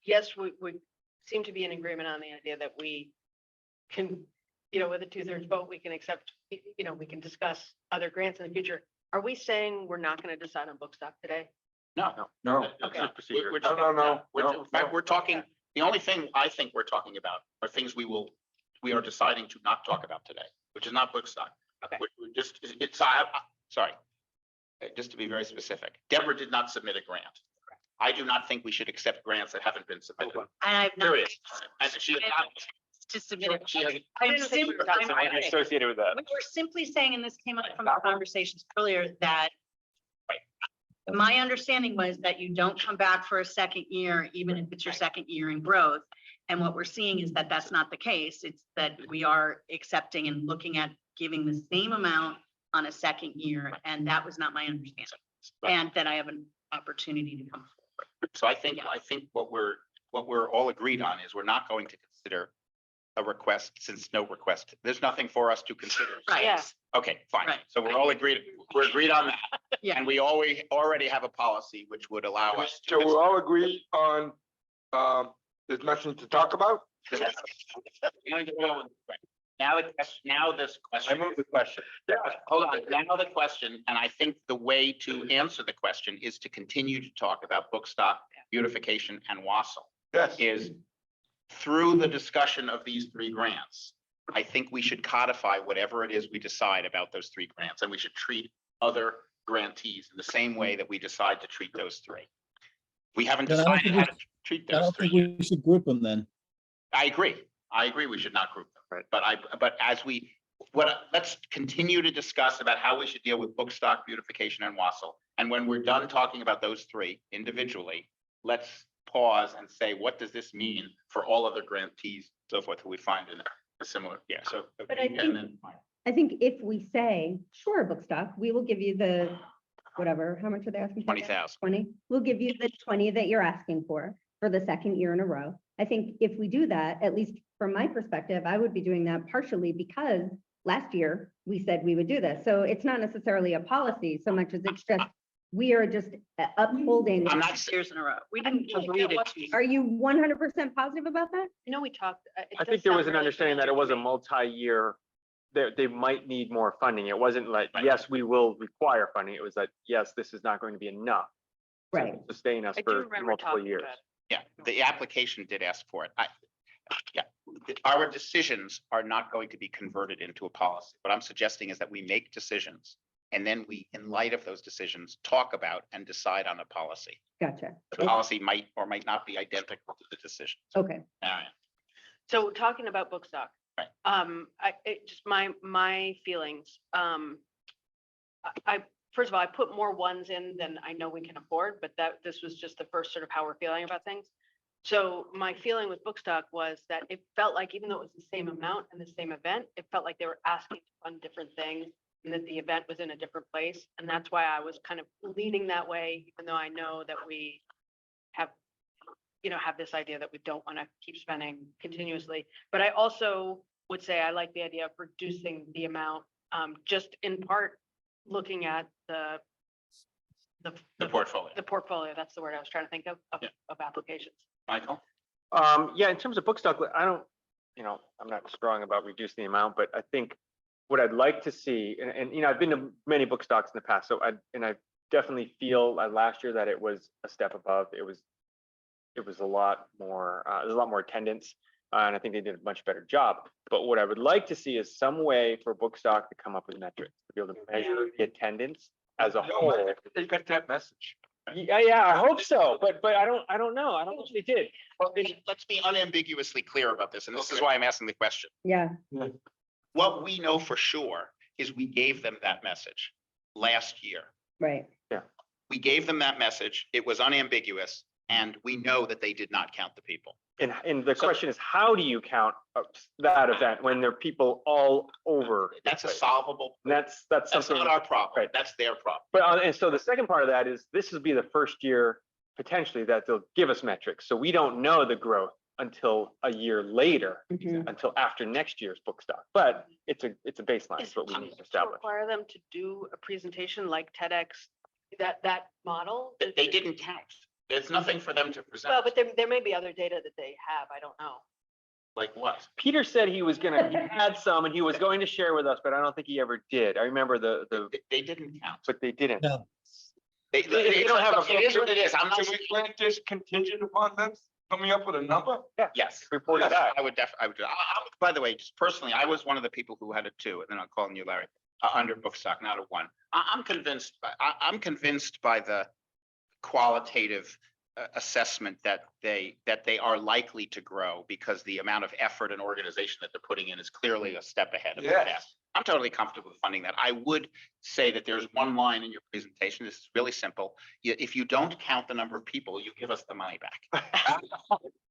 yes, we seem to be in agreement on the idea that we can, with a 2/3 vote, we can accept, we can discuss other grants in the future. Are we saying we're not going to decide on book stock today? No. Okay. We're talking, the only thing I think we're talking about are things we are deciding to not talk about today, which is not book stock. Okay. We're just, sorry. Just to be very specific, Deborah did not submit a grant. I do not think we should accept grants that haven't been submitted. And I've not Period. And she has not. to submit it. She has. I'm simply, Associated with that. we were simply saying, and this came up from our conversations earlier, that my understanding was that you don't come back for a second year, even if it's your second year in growth. And what we're seeing is that that's not the case. It's that we are accepting and looking at giving the same amount on a second year, and that was not my understanding. And that I have an opportunity to come forward. So I think what we're all agreed on is we're not going to consider a request since no request, there's nothing for us to consider. Right. Yeah. Okay, fine. Right. So we're agreed on that. Yeah. And we already have a policy which would allow us. So we're all agreed on, there's nothing to talk about? Now this question. I move the question. Yeah, hold on. Now the question, and I think the way to answer the question is to continue to talk about book stock, beautification, and Wassel. Yes. Is through the discussion of these three grants, I think we should codify whatever it is we decide about those three grants, and we should treat other grantees in the same way that we decide to treat those three. We haven't Then I don't decided think how to treat I those don't three. think we should group them then. I agree. We should not group them. Right. But let's continue to discuss about how we should deal with book stock, beautification, and Wassel. And when we're done talking about those three individually, let's pause and say, what does this mean for all other grantees, so forth, who we find in a similar, so. But I and think- then- I think if we say, sure, book stock, we will give you the, whatever, how much are they asking? for? 20,000. 20, we'll give you the 20 that you're asking for the second year in a row. I think if we do that, at least from my perspective, I would be doing that partially because last year we said we would do this. So it's not necessarily a policy so much as it's just, we are just upholding. I'm not, Years in a row. We didn't agree to. Are you 100% positive about that? We talked. I think there was an understanding that it was a multi-year, they might need more funding. It wasn't like, yes, we will require funding. It was that, yes, this is not going to be enough to Right. sustain us I do for remember multiple talking years. about it. yeah, the application did ask for it. Our decisions are not going to be converted into a policy. What I'm suggesting is that we make decisions and then we, in light of those decisions, talk about and decide on a policy. Gotcha. The policy might or might not be identical to the decision. Okay. All right. So talking about book stock. Right. Just my feelings. First of all, I put more ones in than I know we can afford, but this was just the first sort of how we're feeling about things. So my feeling with book stock was that it felt like even though it was the same amount and the same event, it felt like they were asking to fund different things and that the event was in a different place. And that's why I was kind of leaning that way, even though I know that we have this idea that we don't want to keep spending continuously. But I also would say I like the idea of reducing the amount, just in part looking at the portfolio. The portfolio, that's the word I was trying to think of applications. Michael? Yeah, in terms of book stock, I don't, I'm not strong about reducing the amount, but I think what I'd like to see, and I've been to many book stocks in the past, so I definitely feel last year that it was a step above. It was a lot more, there's a lot more attendance. And I think they did a much better job. But what I would like to see is some way for Bookstock to come up with metrics, to be able to measure the attendance as a whole. They got that message. Yeah, I hope so, but I don't know. I don't know if they did. Well, let's be unambiguously clear about this, and this is why I'm asking the question. Yeah. What we know for sure is we gave them that message last year. Right. We gave them that message. It was unambiguous, and we know that they did not count the people. And the question is, how do you count that event when there are people all over? the That's a place? solvable. That's That's something. not our problem. Right. That's their problem. But, and so the second part of that is, this will be the first year potentially that they'll give us metrics. So we don't know the growth until a year later, until after next year's book stock. But it's a baseline, Is is what we it need to to establish. require them to do a presentation like TEDx, that model? They didn't count. There's nothing for them to present. Well, but there may be other data that they have. I don't know. Like what? Peter said he had some and he was going to share with us, but I don't think he ever did. I remember They didn't count. but they didn't. No. They don't have a. It is what it is. I'm not. Can we grant this contingent upon them coming up with a number? Yes. Report it Yes, back. I would I would. By the way, just personally, I was one of the people who had a 2, and then I'm calling you Larry, under book stock, not a 1. I'm convinced by the qualitative assessment that they are likely to grow because the amount of effort and organization that they're putting in is clearly a step ahead of the Yes. past. I'm totally comfortable with funding that. I would say that there's one line in your presentation. This is really simple. If you don't count the number of people, you give us the money back.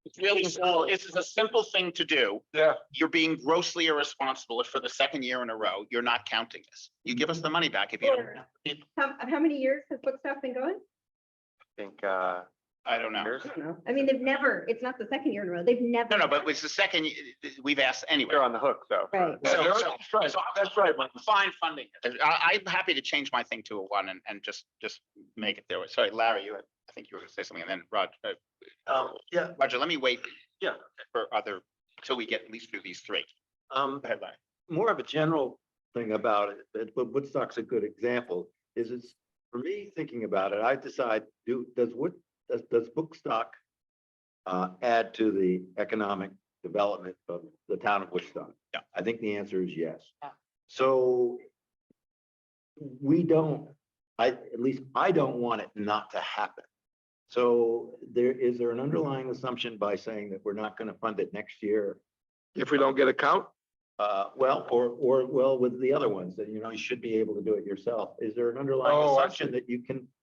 It's really simple. This is a simple thing to do. Yeah. You're being grossly irresponsible if for the second year in a row, you're not counting this. You give us the money back if you don't count the people. How many years has Bookstop been going? I think, I don't know. I mean, it's not the second year in a row. They've never. No, but it's the second, we've asked anyway. they're on the hook though. Right. So- That's right. That's right, Mike. Fine funding. I'm happy to change my thing to a 1 and just make it there. Sorry, Larry, I think you were gonna say something, and then Roger. Yeah, Roger, let me wait yeah. for till we get at least through these 3. Um, Go ahead, Larry. more of a general thing about it, but Woodstock's a good example, is it's, for me, thinking about it, I decide, does Bookstock add to the economic development of the town of Woodstock? Yeah. I think the answer is yes. Yeah. So we don't, at least I don't want it not to happen. So is there an underlying assumption by saying that we're not gonna fund it next year? If we don't get a count? Well, or with the other ones that, you should be able to do it yourself. Is there an underlying Oh, I assumption that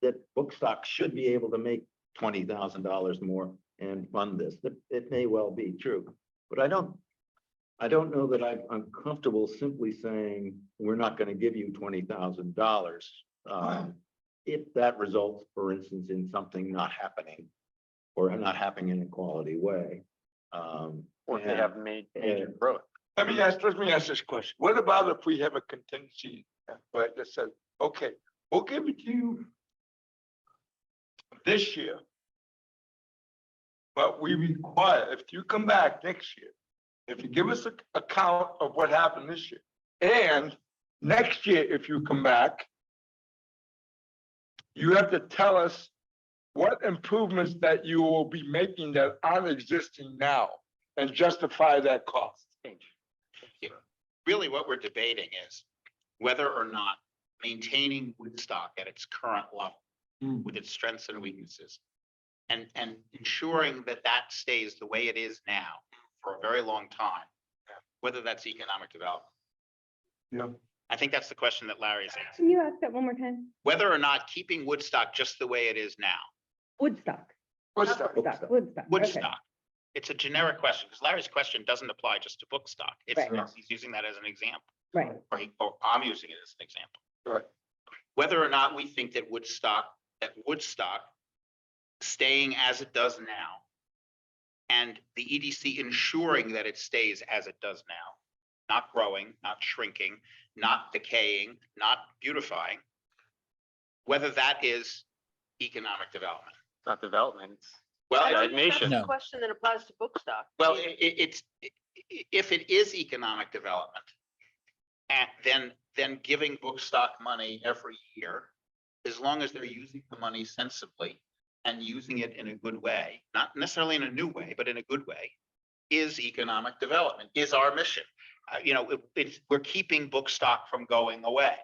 that Bookstock should be able to make $20,000 more and fund this? It may well be true, but I don't know that I'm comfortable simply saying, we're not gonna give you $20,000. If that results, for instance, in something not happening or not happening in a quality way. Or if they have major growth. Let me ask this question. What about if we have a contingency, right, that says, okay, we'll give it to you this year. But we require, if you come back next year, if you give us a count of what happened this year, and next year, if you come back, you have to tell us what improvements that you will be making that aren't existing now and justify that cost. Really, what we're debating is whether or not maintaining Woodstock at its current level with its strengths and weaknesses and ensuring that stays the way it is now for a very long time, whether that's economic development. Yeah. I think that's the question that Larry's asking. Can you ask that one more time? Whether or not keeping Woodstock just the way it is now. Woodstock. Woodstock. Woodstock. Woodstock. It's a generic question because Larry's question doesn't apply just to Bookstock. He's using that as an example. Right. Or I'm using it as an example. Right. Whether or not we think that Woodstock staying as it does now and the EDC ensuring that it stays as it does now, not growing, not shrinking, not decaying, not beautifying, whether that is economic development. Not development. Well, I don't think that's No. a question that applies to Bookstock. Well, if it is economic development, and then giving Bookstock money every year, as long as they're using the money sensibly and using it in a good way, not necessarily in a new way, but in a good way, is economic development, is our mission. We're keeping book stock from going away.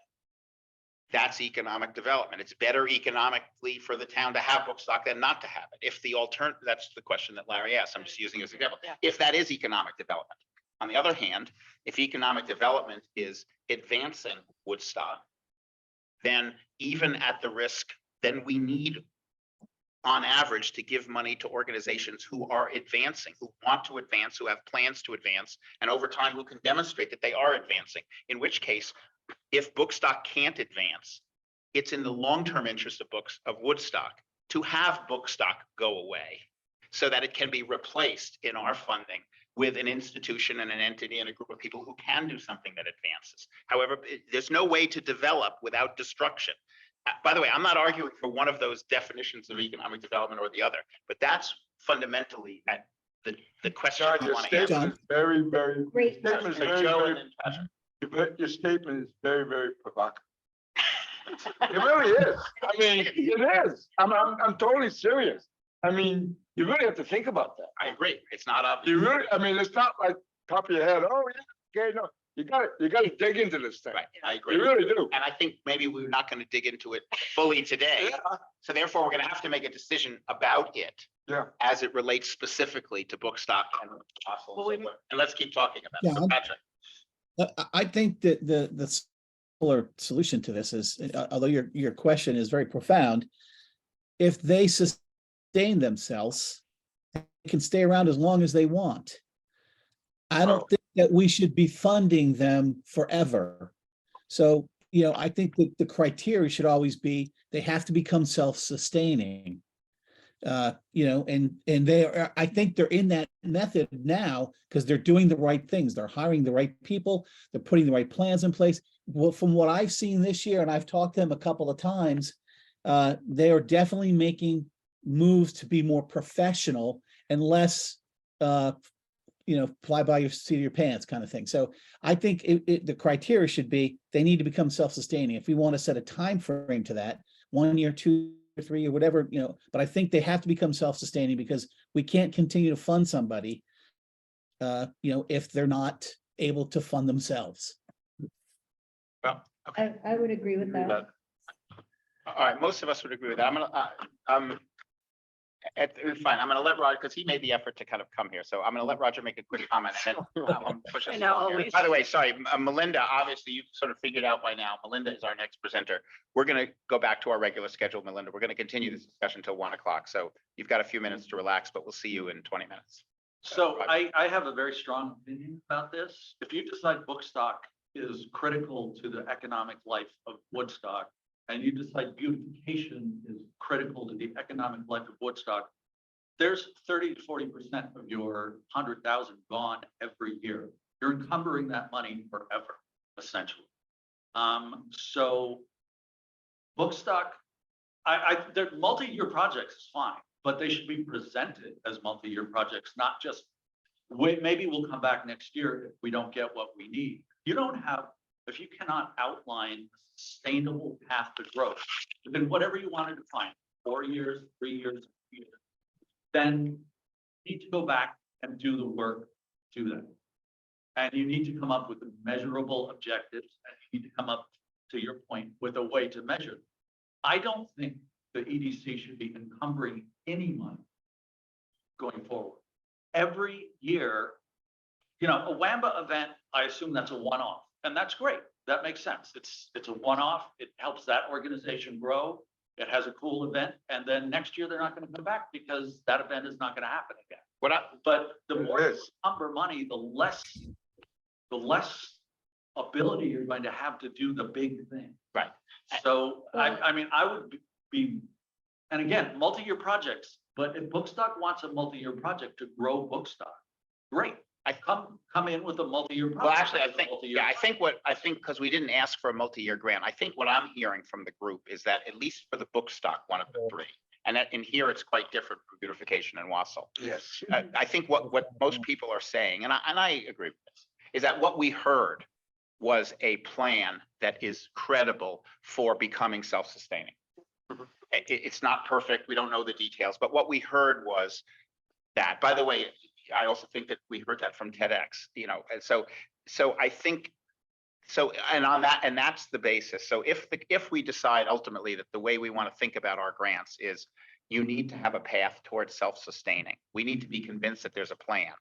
That's economic development. It's better economically for the town to have book stock than not to have it. If the alternative, that's the question that Larry asked. I'm just using as an example. If that is economic development. On the other hand, if economic development is advancing Woodstock, then even at the risk, then we need on average to give money to organizations who are advancing, who want to advance, who have plans to advance, and over time who can demonstrate that they are advancing, in which case, if book stock can't advance, it's in the long-term interest of Woodstock to have book stock go away so that it can be replaced in our funding with an institution and an entity and a group of people who can do something that advances. However, there's no way to develop without destruction. By the way, I'm not arguing for one of those definitions of economic development or the other, but that's fundamentally at the question I want to answer. Very, very. Great. Statement is very, Joe very- and then Patrick. Your statement is very, very provocative. It really is. I mean, it is. I'm totally serious. I mean, you really have to think about that. I agree. It's not obvious. You really, I mean, it's not like top of your head. Oh, yeah, okay, no. You gotta dig into this thing. Right, I agree. You really do. And I think maybe we're not going to dig into it fully today. Yeah. So therefore, we're going to have to make a decision about it. Yeah. As it relates specifically to book stock and Well, we- and let's keep talking about it. So Yeah. Patrick. I think that the simpler solution to this is, although your question is very profound, if they sustain themselves, they can stay around as long as they want. I don't think that we should be funding them forever. So, I think that the criteria should always be, they have to become self-sustaining. And I think they're in that method now because they're doing the right things. They're hiring the right people. They're putting the right plans in place. Well, from what I've seen this year, and I've talked to them a couple of times, they are definitely making moves to be more professional and less, fly by your seat of your pants kind of thing. So I think the criteria should be, they need to become self-sustaining. If we want to set a time frame to that, 1 year, 2 or 3 or whatever, but I think they have to become self-sustaining because we can't continue to fund somebody, if they're not able to fund themselves. Well, okay. I would agree with that. All right, most of us would agree with that. Fine, I'm gonna let Roger, because he made the effort to kind of come here, so I'm gonna let Roger make a quick comment. And then I'll push us I know, along here. always. By the way, sorry, Melinda, obviously you've sort of figured out by now, Melinda is our next presenter. We're gonna go back to our regular schedule, Melinda. We're gonna continue this discussion till 1 o'clock, so you've got a few minutes to relax, but we'll see you in 20 minutes. So I have a very strong opinion about this. If you decide book stock is critical to the economic life of Woodstock, and you decide beautification is critical to the economic life of Woodstock, there's 30 to 40% of your 100,000 gone every year. You're encumbering that money forever, essentially. So book stock, they're multi-year projects is fine, but they should be presented as multi-year projects, not just maybe we'll come back next year if we don't get what we need. If you cannot outline a sustainable path to growth, then whatever you want to define, 4 years, 3 years, then you need to go back and do the work to that. And you need to come up with measurable objectives, and you need to come up, to your point, with a way to measure them. I don't think the EDC should be encumbering any money going forward. Every year, a Wamba event, I assume that's a one-off, and that's great. That makes sense. It's a one-off. It helps that organization grow. It has a cool event, and then next year they're not going to come back because that event is not going to happen again. But the more you encumber money, the less ability you're going to have to do the big thing. Right. So I mean, I would be, and again, multi-year projects. But if Bookstock wants a multi-year project to grow Bookstock, great. I come in with a multi-year project. Well, actually, I think because we didn't ask for a multi-year grant, I think what I'm hearing from the group is that at least for the book stock, one of the three, and that in here, it's quite different for beautification and Wausau. Yes. I think what most people are saying, and I agree with this, is that what we heard was a plan that is credible for becoming self-sustaining. It's not perfect. We don't know the details, but what we heard was that, by the way, I also think that we heard that from TEDx, you know, and so I think, so, and on that, and that's the basis. So if we decide ultimately that the way we want to think about our grants is you need to have a path towards self-sustaining, we need to be convinced that there's a plan.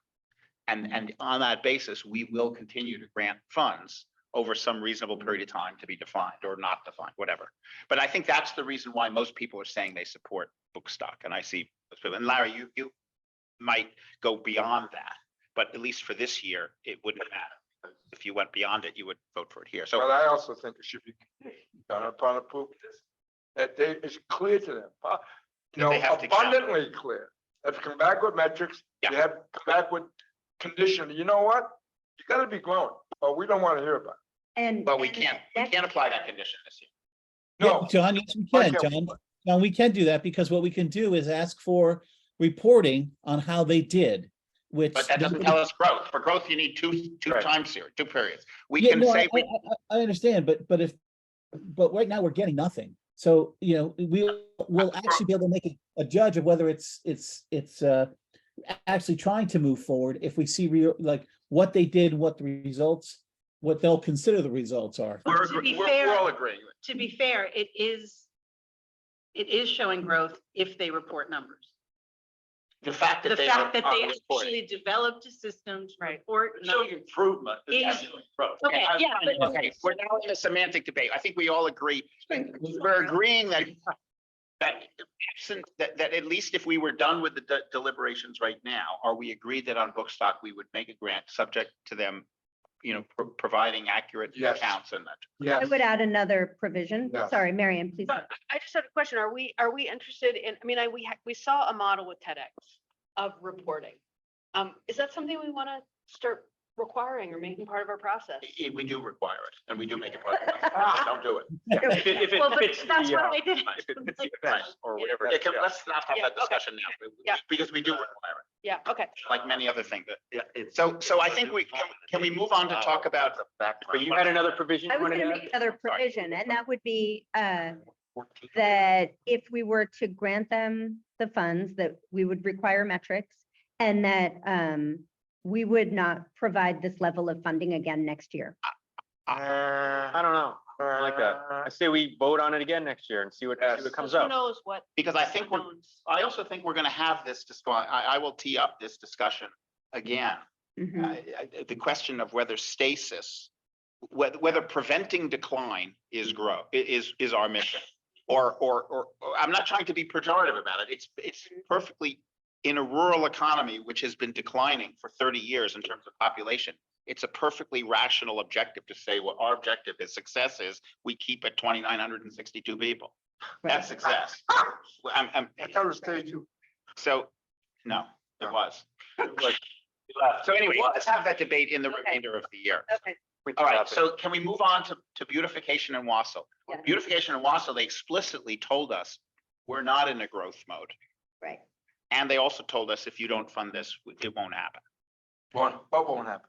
And on that basis, we will continue to grant funds over some reasonable period of time to be defined or not defined, whatever. But I think that's the reason why most people are saying they support Bookstock. And I see, and Larry, you might go beyond that, but at least for this year, it wouldn't matter. If you went beyond it, you would vote for it here. So But I also think it should be done upon approval. That it's clear to them, you know, they have to count. abundantly clear. If you come back with metrics, you have to come back with condition. You know what? You gotta be growing, but we don't want to hear about And. But we and can't next- apply that condition this year. it. Yeah, No. John, yes, we Why can, can't John. John, we can do that because what we can do is ask for reporting on how they did, which. But that doesn't tell us growth. For growth, you need two time series, 2 periods. We Yeah, can no, say, I understand, but right now we're getting nothing. So, you know, we'll actually be able to make a judge of whether it's actually trying to move forward if we see like what they did, what the results, what they'll consider the results are. To be fair, we're all agreeing. to be fair, it is showing growth if they report numbers. The fact that The they fact that are they reporting. actually developed a system to report. Showing improvement. Is- Okay, Okay, yeah, but. okay, we're now in a semantic debate. I think we all agree. We're agreeing that at least if we were done with the deliberations right now, are we agreed that on Bookstock, we would make a grant subject to them, you know, providing accurate Yes. accounts and that? Yes. I would add another provision. Yes. Sorry, Marion, please. But I just had a question. Are we interested in, I mean, we saw a model with TEDx of reporting. Is that something we want to start requiring or making part of our process? We do require it, and we do make it part of it. Don't do it. If it Well, but fits that's the, what I did. if it fits the event or whatever. Yeah, let's not have Yeah, that okay. discussion now, Yeah. because we do require it, Yeah, okay. like many other things. So I think can we move on to talk about? But you had another provision I you was wanted to gonna add? make another provision, and that would be that if we were to grant them the funds, that we would require metrics, and that we would not provide this level of funding again next year. I don't know. I like that. I say we vote on it again next year and see what comes Who up. knows what? Because I think I also think we're gonna have this discussion. I will tee up this discussion again. Mhm. The question of whether stasis, whether preventing decline is is our mission. Or I'm not trying to be pejorative about it. It's perfectly, in a rural economy, which has been declining for 30 years in terms of population, it's a perfectly rational objective to say what our objective is. Success is we keep at 2,962 people. That's success. I'm. So, no, it was. So anyway, let's have that debate in the remainder of the year. Okay. All right, so can we move on to beautification in Wausau? Yeah. Beautification in Wausau, they explicitly told us we're not in a growth mode. Right. And they also told us if you don't fund this, it won't happen. What won't happen?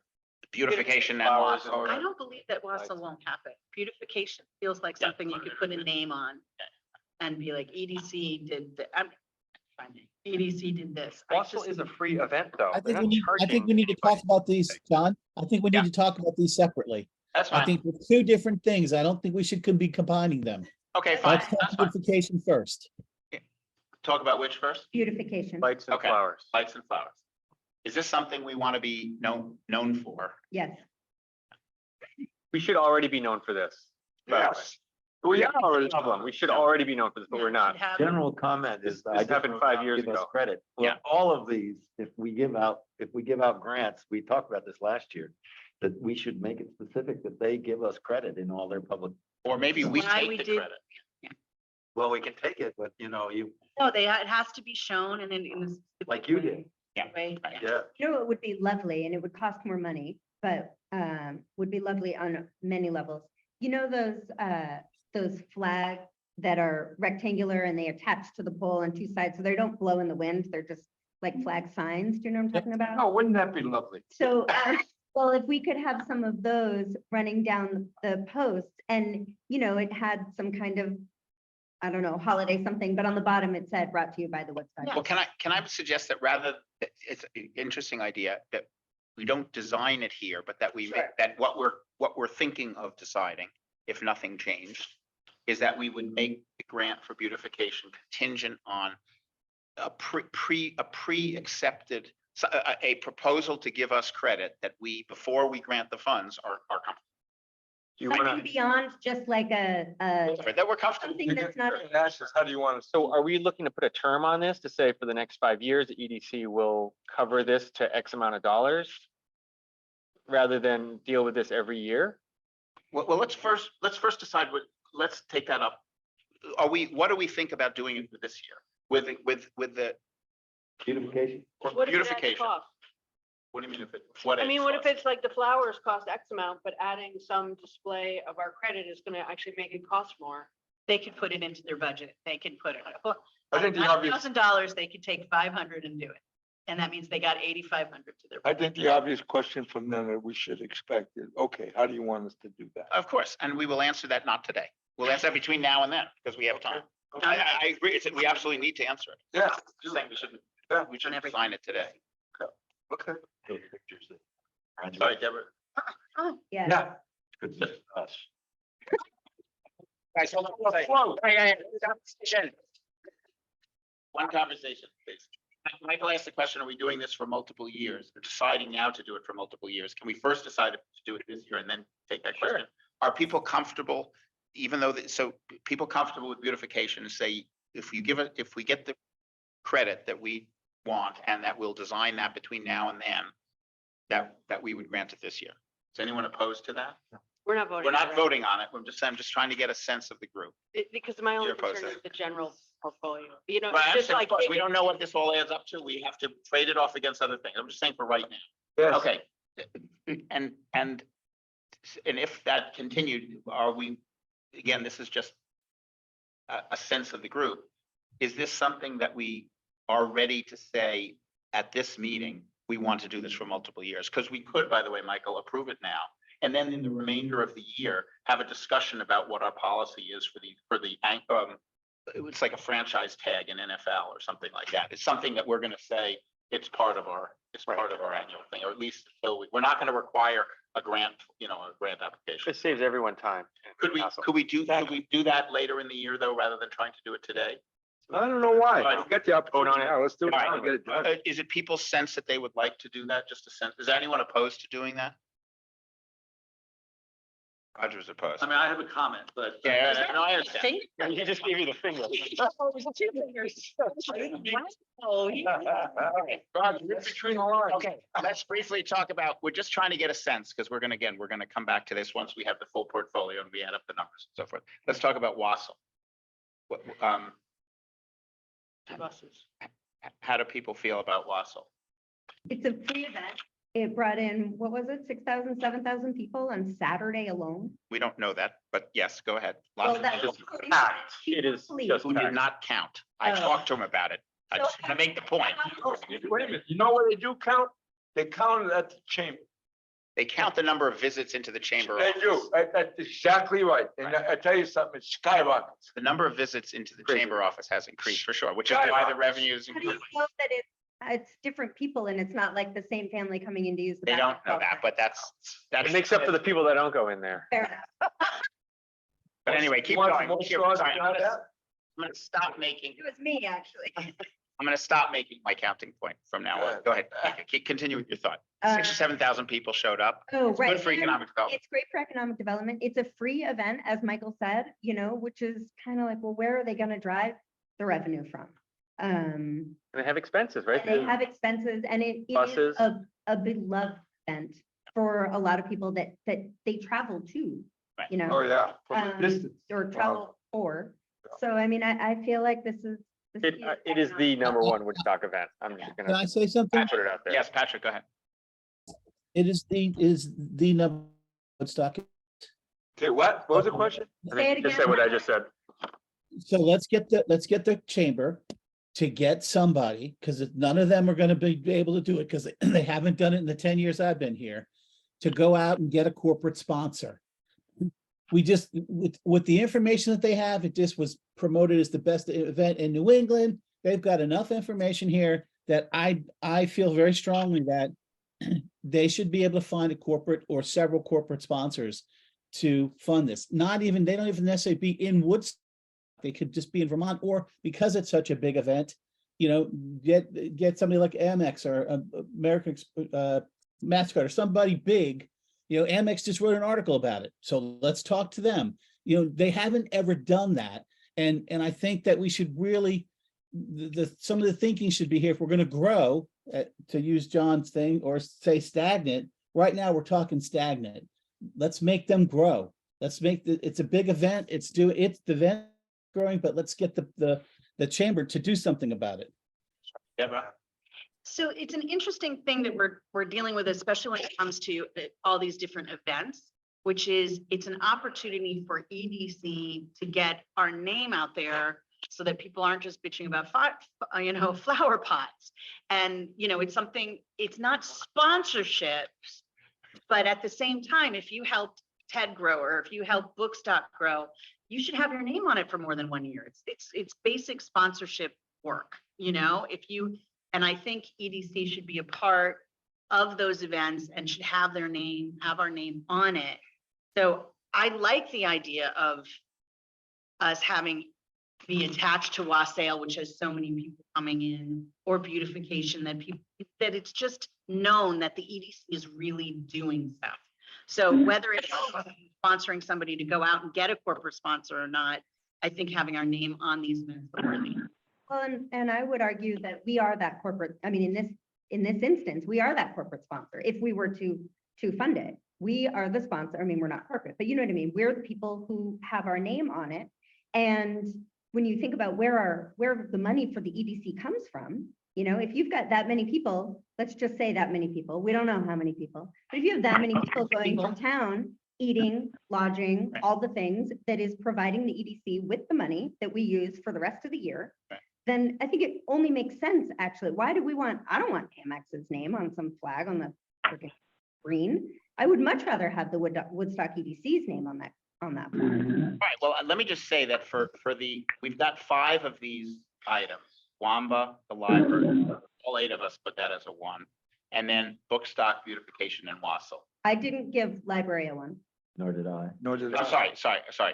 Beautification in Flowers Wausau. and- I don't believe that Wausau won't happen. Beautification feels like something you could put a name on and be like EDC did, EDC did this. I Wausau just- is a free event, though. I They're think not we charging need to talk anybody. about these, John. I think we need to talk about these separately. That's I fine. think with two different things. I don't think we should be combining them. Okay, fine. Let's talk That's fine. beautification first. Talk about which first? Beautification. Lights and Okay. flowers. Lights and flowers. Is this something we want to be known for? Yes. We should already be known for this. by the way. Yes. We are already. Problem. We should already be known for this, but we're not. General comment is. This I just happened wanna 5 years give us ago. Credit. Yeah. Well, all of these, if we give out grants, we talked about this last year, that we should make it specific that they give us credit in all their public. Or maybe we Why take we the did- credit? Well, we can take it, but you No, it has to be shown and then in this. like you did. Way. Yeah. You know, it would be lovely, and it would cost more money, but would be lovely on many levels. You know, those flags that are rectangular and they attach to the pole on two sides, so they don't blow in the wind. They're just like flag signs. Do you know what I'm talking about? Oh, wouldn't that be lovely? So, well, if we could have some of those running down the posts and, you know, it had some kind of, I don't know, holiday something, but on the bottom it said brought to you by the Woodstock. Well, can I suggest that rather it's an interesting idea that we don't design it here, but that we, Sure. make that what we're thinking of deciding, if nothing changed, is that we would make the grant for beautification contingent on a pre-accepted, a proposal to give us credit that we, before we grant the funds, are comfortable. You Something wanna, beyond just like That we're comfortable. something that's not. how do you want to? So are we looking to put a term on this to say for the next 5 years, the EDC will cover this to X amount of dollars? Rather than deal with this every year? Well, let's first decide let's take that up. What do we think about doing it for this year with the Beautification. What if it adds beautification? cost? What do you mean if it, I mean, what if it's like the flowers cost X amount, but adding some display of our credit is gonna actually make it cost more? They could put it into their budget. They could put it, I think the obvious, $1,000, they could take 500 and do it. And that means they got 8,500 to their. I think the obvious question from them that we should expect is, okay, how do you want us to do that? Of course, and we will answer that not today. We'll answer that between now and then, because we have time. I agree, we absolutely need to answer it. Yeah, Just saying we shouldn't, yeah, we shouldn't sign it today. okay. Those pictures that- Sorry, Deborah. Yeah. Yeah. Good for us. Guys, hold on. One conversation, please. Michael asked the question, are we doing this for multiple years? We're deciding now to do it for multiple years. Can we first decide to do it this year and then take that question? Are people comfortable, even though, so people comfortable with beautification and say, if we get the credit that we want and that we'll design that between now and then, that we would grant it this year? Is anyone opposed to that? We're not voting. We're not for it. voting on it. I'm just trying to get a sense of the group. Because my only You're opposed concern to is the general portfolio, you know, But I just understand, like. of course, we don't know what this all adds up to. We have to trade it off against other things. I'm just saying for right now. Yes. Okay. And if that continued, are we, again, this is just a sense of the group. Is this something that we are ready to say at this meeting, we want to do this for multiple years? Because we could, by the way, Michael, approve it now. And then in the remainder of the year, have a discussion about what our policy is for the it's like a franchise tag in NFL or something like that. It's something that we're gonna say it's part of our annual thing, or at least, so we're not gonna require a grant, a grant application. It saves everyone time. Could we do that later in the year though, rather than trying to do it today? I don't know why. Right. You got the opportunity now. Let's do it now and get it done. Is it people's sense that they would like to do that? Just a sense, is anyone opposed to doing that? Roger's opposed. I mean, I have a comment, but. Yeah, no, I understand. He just gave you the finger. Roger, you're between the lines. Okay, let's briefly talk about, we're just trying to get a sense, because we're gonna come back to this once we have the full portfolio and we add up the numbers and so forth. Let's talk about Wassel. Buses. How do people feel about Wassel? It's a free event. It brought in, what was it, 6,000, 7,000 people on Saturday alone? We don't know that, but yes, go ahead. Well, that was It is just Who did not count. I Oh. talked to him about it. I just want to make the point. Wait a minute, you know what they do count? They count it at the chamber. They count the number of visits into the chamber. They office. do. That's exactly right. And I tell you something, it skyrockets. The number of visits into the Crazy. chamber office has increased for sure, which is why the revenues. How do you know that it's different people and it's not like the same family coming in to use the They don't bathroom? know that, but that's. It makes up for the people that don't go in there. Fair enough. But anyway, keep You want going. some more Keep- straws sorry, than that? I'm gonna stop making, It was me, actually. I'm gonna stop making my counting point from now on. Go ahead. Continue with your thought. 6 or 7,000 people showed up. Oh, It's right. good for And economic development. It's great for economic development. It's a free event, as Michael said, which is kind of like, well, where are they gonna drive the revenue from? And they have expenses, right? They have expenses and it is Buses. a beloved event for a lot of people that they travel to, Right. Oh, yeah, from a um, distance. or travel for. So I mean, I feel like this is. It is the number one Woodstock event. I'm just Can gonna I say something? put it out there. Yes, Patrick, go ahead. It is the number Woodstock. Say what? What was the question? I Say think it you just said what I again. just said. So let's get the chamber to get somebody, because none of them are gonna be able to do it, because they haven't done it in the 10 years I've been here, to go out and get a corporate sponsor. We just, with the information that they have, it just was promoted as the best event in New England. They've got enough information here that I feel very strongly that they should be able to find a corporate or several corporate sponsors to fund this. Not even, they don't even necessarily be in Woodstock. They could just be in Vermont, or because it's such a big event, you know, get somebody like Amex or American MasterCard or somebody big. You know, Amex just wrote an article about it, so let's talk to them. You know, they haven't ever done that, and I think that we should really, some of the thinking should be here. If we're going to grow, to use John's thing, or say stagnant. Right now, we're talking stagnant. Let's make them grow. Let's make it's a big event. It's the event growing, but let's get the chamber to do something about it. Deborah? So it's an interesting thing that we're dealing with, especially when it comes to all these different events, which is it's an opportunity for EDC to get our name out there so that people aren't just bitching about flower pots. And, you know, it's something, it's not sponsorships, but at the same time, if you helped TED grow, or if you help Bookstock grow, you should have your name on it for more than 1 year. It's basic sponsorship work, you know, and I think EDC should be a part of those events and should have our name on it. So I like the idea of us having be attached to Wassail, which has so many people coming in, or beautification, that it's just known that the EDC is really doing stuff. So whether it's sponsoring somebody to go out and get a corporate sponsor or not, I think having our name on these events is worthy. Well, and I would argue that we are that corporate, I mean, in this instance, we are that corporate sponsor. If we were to fund it, we are the sponsor. I mean, we're not corporate, but you know what I mean? We're the people who have our name on it. And when you think about where the money for the EDC comes from, you know, if you've got that many people, let's just say that many people, we don't know how many people, but if you have that many people going to town, eating, lodging, all the things that is providing the EDC with the money that we use for the rest of the year, then I think it only makes sense, actually. Why do we want, I don't want Amex's name on some flag on the freaking green. I would much rather have the Woodstock EDC's name on that flag. All right, well, let me just say that we've got 5 of these items: Wamba, the library, all 8 of us put that as a 1, and then Bookstock, beautification, and Wassel. I didn't give library a 1. Nor did I. I'm sorry.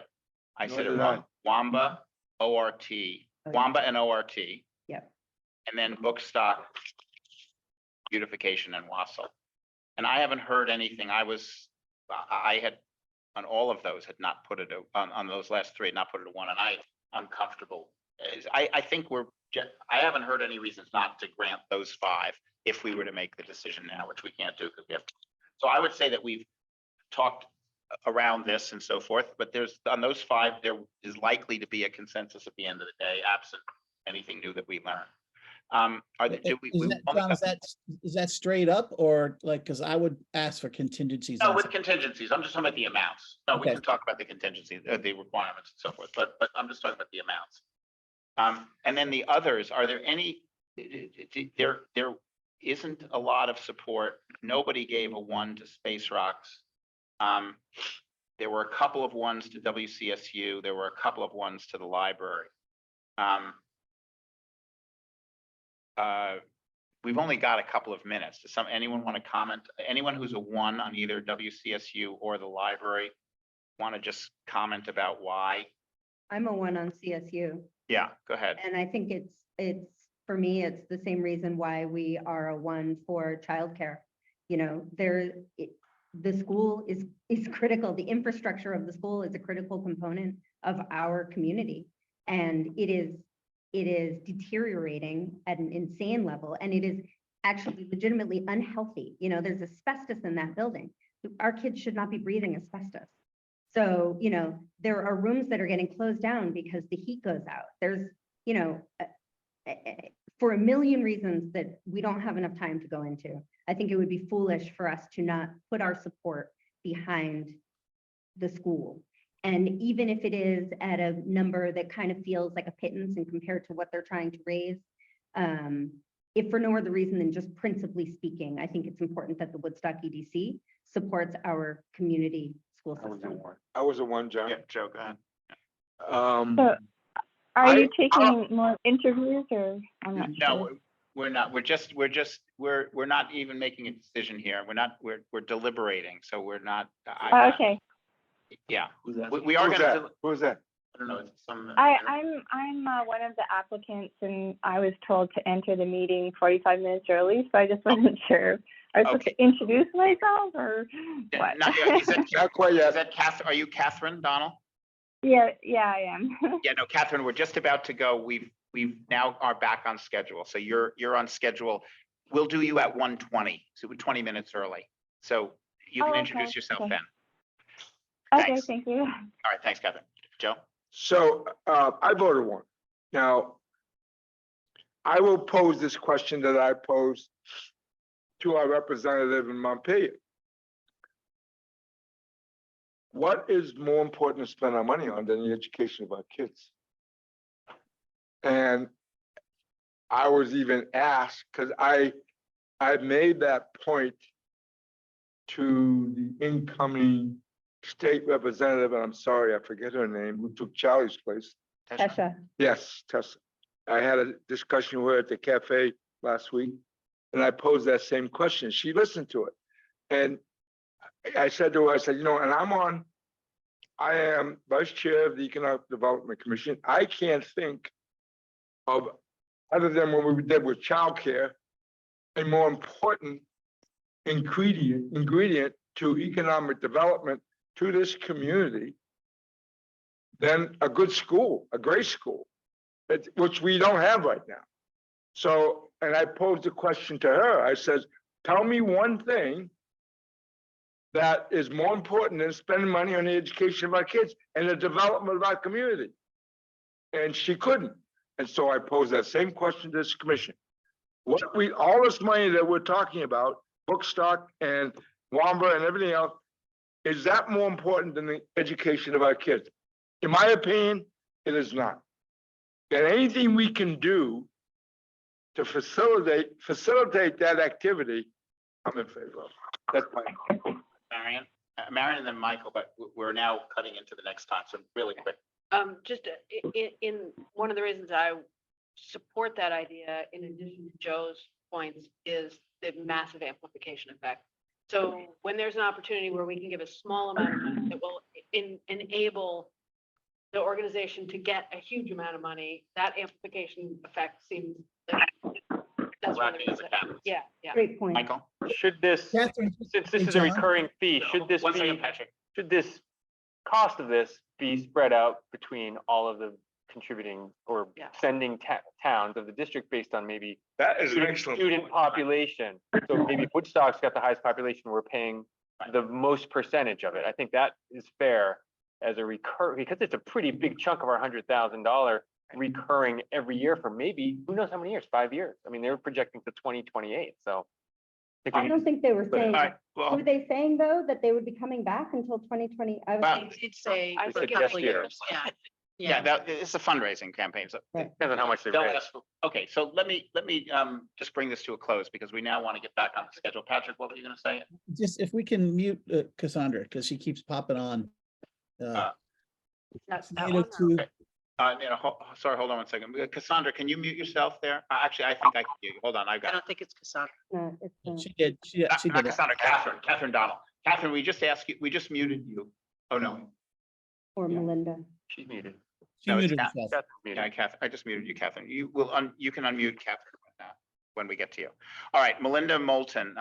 I said it wrong. Wamba, ORT, Wamba and ORT. Yep. And then Bookstock, beautification, and Wassel. And I haven't heard anything. I had, on all of those, had not put it on those last 3, not put it a 1, and I'm comfortable. I think I haven't heard any reasons not to grant those 5 if we were to make the decision now, which we can't do because we have. So I would say that we've talked around this and so forth, but on those 5, there is likely to be a consensus at the end of the day, absent anything new that we learn. John, is that straight up, or like, because I would ask for contingencies? No, with contingencies. I'm just talking about the amounts. No, we can talk about the contingencies, the requirements and so forth, but I'm just talking about the amounts. And then the others, are there any, there isn't a lot of support. Nobody gave a 1 to Space Rocks. There were a couple of 1s to WCSU. There were a couple of 1s to the library. We've only got a couple of minutes. Does anyone want to comment? Anyone who's a 1 on either WCSU or the library want to just comment about why? I'm a 1 on CSU. Yeah, go ahead. And I think it's for me, it's the same reason why we are a 1 for childcare. You know, the school is critical. The infrastructure of the school is a critical component of our community, and it is deteriorating at an insane level, and it is actually legitimately unhealthy. You know, there's asbestos in that building. Our kids should not be breathing asbestos. So, you know, there are rooms that are getting closed down because the heat goes out. There's, you know, for a million reasons that we don't have enough time to go into. I think it would be foolish for us to not put our support behind the school. And even if it is at a number that kind of feels like a pittance and compared to what they're trying to raise, if for no other reason than just principally speaking, I think it's important that the Woodstock EDC supports our community school system. I was a 1, John. Yeah, Joe, go ahead. Um, So are you taking more interviews or? I'm not No, sure. we're not, we're not even making a decision here. We're deliberating, so we're not. Okay. Yeah, Who's that? we are gonna. Who's that? I don't know, it's some. I'm one of the applicants and I was told to enter the meeting 45 minutes early, so I just wasn't sure. I was supposed to introduce myself or what? Not quite yet. Is that Catherine? Are you Catherine Donnell? Yeah, I am. Yeah, no, Catherine, we're just about to go. We've now are back on schedule. So you're on schedule. We'll do you at 1:20, so we're 20 minutes early. So you can introduce yourself then. Okay, Thanks. thank you. All right, thanks, Catherine. Joe? So I voted one. Now, I will pose this question that I posed to our representative in Montpelier. What is more important to spend our money on than the education of our kids? And I was even asked, because I made that point to the incoming state representative, and I'm sorry, I forget her name, who took Charlie's place. Tesha. Yes, Tessa. I had a discussion with her at the cafe last week, and I posed that same question. She listened to it. And I said to her, I said, you know, and I am vice chair of the Economic Development Commission. I can't think of, other than what we did with childcare, a more important ingredient to economic development to this community than a good school, a great school, which we don't have right now. So, and I posed a question to her. I said, tell me one thing that is more important than spending money on the education of our kids and the development of our community. And she couldn't. And so I posed that same question to this commission. All this money that we're talking about, book stock and Wamba and everything else, is that more important than the education of our kids? In my opinion, it is not. And anything we can do to facilitate that activity, I'm in favor of. That's my. Marion and then Michael, but we're now cutting into the next time, so really quick. Just in one of the reasons I support that idea, in addition to Joe's points, is the massive amplification effect. So when there's an opportunity where we can give a small amount of money that will enable the organization to get a huge amount of money, that amplification effect seems like that's one of the reasons. Yeah. Great point. Michael? Should this, Catherine, since this hey, is a John? recurring fee, should this One second, be, Patrick. should this cost of this be spread out between all of the contributing or Yeah. sending towns of the district based on maybe That is an excellent student point. population? So maybe Woodstock's got the highest population, we're paying the most percentage of it. I think that is fair as a because it's a pretty big chunk of our $100,000 recurring every year for maybe, who knows how many years, 5 years. I mean, they were projecting to 2028, so. I don't think they were All saying, right, well, were they saying though that they would be coming back until 2020? I was Well, thinking- It's a I think yes, couple year. years. yeah. yeah, it's a fundraising campaign, so. Depends on how much they They'll raise. ask okay, so let me just bring this to a close because we now want to get back on the schedule. Patrick, what were you gonna say? Just if we can mute Cassandra, because she keeps popping on. That's that Tomato one, or- tube. Sorry, hold on one second. Cassandra, can you mute yourself there? Actually, I think I can mute you. Hold on, I've I got it. don't think it's Cassandra. No, it's, She did, she Not did. it. Cassandra, Catherine Donnell. Catherine, we just asked you, we just muted you. Oh, no. or Melinda. She's muted. She No, it's muted Kat- herself. That's muted. Yeah, Catherine, I just muted you, Catherine. You will, you can unmute Catherine when we get to you. All right, Melinda Moulton,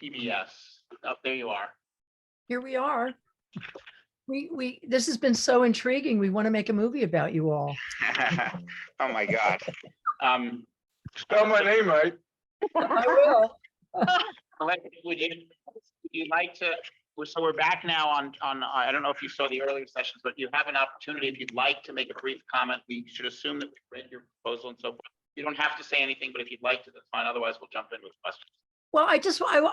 PBS. Oh, there you are. Here we are. This has been so intriguing. We want to make a movie about you all. Oh, my God. Spell my name right. I will. Melinda, would you like to, so we're back now on, I don't know if you saw the earlier sessions, but you have an opportunity, if you'd like to make a brief comment, we should assume that we've read your proposal and so forth. You don't have to say anything, but if you'd like to, that's fine. Otherwise, we'll jump in with questions. Well,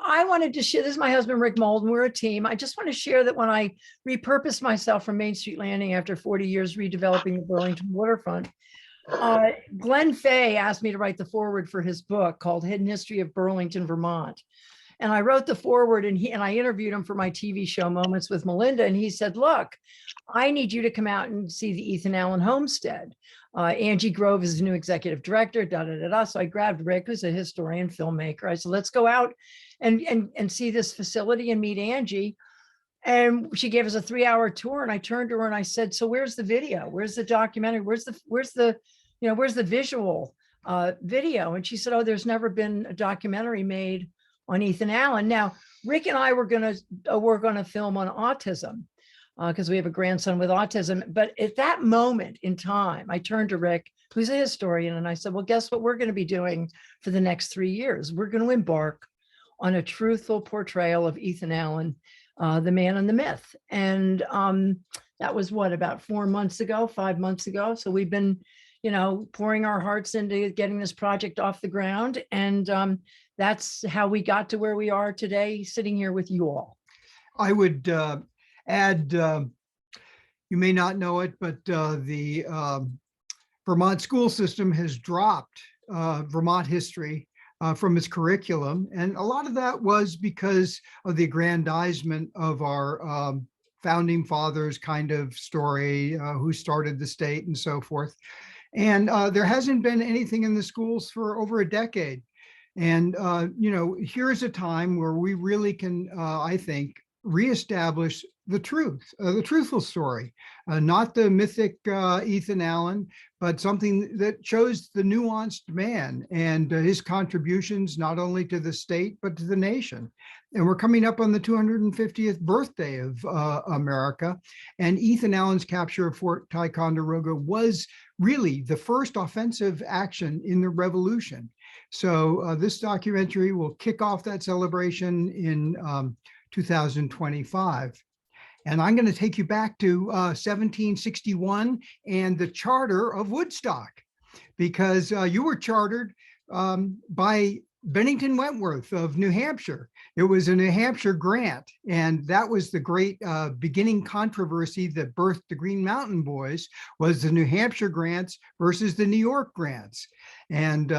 I wanted to share, this is my husband, Rick Molden. We're a team. I just want to share that when I repurposed myself from Main Street Landing after 40 years redeveloping the Burlington waterfront, Glenn Fay asked me to write the foreword for his book called Hidden History of Burlington, Vermont. And I wrote the foreword and I interviewed him for my TV show Moments with Melinda. And he said, look, I need you to come out and see the Ethan Allen homestead. Angie Grove is the new executive director, da, da, da, da. So I grabbed Rick, who's a historian, filmmaker. I said, let's go out and see this facility and meet Angie. And she gave us a 3-hour tour. And I turned to her and I said, so where's the video? Where's the documentary? where's the visual video? And she said, oh, there's never been a documentary made on Ethan Allen. Now, Rick and I were going to work on a film on autism because we have a grandson with autism. But at that moment in time, I turned to Rick, who's a historian, and I said, well, guess what we're going to be doing for the next 3 years? We're going to embark on a truthful portrayal of Ethan Allen, the man and the myth. And that was what, about 5 months ago. So we've been, pouring our hearts into getting this project off the ground. And that's how we got to where we are today, sitting here with you all. I would add, you may not know it, but the Vermont school system has dropped Vermont history from its curriculum. And a lot of that was because of the aggrandizement of our founding fathers kind of story, who started the state and so forth. And there hasn't been anything in the schools for over a decade. And, here's a time where we really can, I think, reestablish the truth, the truthful story, not the mythic Ethan Allen, but something that shows the nuanced man and his contributions not only to the state, but to the nation. And we're coming up on the 250th birthday of America. And Ethan Allen's capture of Fort Ticonderoga was really the first offensive action in the Revolution. So this documentary will kick off that celebration in 2025. And I'm going to take you back to 1761 and the Charter of Woodstock, because you were chartered by Bennington Wentworth of New Hampshire. It was a New Hampshire grant, and that was the great beginning controversy that birthed the Green Mountain Boys, was the New Hampshire grants versus the New York grants. And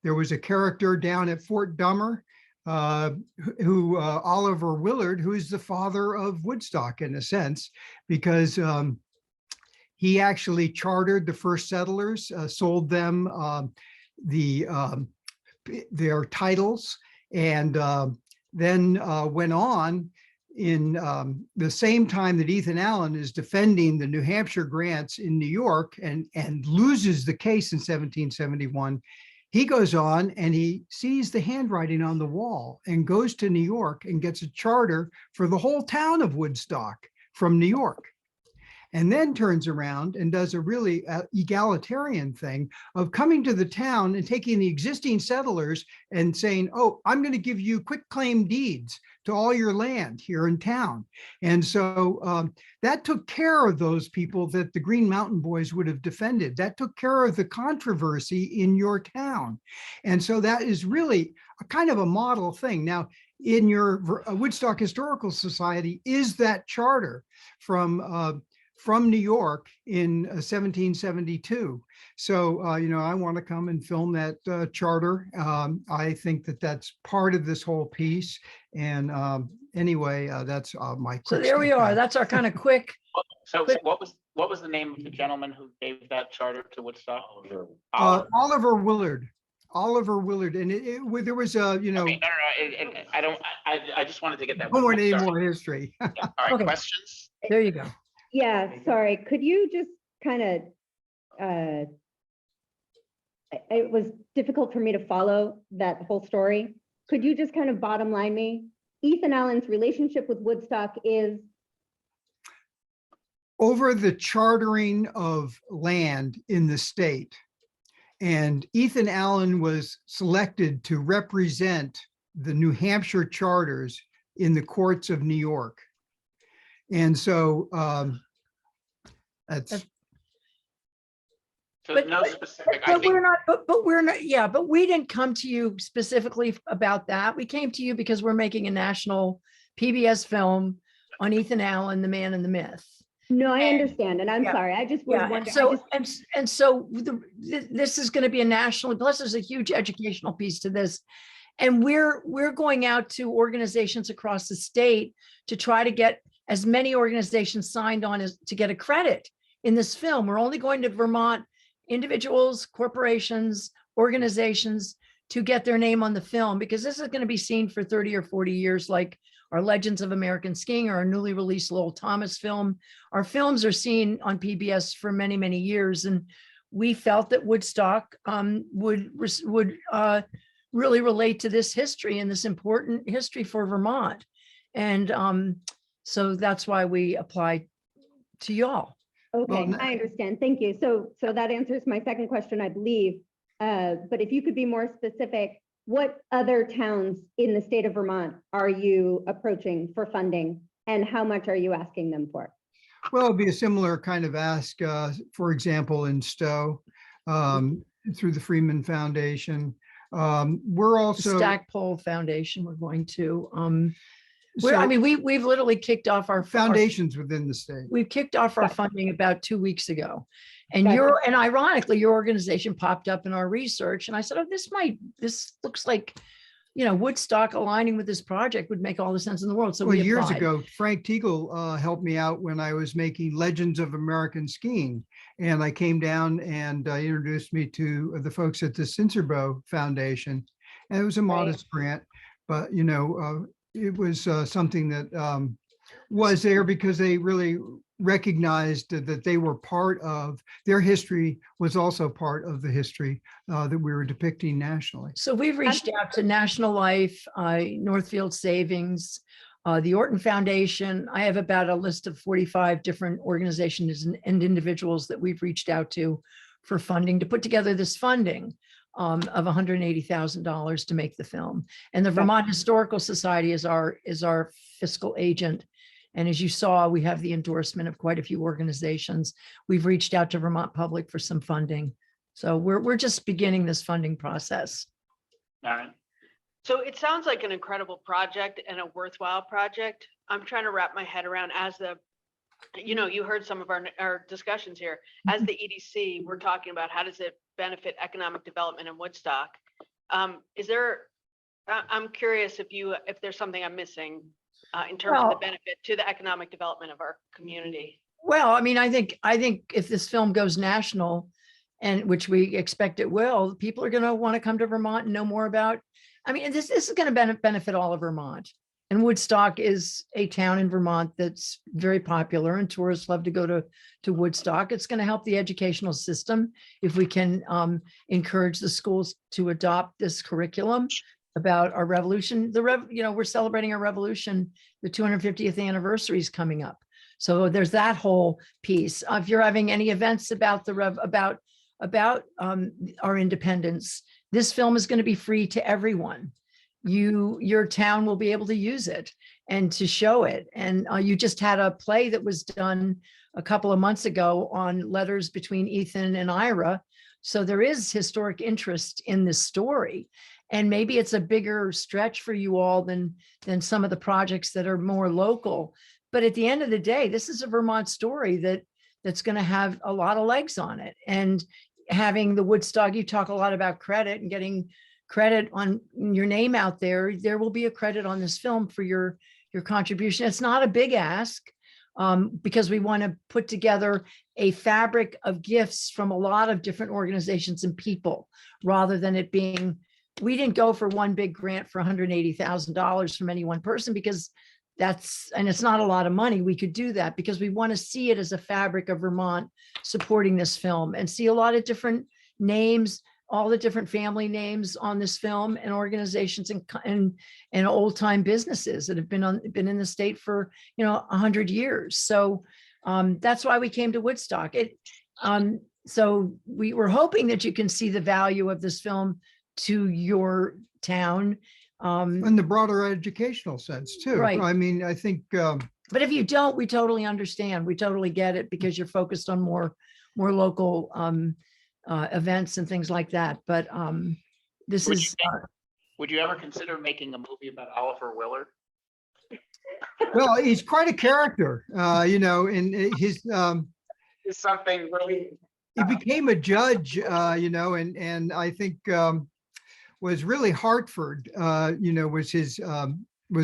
there was a character down at Fort Dummer, who Oliver Willard, who is the father of Woodstock in a sense, because he actually chartered the first settlers, sold them their titles, and then went on in the same time that Ethan Allen is defending the New Hampshire grants in New York and loses the case in 1771. He goes on and he sees the handwriting on the wall and goes to New York and gets a charter for the whole town of Woodstock from New York. And then turns around and does a really egalitarian thing of coming to the town and taking the existing settlers and saying, oh, I'm going to give you quick claim deeds to all your land here in town. And so that took care of those people that the Green Mountain Boys would have defended. That took care of the controversy in your town. And so that is really a kind of a model thing. Now, in your Woodstock Historical Society is that charter from New York in 1772. So, I want to come and film that charter. I think that that's part of this whole piece. And anyway, that's my So quick there we statement. are. That's our kind of quick. So what was the name of the gentleman who gave that charter to Woodstock? Oliver Willard. Oliver Willard. And there was a, Okay, no, I just wanted to get that. don't want any Sorry. more history. Yeah, all right, Okay. questions? There you go. Yeah, sorry, could you just kind of, it was difficult for me to follow that whole story. Could you just kind of bottom line me? Ethan Allen's relationship with Woodstock is? Over the chartering of land in the state. And Ethan Allen was selected to represent the New Hampshire charters in the courts of New York. And so that's. So no specific, I But think, we're not, but we're not, yeah, but we didn't come to you specifically about that. We came to you because we're making a national PBS film on Ethan Allen, the man and the myth. No, I understand, and I'm yeah, sorry, I just was Yeah, wondering. and so this is going to be a national, plus there's a huge educational piece to this. And we're going out to organizations across the state to try to get as many organizations signed on as to get a credit in this film. We're only going to Vermont individuals, corporations, organizations to get their name on the film, because this is going to be seen for 30 or 40 years, like our Legends of American Skiing or our newly released Lowell Thomas film. Our films are seen on PBS for many, many years. And we felt that Woodstock would really relate to this history and this important history for Vermont. And so that's why we applied to y'all. Okay, I understand. Thank you. So that answers my second question, I believe. But if you could be more specific, what other towns in the state of Vermont are you approaching for funding, and how much are you asking them for? Well, it'd be a similar kind of ask, for example, in Stowe, through the Freeman Foundation. We're also Stackpole Foundation, we're going to, So- I mean, we've literally kicked off our foundations within the state. We've kicked off our funding about 2 weeks ago. And ironically, your organization popped up in our research. And I said, oh, this looks like, Woodstock aligning with this project would make all the sense in the world. So Well, we years applied. ago, Frank Teagle helped me out when I was making Legends of American Skiing. And I came down and introduced me to the folks at the Cincerbo Foundation. And it was a modest grant, but it was something that was there because they really recognized that they were part of, their history was also part of the history that we were depicting nationally. So we've reached out to National Life, Northfield Savings, the Orton Foundation. I have about a list of 45 different organizations and individuals that we've reached out to for funding to put together this funding of $180,000 to make the film. And the Vermont Historical Society is our fiscal agent. And as you saw, we have the endorsement of quite a few organizations. We've reached out to Vermont Public for some funding. So we're just beginning this funding process. All right. So it sounds like an incredible project and a worthwhile project. I'm trying to wrap my head around you heard some of our discussions here. As the EDC, we're talking about how does it benefit economic development in Woodstock? I'm curious if there's something I'm missing in terms of the benefit to the economic development of our community. Well, I mean, I think if this film goes national, and which we expect it will, people are going to want to come to Vermont and know more about. I mean, this is going to benefit all of Vermont. And Woodstock is a town in Vermont that's very popular, and tourists love to go to Woodstock. It's going to help the educational system if we can encourage the schools to adopt this curriculum about our revolution. We're celebrating our revolution. The 250th anniversary is coming up. So there's that whole piece. If you're having any events about our independence, this film is going to be free to everyone. Your town will be able to use it and to show it. And you just had a play that was done a couple of months ago on letters between Ethan and Ira. So there is historic interest in this story. And maybe it's a bigger stretch for you all than some of the projects that are more local. But at the end of the day, this is a Vermont story that's going to have a lot of legs on it. And having the Woodstock, you talk a lot about credit and getting credit on your name out there. There will be a credit on this film for your contribution. It's not a big ask because we want to put together a fabric of gifts from a lot of different organizations and people, rather than it being, we didn't go for one big grant for $180,000 from any one person, because it's not a lot of money. We could do that because we want to see it as a fabric of Vermont supporting this film, and see a lot of different names, all the different family names on this film, and organizations and old time businesses that have been in the state for 100 years. So that's why we came to Woodstock. So we were hoping that you can see the value of this film to your town. In the broader educational sense too. Right. I mean, I think. But if you don't, we totally understand. We totally get it, because you're focused on more local events and things like that. But this is. Would you ever consider making a movie about Oliver Willard? Well, he's quite a character, and his. Is something really. He became a judge, and I think was really Hartford, was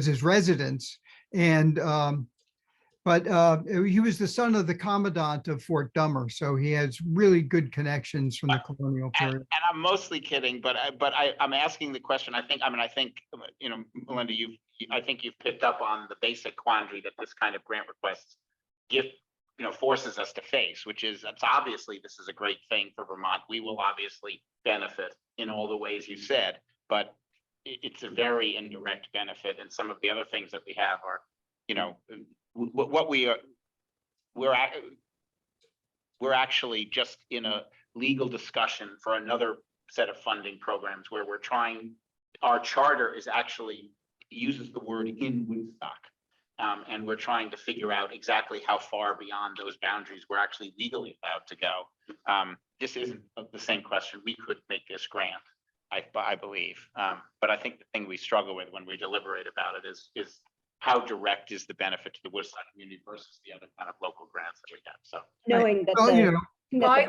his residence. And, but he was the son of the commandant of Fort Dummer, so he has really good connections from the colonial And, period. and I'm mostly kidding, but I'm asking the question. I think, Melinda, I think you've picked up on the basic quandary that this kind of grant requests forces us to face, which is, that's obviously, this is a great thing for Vermont. We will obviously benefit in all the ways you said, but it's a very indirect benefit. And some of the other things that we have are, what we are, we're actually just in a legal discussion for another set of funding programs where we're trying, our charter is actually uses the word in Woodstock. And we're trying to figure out exactly how far beyond those boundaries we're actually legally allowed to go. This isn't the same question. We could make this grant, I believe. But I think the thing we struggle with when we deliberate about it is how direct is the benefit to the Woodstock community versus the other kind of local grants that we have. So Knowing that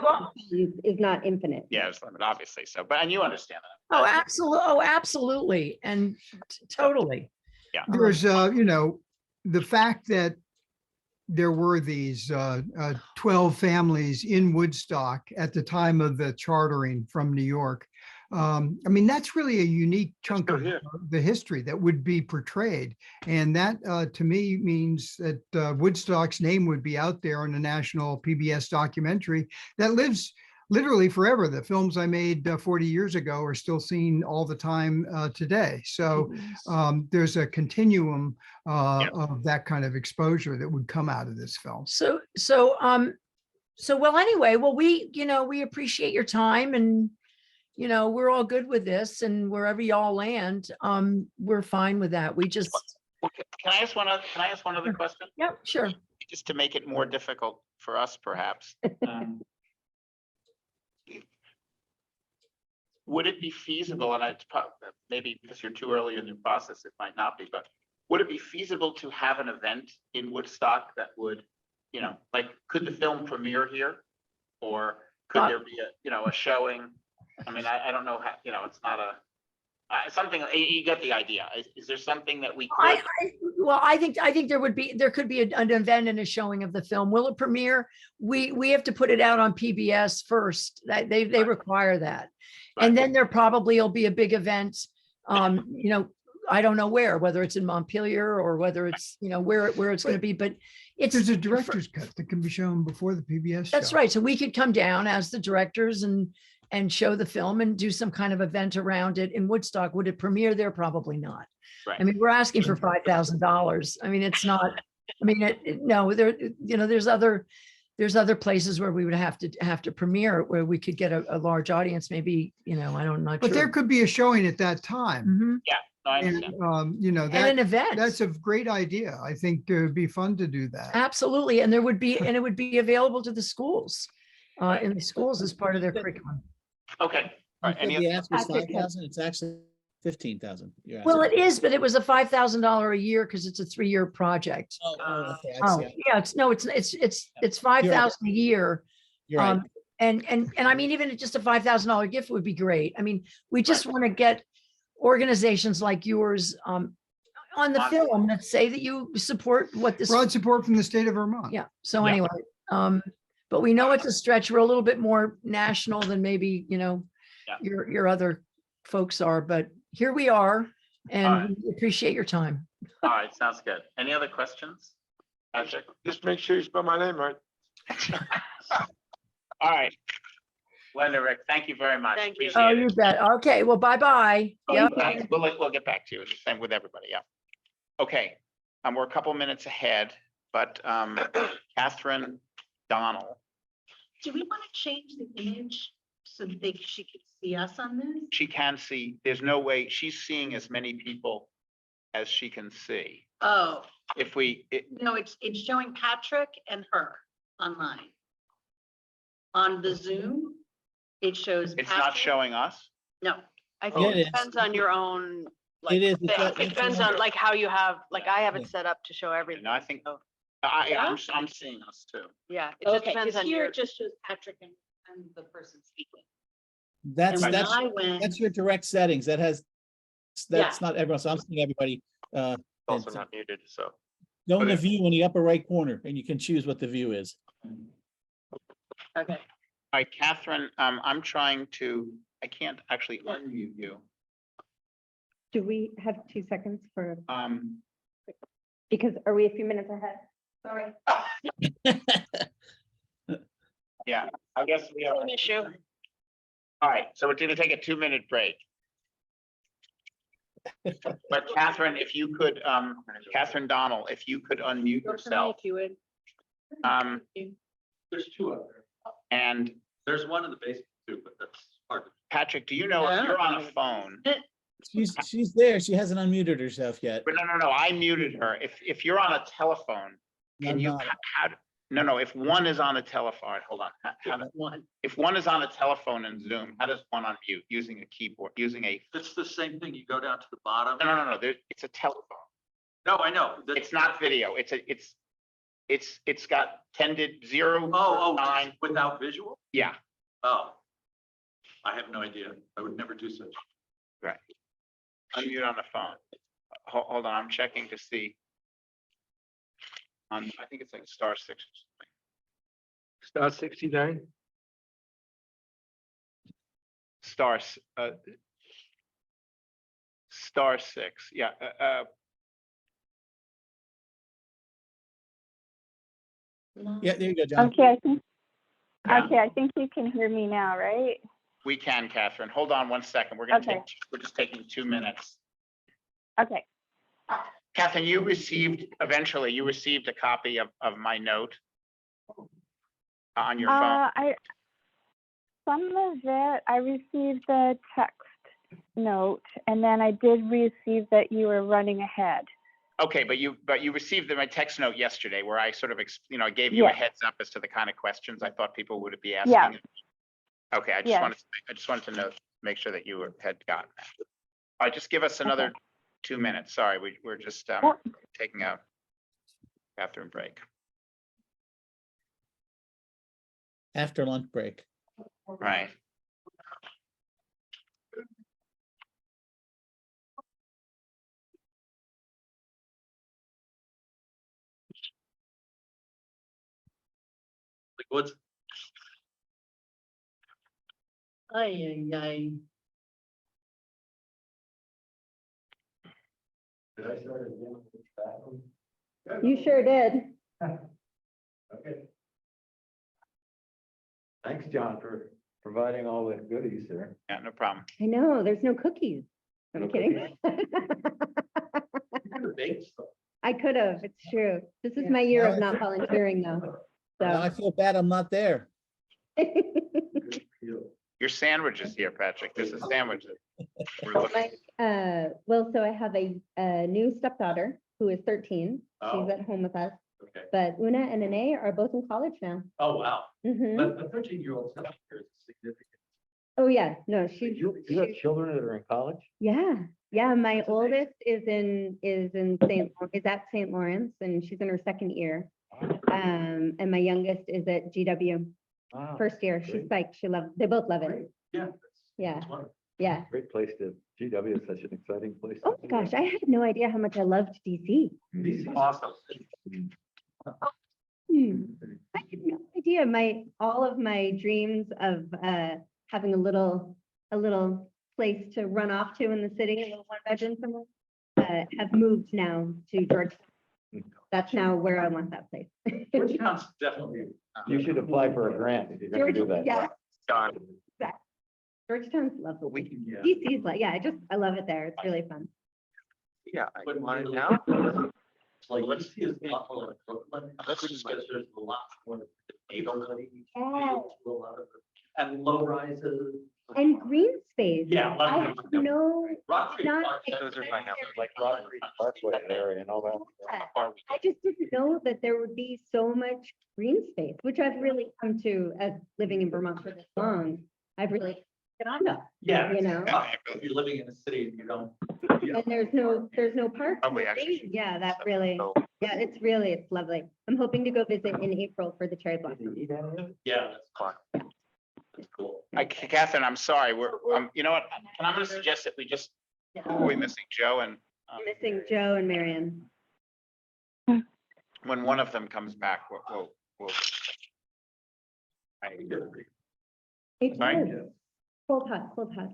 Well, the is not infinite. yeah, it's limited, obviously. So, and you understand that. Oh, absolutely. Oh, absolutely. And totally. Yeah. There's, the fact that there were these 12 families in Woodstock at the time of the chartering from New York. That's really a unique chunk of the history that would be portrayed. And that to me means that Woodstock's name would be out there in a national PBS documentary that lives literally forever. The films I made 40 years ago are still seen all the time today. So there's a continuum of that kind of exposure that would come out of this film. Well, anyway, we appreciate your time, and we're all good with this, and wherever y'all land, we're fine with that. We just. Can I ask one other question? Yep, sure. Just to make it more difficult for us, perhaps. Would it be feasible, and maybe because you're too early in the process, it might not be, but would it be feasible to have an event in Woodstock that would, could the film premiere here? Or could there be a showing? I don't know how, it's not something, you get the idea. Is there something that we could? I think there could be an event and a showing of the film. Will it premiere? We have to put it out on PBS first. They require that. And then there probably will be a big event, I don't know whether it's in Montpelier or whether it's, where it's going to be, but There's a director's cut that can be shown before the PBS show. That's right. So we could come down as the directors and show the film and do some kind of event around it in Woodstock. Would it premiere there? Probably not. Right. We're asking for $5,000. It's not, no, there's other places where we would have to premiere where we could get a large audience, maybe, I don't know. But there could be a showing at that time. Mm-hmm. Yeah. No, I And, understand. And an event. That's a great idea. I think it would be fun to do that. Absolutely. And it would be available to the schools, in the schools as part of their curriculum. Okay. All right. The ask was 5,000. It's actually 15,000. Well, it is, but it was a $5,000 a year because it's a 3-year project. Oh, okay. I see. Yeah, it's 5,000 a year. You're right. And even just a $5,000 gift would be great. We just want to get organizations like yours on the film that say that you support what this. Broad support from the state of Vermont. Yeah. So anyway, but we know it's a stretch. We're a little bit more national than maybe, your other folks are, but here we are, and we appreciate your time. All right. Sounds good. Any other questions? Patrick? Just make sure you spell my name right. All right. Linda, Rick, thank you very much. Thank you. Appreciate Oh, it. you bet. Okay, well, bye-bye. Yep. Thanks. We'll get back to you. Same with everybody. Yeah. Okay. We're a couple minutes ahead, but Catherine Donnell. Do we want to change the image so that she can see us on this? She can see, there's no way, she's seeing as many people as she can see. Oh, If no, it's showing Patrick and her online. On the Zoom, it shows. it's not Patrick. showing us. No, I Oh, think it it is. depends on your own, It is. thing. It depends on how you have, I have it set up to show everything. And I think, So, I'm seeing us too. yeah, it just Okay, depends because on here your, it just shows Patrick and the person speaking. That's, when that's, I went, that's your direct settings. That's Yeah. not everyone. So I'm seeing everybody. Also it's- not muted, so. Go in the Okay. view in the upper right corner and you can choose what the view is. okay, All right, Catherine, I'm trying to, I can't actually unmute you. Do we have 2 seconds for, Um, because are we a few minutes ahead? Sorry. yeah, I guess we have. An issue. All right, so we're gonna take a 2-minute break. But Catherine, if you could, Catherine Donnell, if you could unmute Go for me yourself, if you would. um, There's two up there. and There's one in the basement too, but that's hard. Patrick, do you know if you're on a phone? She's there. She hasn't unmuted herself yet. But no, I muted her. If you're on a telephone, can you, not. no, if one is on a telephone, hold on. If one is on a telephone in Zoom, how does one unmute using a keyboard, using a, It's the same thing. You go down to the bottom. no, it's a telephone. No, I know. It's not video. It's got 0, Oh, 9. without visual? Yeah, Oh. I have no idea. I would never do such. right. Unmute on the phone. Hold on, I'm checking to see. I think it's like *6 or something. *69. *6, yeah, Yeah, there you go, John. Okay, Yeah. I think you can hear me now, right? we can, Catherine. Hold on 1 second. We're Okay. just taking 2 minutes. Okay. Catherine, you received a copy of my note on your phone. Some of it, I received the text note, and then I did receive that you were running ahead. Okay, but you received my text note yesterday where I sort of, I gave you a Yeah. heads up as to the kind of questions I thought people would be asking. Yeah. Okay, I Yes. just wanted to know, make sure that you had gotten that. All right, just give us another 2 minutes. Sorry, we're just taking a bathroom break. After lunch break. Right. Like what's? ay. Did I start again with the bathroom? You sure did. Okay. Thanks, John, for providing all the goodies there. Yeah, no problem. I know, there's no cookies. I'm No kidding. Baked stuff. I could have, it's true. This is my year of not volunteering though. Now I So. feel bad I'm not there. Your sandwiches here, Patrick. This is sandwiches. We're So looking- well, so I have a new stepdaughter who is 13. Oh. She's at home with us, Okay. but Una and Ane are both in college now. Oh, wow. Mhm. But a 13-year-old is significant. Oh, yeah, no, she's, You have children that are in college? yeah, my That's amazing. oldest is at St. Lawrence and she's in her second year. And my youngest is at GW, Wow, first year. She's great. like, they both love it. Yeah. Yeah. That's wonderful. Yeah. Great place GW is such an exciting place. Oh my gosh, I had no idea how much I loved DC. This is awesome. I had no idea. All of my dreams of having a little place to run off to in the city, a little 1-bedroom somewhere, have moved now to Georgetown. That's now where I want that place. Georgetown's definitely. You should apply for a grant if you're gonna do that. Yeah, John, Georgetown's lovely. we can, Yeah. DC's like, yeah, I love it there. It's really fun. Yeah, I But want it really- now. It's like, let's see, it's a lot more like Brooklyn. That's just because there's a lot more neighborhood. And low rises. And green space. Yeah. a lot I of have people- no, Rock Creek not- Park, Those are my houses. Like Rock Creek Parkway area and all that. I just didn't know that there would be so much green space, which I've really come to as living in Vermont for this long. I've really get on to, Yeah. you know, If you're living in a city and you don't. and there's no park. Probably actually. Yeah, that really, yeah, it's lovely. I'm hoping to go visit in April for the cherry blossom. Yeah, that's fine. Catherine, I'm sorry, you know what, I'm gonna suggest that we just, who are we missing, Joe and, Missing Joe and Marion. when one of them comes back, we'll. I agree. It's Sorry? hard. Full touch.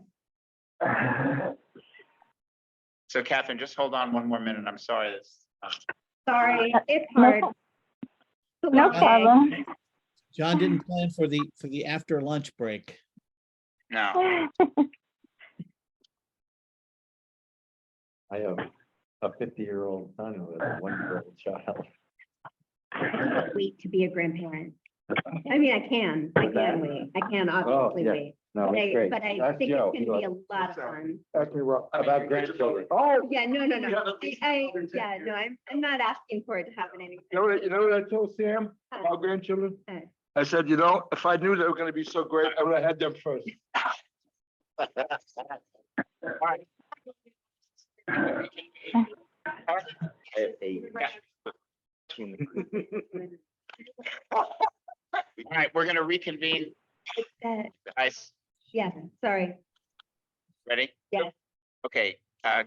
So Catherine, just hold on one more minute. I'm sorry. Sorry, it's hard. No problem. John didn't plan for the after lunch break. No. I have a 50-year-old son who has a 1-year-old child. I can't wait to be a grandparent. I mean, I can wait. I can obviously yeah. wait. No, But it's great. But I That's think Joe. it's gonna be a lot of fun. Ask me about grandchildren. Oh, Yeah, no. We have at least I'm not asking for it to happen anytime. You know what I told Sam about grandchildren? Huh. I said, you know, if I knew they were gonna be so great, I would have had them first. All right, we're gonna reconvene. Guys, Yes, sorry. ready? Yes. Okay,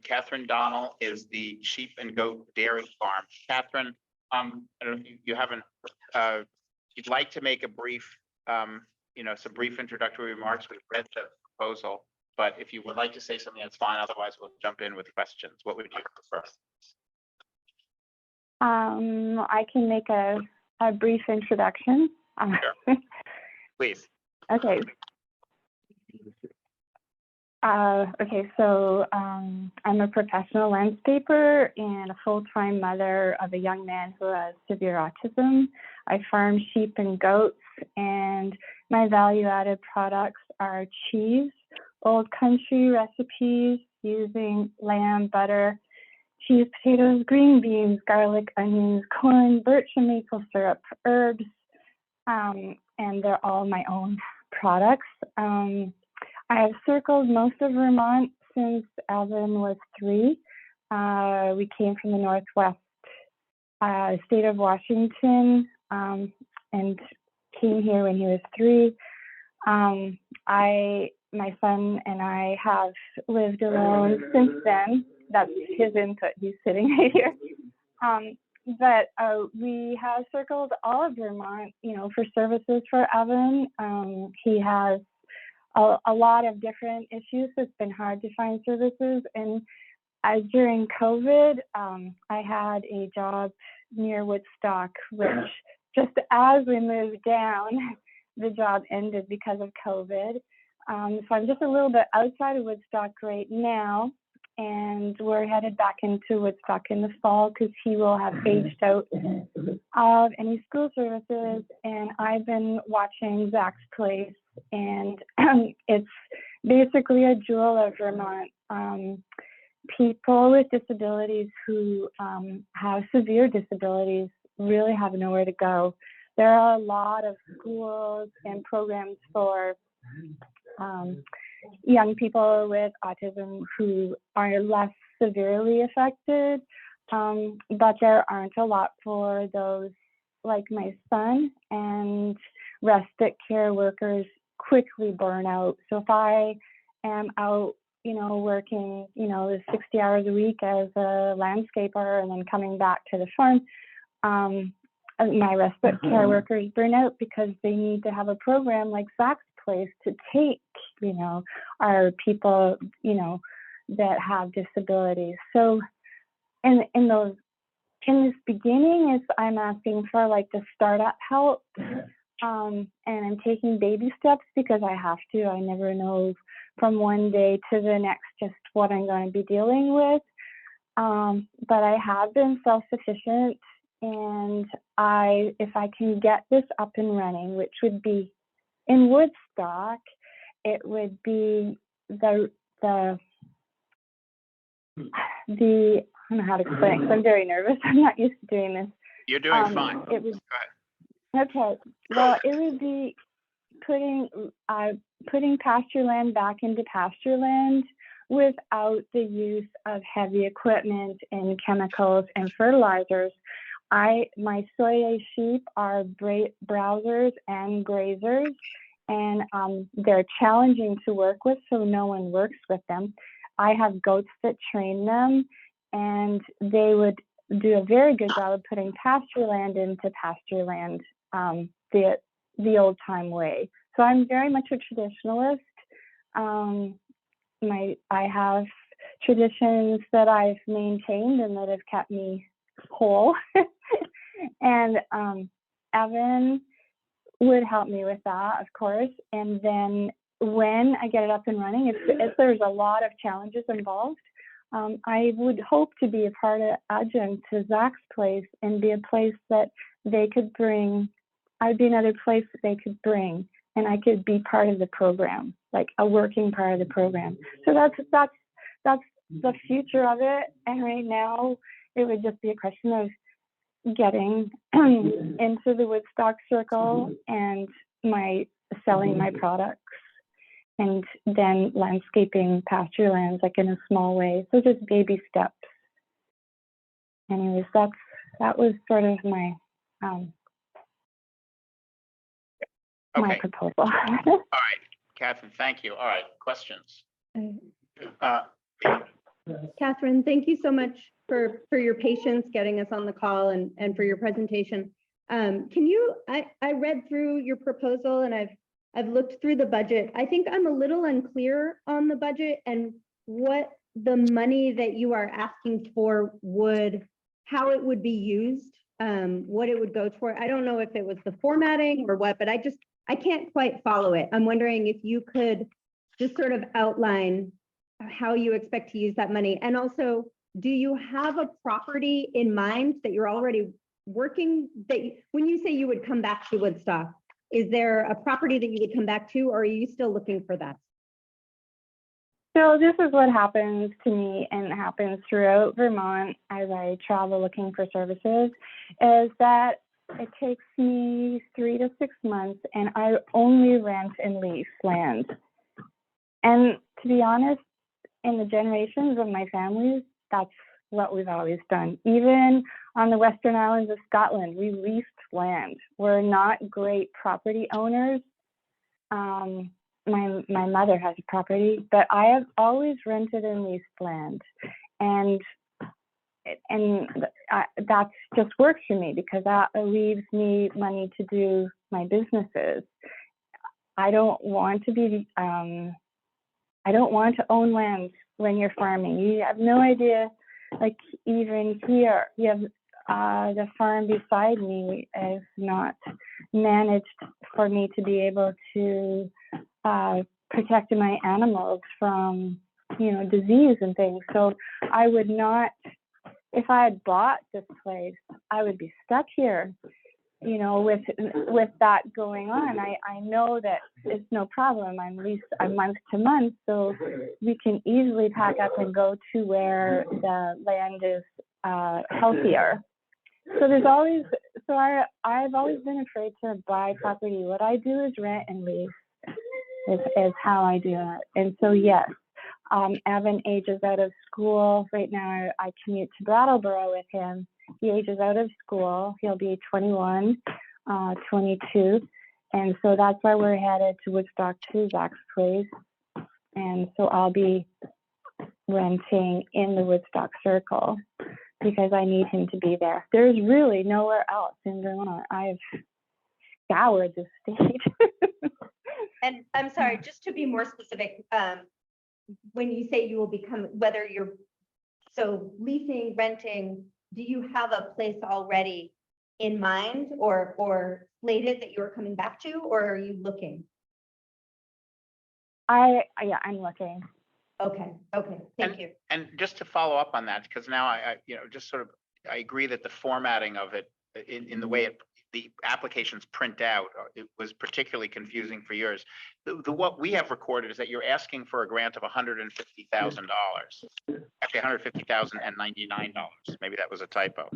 Catherine Donnell is the sheep and goat dairy farm. Catherine, I don't know if you haven't, you'd like to make a brief, some brief introductory remarks. We've read the proposal, but if you would like to say something, that's fine. Otherwise, we'll jump in with questions. What would you prefer? I can make a brief introduction. Please. Okay. So I'm a professional landscaper and a full-time mother of a young man who has severe autism. I farm sheep and goats, and my value-added products are cheese, old country recipes using lamb, butter, cheese, potatoes, green beans, garlic, onions, corn, birch and maple syrup, herbs, and they're all my own products. I have circled most of Vermont since Alvin was 3. We came from the Northwest state of Washington and came here when he was 3. My son and I have lived alone since then. That's his input. He's sitting right here. But we have circled all of Vermont, for services for Evan. He has a lot of different issues, so it's been hard to find services. And during COVID, I had a job near Woodstock, which just as we moved down, the job ended because of COVID. So I'm just a little bit outside of Woodstock right now, and we're headed back into Woodstock in the fall because he will have aged out of any school services. And I've been watching Zach's Place, and it's basically a jewel of Vermont. People with disabilities who have severe disabilities really have nowhere to go. There are a lot of schools and programs for young people with autism who are less severely affected, but there aren't a lot for those like my son, and respite care workers quickly burn out. So if I am out, working, 60 hours a week as a landscaper and then coming back to the farm, my respite care workers burn out because they need to have a program like Zach's Place to take, our people, that have disabilities. So in this beginning, I'm asking for like the startup help, and I'm taking baby steps because I have to. I never know from one day to the next just what I'm going to be dealing with. But I have been self-sufficient, and if I can get this up and running, which would be in Woodstock, it would be the I don't know how to explain it 'cause I'm very nervous. I'm not used to doing this. You're doing fine. It was, Go ahead. okay. Well, it would be putting pasture land back into pasture land without the use of heavy equipment and chemicals and fertilizers. My soy sheep are browsers and grazers, and they're challenging to work with, so no one works with them. I have goats that train them, and they would do a very good job of putting pasture land into pasture land the old time way. So I'm very much a traditionalist. I have traditions that I've maintained and that have kept me whole. And Evan would help me with that, of course. And then when I get it up and running, if there's a lot of challenges involved, I would hope to be a part of adjunct to Zach's place and be a place that they could bring. I'd be another place that they could bring, and I could be part of the program, like a working part of the program. So that's the future of it. And right now, it would just be a question of getting into the Woodstock circle and selling my products, and then landscaping pasture lands like in a small way. So just baby steps. Anyways, that was sort of my my Okay, proposal. all right, Catherine, thank you. All right, questions? Catherine, thank you so much for your patience getting us on the call and for your presentation. I read through your proposal and I've looked through the budget. I think I'm a little unclear on the budget and what the money that you are asking for how it would be used, what it would go toward. I don't know if it was the formatting or what, but I can't quite follow it. I'm wondering if you could just sort of outline how you expect to use that money. And also, do you have a property in mind that you're already working, when you say you would come back to Woodstock, is there a property that you would come back to, or are you still looking for that? So this is what happens to me and happens throughout Vermont as I travel looking for services, is that it takes me 3 to 6 months and I only rent and lease land. And to be honest, in the generations of my family, that's what we've always done. Even on the Western Islands of Scotland, we leased land. We're not great property owners. My mother has a property, but I have always rented and leased land. And that's just works for me because that leaves me money to do my businesses. I don't want to own land when you're farming. You have no idea, like even here, you have the farm beside me is not managed for me to be able to protect my animals from, disease and things. So I would not, if I had bought this place, I would be stuck here, with that going on. I know that it's no problem. I'm leased month to month, so we can easily pack up and go to where the land is healthier. So I've always been afraid to buy property. What I do is rent and lease is how I do it. And so yes, Evan ages out of school. Right now I commute to Brattleboro with him. He ages out of school. He'll be 21, 22. And so that's why we're headed to Woodstock to Zach's place. And so I'll be renting in the Woodstock circle because I need him to be there. There's really nowhere else in Vermont. I've scoured the state. And I'm sorry, just to be more specific, when you say you will become, whether you're leasing, renting, do you have a place already in mind or slated that you're coming back to, or are you looking? I'm looking. Okay, thank you. And just to follow up on that, because now I agree that the formatting of it in the way the applications print out, it was particularly confusing for yours. What we have recorded is that you're asking for a grant of $150,000. Actually, $150,099. Maybe that was a typo.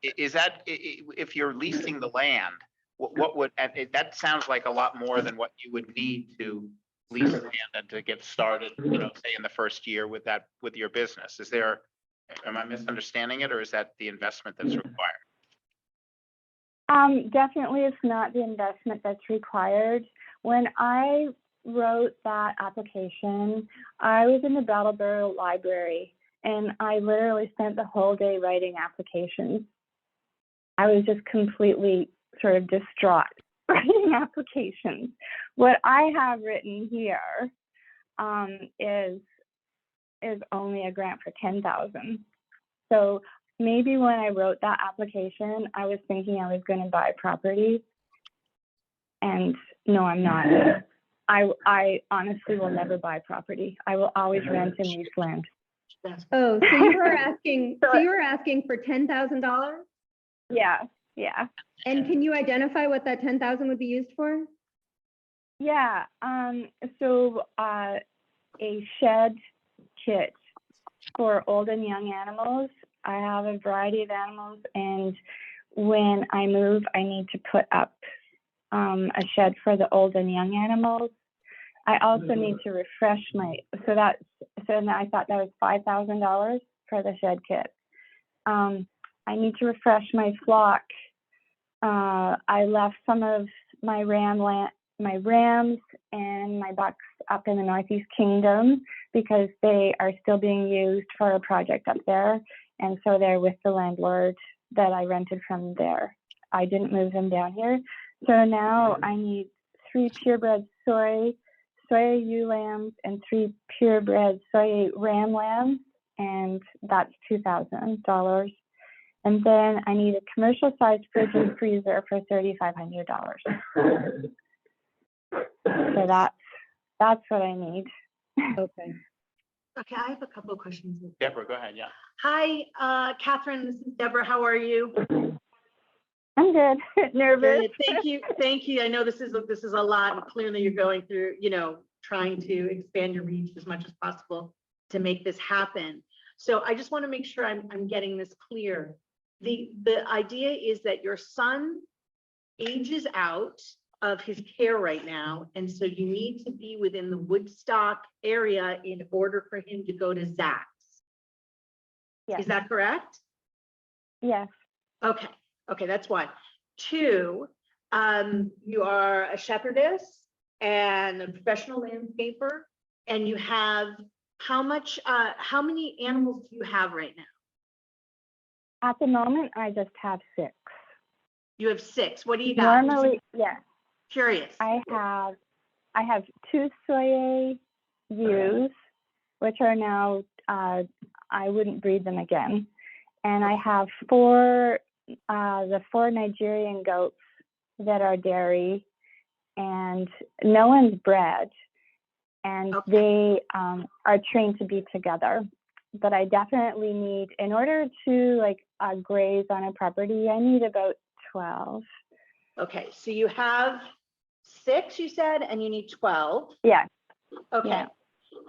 Is that, if you're leasing the land, what would, that sounds like a lot more than what you would need to lease land and to get started, say in the first year with your business. Am I misunderstanding it, or is that the investment that's required? Definitely it's not the investment that's required. When I wrote that application, I was in the Brattleboro Library and I literally spent the whole day writing applications. I was just completely sort of distraught writing applications. What I have written here is only a grant for 10,000. So maybe when I wrote that application, I was thinking I was going to buy property. And no, I'm not. I honestly will never buy property. I will always rent and lease land. Oh, so you were asking, so you were asking for $10,000? Yeah, yeah. And can you identify what that 10,000 would be used for? Yeah, so a shed kit for old and young animals. I have a variety of animals, and when I move, I need to put up a shed for the old and young animals. I also need to refresh so then I thought that was $5,000 for the shed kit. I need to refresh my flock. I left some of my rams and my bucks up in the Northeast Kingdom because they are still being used for a project up there. And so they're with the landlord that I rented from there. I didn't move them down here. So now I need 3 purebred soy ewe lambs and 3 purebred soy ram lambs, and that's $2,000. And then I need a commercial sized fridge and freezer for $3,500. So that's what I need. Okay. Okay, I have a couple of questions. Deborah, go ahead, yeah. Hi, Catherine, this is Deborah. How are you? I'm good. Nervous. Good. Thank you. I know this is a lot, and clearly you're going through, trying to expand your reach as much as possible to make this happen. So I just want to make sure I'm getting this clear. The idea is that your son ages out of his care right now, and so you need to be within the Woodstock area in order for him to go to Zach's. Yes. Is that correct? Yes. Okay, that's one. 2, you are a shepherdess and a professional landscaper, and you have how many animals do you have right now? At the moment, I just have 6. You have 6. What do you got? Normally, yeah. Curious. I have 2 soy ewes, which are now, I wouldn't breed them again. And I have 4 Nigerian goats that are dairy, and no one's bred, and they are trained to be together. But I definitely need, in order to graze on a property, I need about 12. Okay, so you have 6, you said, and you need 12. Yeah. Okay. Yeah.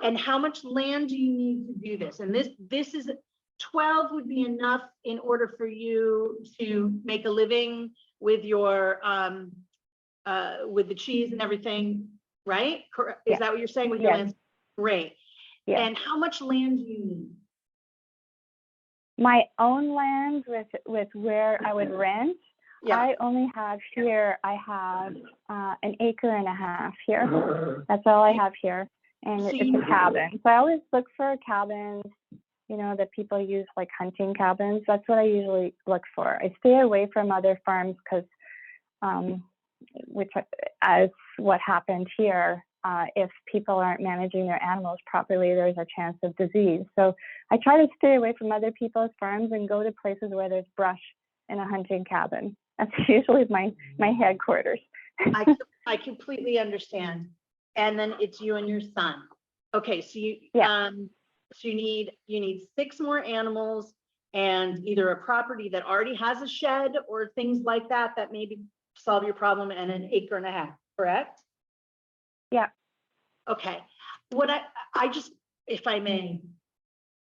And how much land do you need to do this? And this is 12 would be enough in order for you to make a living with your with the cheese and everything, right? Correct. Is that what you're saying with your land? Great. Yeah. And how much land do you need? My own land with where I would rent, I only have here, I have 1.5 acres here. That's all I have here. And So it's a cabin. So I always look for cabins, that people use like hunting cabins. That's what I usually look for. I stay away from other farms because, as what happened here, if people aren't managing their animals properly, there's a chance of disease. So I try to stay away from other people's farms and go to places where there's brush in a hunting cabin. That's usually my headquarters. I completely understand. And then it's you and your son. Okay, so you need 6 more animals and either a property that already has a shed or things like that maybe solve your problem, and 1.5 acres, correct? Yeah. Okay. What I just, if I may,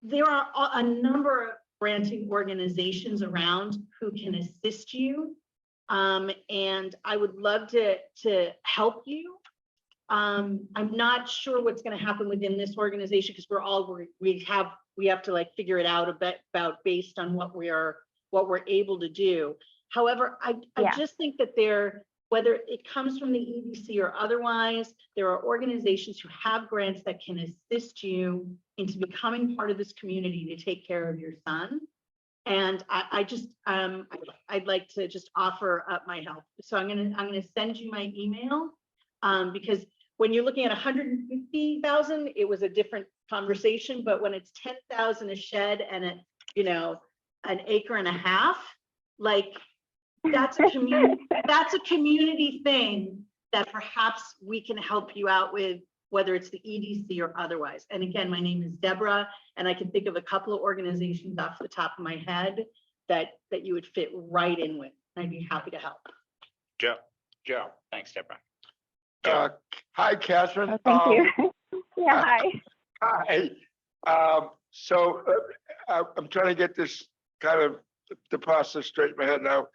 there are a number of granting organizations around who can assist you. And I would love to help you. I'm not sure what's going to happen within this organization because we have to figure it out a bit about based on what we're able to do. However, I just think that there whether it comes from the EDC or otherwise, there are organizations who have grants that can assist you into becoming part of this community to take care of your son. And I just, I'd like to just offer up my help. So I'm gonna send you my email, because when you're looking at 150,000, it was a different conversation, but when it's 10,000 a shed and a, you know, an acre and a half, like that's a community thing that perhaps we can help you out with, whether it's the EDC or otherwise. And again, my name is Deborah, and I can think of a couple of organizations off the top of my head that you would fit right in with. I'd be happy to help. Joe, thanks, Deborah. Hi, Catherine. Oh, thank you. Yeah, hi. Hi. So I'm trying to get this kind of the process straight in my head now.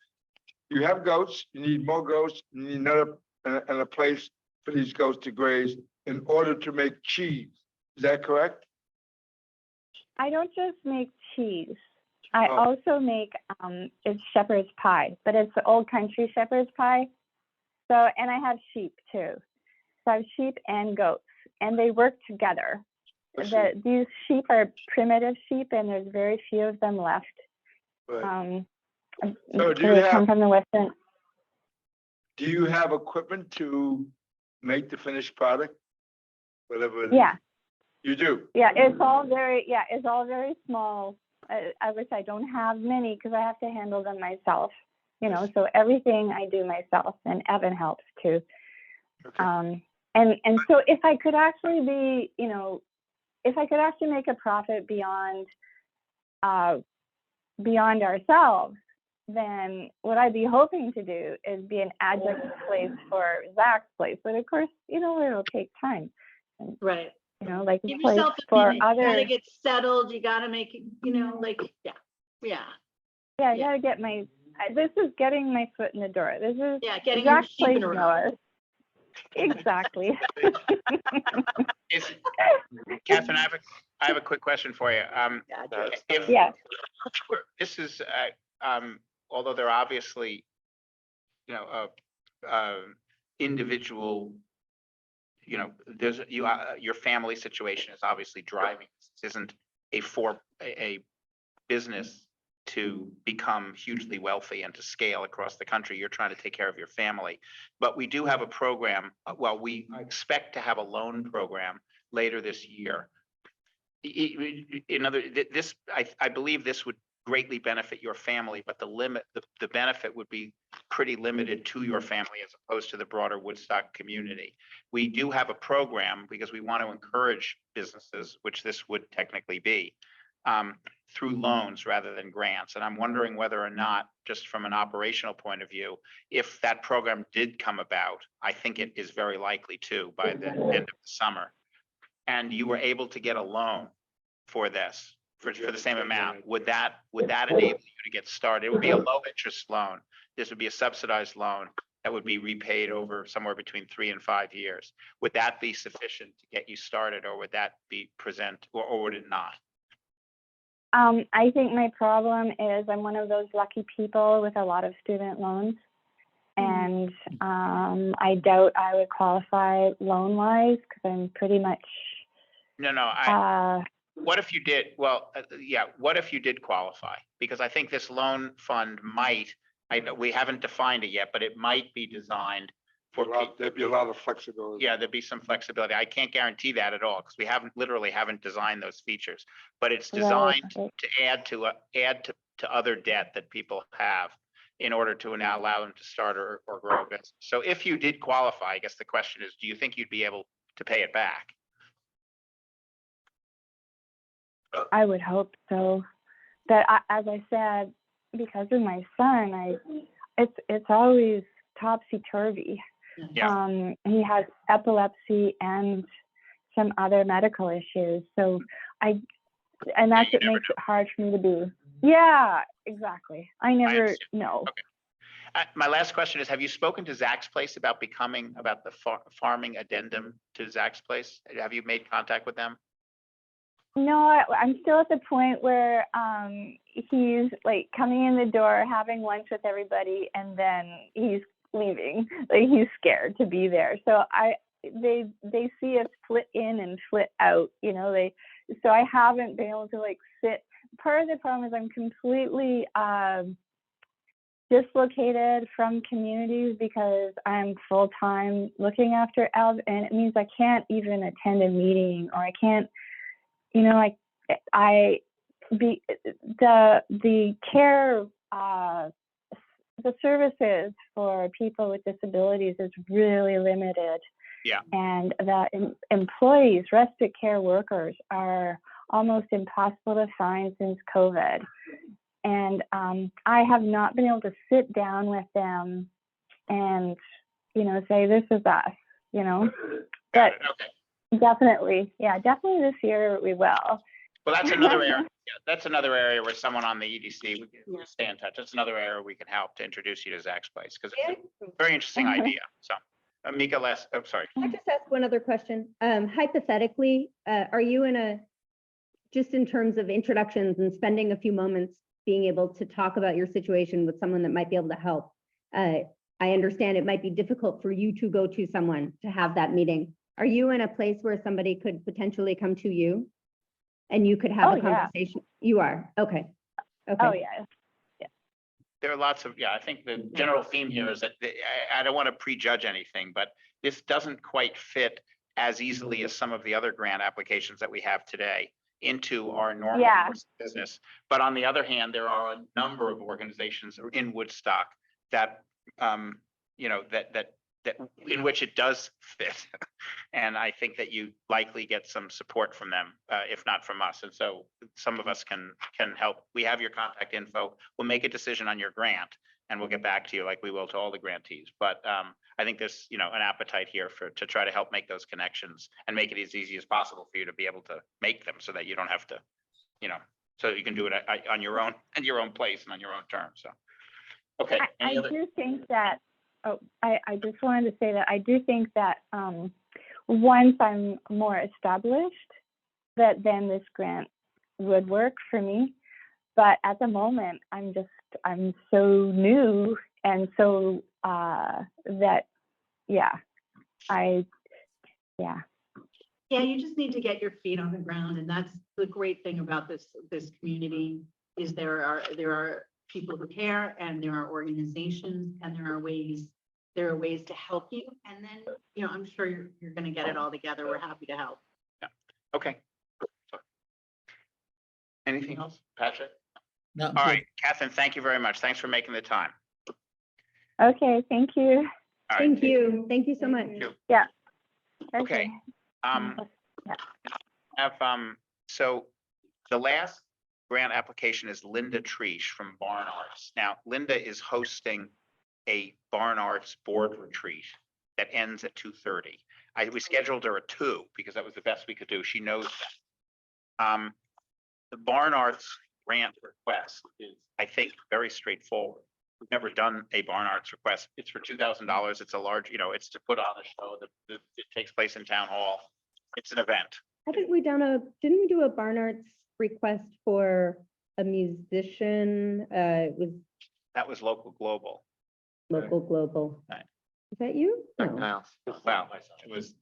You have goats, you need more goats, you need another and a place for these goats to graze in order to make cheese. Is that correct? I don't just make cheese. I Oh. also make it's shepherd's pie, but it's the old country shepherd's pie. So, and I have sheep too. So I have sheep and goats, and they work together. These sheep are primitive sheep, and there's very few of them left. Right. So they come from the Western. do you have equipment to make the finished product? Whatever it is. Yeah. You do? Yeah, it's all very small. I wish I don't have many because I have to handle them myself. You know, so everything I do myself, and Evan helps too. Okay. And so if I could actually be, you know, if I could actually make a profit beyond ourselves, then what I'd be hoping to do is be an adjunct place for Zach's place. But of course, you know, it'll take time. And, right. You know, like Give a place yourself a for minute. You other. gotta get settled. You gotta make it, you know, like, yeah. Yeah, I gotta get this is getting my foot in the door. This is getting your Zach's sheep place, in a row. Noah. Exactly. Catherine, I have a quick question for you. If this is, although they're obviously, you know, individual, you know, there's your family situation is obviously driving. This isn't a business to become hugely wealthy and to scale across the country. You're trying to take care of your family. But we do have a program, we expect to have a loan program later this year. I believe this would greatly benefit your family, but the benefit would be pretty limited to your family as opposed to the broader Woodstock community. We do have a program because we want to encourage businesses, which this would technically be, through loans rather than grants. And I'm wondering whether or not, just from an operational point of view, if that program did come about, I think it is very likely to by the end of the summer, and you were able to get a loan for this, for the same amount, would that enable you to get started? It would be a low interest loan. This would be a subsidized loan that would be repaid over somewhere between 3 and 5 years. Would that be sufficient to get you started, or would that be or would it not? I think my problem is I'm one of those lucky people with a lot of student loans. And I doubt I would qualify loan-wise because I'm pretty much. No. What if you did? Well, what if you did qualify? Because I think this loan fund might, we haven't defined it yet, but it might be designed for. There'd be a lot of flexibility. Yeah, there'd be some flexibility. I can't guarantee that at all because we haven't designed those features, but it's designed to add to other debt that people have in order to now allow them to start or grow a business. So if you did qualify, I guess the question is, do you think you'd be able to pay it back? I would hope so. But as I said, because of my son, it's always topsy-turvy. Yeah. He has epilepsy and some other medical issues. So that's what makes it hard for me to be. Yeah, exactly. I never know. Okay. My last question is, have you spoken to Zach's place about the farming addendum to Zach's place? Have you made contact with them? No, I'm still at the point where he's like coming in the door, having lunch with everybody, and then he's leaving. Like he's scared to be there. So they see us flit in and flit out, you know, so I haven't been able to like sit. Part of the problem is I'm completely dislocated from communities because I'm full-time looking after ELD, and it means I can't even attend a meeting, or I can't, you know, like the care, the services for people with disabilities is really limited. Yeah. And that employees, respite care workers, are almost impossible to find since COVID. And I have not been able to sit down with them and, you know, say, this is us, you know. But definitely, definitely this year we will. Well, that's another area. Yeah, that's another area where someone on the EDC, we can stay in touch. That's another area we can help to introduce you to Zach's place, because it's a very interesting idea. So, Mika, sorry. I just ask one other question. Hypothetically, are you just in terms of introductions and spending a few moments being able to talk about your situation with someone that might be able to help? I understand it might be difficult for you to go to someone to have that meeting. Are you in a place where somebody could potentially come to you and you could have a conversation? You are, okay. Okay. Oh yeah. There are lots of, I think the general theme here is that I don't want to prejudge anything, but this doesn't quite fit as easily as some of the other grant applications that we have today into our normal course of business. But on the other hand, there are a number of organizations in Woodstock that, you know, that in which it does fit. And I think that you likely get some support from them, if not from us. And so some of us can help. We have your contact info. We'll make a decision on your grant and we'll get back to you like we will to all the grantees. But I think there's, you know, an appetite here to try to help make those connections and make it as easy as possible for you to be able to make them so that you don't have to, you know, so you can do it on your own, in your own place and on your own terms. So, okay. I do think that, I just wanted to say that I do think that once I'm more established, that then this grant would work for me. But at the moment, I'm so new, and so that, Yeah, you just need to get your feet on the ground, and that's the great thing about this community is there are people who care, and there are organizations, and there are ways to help you. And then, you know, I'm sure you're going to get it all together. We're happy to help. Yeah. Okay. Anything else, Patrick? No. All right, Catherine, thank you very much. Thanks for making the time. Okay, thank you. All right. Thank you. Thank you so much. Thank you. Yeah. Okay. So the last grant application is Linda Treesh from Barn Arts. Now, Linda is hosting a Barn Arts board retreat that ends at 2:30. We scheduled her at 2 because that was the best we could do. She knows that. The Barn Arts grant request is, I think, very straightforward. We've never done a Barn Arts request. It's for $2,000. It's a large, you know, it's to put on a show that it takes place in town hall. It's an event. Didn't we do a Barn Arts request for a musician? That was local global. Local global. Right. Is that you? No. Wow, it was.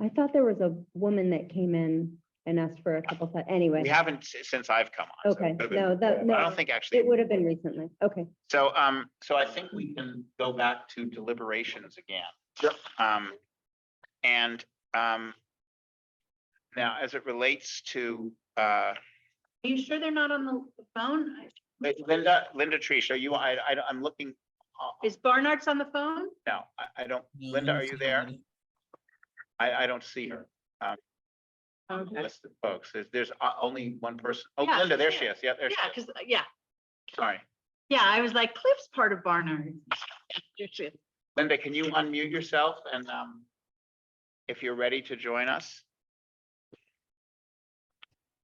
I thought there was a woman that came in and asked for a couple of, anyway. We haven't since I've come on. so it Okay, could've been no, before, but I don't think actually. it would have been recently. Okay. So, so I think we can go back to deliberations again. Yep. Now, as it relates to, Are you sure they're not on the phone? Linda Treesh, are you, I'm looking. Is Barnart's on the phone? No, I don't. Linda, are you there? I don't see her. Okay. List of folks. There's only one person. Oh, Yeah, Linda, there she's she is. Yeah, there she Yeah, is. because, Sorry. I was like, Cliff's part of Barnard. There she is. Linda, can you unmute yourself and if you're ready to join us?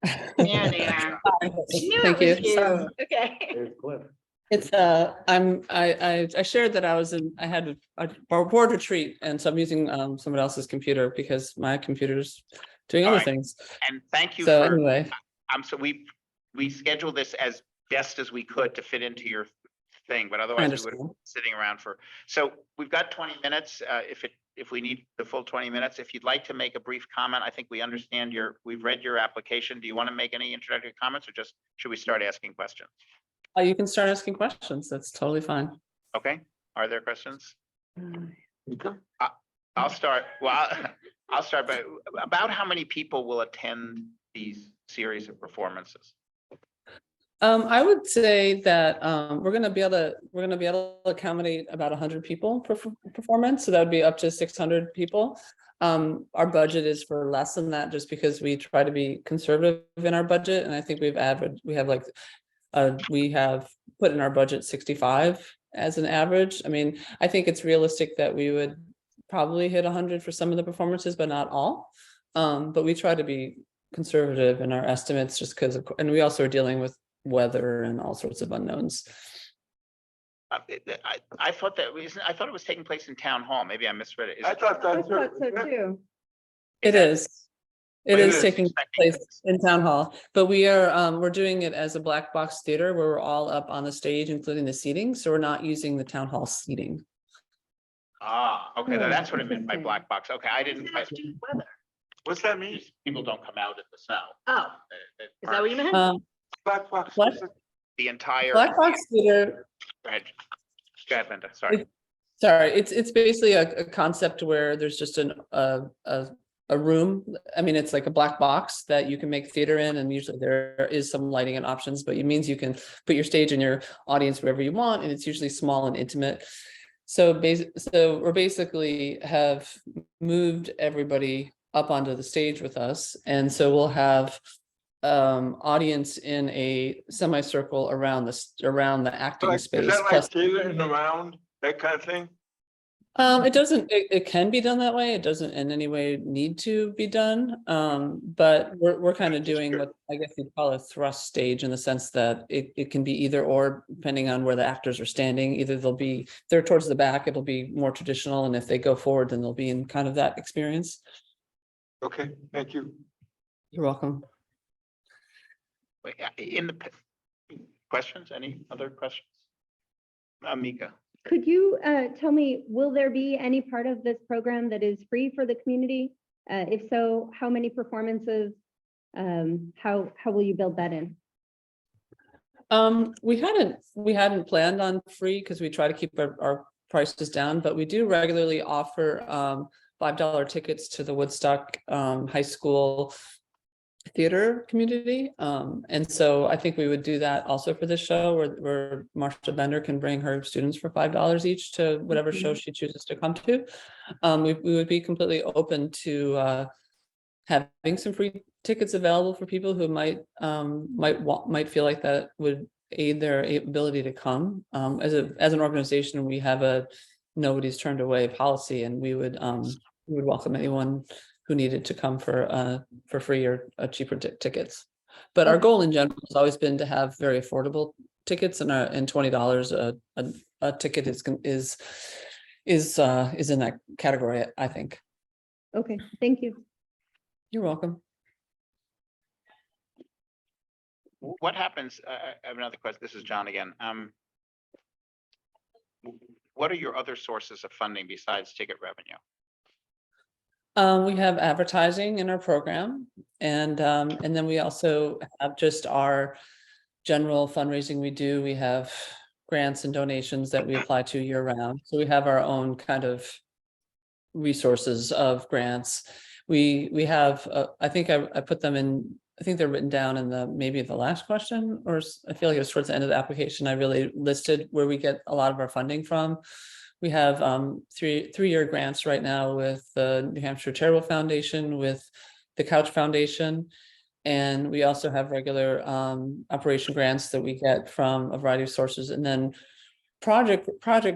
There they are. I knew Thank it was you. you. Okay. There's Cliff. It's I shared that I had a board retreat, and so I'm using someone else's computer because my computer's doing All other right. things. And thank you So for, anyway, so we scheduled this as best as we could to fit into your thing, but otherwise we would have understand. been sitting around for, so we've got 20 minutes. If we need the full 20 minutes, if you'd like to make a brief comment, I think we understand we've read your application. Do you want to make any introductory comments or just, should we start asking questions? You can start asking questions. That's totally fine. Okay, are there questions? I'll start, well, I'll start by, about how many people will attend these series of performances? I would say that we're gonna be able to accommodate about 100 people per performance, so that would be up to 600 people. Our budget is for less than that, just because we try to be conservative in our budget, and I think we have put in our budget 65 as an average. I mean, I think it's realistic that we would probably hit 100 for some of the performances, but not all. But we try to be conservative in our estimates, just because, and we also are dealing with weather and all sorts of unknowns. I thought it was taking place in town hall. Maybe I misread it. I thought that too. It is. It When is is taking place in town hall, but we're doing it as a black box theater where we're all up on the stage, including the seating. So we're not using the town hall seating. Ah, okay, that's what it meant by black box. Okay, I didn't. Weather. What's that mean? People don't come out in the snow. Oh, is that what you meant? Black box. What? The entire. Black box theater. Go ahead, Linda, sorry. Sorry, it's basically a concept where there's just a room. I mean, it's like a black box that you can make theater in, and usually there is some lighting and options, but it means you can put your stage and your audience wherever you want, and it's usually small and intimate. So we're basically have moved everybody up onto the stage with us, and so we'll have audience in a semicircle around the acting space. Is that like plus teetering around, that kind of thing? It can be done that way. It doesn't in any way need to be done. But we're kind of doing what I guess you'd call a thrust stage, in the sense that it can be either or, depending on where the actors are standing. Either they're towards the back, it'll be more traditional, and if they go forward, then they'll be in kind of that experience. Okay, thank you. You're welcome. Wait, questions? Any other questions? Mika. Could you tell me, will there be any part of this program that is free for the community? If so, how many performances? How will you build that in? We hadn't planned on free, because we try to keep our prices down, but we do regularly offer $5 tickets to the Woodstock High School theater community. And so I think we would do that also for this show, where Marsha Bender can bring her students for $5 each to whatever show she chooses to come to. We would be completely open to having some free tickets available for people who might feel like that would aid their ability to come. As an organization, we have a nobody's turned away policy, and we would welcome anyone who needed to come for free or cheaper tickets. But our goal in general has always been to have very affordable tickets, and $20 a ticket is in that category, I think. Okay, thank you. You're welcome. What happens, I have another question. This is John again. What are your other sources of funding besides ticket revenue? We have advertising in our program, and then we also have just our general fundraising we do. We have grants and donations that we apply to year round. So we have our own kind of resources of grants. We have, I think I put them in, I think they're written down in maybe the last question, or I feel like it was towards the end of the application. I really listed where we get a lot of our funding from. We have three-year grants right now with the New Hampshire Charitable Foundation, with the Couch Foundation, and we also have regular operation grants that we get from a variety of sources. And then project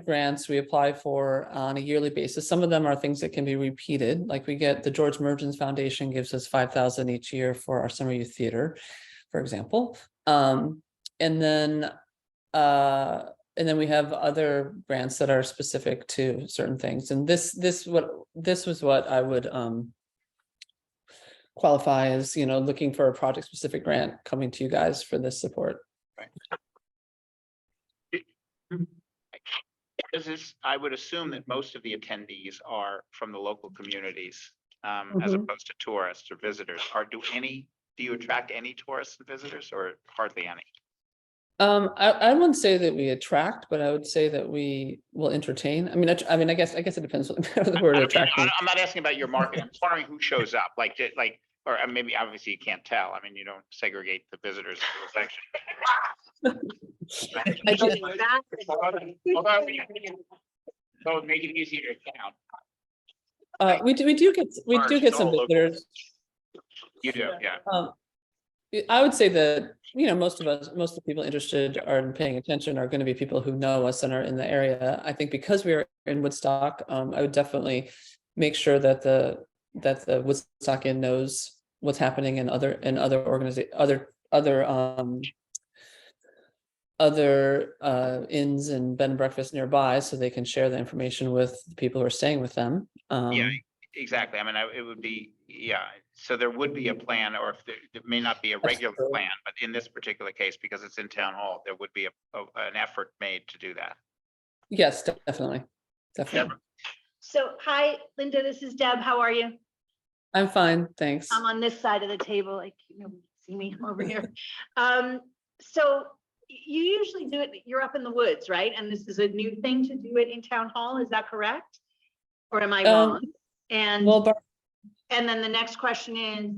grants we apply for on a yearly basis. Some of them are things that can be repeated, like we get the George Mergens Foundation gives us $5,000 each year for our summer youth theater, for example. And then we have other grants that are specific to certain things. And this was what I would qualify as, looking for a project specific grant coming to you guys for this support. Right. Is this, I would assume that most of the attendees are from the local communities, as Mhm. opposed to tourists or visitors. Do you attract any tourists and visitors or hardly any? I wouldn't say that we attract, but I would say that we will entertain. I guess it depends what the word attracting. I'm not asking about your market. I'm just wondering who shows up, or maybe obviously you can't tell. I mean, you don't segregate the visitors into a section. I do- So make it easier to count. we do get some visitors. You do, yeah. I would say that, most of the people interested are in paying attention are going to be people who know us and are in the area. I think because we are in Woodstock, I would definitely make sure that the Woodstock Inn knows what's happening in other inns and bed and breakfast nearby, so they can share the information with the people who are staying with them. Yeah, exactly. I mean, it would be, so there would be a plan, or if there may not be a regular plan, but in this particular case, because it's in town hall, there would be an effort made to do that. Yes, definitely. So, hi, Linda, this is Deb. How are you? I'm fine, thanks. I'm on this side of the table, like, see me over here. So you usually do it, you're up in the woods, right? And this is a new thing to do it in town hall, is that correct? Or am I wrong? And then the next question is,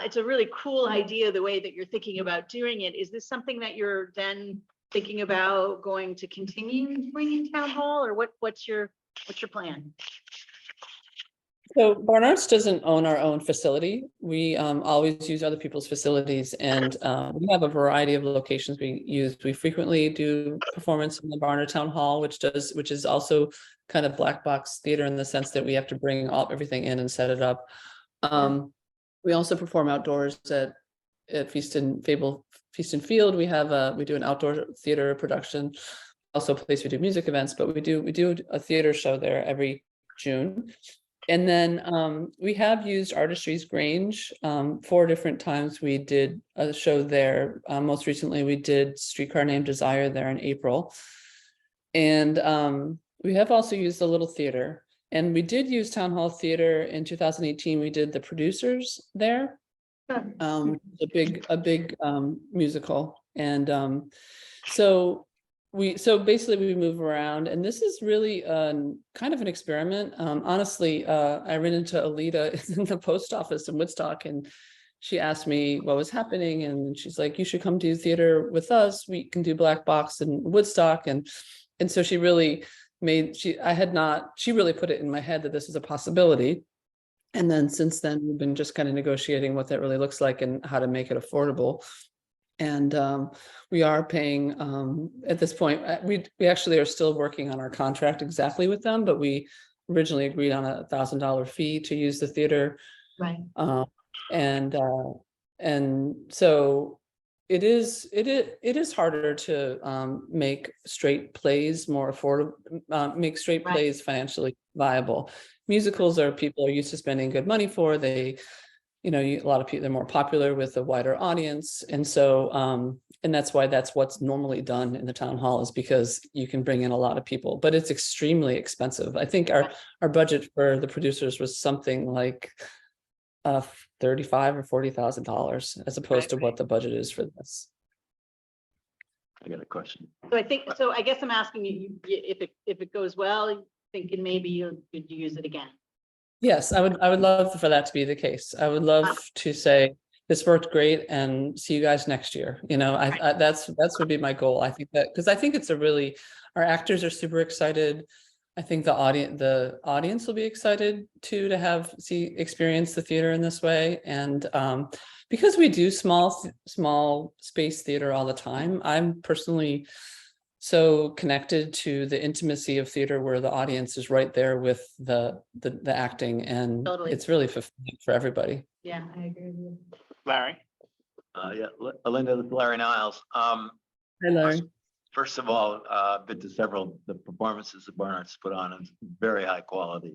it's a really cool idea, the way that you're thinking about doing it. Is this something that you're then thinking about going to continue doing in town hall, or what's your plan? So Barnards doesn't own our own facility. We always use other people's facilities, and we have a variety of locations we use. We frequently do performance in the Barnard Town Hall, which is also kind of black box theater in the sense that we have to bring everything in and set it up. We also perform outdoors at Feast and Field. We do an outdoor theater production, also a place we do music events, but we do a theater show there every June. And then we have used Artistry's Grange 4 different times. We did a show there. Most recently, we did Streetcar Named Desire there in April. And we have also used the Little Theater. And we did use Town Hall Theater in 2018. We did The Producers there, a big musical. And so basically we move around, and this is really kind of an experiment. Honestly, I ran into Alita in the post office in Woodstock, and she asked me what was happening, and she's like, you should come do theater with us. We can do black box in Woodstock. And so she really she really put it in my head that this is a possibility. And then since then, we've been just kind of negotiating what that really looks like and how to make it affordable. And we are paying, at this point, we actually are still working on our contract exactly with them, but we originally agreed on $1,000 fee to use the theater. Right. And so it is harder to make straight plays more affordable, make straight plays financially viable. Musicals people are used to spending good money for. They, a lot of people, they're more popular with a wider audience. And so, and that's why that's what's normally done in the town hall, is because you can bring in a lot of people, but it's extremely expensive. I think our budget for the producers was something like $35,000 or $40,000 as opposed to what the budget is for this. I got a question. So I guess I'm asking you, if it goes well, thinking maybe you could use it again. Yes, I would love for that to be the case. I would love to say this worked great and see you guys next year. That's would be my goal. I think that, because I think it's our actors are super excited. I think the audience will be excited too, to experience the theater in this way. And because we do small space theater all the time, I'm personally so connected to the intimacy of theater, where the audience is right there with the acting, and it's really fulfilling for everybody. Yeah, I agree with you. Larry? Linda, this is Larry Niles. Hi, Larry. First of all, been to several of the performances that Barnard's put on, and very high quality.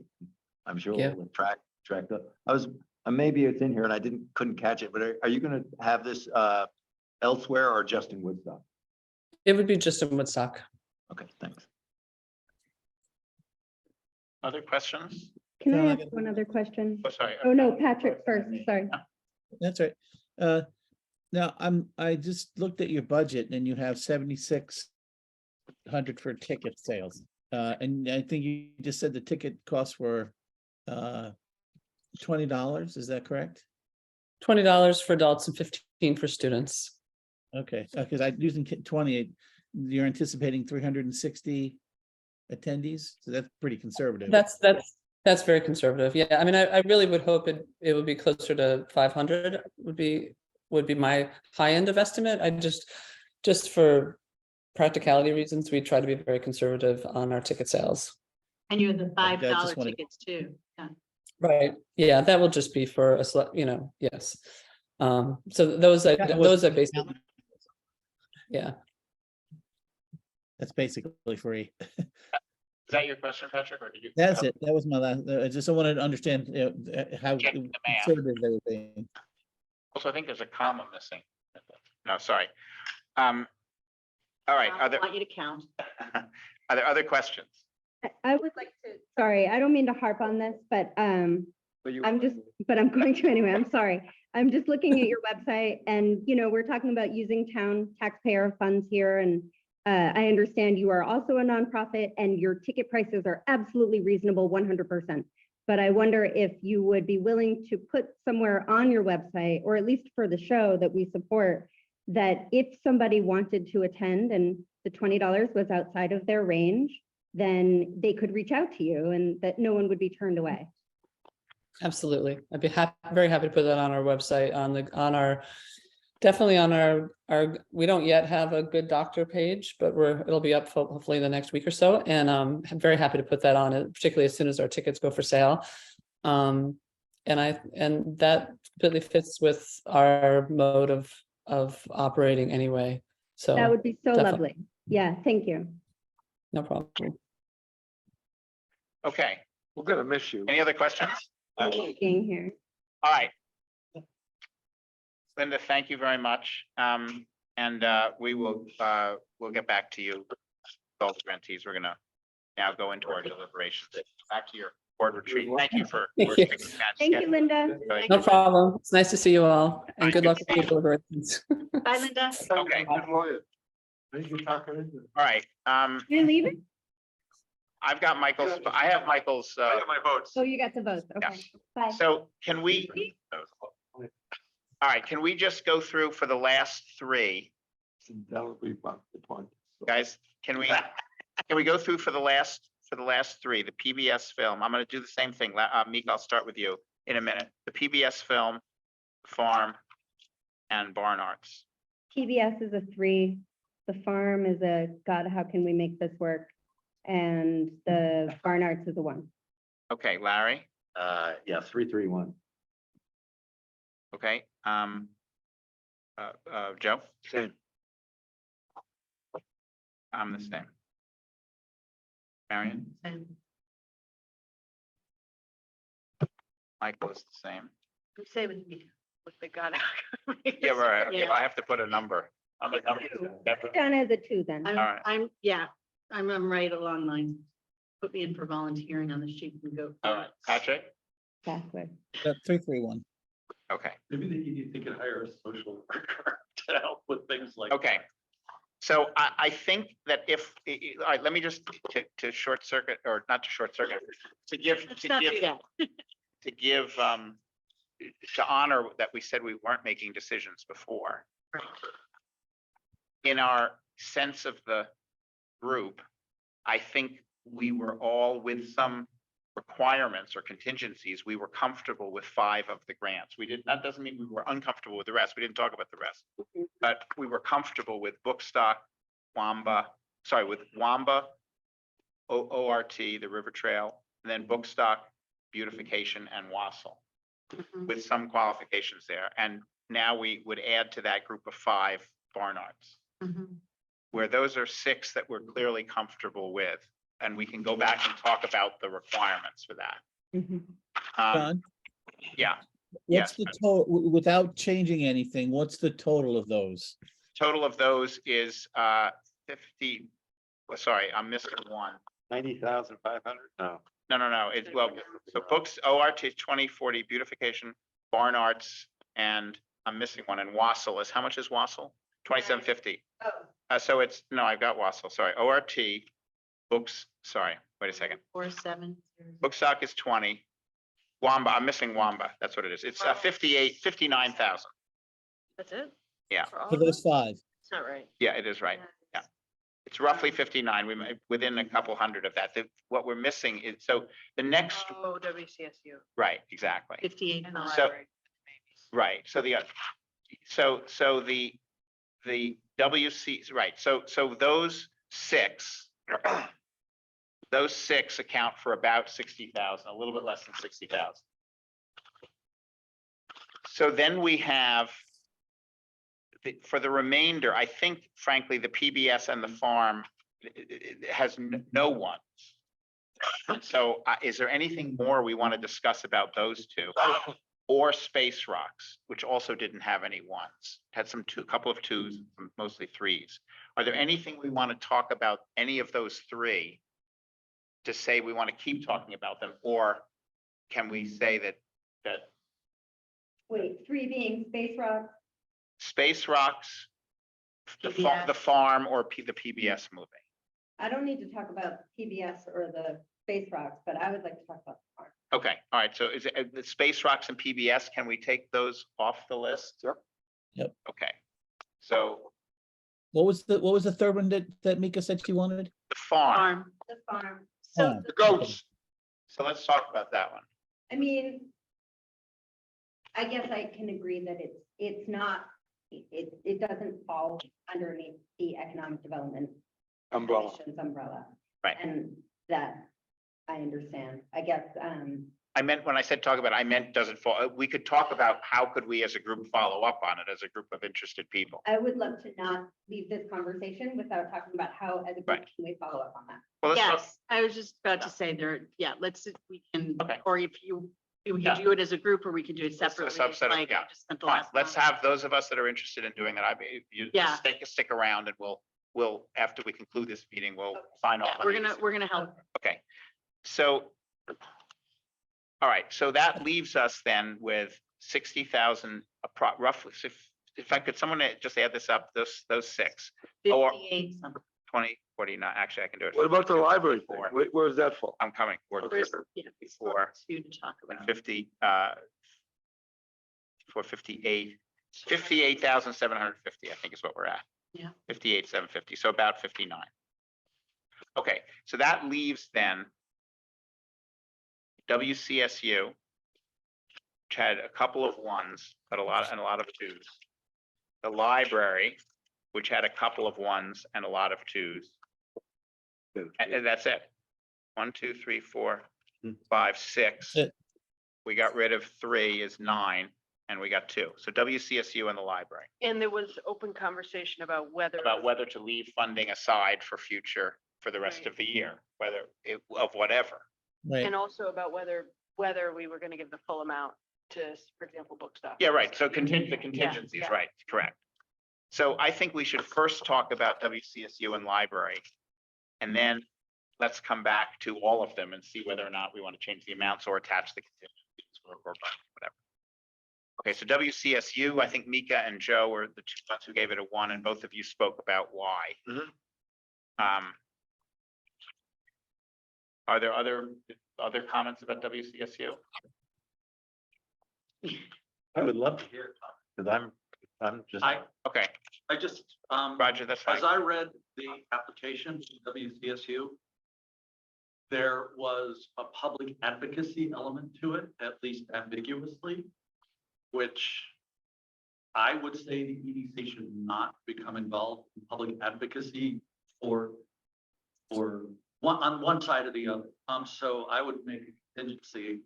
I'm sure we'll attract maybe it's in here and I couldn't catch it, but are you going to have this elsewhere or just in Woodstock? It would be just in Woodstock. Okay. Other questions? Can John, I I ask got- one other question? Oh, sorry. Oh, no, Patrick first, sorry. That's right. Now, I just looked at your budget and you have 7,600 for ticket sales. And I think you just said the ticket costs were $20, is that correct? $20 for adults and 15 for students. Okay, because I using 20, you're anticipating 360 attendees, so that's pretty conservative. That's very conservative. Yeah, I mean, I really would hope it would be closer to 500 would be my high end of estimate. I just for practicality reasons, we try to be very conservative on our ticket sales. And you have the I $5 just wanted- tickets too. Yeah. Right. Yeah, that will just be for a select, yes. So those are basically, yeah. That's basically free. Is that your question, Patrick, or did you? That's it. That was my last, I just wanted to understand how Checking the math. conservative they were being. Also, I think there's a comma missing. No, sorry. All right, I want you to count. are there other questions? I would like to, sorry, I don't mean to harp on this, but I'm going to anyway, I'm sorry. I'm just looking at your website and, we're talking about using town taxpayer funds here and I understand you are also a nonprofit and your ticket prices are absolutely reasonable, 100%. But I wonder if you would be willing to put somewhere on your website, or at least for the show that we support, that if somebody wanted to attend and the $20 was outside of their range, then they could reach out to you and that no one would be turned away. Absolutely. I'd be very happy to put that on our website, definitely on our, we don't yet have a Good Doctor page, but it'll be up hopefully in the next week or so. And I'm very happy to put that on it, particularly as soon as our tickets go for sale. And that completely fits with our mode of operating anyway. So That would be so definitely. lovely. Yeah, thank you. No problem. Okay, We're gonna miss you. any other questions? Being here. All right. Linda, thank you very much. We will, we'll get back to you. All the grantees, we're gonna now go into our deliberations. Back to your board retreat. Thank you for. Thank you. Thank you, Linda. No problem. It's nice to see you all and good luck with Good your to deliberations. Bye, Linda. Okay, all right. You're leaving? I've got Michael's, I have Michael's, My votes. Oh, you got to vote. Okay, bye. so can we? All right, can we just go through for the last three? Guys, can we go through for the last three, the PBS film? I'm gonna do the same thing. Mika, I'll start with you in a minute. The PBS film, farm, and barn arts. PBS is a 3, the farm is a, God, how can we make this work? And the barn arts is a 1. Okay, Larry, Yeah, 331. okay, Joe? Same. I'm the same. Marion? And Michael is the same. say with me, what they got. Yeah, right, okay, Yeah. I have to put a number. I'm Down as a 2 then. right. I'm right along lines. Put me in for volunteering on the sheet and go. All right, Patrick? Backward. 331. Okay, Maybe the EDC could hire a social worker to help with things like. okay. So I think that if, all right, let me just to short circuit, or not to short circuit, to give, Let's not do that. to give, to honor that we said we weren't making decisions before. In our sense of the group, I think we were all with some requirements or contingencies. We were comfortable with 5 of the grants. That doesn't mean we were uncomfortable with the rest. We didn't talk about the rest. But we were comfortable with Bookstock, with Wamba, ORT, the River Trail, and then Bookstock, Beautification, and Wassel, with some qualifications there. And now we would add to that group of 5 barn arts, where those are 6 that we're clearly comfortable with. And we can go back and talk about the requirements for that. John, Yeah, what's the total, without changing anything, what's the total of those? total of those is 50, well, sorry, I'm missing one. 90,500? No. No, it's, well, so books, ORT 2040 beautification, barn arts, and I'm missing one, and Wassel is, how much is Wassel? 2750. So it's, no, I've got Wassel, sorry, ORT, books, sorry, wait a second. 47. Book stock is 20. Wamba, I'm missing Wamba, that's what it is. It's 59,000. That's it? Yeah, For all For of those them? five. It's not right. yeah, it is right. Yeah. It's roughly 59. We might, within a couple hundred of that. What we're missing is, so the next, Oh, WCSU, right, exactly. 58 in the So- library. Right, so the WC, right, so those six account for about 60,000, a little bit less than 60,000. So then we have for the remainder, I think frankly, the PBS and the farm it has no ones. So is there anything more we want to discuss about those two? Or Space Rocks, which also didn't have any ones, had a couple of twos, mostly threes. Are there anything we want to talk about any of those three to say we want to keep talking about them, or can we say that Wait, 3 being Space Rock? Space Rocks, the PBS. farm, or the PBS movie? I don't need to talk about PBS or the Space Rocks, but I would like to talk about the farm. Okay, all right, so is it the Space Rocks and PBS, can we take those off the list? Sure. Yep. Okay, so What was the third one that Mika said she wanted? the farm, The farm. Oh, The goats. so let's talk about that one. I mean, I guess I can agree that it's not, it doesn't fall underneath the economic development Umbrella. Commission's umbrella. Right. And that I understand. I guess, I meant, when I said talk about it, I meant doesn't fall, we could talk about how could we as a group follow up on it as a group of interested people. I would love to not leave this conversation without talking about how as a group Right. can we follow up on that. Well, let's talk- Yes, I was just about to say there, yeah, we can, Okay. or if we Yeah. can do it as a group or we can do it Let's do a separately. subset of- Like I yeah. just spent the Fine, last. let's month. have those of us that are interested in doing that. You Yeah. stick around and we'll, after we conclude this meeting, we'll sign off. on We're these. gonna help. Okay, so. All right, so that leaves us then with 60,000, roughly, if I could, someone just add this up, those six, or 58 something. 20, 49, actually, I can do it. What about the library thing? Four. Where's that for? I'm coming. Where's- yeah, Before. you to talk about. 50, for 58,750, I think is what we're at. Yeah. 58,750, so about 59. Okay, so that leaves then WCSU, which had a couple of ones, but a lot of twos. The library, which had a couple of ones and a lot of twos. And that's it. 1, 2, 3, 4, 5, 6. That's it. We got rid of 3 is 9, and we got 2. So WCSU and the library, And there was open conversation about whether. about whether to leave funding aside for the rest Right. of the year, of whatever. Right. And also about whether we were gonna give the full amount to, for example, book stock. Yeah, right. So the contingencies, yeah. right, correct. So I think we should first talk about WCSU and library. And then let's come back to all of them and see whether or not we want to change the amounts or attach the contingencies or whatever. Okay, so WCSU, I think Mika and Joe were the two ones who gave it a 1, and both of you spoke about why. Are there other comments about WCSU? I would love to hear, because I'm just. Okay, I just, Roger, that's fine. as I read the application to WCSU, there was a public advocacy element to it, at least ambiguously, which I would say the EDC should not become involved in public advocacy or on one side or the other. So I would make a contingency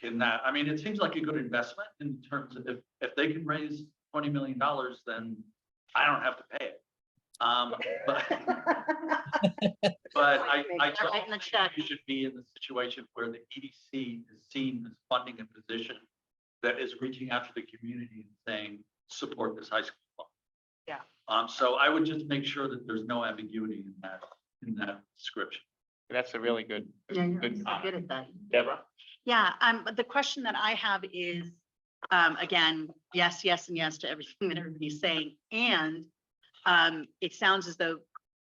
in that. I mean, it seems like a good investment in terms of if they can raise $20 million, then I don't have to pay it. But I Write in the don't check. think you should be in the situation where the EDC is seen as funding a position that is reaching out to the community and saying, support this high school. Yeah. So I would just make sure that there's no ambiguity in that description. That's a really good, Yeah, you're good so comment. good at that. Deborah? Yeah, but the question that I have is, again, yes, yes, and yes to everything that everybody's saying. And it sounds as though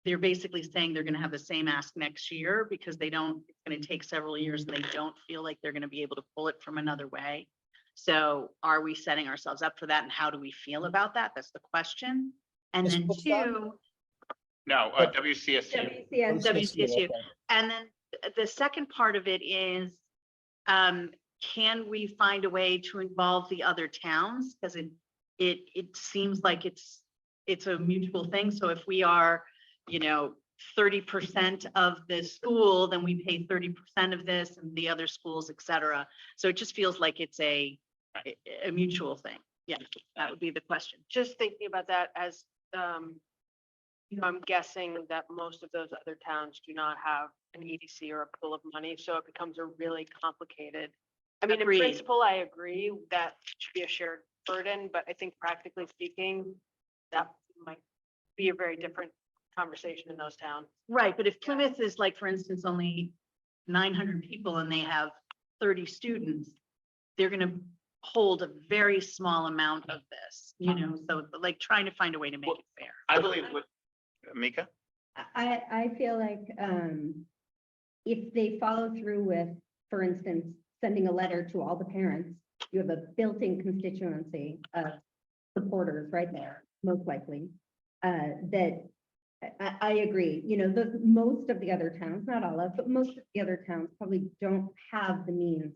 they're basically saying they're gonna have the same ask next year because it's gonna take several years and they don't feel like they're gonna be able to pull it from another way. So are we setting ourselves up for that and how do we feel about that? That's the question. And Is then Woodstock? two, No, WCSU. WCSU. And then the second part of it is, can we find a way to involve the other towns? Because it seems like it's a mutual thing. So if we are, 30% of the school, then we pay 30% of this and the other schools, et cetera. So it just feels like it's a mutual thing. Yeah, that would be the question. Just thinking about that as, I'm guessing that most of those other towns do not have an EDC or a pool of money, so it becomes a really complicated. I mean, in Agreed. principle, I agree that should be a shared burden, but I think practically speaking, that might be a very different conversation in those towns. Right, but if Plymouth is like, for instance, only 900 people and they have 30 students, they're gonna hold a very small amount of this, so like trying to find a way to make it fair. I believe what, Mika? I feel like, if they follow through with, for instance, sending a letter to all the parents, you have a built-in constituency of supporters right there, most likely. That I agree, most of the other towns, not all of, but most of the other towns probably don't have the means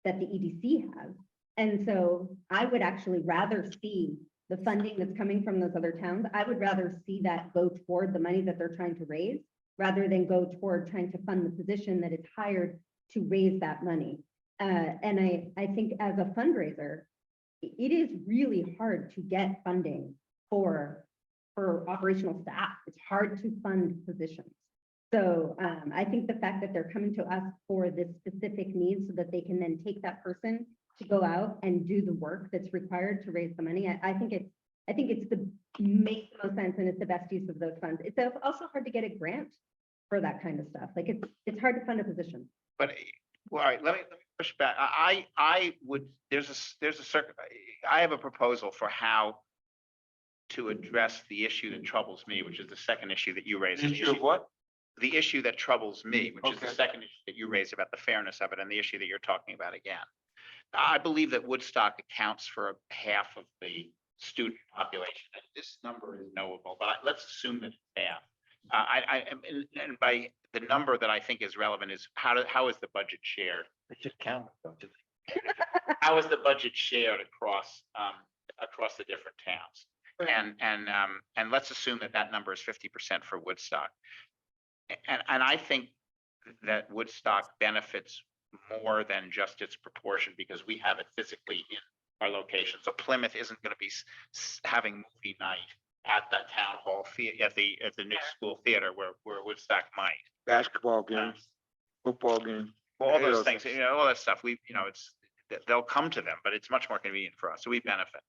that the EDC has. And so I would actually rather see the funding that's coming from those other towns. I would rather see that go toward the money that they're trying to raise, rather than go toward trying to fund the position that is hired to raise that money. And I think as a fundraiser, it is really hard to get funding for operational staff. It's hard to fund positions. So I think the fact that they're coming to us for this specific need so that they can then take that person to go out and do the work that's required to raise the money. I think it's makes the most sense and it's the best use of those funds. It's also hard to get a grant for that kind of stuff. Like it's hard to fund a position. But, well, all right, let me push back. I would, there's a circuit, I have a proposal for how to address the issue that troubles me, which is the second issue that you raised. Issue of what? The issue that troubles me, which is the Okay. second issue that you raised about the fairness of it and the issue that you're talking about again. I believe that Woodstock accounts for half of the student population. This number is knowable, but let's assume that it's half. And by the number that I think is relevant is how is the budget shared? They should count, don't you How is the budget shared across the different towns? And let's assume that number is 50% for Woodstock. And I think that Woodstock benefits more than just its proportion because we have it physically in our location. So Plymouth isn't going to be having movie night at that town hall at the new school theater where Woodstock might. Basketball game, football game. All those things, all that stuff. They'll come to them, but it's much more convenient for us. So we benefit.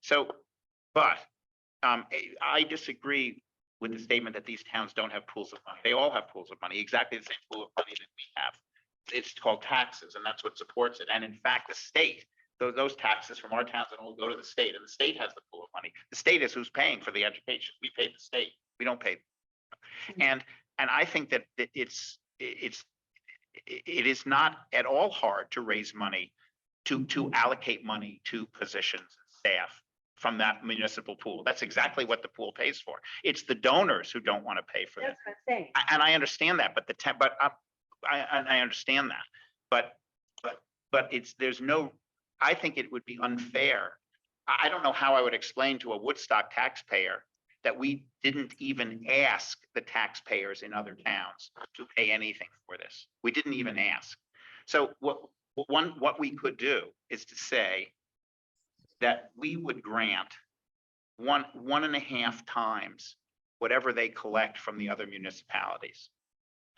So, but I disagree with the statement that these towns don't have pools of money. They all have pools of money, exactly the same pool of money that we have. It's called taxes, and that's what supports it. And in fact, the state, those taxes from our towns and all go to the state, and the state has the pool of money. The state is who's paying for the education. We pay the state. We don't pay. And I think that it is not at all hard to raise money to allocate money to positions and staff from that municipal pool. That's exactly what the pool pays for. It's the donors who don't want to pay for that. That's what I'm saying. And I understand that, but I understand that, but I think it would be unfair. I don't know how I would explain to a Woodstock taxpayer that we didn't even ask the taxpayers in other towns to pay anything for this. We didn't even ask. So what we could do is to say that we would grant 1.5 times whatever they collect from the other municipalities.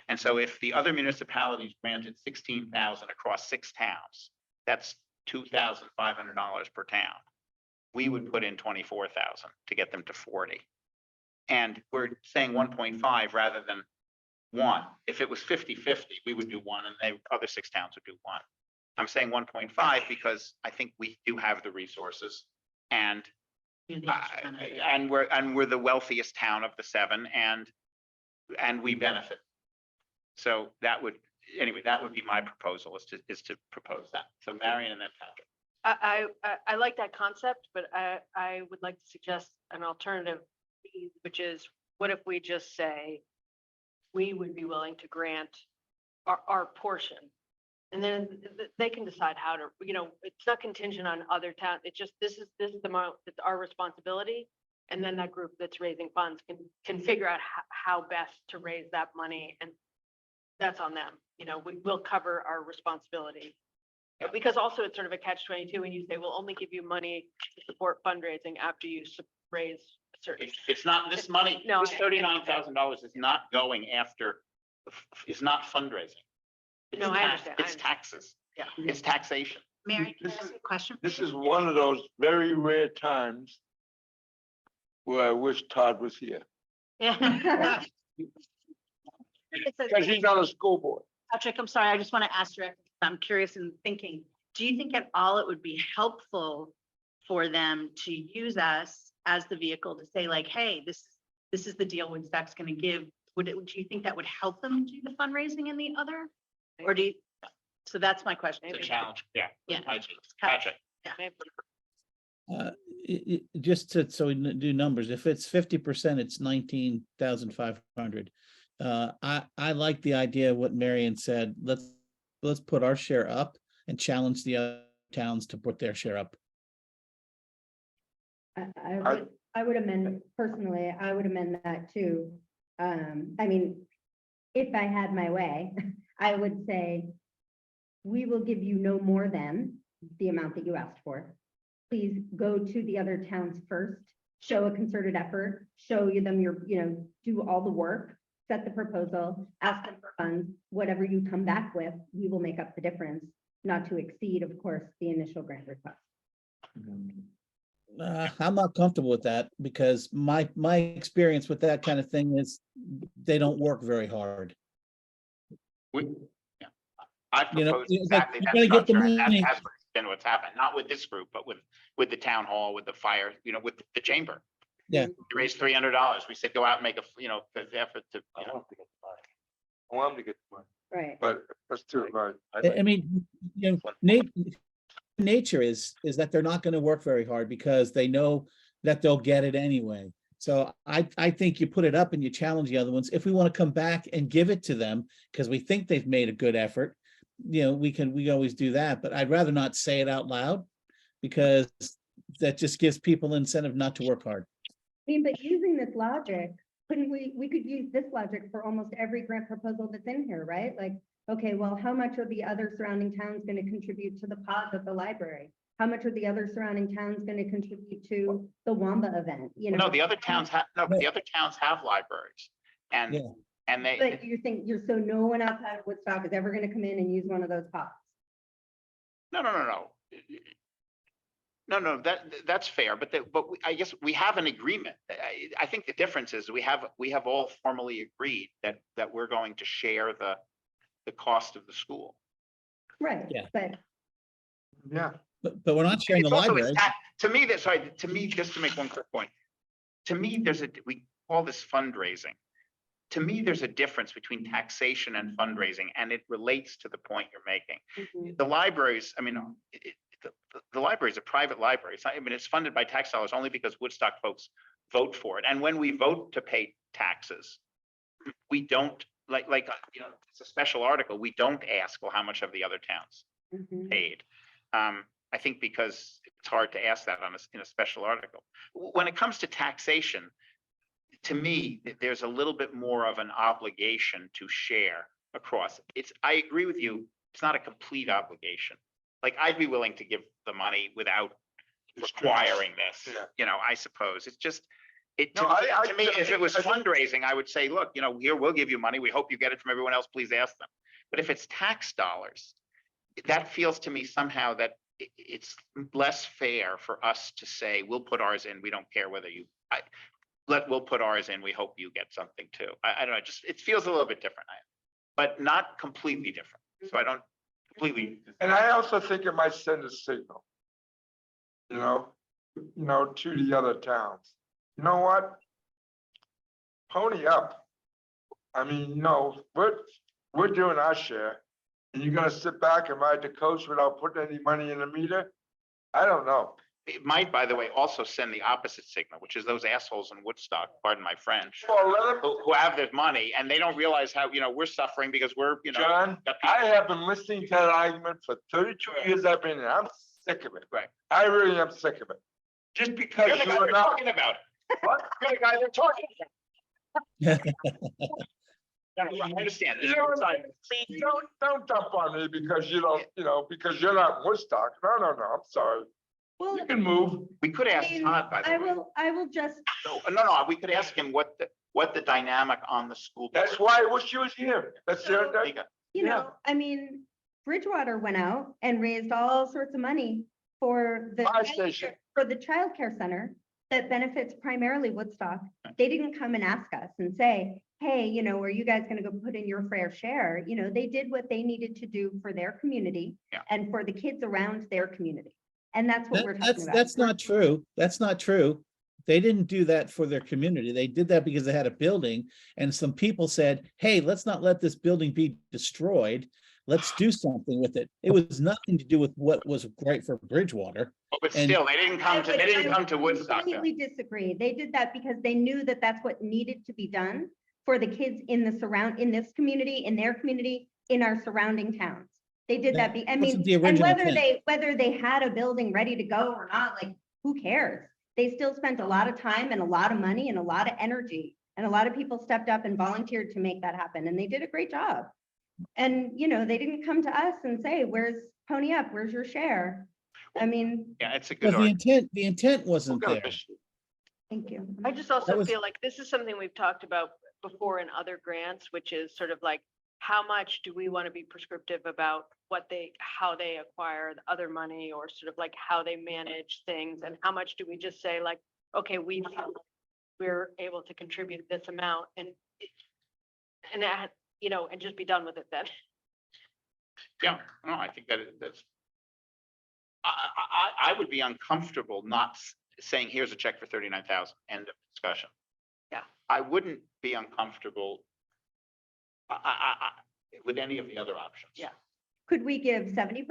And so if the other municipalities granted 16,000 across 6 towns, that's $2,500 per town. We would put in 24,000 to get them to 40. And we're saying 1.5 rather than one. If it was 50-50, we would do one and the other 6 towns would do one. I'm saying 1.5 because I think we do have the resources and we're the wealthiest town of the 7 and we benefit. So that would, anyway, that would be my proposal is to propose that. So Marion and then Patrick. I like that concept, but I would like to suggest an alternative, which is, what if we just say we would be willing to grant our portion? And then they can decide how to, it's not contingent on other towns. It's just, this is the amount, it's our responsibility. And then that group that's raising funds can figure out how best to raise that money. And that's on them. We will cover our responsibility. Because also it's sort of a catch-22 when you say, we'll only give you money to support fundraising after you raise a certain. It's not this money, No, this $39,000 is not going after, is not fundraising. No, I understand. It's taxes. Yeah. It's taxation. Mary, can I ask you a question? This is one of those very rare times where I wish Todd was here, Yeah. because he's on a school board. Patrick, I'm sorry, I just want to ask directly, I'm curious in thinking, do you think at all it would be helpful for them to use us as the vehicle to say like, hey, this is the deal Woodstock's going to give? Do you think that would help them do the fundraising in the other? Or do you, so that's my question. It's a challenge. Yeah. Yeah. Patrick. Just to, so we do numbers, if it's 50%, it's 19,500. I like the idea of what Marion said. Let's put our share up and challenge the other towns to put their share up. I would amend, personally, I would amend that too. I mean, if I had my way, I would say, we will give you no more than the amount that you asked for. Please go to the other towns first, show a concerted effort, show them do all the work, set the proposal, ask them for funds, whatever you come back with, we will make up the difference, not to exceed, of course, the initial grant request. I'm not comfortable with that because my experience with that kind of thing is they don't work very hard. I propose exactly that you're gonna get the structure, and money. that's been what's happened, not with this group, but with the town hall, with the fire, with the chamber. Yeah. We raised $300. We said, go out and make the effort to, I want him to get the money, Right. but that's too hard. I mean, nature is that they're not going to work very hard because they know that they'll get it anyway. So I think you put it up and you challenge the other ones. If we want to come back and give it to them because we think they've made a good effort, we always do that. But I'd rather not say it out loud because that just gives people incentive not to work hard. I mean, but using this logic, couldn't we could use this logic for almost every grant proposal that's in here, right? Like, okay, well, how much are the other surrounding towns going to contribute to the pods at the library? How much are the other surrounding towns going to contribute to the Wamba event? No, the other towns have, the other towns have libraries. And, and they. But you think so no one outside of Woodstock is ever going to come in and use one of those pods? No, that's fair, but I guess we have an agreement. I think the difference is we have all formally agreed that we're going to share the cost of the school. Right. Yeah. But yeah. But we're not sharing the It's also- library. To me, just to make one quick point, to me, we call this fundraising. To me, there's a difference between taxation and fundraising, and it relates to the point you're making. The libraries, I mean, the library is a private library. It's funded by tax dollars only because Woodstock folks vote for it. And when we vote to pay taxes, we don't it's a special article. We don't ask, well, how much have the other towns paid? I think because it's hard to ask that in a special article. When it comes to taxation, to me, there's a little bit more of an obligation to share across. I agree with you. It's not a complete obligation. Like I'd be willing to give the money without requiring this, I suppose. It's just, to me, if it was fundraising, I would say, look, here, we'll give you money. We hope you get it from everyone else. Please ask them. But if it's tax dollars, that feels to me somehow that it's less fair for us to say, we'll put ours in. We don't care whether we'll put ours in. We hope you get something too. I don't know, just, it feels a little bit different, but not completely different. So I don't completely. And I also think it might send a signal. To the other towns. You know what? Pony up. I mean, we're doing our share. And you're gonna sit back and ride the coast without putting any money in the meter? I don't know. It might, by the way, also send the opposite signal, which is those assholes in Woodstock, pardon my French, Well, let 'em- who have their money and they don't realize how, we're suffering because we're, John, got people- I have been listening to that argument for 32 years I've been here. I'm sick of it. Right. I really am sick of it. Just because You're the you guy are they're not. talking about. What? You're the guy they're talking about. I understand. Don't dump on me because you don't, because you're not in Woodstock. No, I'm sorry. Well, You can move. We could ask Todd, by the way. I will just, No, we could ask him what the dynamic on the school. That's why I wish you was here. That's the There you go. I mean, Bridgewater went out and raised all sorts of money for the Fire station. for the childcare center that benefits primarily Woodstock. They didn't come and ask us and say, hey, are you guys gonna go put in your fair share? They did what they needed to do for their community Yeah. and for the kids around their community. And that's what we're talking about. That's not true. That's not true. They didn't do that for their community. They did that because they had a building and some people said, hey, let's not let this building be destroyed. Let's do something with it. It was nothing to do with what was great for Bridgewater. But And- still, they didn't come to Woodstock. though. Completely disagree. They did that because they knew that that's what needed to be done for the kids in this community, in their community, in our surrounding towns. They did that. That wasn't the And original whether they had a building ready to go or not, like, who cares? They still spent a lot of time and a lot of money and a lot of energy. And a lot of people stepped up and volunteered to make that happen. And they did a great job. And, they didn't come to us and say, where's Pony Up? Where's your share? I mean, Yeah, it's a good But the argument. intent wasn't We're gonna there. miss you. thank you. I just That also was- feel like this is something we've talked about before in other grants, which is sort of like, how much do we want to be prescriptive about how they acquire the other money, or sort of like how they manage things, and how much do we just say like, okay, we're able to contribute this amount and that, and just be done with it then. Yeah, no, I think that's. I would be uncomfortable not saying, here's a check for 39,000, end of discussion. Yeah. I wouldn't be uncomfortable. With any of the other options. Yeah. Could we give 70%?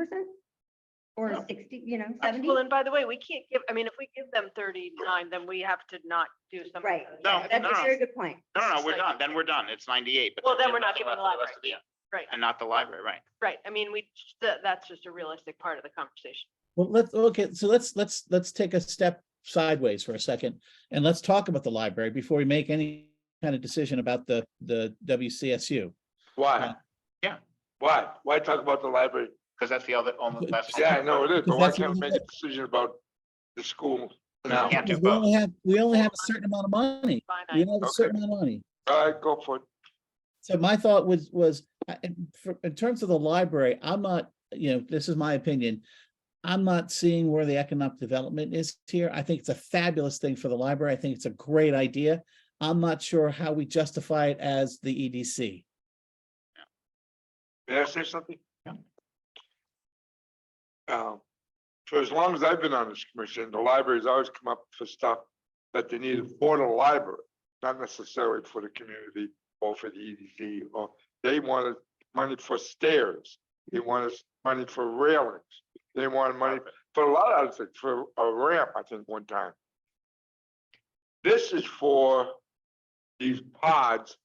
Or No. 60, 70? Well, and by the way, we can't give, if we give them 39, then we have to not do something. Right. No, That's no, a no. very good point. No, we're done. Then we're done. It's 98. But Well, then we we're have not giving nothing the left for library. rest of the year. Right, And not the library, right? right. That's just a realistic part of the conversation. Well, let's take a step sideways for a second and let's talk about the library before we make any kind of decision about the WCSU. Why? Yeah. Why? Why talk about the library? Because that's the only last. Yeah, I know it is, but Because why that's can't we what make a decision about the school We now? can't do We both. only have a certain amount of money. We Finite. only have a certain amount of money. All right, go for it. So my thought was in terms of the library, I'm not, this is my opinion. I'm not seeing where the economic development is here. I think it's a fabulous thing for the library. I think it's a great idea. I'm not sure how we justify it as the EDC. May I say something? Yeah. For as long as I've been on this commission, the library's always come up for stuff that they needed for the library, not necessarily for the community or for the EDC, or they wanted money for stairs. They wanted money for railings. They wanted money for a lot of other things, for a ramp, I think, one time. This is for these pods,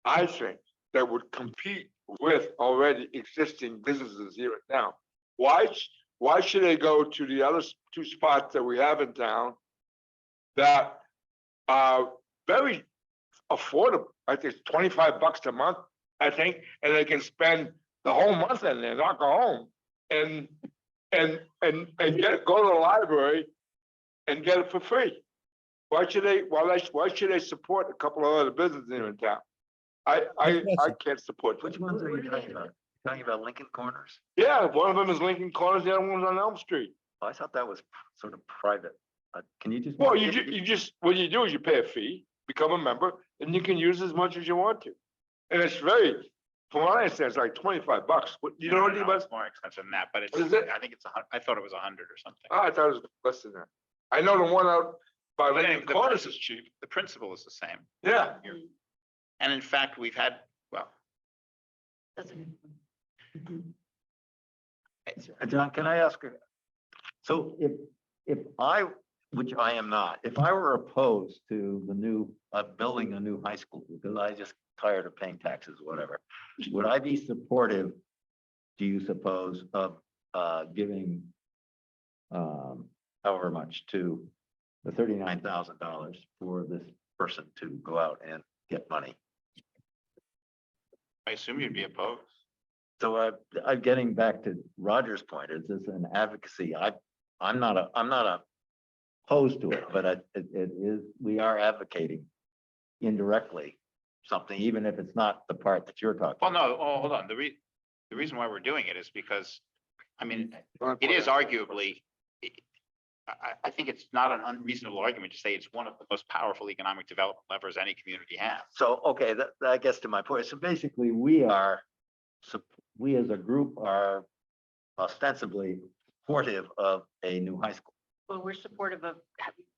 I think, that would compete with already existing businesses here in town. Why should they go to the other two spots that we have in town that are very affordable? I think it's $25 a month, I think, and they can spend the whole month in there, not go home, and go to the library and get it for free. Why should they support a couple of other businesses here in town? I can't support Which them. ones are you talking about? Talking about Lincoln Corners? Yeah, one of them is Lincoln Corners, the other one's on Elm Street. I thought that was sort of private. Can you just? Well, you just, what you do is you pay a fee, become a member, and you can use as much as you want to. And it's very, from what I understand, it's like $25. What, you know what it was? It's more expensive than that, but it's, What is it? I think it's I thought it was 100 or something. Oh, I thought it was less than that. I know the one out by But Lincoln the Corners principle- is cheap. The principle is the same. Yeah. And in fact, we've had, well, John, can I ask? So if I, which I am not, if I were opposed to the new, building a new high school, because I just tired of paying taxes, whatever, would I be supportive, do you suppose, of giving however much to the $39,000 for this person to go out and get money? I assume you'd be opposed. So I'm getting back to Roger's point, is this an advocacy? I'm not opposed to it, but it is, we are advocating indirectly something, even if it's not the part that you're talking. Well, no, oh, hold on. The reason why we're doing it is because, I mean, it is arguably, I think it's not an unreasonable argument to say it's one of the most powerful economic development levers any community has. So, okay, that gets to my point. So basically, we as a group are ostensibly supportive of a new high school. Well, we're supportive of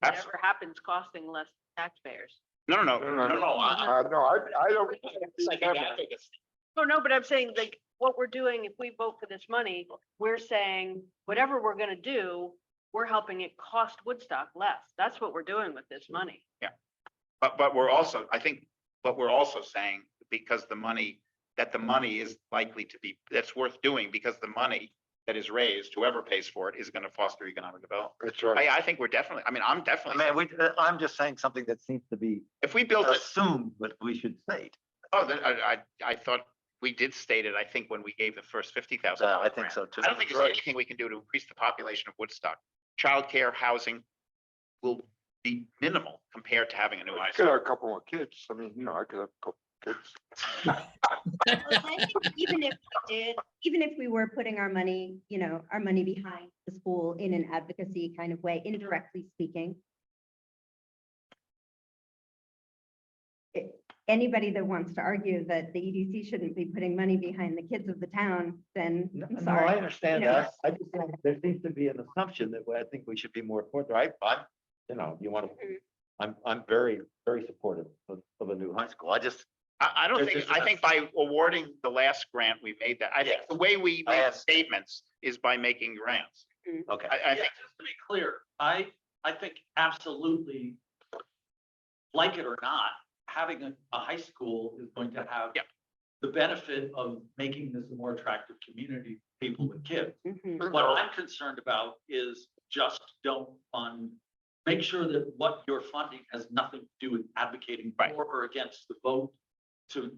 whatever happens costing less taxpayers. No. No, I don't. Oh, no, but I'm saying like what we're doing, if we vote for this money, we're saying whatever we're gonna do, we're helping it cost Woodstock less. That's what we're doing with this money. Yeah. But we're also, I think, what we're also saying, because the money is likely to be, that's worth doing because the money that is raised, whoever pays for it, is going to foster economic development. That's right. I think we're definitely, I mean, I'm definitely. I mean, I'm just saying something that seems to be If we built it, assumed, but we should state. oh, then I thought we did state it, I think, when we gave the first $50,000. I think so too. I don't think there's anything we can do to increase the population of Woodstock. Childcare, housing will be minimal compared to having a new high I could school. have a couple more kids. I mean, I could have a couple kids. I think even if we were putting our money, our money behind the school in an advocacy kind of way, indirectly speaking. Anybody that wants to argue that the EDC shouldn't be putting money behind the kids of the town, then I'm No, sorry. I understand that. I just think there seems to be an assumption that I think we should be more supportive. You want to, I'm very, very supportive of a new high school. I don't think, I think by awarding the last grant, we made that. I think the way we make statements is by making grants. Okay. I think, Just to be clear, I think absolutely, like it or not, having a high school is going to have the benefit of making this a more attractive community, for people with kids. What I'm concerned about is just don't fund, make sure that what you're funding has nothing to do with advocating for or against the vote to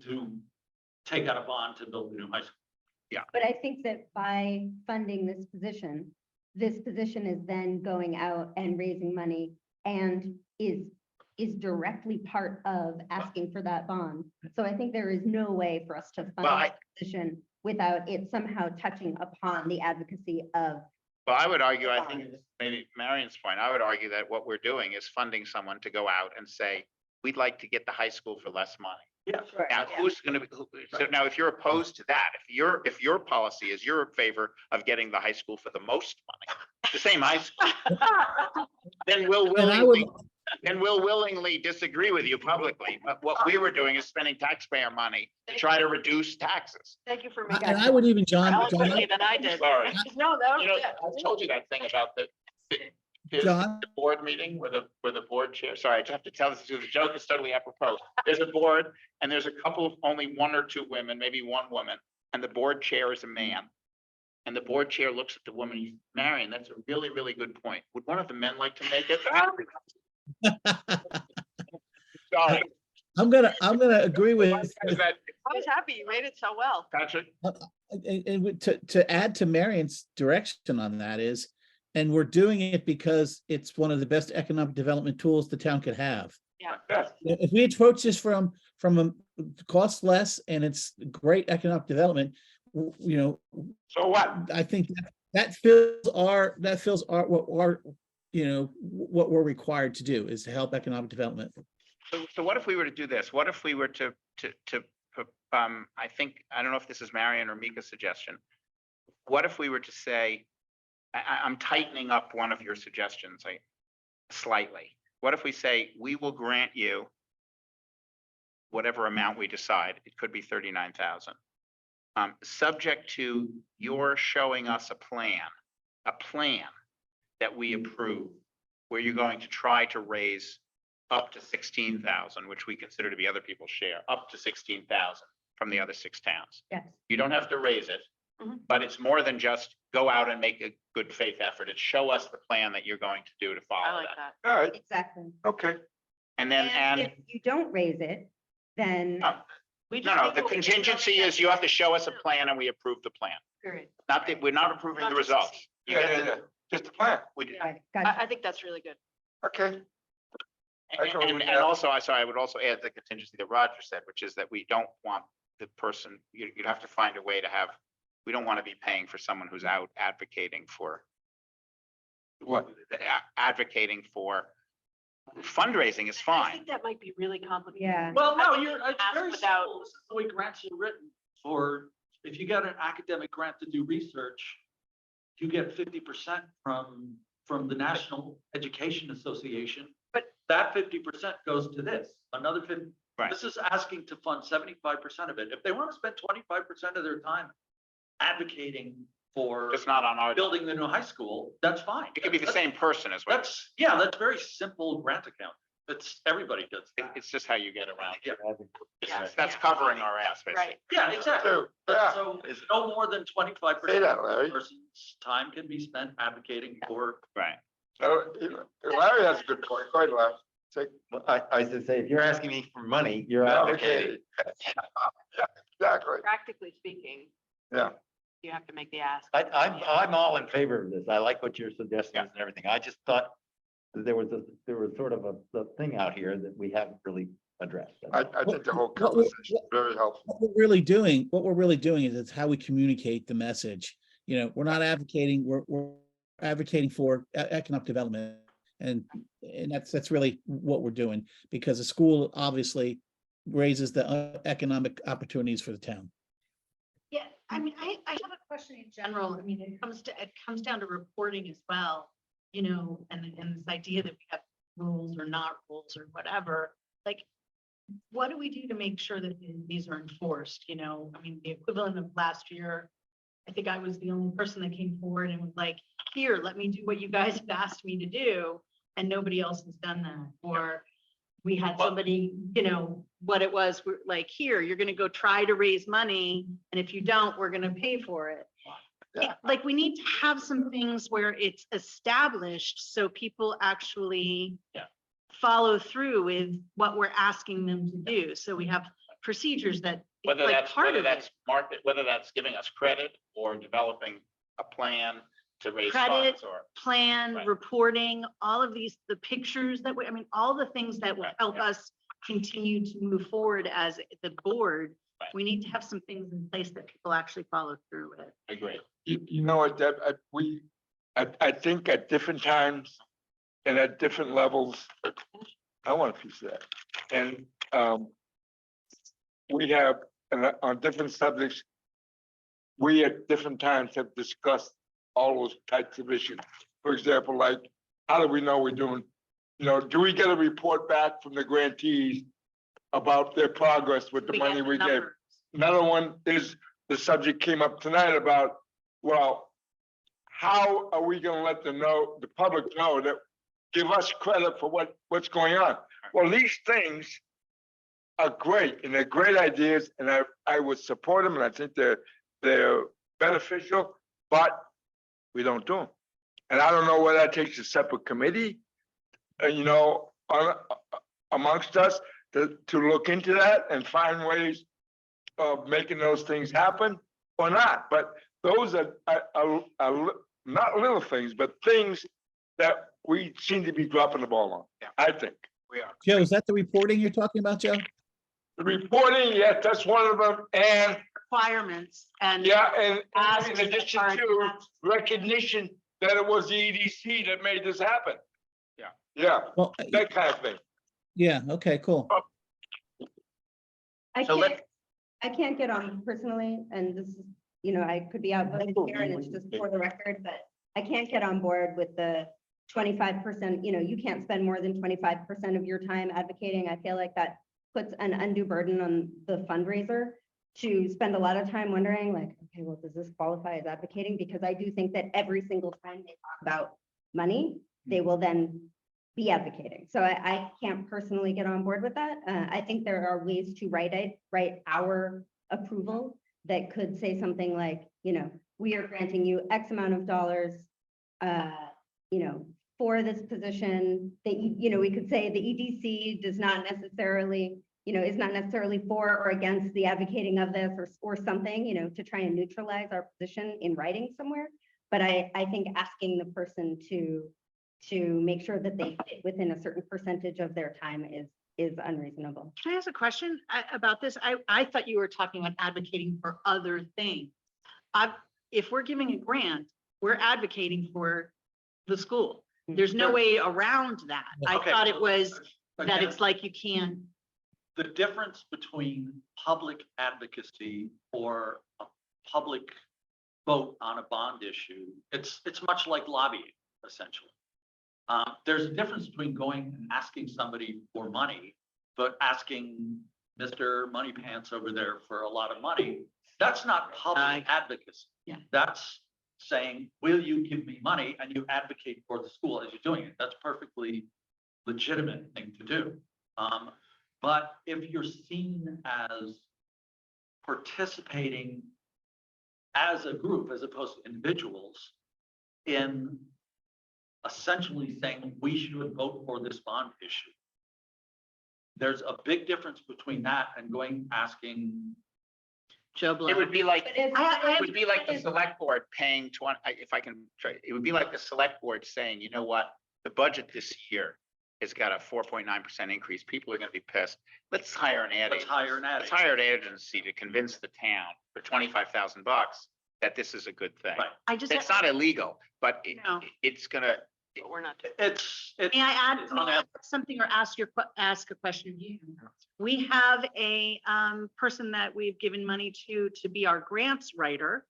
take out a bond to build a new high school. But I think that by funding this position is then going out and raising money and is directly part of asking for that bond. So I think there is no way for us to fund that position without it somehow touching upon the advocacy of. well, I would argue, I think maybe Marion's point, I would argue that what we're doing is funding someone to go out and say, we'd like to get the high school for less money. Yes. Now, who's going to be, so now if you're opposed to that, if your policy is you're in favor of getting the high school for the most money, the same high school, then we'll willingly disagree with you publicly. But what we were doing is spending taxpayer money to try to reduce taxes. Thank you for making. And I would even, John, Eloquently than I did. Sorry. No, that You know, was I told you that thing about the John? board meeting where the board chair, sorry, I just have to tell this, because the joke is totally apropos. There's a board and there's a couple of only one or two women, maybe one woman, and the board chair is a man. And the board chair looks at the woman, he's Marion, that's a really, really good point. Would one of the men like to make it? Sorry. I'm gonna agree with. I was happy you made it so well. Patrick? And to add to Marion's direction on that is, and we're doing it because it's one of the best economic development tools the town could have. Yeah. If we approach this from a cost less and it's great economic development, So what? I think that fills our what we're required to do is to help economic development. So what if we were to do this? What if we were to, I think, I don't know if this is Marion or Mika's suggestion. What if we were to say, I'm tightening up one of your suggestions, slightly. What if we say, we will grant you whatever amount we decide, it could be 39,000. Subject to your showing us a plan that we approve, where you're going to try to raise up to 16,000, which we consider to be other people's share, up to 16,000 from the other 6 towns. Yes. You don't have to raise it, but it's more than just go out and make a good faith effort. It's show us the plan that you're going to do to follow that. All right, Exactly. okay. And then, and If you don't raise it, then no, the contingency is you have to show us a plan and we approve the plan. Period. Not that, we're not approving the results. You Yeah, get yeah, the- yeah. Just a plan. we did- Got it, gotcha. I think that's really good. Okay. I can live And with and that. also, I would also add the contingency that Roger said, which is that we don't want the person, you'd have to find a way to have, we don't want to be paying for someone who's out advocating for What? advocating for fundraising is I fine. think that might be really complicated. Yeah. Well, no, I think it's ask very without- simple. This is the way grants are written. For, if you get an academic grant to do research, you get 50% from the National Education Association. But- that 50% goes to this, another 50. Right. This is asking to fund 75% of it. If they want to spend 25% of their time advocating for Just not on our, building the new high school, that's fine. it could be the same person as well. That's very simple grant account. It's, everybody does that. It's just how you get around. Yeah. That's covering our ass, basically. Right. Yeah, exactly. True. Yeah. So it's no more than 25% Say that, of Larry. a person's time can be spent advocating for. Right. Larry has a good point. Go ahead, Larry. Say, I was gonna say, if you're asking me for money, you're advocating. advocating. Exactly. Practically speaking, Yeah. you have to make the ask. I'm all in favor of this. I like what you're suggesting and everything. I just thought that there was sort of a thing out here that we haven't really addressed. I think the whole conversation is very helpful. What we're really doing is it's how we communicate the message. We're not advocating, we're advocating for economic development. And that's really what we're doing, because the school obviously raises the economic opportunities for the town. Yeah, I mean, I have a question in general. I mean, it comes down to reporting as well, and this idea that we have rules or not rules or whatever. Like, what do we do to make sure that these are enforced? I mean, the equivalent of last year, I think I was the only person that came forward and was like, here, let me do what you guys have asked me to do. And nobody else has done that. Or we had somebody, what it was, we're like, here, you're gonna go try to raise money. And if you don't, we're gonna pay for it. Like, we need to have some things where it's established so people actually follow through with what we're asking them to do. So we have procedures that. Whether like that's, part whether of that's it. market, whether that's giving us credit or developing a plan to raise Credit, funds or. plan, Right. reporting, all of these, the pictures that I mean, all the things that will Right, help yeah. us continue to move forward as the board. Right. We need to have some things in place that people actually follow through with. Agree. You know what, Deb, I think at different times and at different levels, I want a piece of that. And, we have, on different subjects, we at different times have discussed all those types of issues. For example, like, how do we know we're doing, do we get a report back from the grantees about their progress with the We money get the we gave? numbers. Another one is, the subject came up tonight about, well, how are we gonna let the public know that, give us credit for what's going on? Well, these things are great, and they're great ideas, and I would support them, and I think they're beneficial, but we don't do them. And I don't know whether that takes a separate committee, amongst us to look into that and find ways of making those things happen or not. But those are not little things, but things that we seem to be dropping the ball on, I think. We are. Joe, is that the reporting you're talking about, Joe? The reporting, yes, that's one of them, and Requirements and. yeah, and Asks in that addition are to attached. recognition that it was the EDC that made this happen. Yeah. Yeah, Well, that kind of thing. yeah, okay, cool. So I can't get on personally, and this is, you know, I could be outvoted here and it's just for the record, but I can't get on board with the 25%, you know, you can't spend more than 25% of your time advocating. I feel like that puts an undue burden on the fundraiser to spend a lot of time wondering like, okay, well, does this qualify as advocating? Because I do think that every single time they talk about money, they will then be advocating. So I can't personally get on board with that. I think there are ways to write our approval that could say something like, you know, we are granting you X amount of dollars, you know, for this position that, you know, we could say the EDC does not necessarily, you know, is not necessarily for or against the advocating of this or something, you know, to try and neutralize our position in writing somewhere. But I think asking the person to make sure that they fit within a certain percentage of their time is unreasonable. Can I ask a question about this? I thought you were talking about advocating for other things. If we're giving a grant, we're advocating for the school. There's no way around that. I Okay. thought it was that Again, it's like you can't. the difference between public advocacy or a public vote on a bond issue, it's much like lobbying, essentially. There's a difference between going and asking somebody for money, but asking Mr. Money Pants over there for a lot of money. That's not public advocacy. Yeah. That's saying, will you give me money? And you advocate for the school as you're doing it. That's perfectly legitimate thing to do. But if you're seen as participating as a group, as opposed to individuals, in essentially saying we should vote for this bond issue, there's a big difference between that and going asking Joe Blow. It would be like, I it would be like the select board paying 20, if I can try, it would be like the select board saying, you know what? The budget this year has got a 4.9% increase. People are gonna be pissed. Let's hire an ad. Let's hire an ad Let's hire an agency to convince the town for $25,000 that this is a good thing. I just. It's not illegal, but No. it's gonna, But we're not. it's. May I add something or ask a question of you? We have a person that we've given money to be our grants writer.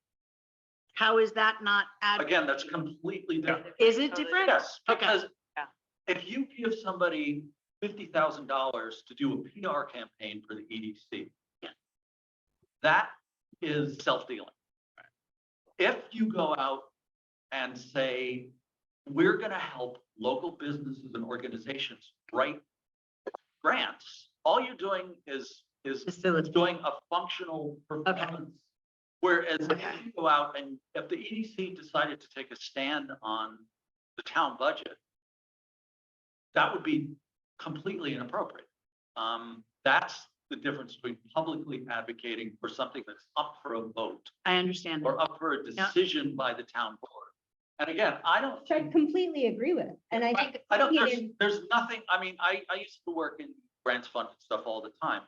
How is that not? Again, that's completely different. Is it different? Yes, Okay. because if you give somebody $50,000 to do a PR campaign for the EDC, that is self-dealing. If you go out and say, we're gonna help local businesses and organizations write grants, all you're doing is doing a functional performance. Whereas if you go out and if the EDC decided to take a stand on the town budget, that would be completely inappropriate. That's the difference between publicly advocating for something that's up for a vote I understand. or up for a decision by the town board. And again, I don't. Which I completely agree with. And I think. I don't, there's nothing, I mean, I used to work in grants fund and stuff all the time.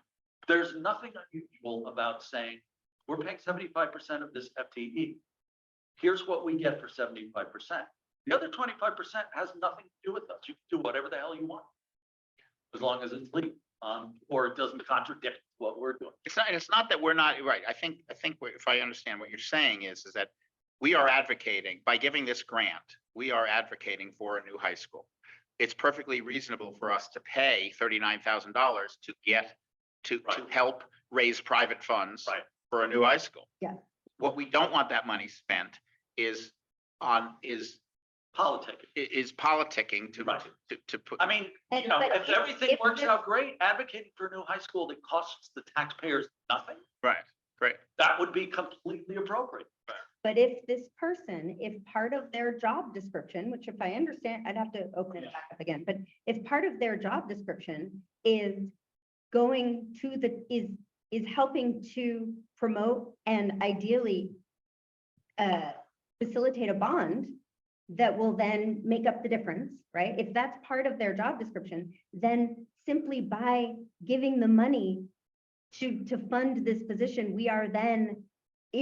There's nothing unusual about saying, we're paying 75% of this FTE. Here's what we get for 75%. The other 25% has nothing to do with us. You can do whatever the hell you want. As long as it's legal, or it doesn't contradict what we're doing. it's not that we're not, right. I think if I understand what you're saying is that we are advocating, by giving this grant, we are advocating for a new high school. It's perfectly reasonable for us to pay $39,000 to get, to help raise private funds for a new high school. Yeah. What we don't want that money spent is politicking to put. I mean, you know, if everything works out great, advocating for a new high school that costs the taxpayers nothing. Right, great. That would be completely appropriate. But if this person, if part of their job description, which if I understand, I'd have to open it back up again, but if part of their job description is going to is helping to promote and ideally facilitate a bond that will then make up the difference, right? If that's part of their job description, then simply by giving the money to fund this position, we are then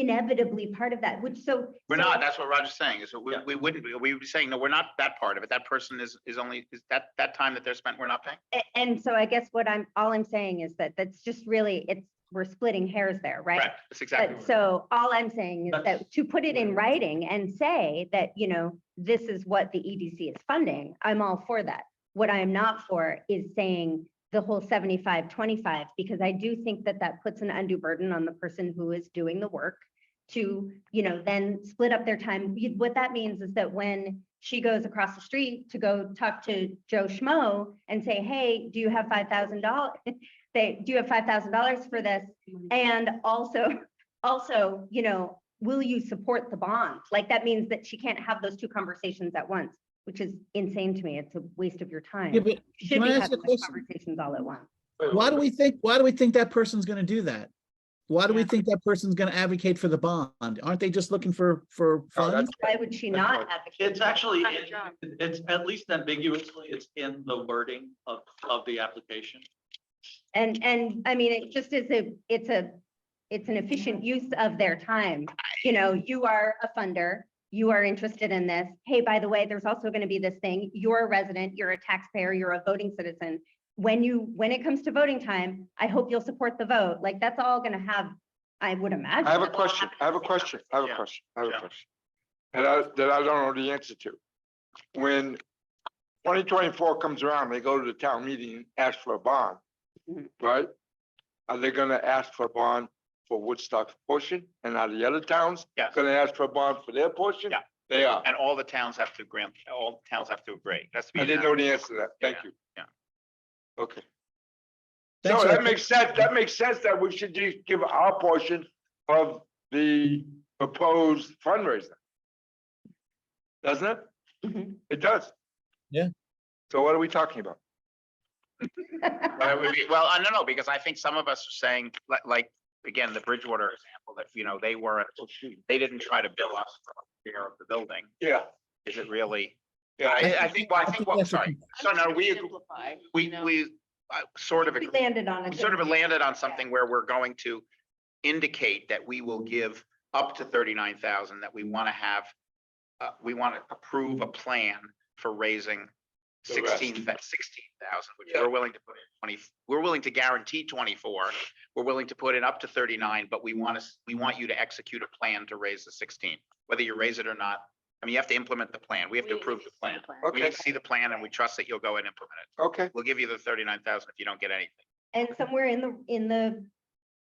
inevitably part of that, which so. We're so- not, that's what Roger's saying, is we wouldn't, we would be saying, no, we're not that part of it. That person is only, is that time that they're spent, we're not paying? And so I guess all I'm saying is that that's just really, we're splitting hairs there, right? Correct, that's exactly. But so all I'm saying is that to put it in writing and say that, this is what the EDC is funding, I'm all for that. What I'm not for is saying the whole 75-25, because I do think that that puts an undue burden on the person who is doing the work to, then split up their time. What that means is that when she goes across the street to go talk to Joe Schmo and say, hey, do you have $5,000? Do you have $5,000 for this? And also, will you support the bond? Like, that means that she can't have those two conversations at once, which is insane to me. It's a waste of your time. Yeah, but You should can I be ask having a those question? conversations all at once. Why do we think that person's gonna do that? Why do we think that person's gonna advocate for the bond? Aren't they just looking for funds? Why would she not advocate? It's actually, Kind of job. it's at least ambiguously, it's in the wording of the application. And I mean, it just is it's an efficient use of their time. You are a funder, you are interested in this. Hey, by the way, there's also going to be this thing. You're a resident, you're a taxpayer, you're a voting citizen. When it comes to voting time, I hope you'll support the vote. Like, that's all going to have, I would imagine. I have a that's all question, I have a question, I have a Yeah. question, I have a Yeah. question. That I don't know the answer to. When 2024 comes around, they go to the town meeting and ask for a bond, Mhm. right? Are they gonna ask for a bond for Woodstock's portion? And are the other towns Yes. gonna ask for a bond for their portion? Yeah. They are. And all the towns have to grant, all the towns have to agree. That's. I didn't know the answer to that. Thank you. Yeah. Okay. Thanks, So that Ed. makes sense. That makes sense that we should just give our portion of the proposed fundraiser. Doesn't it? Mhm. It does. Yeah. So what are we talking about? Well, I don't know, because I think some of us are saying, like, again, the Bridgewater example, that, they didn't try to bill us for a share of the building. Yeah. Is it really? Yeah. I think, well, I think, well, that's a- sorry. So no, we Simplify, sort of. We landed on We it. sort of landed on something where we're going to indicate that we will give up to 39,000, that we want to have, we want to approve a plan for raising The rest. 16,000, which Yeah. we're willing to put in 20, we're willing to guarantee 24. We're willing to put in up to 39, but we want you to execute a plan to raise the 16, whether you raise it or not. I mean, you have to implement the plan. We have to We approve need the to see the plan. plan. We Okay. need to see the plan, and we trust that you'll go and implement it. Okay. We'll give you the 39,000 if you don't get anything. And somewhere in the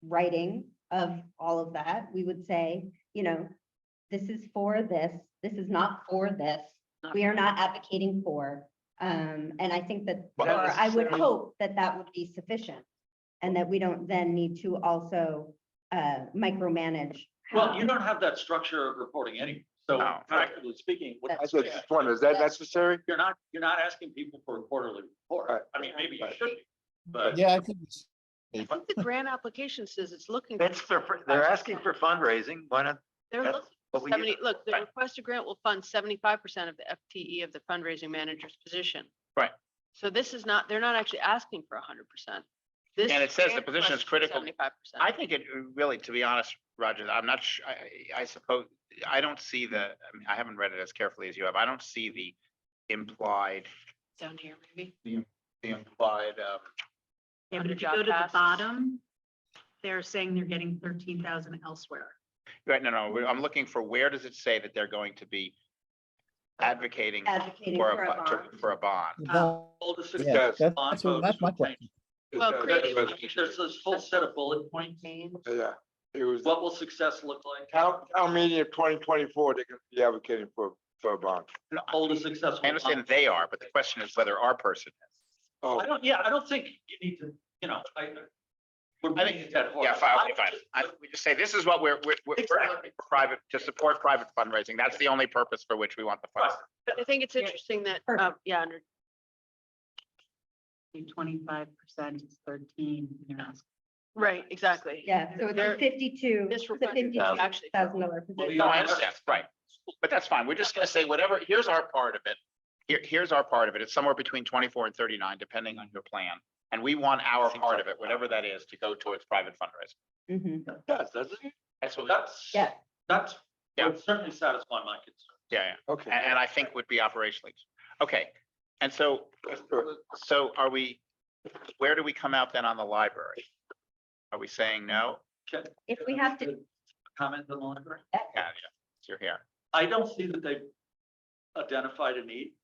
writing of all of that, we would say, this is for this is not for this. We are not advocating for. And I think that, Well, or I would necessarily- hope that that would be sufficient. And that we don't then need to also micromanage. Well, how- you don't have that structure of reporting anyway. So No, right. practically speaking, what I That's said, just wonder, is that necessary? you're not asking people for a quarterly report. Right. I mean, maybe you should be, but. Yeah, I think it's. I think the grant application says it's looking. They're asking for fundraising. Why not? They're that's looking what for we 70, do. look, the Right. requested grant will fund 75% of the FTE of the fundraising manager's position. Right. So this is not, they're not actually asking for 100%. This And it says the grant position is request critical. 75%. I think it really, to be honest, Roger, I'm not sure, I suppose, I don't see I mean, I haven't read it as carefully as you have. I don't see the implied, Down here, maybe. the implied, Yeah, Under but if you job go to the tasks. bottom, they're saying they're getting 13,000 elsewhere. right, no, I'm looking for, where does it say that they're going to be advocating Advocating for for a bond. for a bond? All the Yeah, success that's on what- that's votes my will question. change. Well, creative. There's this whole set of bullet points. Yeah, it was, What will success look like? town meeting of 2024, they're gonna be advocating for a bond. Hold a successful. I understand they are, but the question is whether our person is. Oh, I don't think you need to, we're I beating a dead horse. Yeah, fine, fine. We just say, this is what we're looking for private, to support private fundraising. That's the only purpose for which we want the funds. But I think it's interesting that, Perfect. yeah, under 25% is 13. They're asking. right, exactly. Yeah, so it's They're- a 52, This it's a request is actually $52,000 Well, position. No, I understand, right. But that's fine. We're just gonna say whatever, here's our part of it. Here's our part of it. It's somewhere between 24 and 39, depending on your plan. And we want our part of it, whatever that is, to go towards private fundraising. Mhm. it does, doesn't it? That's So what, that's Yeah. would certainly satisfy my concern. yeah, Okay. and I think would be operationally. Okay, and so are we, where do we come out then on the library? Are we saying no? Okay. If we have to, Comment on the library? Yeah, you're here. I don't see that they've identified a need.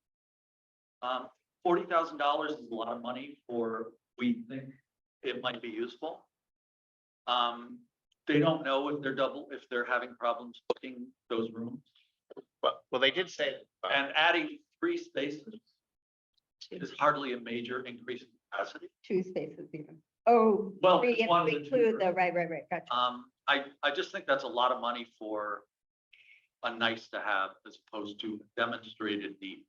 $40,000 is a lot of money for, we think it might be useful. They don't know if they're having problems booking those rooms. Well, they did say, And adding 3 spaces is hardly a major increase in capacity. 2 spaces even. Oh, Well, 3 if one we of the include two. the, right, gotcha. I just think that's a lot of money for a nice to have as opposed to demonstrated need.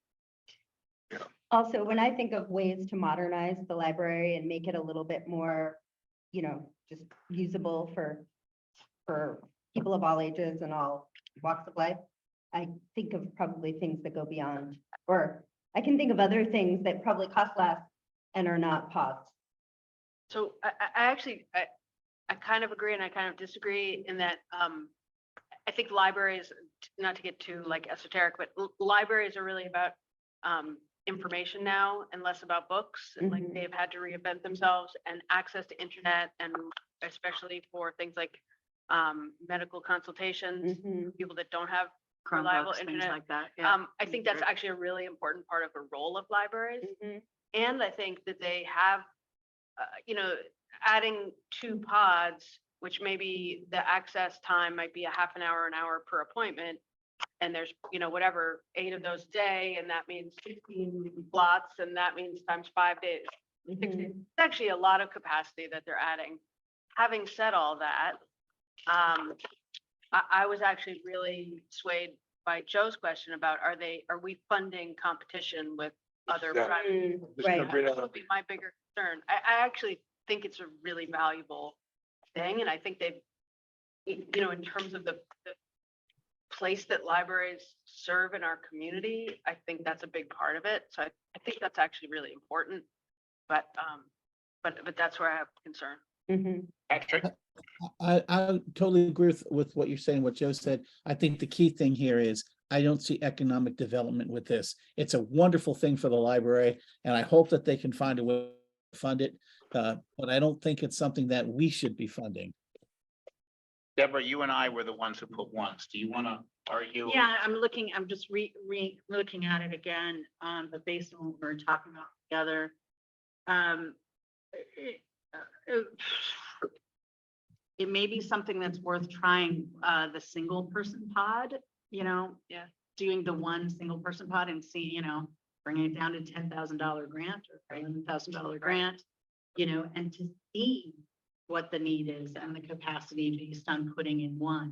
Also, when I think of ways to modernize the library and make it a little bit more, just usable for people of all ages and all walks of life, I think of probably things that go beyond, or I can think of other things that probably cost less and are not pods. So I actually, I kind of agree and I kind of disagree in that, I think libraries, not to get too like esoteric, but libraries are really about, information now and less about books. And like they've had to reinvent themselves, and access to internet, and especially for things like, medical consultations, people that don't have reliable Chromebooks, things internet. like that. Yeah. I think that's actually a really important part of the role of libraries. And I think that they have, adding 2 pods, which maybe the access time might be a half an hour per appointment. And there's, whatever, 8 of those a day, and that means 15 slots, and that means times 5 days. It's actually a lot of capacity that they're adding. Having said all that, I was actually really swayed by Joe's question about, are we funding competition with other Yeah. private? Just gonna bring that That would up. be my bigger concern. I actually think it's a really valuable thing, and I think they've, in terms of the place that libraries serve in our community, I think that's a big part of it. So I think that's actually really important. But that's where I have concern. Patrick? I totally agree with what you're saying, what Joe said. I think the key thing here is I don't see economic development with this. It's a wonderful thing for the library, and I hope that they can find a way to fund it. But I don't think it's something that we should be funding. Deborah, you and I were the ones who put ones. Do you want to argue? Yeah, I'm just looking at it again, but based on what we're talking about together. It may be something that's worth trying, the single person pod, doing the one single person pod and see, bringing it down to $10,000 grant or $11,000 grant, and to see what the need is and the capacity based on putting in one.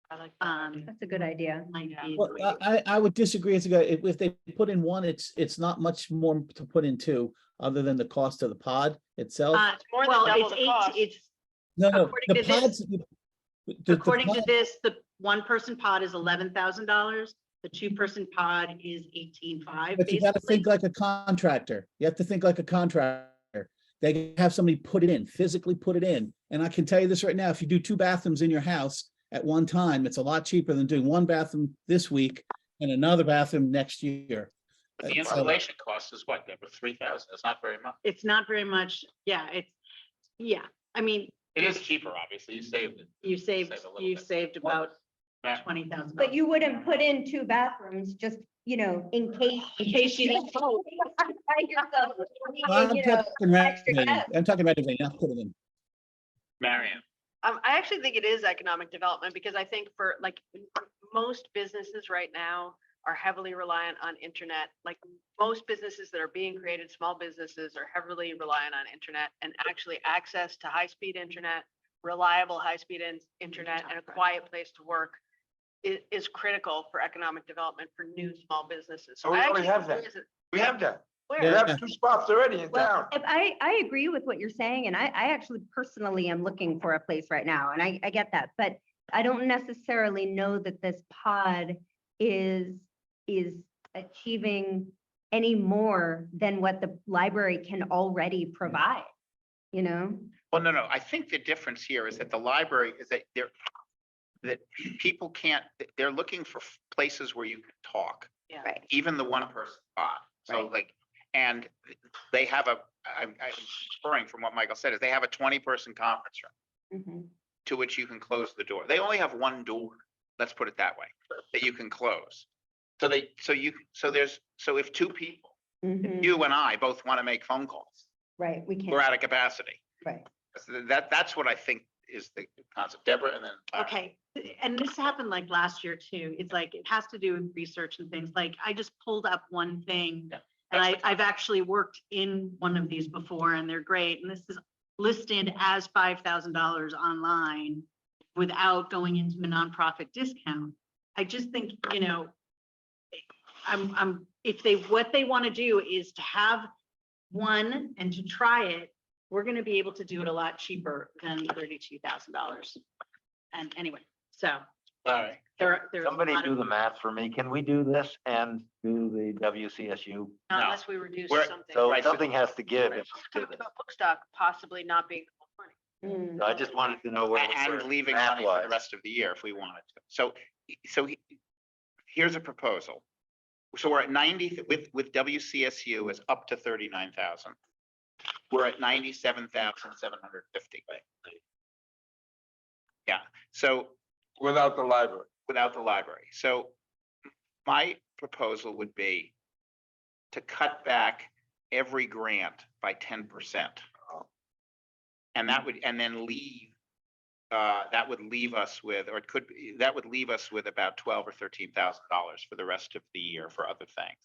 I like that. That's a good idea. Might be Well, I would disagree. If they put in one, it's not much more to put in 2, other than the cost of the pod itself. It's more than Well, double it's the cost. it's No, according the to this- pods. according to pod- this, the 1-person pod is $11,000. The 2-person pod is 18,500. But you gotta think like a contractor. You have to think like a contractor. They have somebody put it in, physically put it in. And I can tell you this right now, if you do 2 bathrooms in your house at one time, it's a lot cheaper than doing 1 bathroom this week and another bathroom next year. But the installation cost is what, Deborah? 3,000. It's not very much. It's not very much. Yeah, I mean, It is cheaper, obviously. You saved it. you saved Save a little bit. about Matt? $20,000. But you wouldn't put in 2 bathrooms just, in case you need both. Find yourself, I'm you know, talking extra renovating. guests. I'm talking renovating, not putting in. Marion? I actually think it is economic development, because I think for like most businesses right now are heavily reliant on internet. Like most businesses that are being created, small businesses are heavily reliant on internet, and actually access to high-speed internet, reliable high-speed internet, and a quiet place to work is critical for economic development for new small businesses. So Oh, we I already actually have think that. there is We have that. Where? We Yeah. have 2 spots already in Well, town. if I agree with what you're saying, and I actually personally am looking for a place right now, and I get that, but I don't necessarily know that this pod is achieving any more than what the library can already provide, Well, no. I think the difference here is that the library is that that people can't, they're looking for places where you can talk, Yeah. Right. even the one person spot. So like, and they have I'm referring from what Michael said, is they have a 20-person conference room Mhm. to which you can close the door. They only have one door, let's put it that way, that you can close. So so if two people, Mhm. you and I both want to make phone calls, Right, we we're can't, out of capacity. right. So that's what I think is the concept. Deborah, and then. Clara. Okay, and this happened like last year too. It's like, it has to do with research and things. Like, I just pulled up one thing. Yeah, And that's the I've actually worked in one of these before and they're great. And this is listed as $5,000 online without going into a nonprofit discount. I just think, what they want to do is to have one and to try it, we're going to be able to do it a lot cheaper than $32,000. And anyway, so All right. there's a Somebody lot do of, the math for me. Can we do this and do the WCSU? not unless we reduce We're- something. So Right. something has to give. if we do Talked this. about Bookstock possibly not being money. Mm. So I just wanted to know where. And leaving money for the rest of the year if we wanted to. So here's a proposal. So we're at 90 with WCSU is up to 39,000. We're at 97,750. Yeah, so Without the library. without the library. So my proposal would be to cut back every grant by 10%. And then leave, that would leave us with, or it could be, that would leave us with about $12,000 or $13,000 for the rest of the year for other things.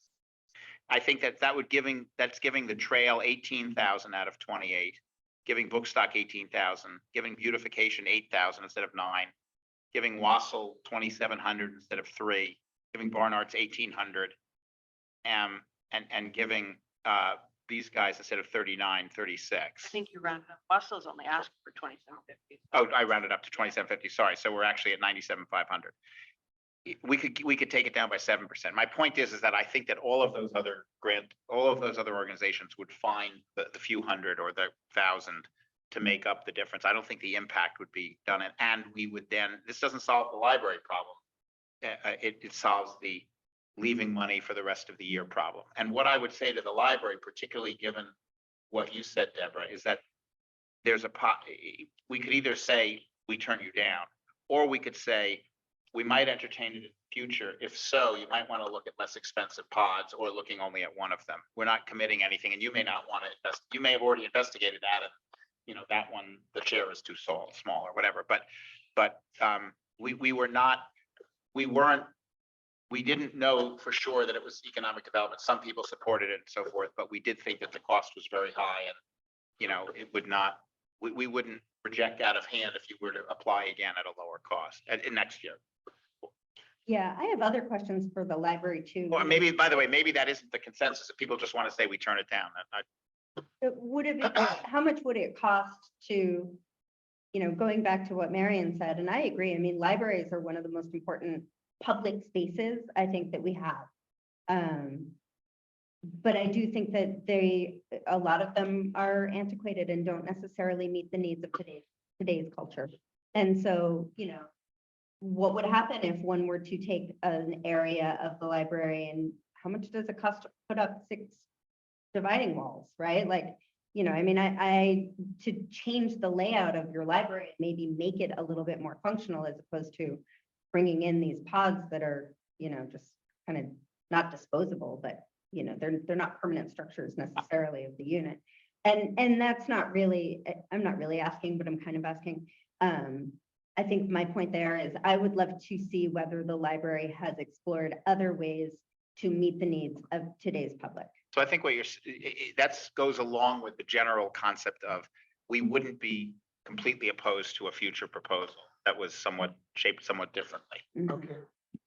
I think that's giving the trail 18,000 out of 28, giving Bookstock 18,000, giving beautification 8,000 instead of 9, giving Wassel 2,700 instead of 3, giving Barnart's 1,800, and giving these guys instead of 39, 36. I think you rounded up. Bustle's only asking for 2,750. Oh, I rounded up to 2,750. Sorry. So we're actually at 97,500. We could take it down by 7%. My point is that I think that all of those other organizations would find the few hundred or the 1,000 to make up the difference. I don't think the impact would be done. And we would then, this doesn't solve the library problem. It solves the leaving money for the rest of the year problem. And what I would say to the library, particularly given what you said, Deborah, is that we could either say, we turn you down, or we could say, we might entertain it in the future. If so, you might want to look at less expensive pods or looking only at one of them. We're not committing anything, and you may not want to invest. You may have already investigated that, and that one, the chair is too small or whatever. But we didn't know for sure that it was economic development. Some people supported it and so forth, but we did think that the cost was very high, and it would not. We wouldn't reject out of hand if you were to apply again at a lower cost next year. Yeah, I have other questions for the library too. Or maybe, by the way, maybe that isn't the consensus. If people just want to say we turn it down, How much would it cost to, going back to what Marion said, and I agree, I mean, libraries are one of the most important public spaces I think that we have. But I do think that a lot of them are antiquated and don't necessarily meet the needs of today's culture. And so, what would happen if one were to take an area of the library, and how much does it cost to put up 6 dividing walls, right? Like, I mean, to change the layout of your library, maybe make it a little bit more functional as opposed to bringing in these pods that are, just kind of not disposable, but they're not permanent structures necessarily of the unit. And that's not really, I'm not really asking, but I'm kind of asking. I think my point there is I would love to see whether the library has explored other ways to meet the needs of today's public. So I think that goes along with the general concept of we wouldn't be completely opposed to a future proposal that was shaped somewhat differently. Okay.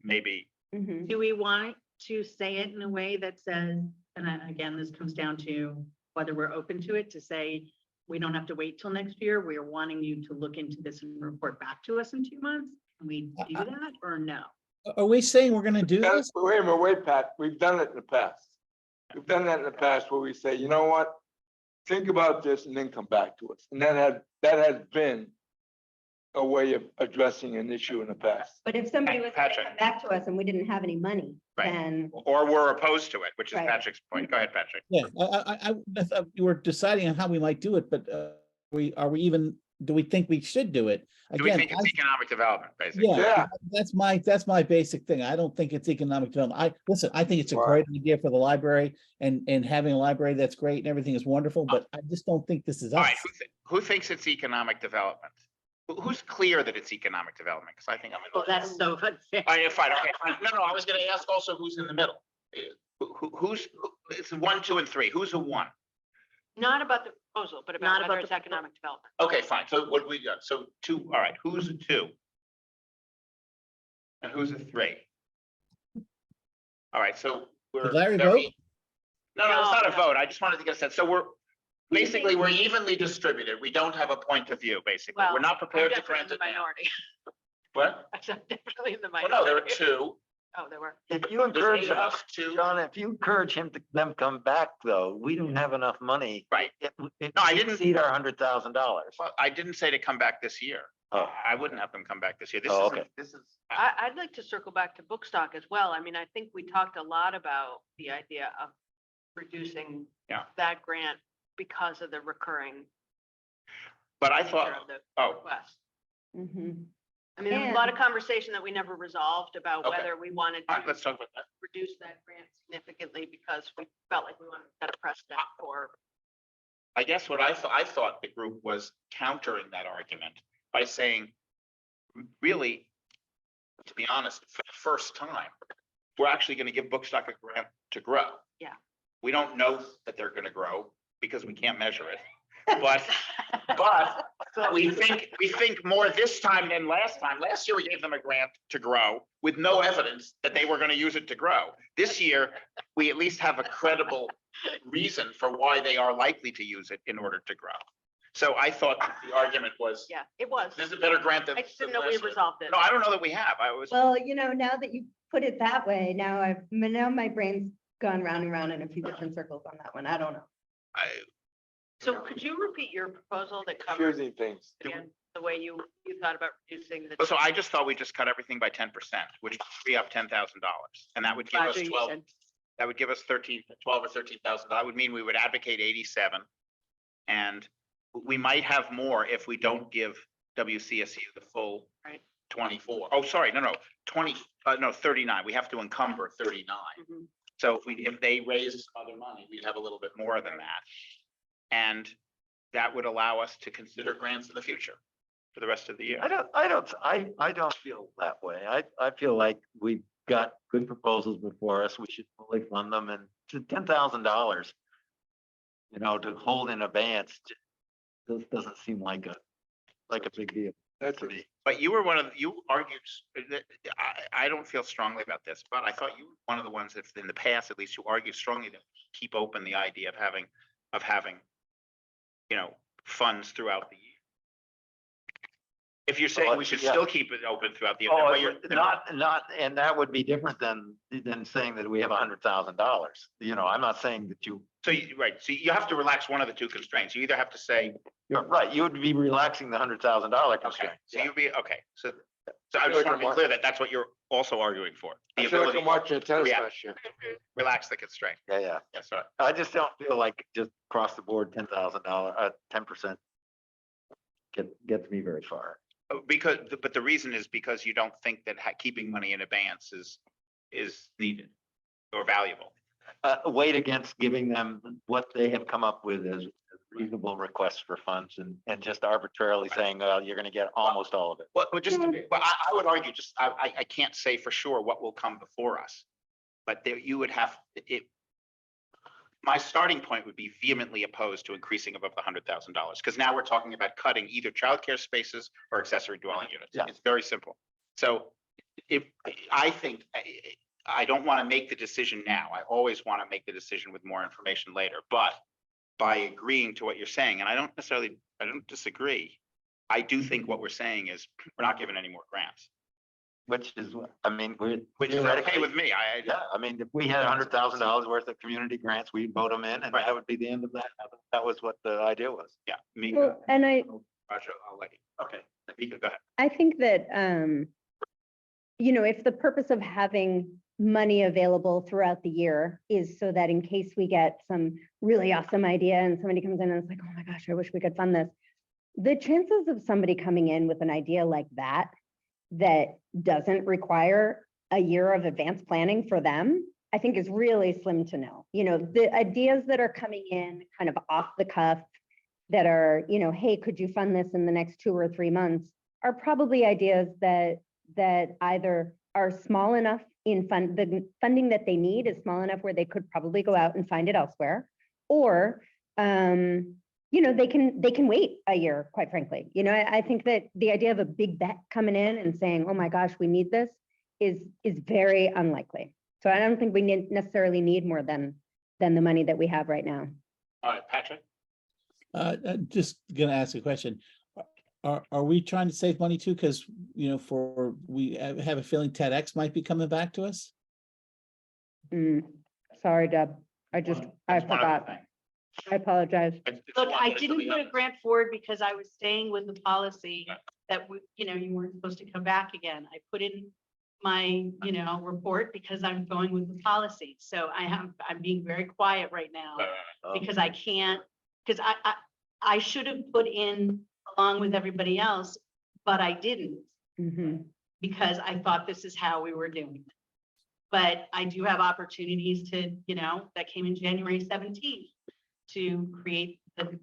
Maybe. Do we want to say it in a way that says, and again, this comes down to whether we're open to it, to say, we don't have to wait till next year. We are wanting you to look into this and report back to us in 2 months. Can we do that or no? Are we saying we're gonna do this? Wait a minute, wait, Pat, we've done it in the past. We've done that in the past where we say, you know what? Think about this and then come back to us. And that has been a way of addressing an issue in the past. But if somebody was gonna Patrick. come back to us and we didn't have any money, Right. then Or we're opposed to it, which is Right. Patrick's point. Go ahead, Patrick. Yeah, I thought we were deciding on how we might do it, but are we even, do we think we should do it? Do we Again, think it's economic development, basically? yeah, that's my basic thing. I don't think it's economic development. I think it's a great idea for the library and having a library that's great and everything is wonderful, but I just don't think this is All us. right, who thinks it's economic development? Who's clear that it's economic development? Because I think I'm. Well, that's so unfair. All right, fine, okay, fine. No, I was gonna ask also who's in the middle. It's 1, 2, and 3. Who's a 1? Not about the proposal, but Not about about whether it's economic development. Okay, fine. So what do we got? So 2, all right, who's a 2? And who's a 3? All right, so we're. Did Larry very- vote? No, it's not a No. vote. I just wanted to get a sense. So we're evenly distributed. We don't have a point of view, basically. We're Well, not I'm prepared to definitely in grant the it now. minority. What? I'm definitely in the Well, minority. no, there are 2. Oh, there were. If you encourage eight of us, us, 2. John, if you encourage them come back, though, we don't have enough money. Right. It No, I didn't- exceed our $100,000. Well, I didn't say to come back this year. Oh. I wouldn't have them come back this year. Oh, okay. This is. I'd like to circle back to book stock as well. I mean, I think we talked a lot about the idea of reducing Yeah. that grant because of the recurring But I nature thought, of the oh, request. mhm. I mean, there was a lot of conversation that we never resolved about Okay. whether we wanted all right, to let's talk about that. reduce that grant significantly because we felt like we wanted to set a precedent for. I guess what I thought the group was countering that argument by saying, really, to be honest, for the first time, we're actually going to give Bookstock a grant to grow. Yeah. We don't know that they're going to grow because we can't measure it. But we think more this time than last time. Last year, we gave them a grant to grow with no evidence that they were going to use it to grow. This year, we at least have a credible reason for why they are likely to use it in order to grow. So I thought that the argument was, Yeah, it was. this is a better grant than. I just didn't than know we last year. resolved it. No, I don't know that we have. I was, Well, now that you put it that way, now my brain's gone round and round in a few different circles on that one. I don't know. So could you repeat your proposal that covers Confusing things. again, the way you thought about reducing the. so I just thought we just cut everything by 10%, which would free up $10,000. And that would give us Roger, you 12, said. that would give us 12 or 13,000. That would mean we would advocate 87. And we might have more if we don't give WCSU the full Right. 24. Oh, sorry, no, 39. We have to encumber 39. Mhm. So if they raise other money, we'd have a little bit more than that. And that would allow us to consider grants in the future for the rest of the year. I don't feel that way. I feel like we've got good proposals before us. We should fully fund them, and to $10,000, to hold in advance, doesn't seem like a big deal to me. But you argued, I don't feel strongly about this, but I thought you were one of the ones that in the past, at least, you argued strongly to keep open the idea of having, funds throughout the year. If you're saying we should Yeah. still keep it open throughout the year. then Oh, what you're- and that would be different than saying that we have $100,000. I'm not saying that you. So you have to relax one of the two constraints. You either have to say, You're right, you would be relaxing the $100,000 okay, constraint. so you'd be, okay, so I just want to be clear that that's what you're also arguing for. The I feel like ability I'm watching a tennis Yeah. match here. relax the constraint. Yeah. That's right. I just don't feel like just across the board, $10,000, 10% gets me very far. But the reason is because you don't think that keeping money in advance is needed or valuable. Weighed against giving them what they have come up with as reasonable requests for funds and just arbitrarily saying, you're gonna get almost all of it. Well, I would argue, I can't say for sure what will come before us. But you would have, my starting point would be vehemently opposed to increasing above the $100,000, because now we're talking about cutting either childcare spaces or accessory dwelling units. Yeah. It's very simple. So I think, I don't want to make the decision now. I always want to make the decision with more information later, but by agreeing to what you're saying, and I don't disagree. I do think what we're saying is we're not giving any more grants, Which is, which which is okay with me. Yeah, if we had $100,000 worth of community grants, we'd vote them in and that would be the end of that. That was what the idea was. Yeah, me. Well, and Roger, I'll let you. Okay. Go ahead. I think that, if the purpose of having money available throughout the year is so that in case we get some really awesome idea and somebody comes in and it's like, oh my gosh, I wish we could fund this. The chances of somebody coming in with an idea like that doesn't require a year of advanced planning for them, I think is really slim to no. The ideas that are coming in kind of off the cuff that are, hey, could you fund this in the next 2 or 3 months are probably ideas that either are small enough in the funding that they need is small enough where they could probably go out and find it elsewhere, or they can wait a year, quite frankly. I think that the idea of a big bet coming in and saying, oh my gosh, we need this is very unlikely. So I don't think we necessarily need more than the money that we have right now. All right, Patrick. Just gonna ask a question. Are we trying to save money too? Because, we have a feeling TEDx might be coming back to us. Sorry, Deb. I forgot. I apologize. Look, I didn't put a grant forward because I was staying with the policy that you weren't supposed to come back again. I put in my, report because I'm going with the policy. So I'm being very quiet right now because I can't, because I should have put in along with everybody else, but I didn't because I thought this is how we were doing it. But I do have opportunities to, that came in January 17th to create an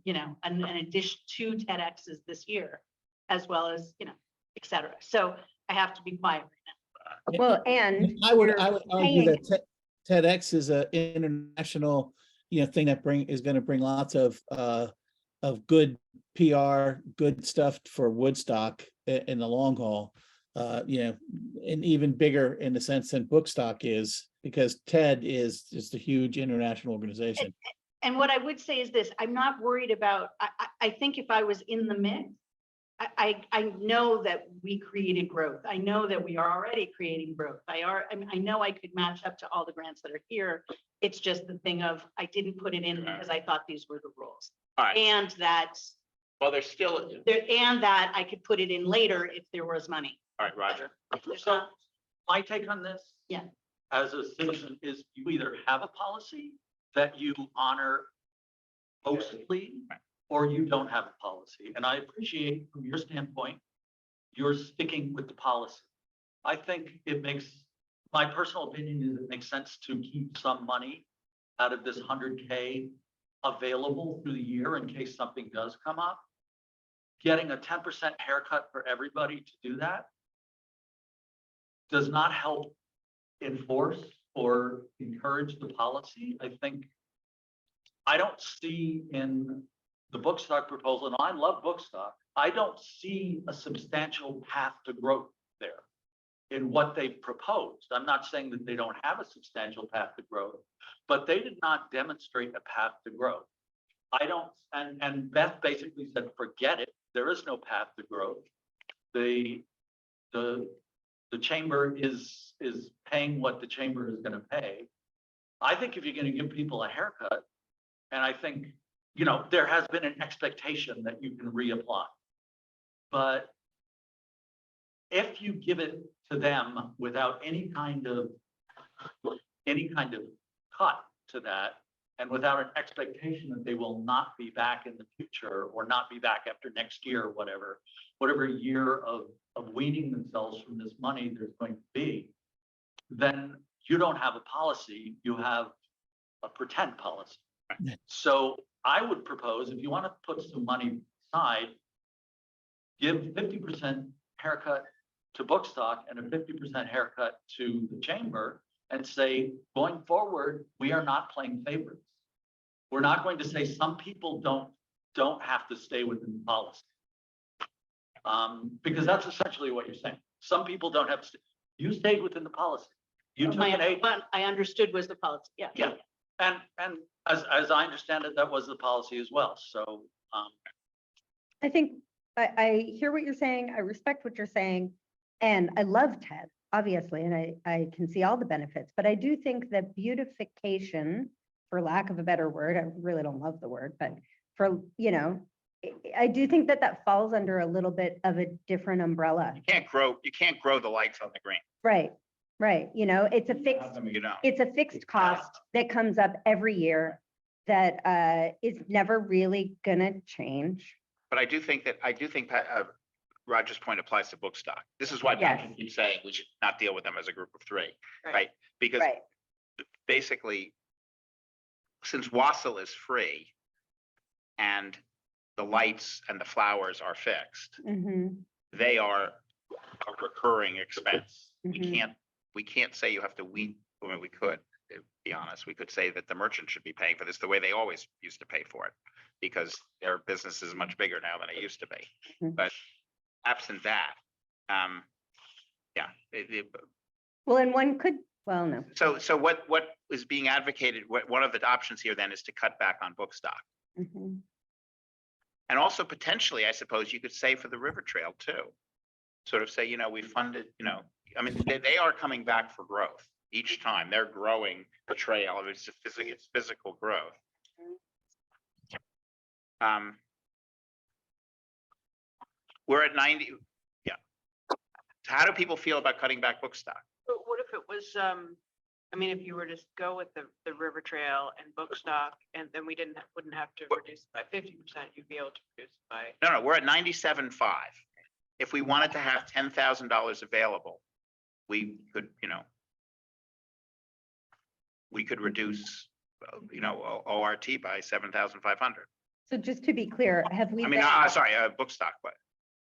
addition to TEDx's this year, as well as, et cetera. So I have to be quiet right now. Well, and I would argue that TEDx is an international, thing that is going to bring lots of good PR, good stuff for Woodstock in the long haul. And even bigger in the sense than Bookstock is, because TED is just a huge international organization. And what I would say is this, I'm not worried about, I think if I was in the mix, I know that we created growth. I know that we are already creating growth. I know I could match up to all the grants that are here. It's just the thing of, I didn't put it in because I thought these were the rules. Right. And that, Well, there's still. and that I could put it in later if there was money. All right, Roger. So my take on this. Yeah. As a citizen is you either have a policy that you honor mostly, or you don't have a policy. And I appreciate from your standpoint, you're sticking with the policy. I think my personal opinion is it makes sense to keep some money out of this 100K available through the year in case something does come up. Getting a 10% haircut for everybody to do that does not help enforce or encourage the policy. I don't see in the Bookstock proposal, and I love Bookstock, I don't see a substantial path to growth there in what they've proposed. I'm not saying that they don't have a substantial path to growth, but they did not demonstrate a path to growth. And Beth basically said, forget it. There is no path to growth. The chamber is paying what the chamber is going to pay. I think if you're going to give people a haircut, and I think, there has been an expectation that you can reapply. But if you give it to them without any kind of cut to that, and without an expectation that they will not be back in the future or not be back after next year or whatever year of weaning themselves from this money there's going to be, then you don't have a policy, you have a pretend policy. So I would propose, if you want to put some money aside, give 50% haircut to Bookstock and a 50% haircut to the chamber, and say, going forward, we are not playing favorites. We're not going to say some people don't have to stay within the policy. Because that's essentially what you're saying. Some people don't have to stay. You stayed within the policy. You took an 8. What I understood was the policy. Yeah. Yeah. And as I understand it, that was the policy as well. So I think I hear what you're saying. I respect what you're saying. And I love TED, obviously, and I can see all the benefits. But I do think that beautification, for lack of a better word, I really don't love the word, but for, I do think that that falls under a little bit of a different umbrella. You can't grow the lights on the green. Right, right. You know, it's a fixed, You know, it's a fixed cost that comes up every year that is never really gonna change. but I do think Roger's point applies to book stock. This is why Yes. Patrick keeps saying we should not deal with them as a group of three, Right. right? Because Right. basically, since Wassel is free and the lights and the flowers are fixed, Mhm, they are a recurring expense. mhm. We can't say you have to I mean, we could, to be honest, we could say that the merchant should be paying for this the way they always used to pay for it. Because their business is much bigger now than it used to be. Mhm. But absent that, yeah, Well, and one could, well, no. so what is being advocated, one of the options here then is to cut back on book stock. Mhm. And also potentially, I suppose you could say for the River Trail too. Sort of say, you know, we funded, you know, I mean, they are coming back for growth each time. They're growing the trail. It's physical growth. We're at 90. Yeah. How do people feel about cutting back book stock? But what if it was, I mean, if you were to go with the River Trail and book stock, and then we wouldn't have to reduce it by 50%, you'd be able to reduce it by. No, we're at 97.5. If we wanted to have $10,000 available, we could, you know, we could reduce, you know, ORT by 7,500. So just to be clear, have we? I mean, then- sorry, book stock, but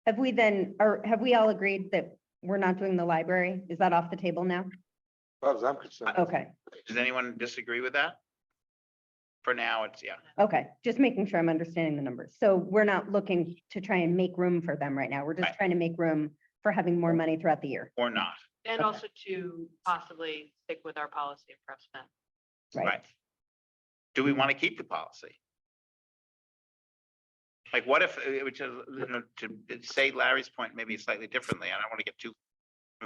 Have we then, or have we all agreed that we're not doing the library? Is that off the table now? As far as I'm concerned. Okay, does anyone disagree with that? For now, it's, yeah. okay, just making sure I'm understanding the numbers. So we're not looking to try and make room for them right now. We're just Right. trying to make room for having more money throughout the year. Or not, And Okay. also to possibly stick with our policy of precedent. right? Do we want to keep the policy? Like, what if, which is, you know, to say Larry's point maybe slightly differently, I don't want to get too,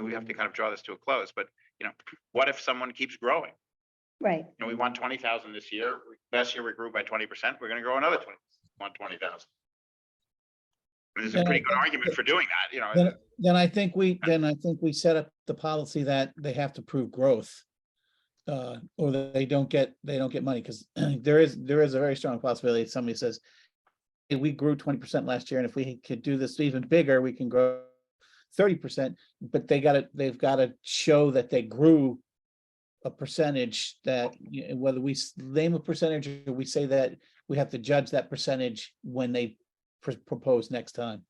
we have to kind of draw this to a close, but, you know, what if someone keeps growing? Right, You know, we want 20,000 this year. Last year we grew by 20%. We're gonna grow another 20,000. There's a pretty good argument for doing that, you know. Then I think we set up the policy that they have to prove growth. Or that they don't get money, because there is a very strong possibility that somebody says, hey, we grew 20% last year, and if we could do this even bigger, we can grow 30%, but they've gotta show that they grew a percentage that, you know, whether we name a percentage or we say that we have to judge that percentage when they propose next time.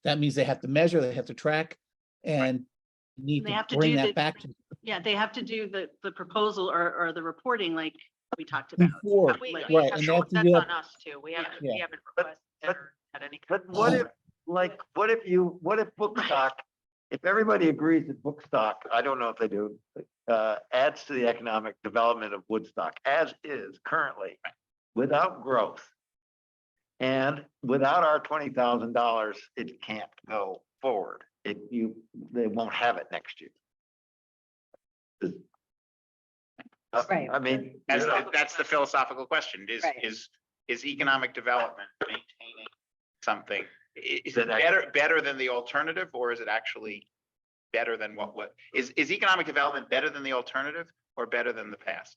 That means they have to measure, they have to track, and need They to have to bring do that the- back to Yeah, they have to do the proposal or the reporting like we talked about. before, We right, have and to- they have to That's do on that. us too. We haven't Yeah. requested or had any. But what if, like, what if book stock, if everybody agrees that book stock, I don't know if they do, adds to the economic development of Woodstock as is currently, without growth. And without our $20,000, it can't go forward. They won't have it next year. Right. I mean. That's the philosophical question, Right. is economic development maintaining something? Is That it better than the alternative, or is it actually better than what is economic development better than the alternative or better than the past?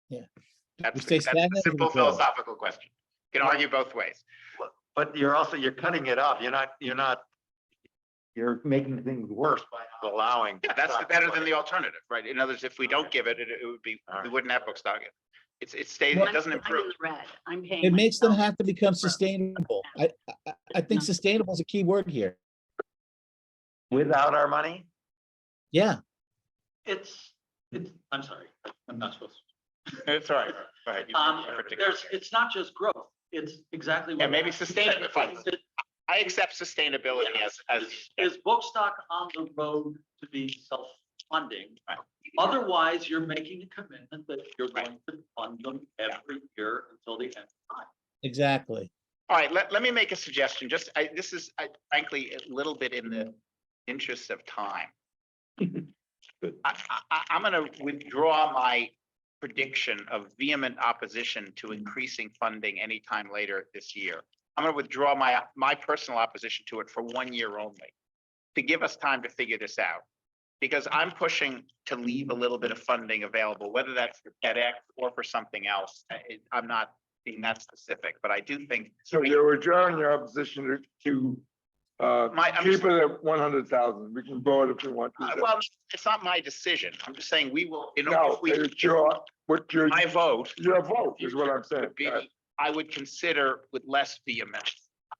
Yeah. That's We stay the stagnant or we simple grow? philosophical question. You can argue both ways. But you're cutting it off. You're making things worse by not allowing. Yeah, that's the better than the alternative, right? In other words, if we don't give it, it would be, All right. we wouldn't have book stock. It stays, Well, it doesn't I'm in improve. the red. I'm paying. It makes them myself. have to become sustainable. I think sustainable is a key word here. Without our money? Yeah, It's, I'm sorry, I'm not supposed It's all right, right. to. It's not just growth, it's exactly. Yeah, what maybe you said. sustainable. I accept sustainability as. Is book stock on the road to be self-funding? Otherwise, you're making a commitment that you're going to fund them every year until the end of time. exactly. All right, let me make a suggestion. This is frankly a little bit in the interest of time. I'm gonna withdraw my prediction of vehement opposition to increasing funding anytime later this year. I'm gonna withdraw my personal opposition to it for 1 year only, to give us time to figure this out. Because I'm pushing to leave a little bit of funding available, whether that's for TEDx or for something else. I'm not being that specific, but I do think. So you're withdrawing your opposition to I'm keep it at 100,000. We can vote if we want to. Well, it's not my decision. I'm just saying we will, No, if we, it's your my vote. your vote is what I'm saying. would be, I would consider with less vehement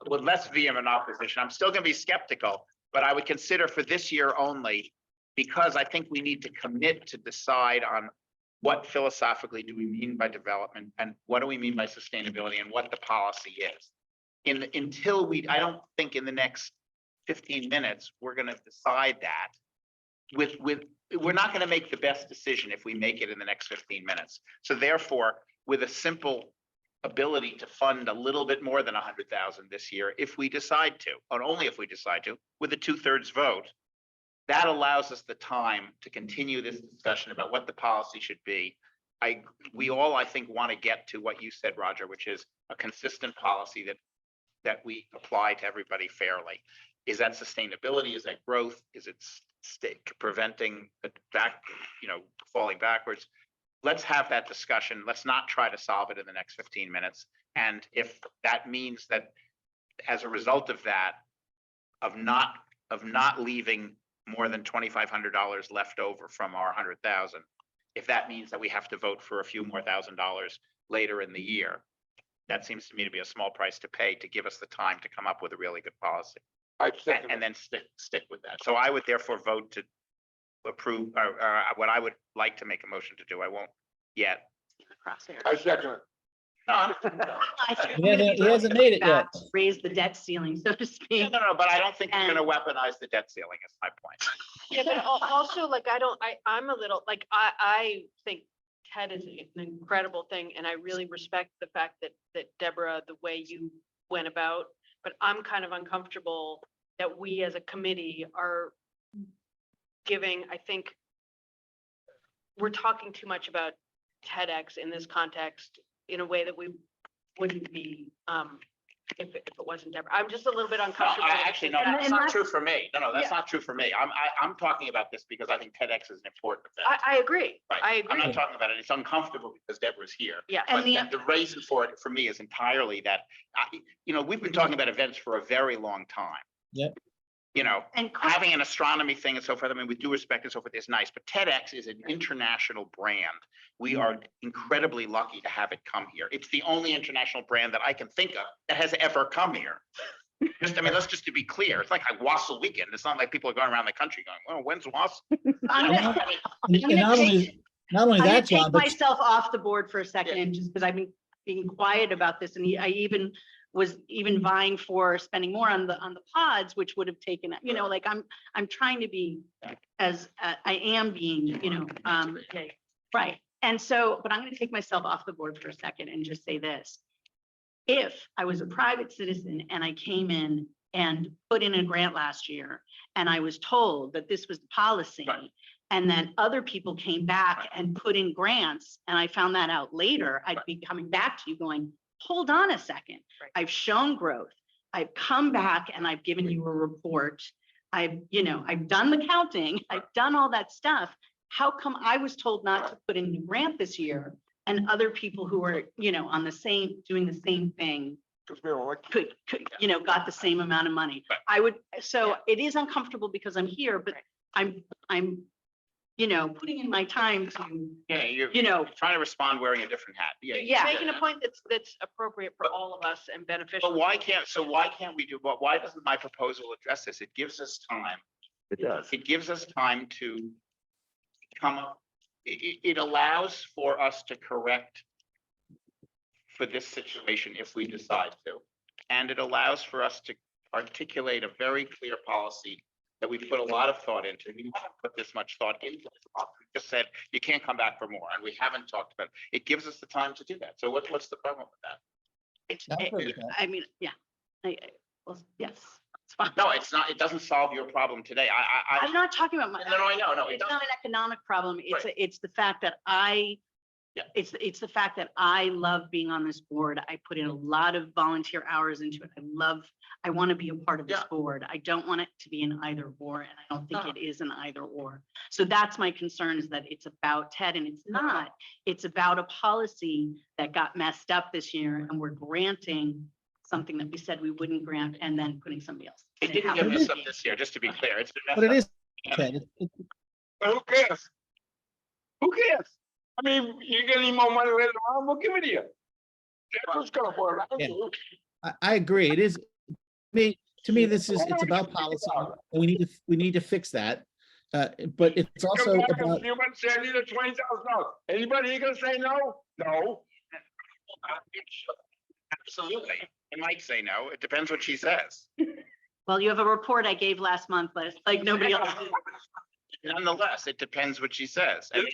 opposition. I'm still gonna be skeptical, but I would consider for this year only, because I think we need to commit to decide on what philosophically do we mean by development and what do we mean by sustainability and what the policy is. Until I don't think in the next 15 minutes, we're gonna decide that. We're not gonna make the best decision if we make it in the next 15 minutes. So therefore, with a simple ability to fund a little bit more than 100,000 this year, if we decide to, or only if we decide to, with a 2/3 vote, that allows us the time to continue this discussion about what the policy should be. We all, I think, want to get to what you said, Roger, which is a consistent policy that we apply to everybody fairly. Is that sustainability? Is that growth? Is it preventing falling backwards? Let's have that discussion. Let's not try to solve it in the next 15 minutes. And if that means that as a result of that, of not leaving more than $2,500 left over from our 100,000, if that means that we have to vote for a few more $1,000s later in the year, that seems to me to be a small price to pay to give us the time to come up with a really good policy. And then stick with that. So I would therefore vote to approve, what I would like to make a motion to do. I won't yet. I second it. He hasn't made it yet. Raise the debt ceiling, so to speak. No, but I don't think we're gonna weaponize the debt ceiling, is my point. Yeah, but also like, I'm a little, like, I think TED is an incredible thing, and I really respect the fact that Deborah, the way you went about, but I'm kind of uncomfortable that we as a committee are giving, I think we're talking too much about TEDx in this context in a way that we wouldn't be, if it wasn't Deborah. I'm just a little bit uncomfortable. Actually, no, that's not true for me. No, that's not true for me. I'm talking about this because I think TEDx is an important event. I agree. Right. I agree. I'm not talking about it. It's uncomfortable because Deborah's here. Yeah. But the reason for it, for me, is entirely that, we've been talking about events for a very long time. Yep. And Having an astronomy thing and so forth, I mean, with due respect and so forth, is nice, but TEDx is an international brand. We are incredibly lucky to have it come here. It's the only international brand that I can think of that has ever come here. Let's just to be clear, it's like Wassel weekend. It's not like people are going around the country going, well, when's Wassel? And not only I'm gonna that, John, take but myself off the board for a second, just because I've been being quiet about this, and I even was vying for spending more on the pods, which would have taken, like I'm trying to be as I am being, right. And so, but I'm going to take myself off the board for a second and just say this. If I was a private citizen and I came in and put in a grant last year, and I was told that this was the policy, and then other people came back and put in grants, and I found that out later, I'd be coming back to you going, hold on a second. I've shown growth. I've come back and I've given you a report. I've done the counting. I've done all that stuff. How come I was told not to put in a grant this year, and other people who are, on the same, doing the same thing could, got the same amount of money? So it is uncomfortable because I'm here, but I'm putting in my time to, You're trying to respond wearing a different hat. You're making a point that's appropriate for all of us and beneficial. But why can't we do, why doesn't my proposal address this? It gives us time. It does. It gives us time to come up. It allows for us to correct for this situation if we decide to. And it allows for us to articulate a very clear policy that we put a lot of thought into. We haven't put this much thought into this. We just said, you can't come back for more, and we haven't talked about it. It gives us the time to do that. So what's the problem with that? I mean, yeah. Well, yes, it's fine. No, it's not. It doesn't solve your problem today. I'm not talking about my. No, I know. No, it It's doesn't. not an economic problem. It's the fact that I Yeah. It's the fact that I love being on this board. I put in a lot of volunteer hours into it. I want to be a part of this board. I don't want it to be an either or, and I don't think it is an either or. So that's my concern, is that it's about Ted, and it's not. It's about a policy that got messed up this year, and we're granting something that we said we wouldn't grant, and then putting somebody else. It didn't get messed up this year, just to be clear. It's been But it messed is, up. Ted, But who cares? Who cares? I mean, you're gonna need more money later on, we'll give it to you. That's what's gonna work. Yeah. I agree. It is, to me, it's about policy, and we need to fix that. But it's also Come back in a about, few months, say I need a $20,000. Anybody here gonna say no? No. Absolutely. I might say no. It depends what she says. Well, you have a report I gave last month, but it's like nobody else did. Nonetheless, it depends what she says. And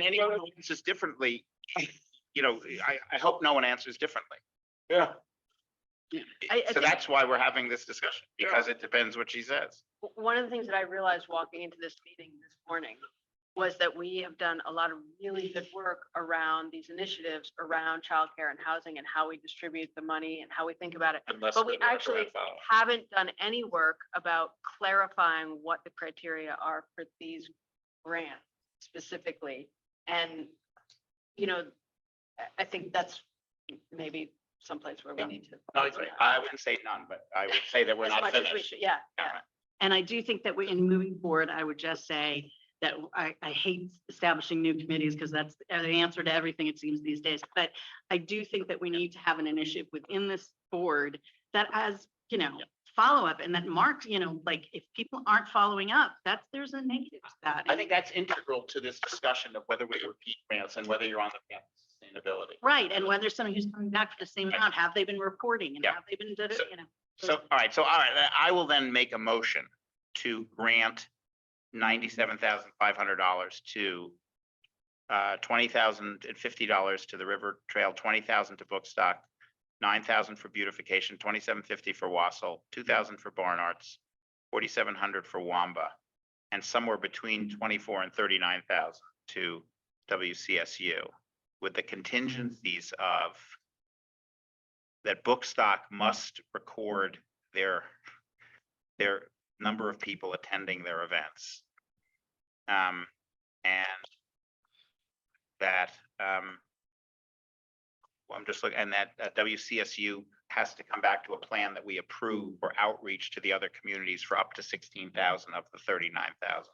anyone who answers differently, you know, I hope no one answers differently. Yeah. So that's why we're having this discussion, because it depends what she says. One of the things that I realized walking into this meeting this morning was that we have done a lot of really good work around these initiatives around childcare and housing and how we distribute the money and how we think about it. But we actually haven't done any work about clarifying what the criteria are for these grants specifically. And, you know, I think that's maybe someplace where we need to. I wouldn't say none, but I would say that we're As not much as we finished. should, yeah. And I do think that we, in moving forward, I would just say that I hate establishing new committees, because that's the answer to everything, it seems, these days. But I do think that we need to have an initiative within this board that has, you know, follow-up, and that marks, you know, like, if people aren't following up, there's a negative to that. I think that's integral to this discussion of whether we repeat grants and whether you're on the path to sustainability. Right, and when there's somebody who's coming back for the same amount, have they been reporting, and have they been, you know? So, all right, I will then make a motion to grant $97,500 to $20,050 to the River Trail, $20,000 to Bookstock, $9,000 for beautification, $2,750 for Wassel, $2,000 for Barn Arts, $4,700 for Wamba, and somewhere between $24,000 and $39,000 to WCSU, with the contingencies of that Bookstock must record their number of people attending their events. And that, I'm just looking, and that WCSU has to come back to a plan that we approve for outreach to the other communities for up to 16,000 of the 39,000.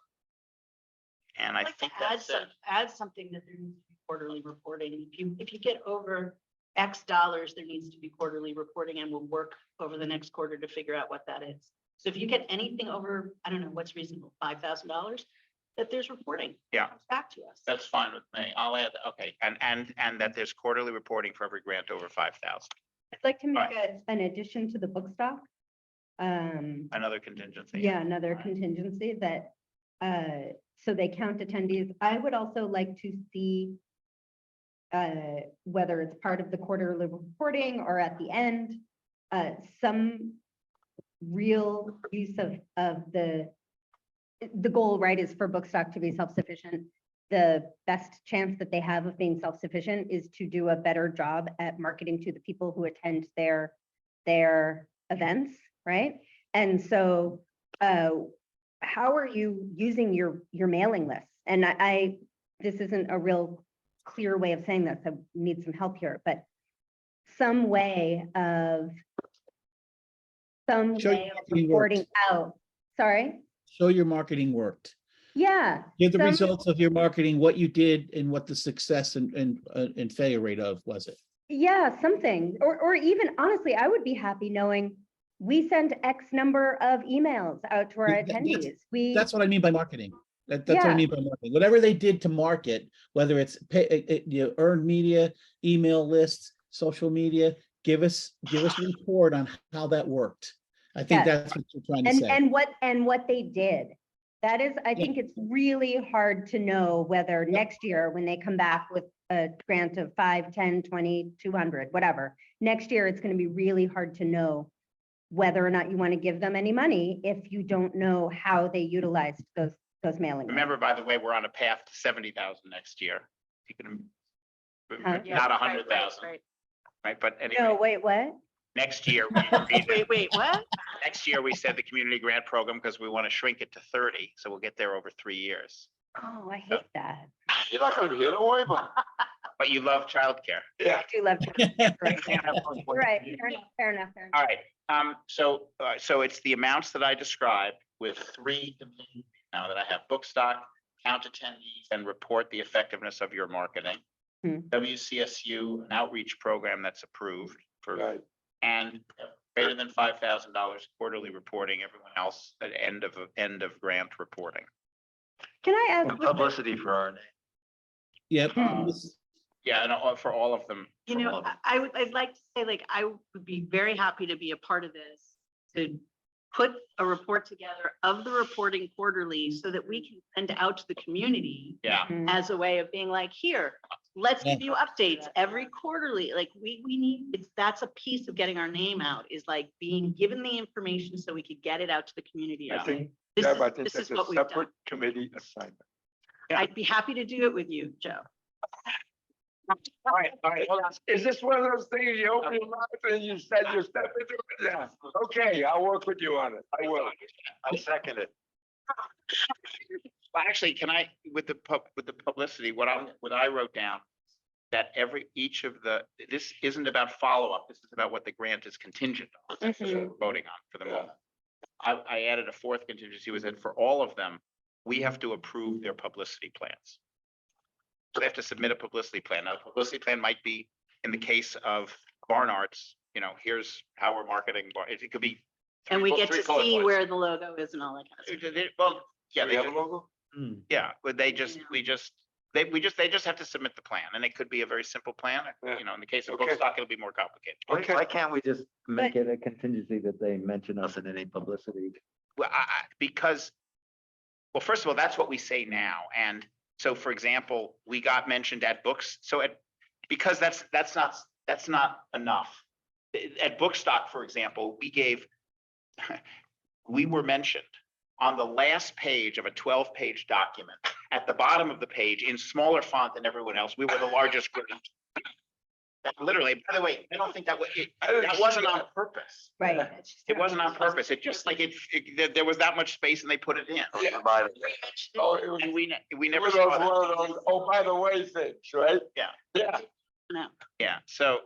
And I think that's it. Add something that there needs to be quarterly reporting. If you get over X dollars, there needs to be quarterly reporting, and we'll work over the next quarter to figure out what that is. So if you get anything over, I don't know, what's reasonable, $5,000, that there's reporting. Yeah. Comes back to us. That's fine with me. I'll add, okay, and that there's quarterly reporting for every grant over 5,000. I'd like to make Right. an addition to the book stock. Another contingency. Yeah, another contingency that, so they count attendees. I would also like to see whether it's part of the quarterly reporting or at the end, some real use of the goal, right, is for Bookstock to be self-sufficient. The best chance that they have of being self-sufficient is to do a better job at marketing to the people who attend their events, right? And so how are you using your mailing lists? And this isn't a real clear way of saying this, I need some help here, but some way of reporting out. Sorry? show your marketing worked. Yeah. Give the results of your marketing, what you did and what the success and failure rate of was it? Yeah, something, or even honestly, I would be happy knowing we send X number of emails out to our attendees. That's what I mean by marketing. That's what I mean by marketing. Whatever they did to market, whether it's earned media, email lists, social media, give us a report on how that worked. I think that's what you're trying to say. And what they did. That is, I think it's really hard to know whether next year, when they come back with a grant of 5, 10, 20, 200, whatever, next year, it's going to be really hard to know whether or not you want to give them any money if you don't know how they utilized those mailing lists. Remember, by the way, we're on a path to 70,000 next year. You can, Huh? not 100,000, Right. right? But No, anyway, wait, what? next year, we agreed that- Wait, what? next year, we said the community grant program, because we want to shrink it to 30, so we'll get there over 3 years. Oh, I hate that. You're not gonna be here, don't worry about But you love childcare. it. Yeah. I do love. Right, Can't have both. fair enough, fair enough, fair enough. All right, so it's the amounts that I described with 3 components now that I have: book stock, count attendees, and report the effectiveness of your marketing. Hmm. WCSU, an outreach program that's approved for, Right. and greater than $5,000 quarterly reporting, everyone else at end of grant reporting. Can I ask? And publicity for our name. Yep. Hmm. Yeah, and for all of them. You know, I'd like to say, like, I would be very happy to be a part of this, to put a report together of the reporting quarterly so that we can send out to the community Yeah. Mhm. as a way of being like, here, let's give you updates every quarterly. Like, we need, that's a piece of getting our name out, is like being given the information so we could get it out to the community. I think, This Deb, is- I think this that's is a what we've done. separate committee assignment. I'd be happy to do it with you, Joe. All right, hold on. Is this one of those things you open your mouth and you said you step into it? Yeah. Okay, I'll work with you on it. I will. I second it. Well, actually, can I, with the publicity, what I wrote down, that each of this isn't about follow-up, this is about what the grant is contingent on, that's what we're voting on for the moment. I added a fourth contingency, was that for all of them, we have to approve their publicity plans. So they have to submit a publicity plan. Now, the publicity plan might be, in the case of Barn Arts, here's how we're marketing, it could be. And we get three to bullet see points. where the logo is and all that kind of stuff. Well, yeah, Do they we have a just, logo? yeah, but they just have to submit the plan, and it could be a very simple plan. Yeah. In the case of Okay. Bookstock, it'll be more complicated. Okay. Why can't we just make it a contingency that they mention us in any publicity? Well, because, well, first of all, that's what we say now. And so, for example, we got mentioned at books. So because that's not enough. At Bookstock, for example, we were mentioned on the last page of a 12-page document. At the bottom of the page, in smaller font than everyone else, we were the largest group. Literally, by the way, I don't think that wasn't on purpose. Right. It wasn't on purpose. It just like there was that much space and they put it in. Yeah. By Oh, it was, And we it never was saw one that. of those, oh, by the way things, right? Yeah, Yeah. No. yeah. So,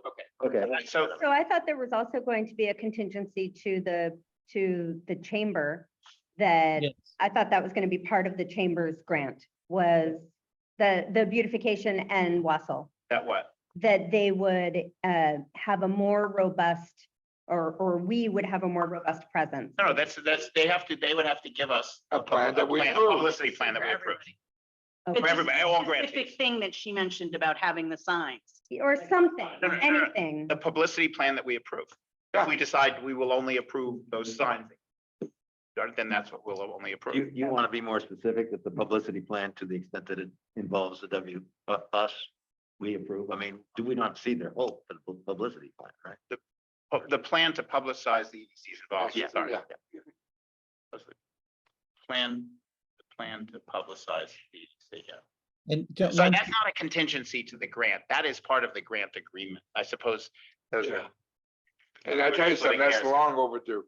Okay. so So I thought there was also going to be a contingency to the chamber that Yes. I thought that was going to be part of the chamber's grant, was the beautification and Wassel, that what? that they would have a more robust, or we would have a more robust presence. No, that's, they would have to give us A plan that we a approve. publicity plan that we approve. Okay. For everybody, all Specific grantees. thing that she mentioned about having the signs. Or something, No, no, no, no. anything. The publicity plan that we approve. If we decide we will only approve those signs, then that's what we'll only approve. You want to be more specific that the publicity plan, to the extent that it involves the us, we approve? I mean, do we not see their whole publicity plan, right? The plan to publicize the EDC's involvement. Yeah, Sorry. yeah. The plan to publicize the EDC, yeah. And So that's not a contingency to the grant. That is part of the grant agreement. I suppose those are. Yeah. And I tell you something, that's long overdue.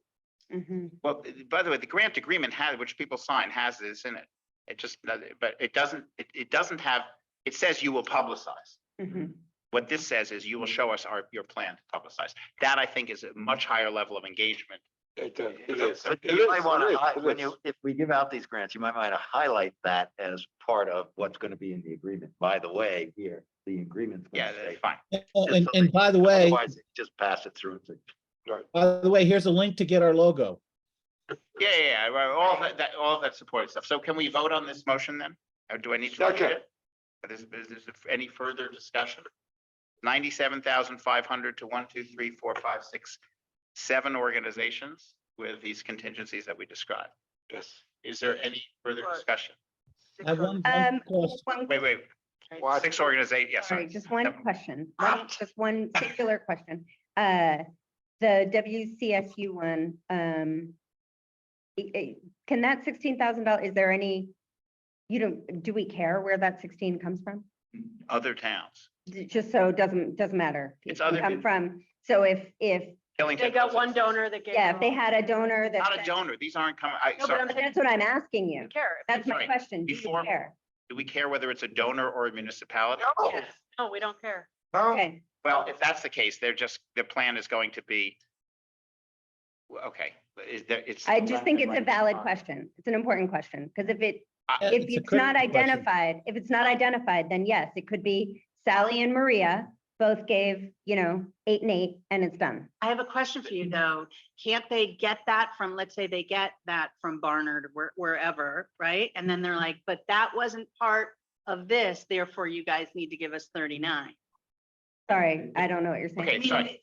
Mhm. Well, by the way, the grant agreement which people sign, has this in it. It just, but it doesn't have, it says you will publicize. Mhm. What this says is you will show us your plan to publicize. That, I think, is a much higher level of engagement. It does. It is. But It you is, might it want is, to, it when is. if we give out these grants, you might want to highlight that as part of what's going to be in the agreement. By the way, here, the agreement's. gonna Yeah, say- that's fine. and by the way, Otherwise, just pass it through and say, here's a link to get our logo. Yeah, right, all of that supported stuff. So can we vote on this motion then? Or do I need to? read Second. it? Is there any further discussion? 97,500 to 1, 2, 3, 4, 5, 6, 7 organizations with these contingencies that we described. Yes. Is there any further discussion? I have one question. One Wait. What? 6 organizations, yeah, Sorry, sorry. just one Yep. question, just one singular question. The WCSU one, can that $16,000, is there any, do we care where that 16 comes from? Other towns. Just so it doesn't matter. It's It can other- come from, so if, Killington They got does one it. donor that gave. yeah, them if they all. had a donor that. Not a said- donor. These aren't coming, No, but I'm But saying, that's what I'm asking do you. you care? That's my Sorry, question. Do you before- care? do we care whether it's a donor or a municipality? No, No, we don't care. no. Okay, Well, if that's the case, the plan is going to be. Okay, but is there, it's. I just think it's a valid question. It's an important question, because if It's a it's not critical question. identified, if it's not identified, then yes, it could be Sally and Maria both gave, 8 and 8, and it's done. I have a question for you though. Can't they get that from, let's say they get that from Barnard or wherever, right? And then they're like, but that wasn't part of this, therefore you guys need to give us 39. Sorry, I don't know what you're saying. Okay, sorry.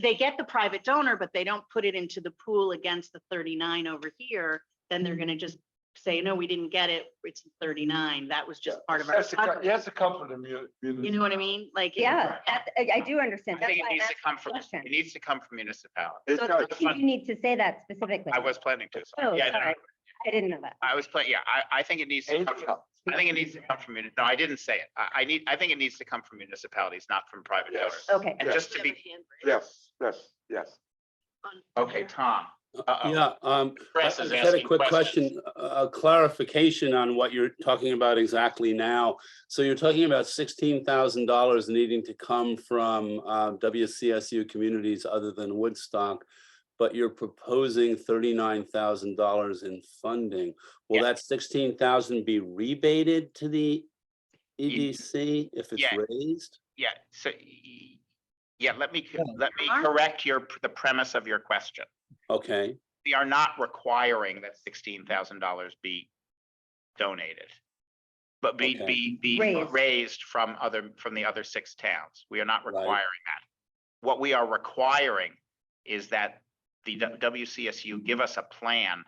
They get the private donor, but they don't put it into the pool against the 39 over here. Then they're gonna just say, no, we didn't get it. It's 39. That was just part of our. He has to come from the You know what I mean? Like. Yeah, I do understand. I That's think why it I'm needs to asking come the from, question. it needs to come from municipality. It's So not- you need to say that specifically. I was planning to. Oh, Yeah, no, sorry. I didn't know that. I was playing, yeah, I think it needs to come, I think it needs to come from, no, I didn't say it. I think it needs to come from municipalities, not from private donors. Okay. And just to be, Yes. okay, Tom. Uh-oh. Yeah, Chris I is just had a asking quick questions. question, a clarification on what you're talking about exactly now. So you're talking about $16,000 needing to come from WCSU communities other than Woodstock, but you're proposing $39,000 in funding. Will Yeah. that 16,000 be rebated to the EDC if it's Yeah. raised? Yeah, so, yeah, let me correct the premise of your question. Okay, We are not requiring that $16,000 be donated. But be raised from the other 6 towns. We are not requiring that. What we are requiring is that the WCSU give us a plan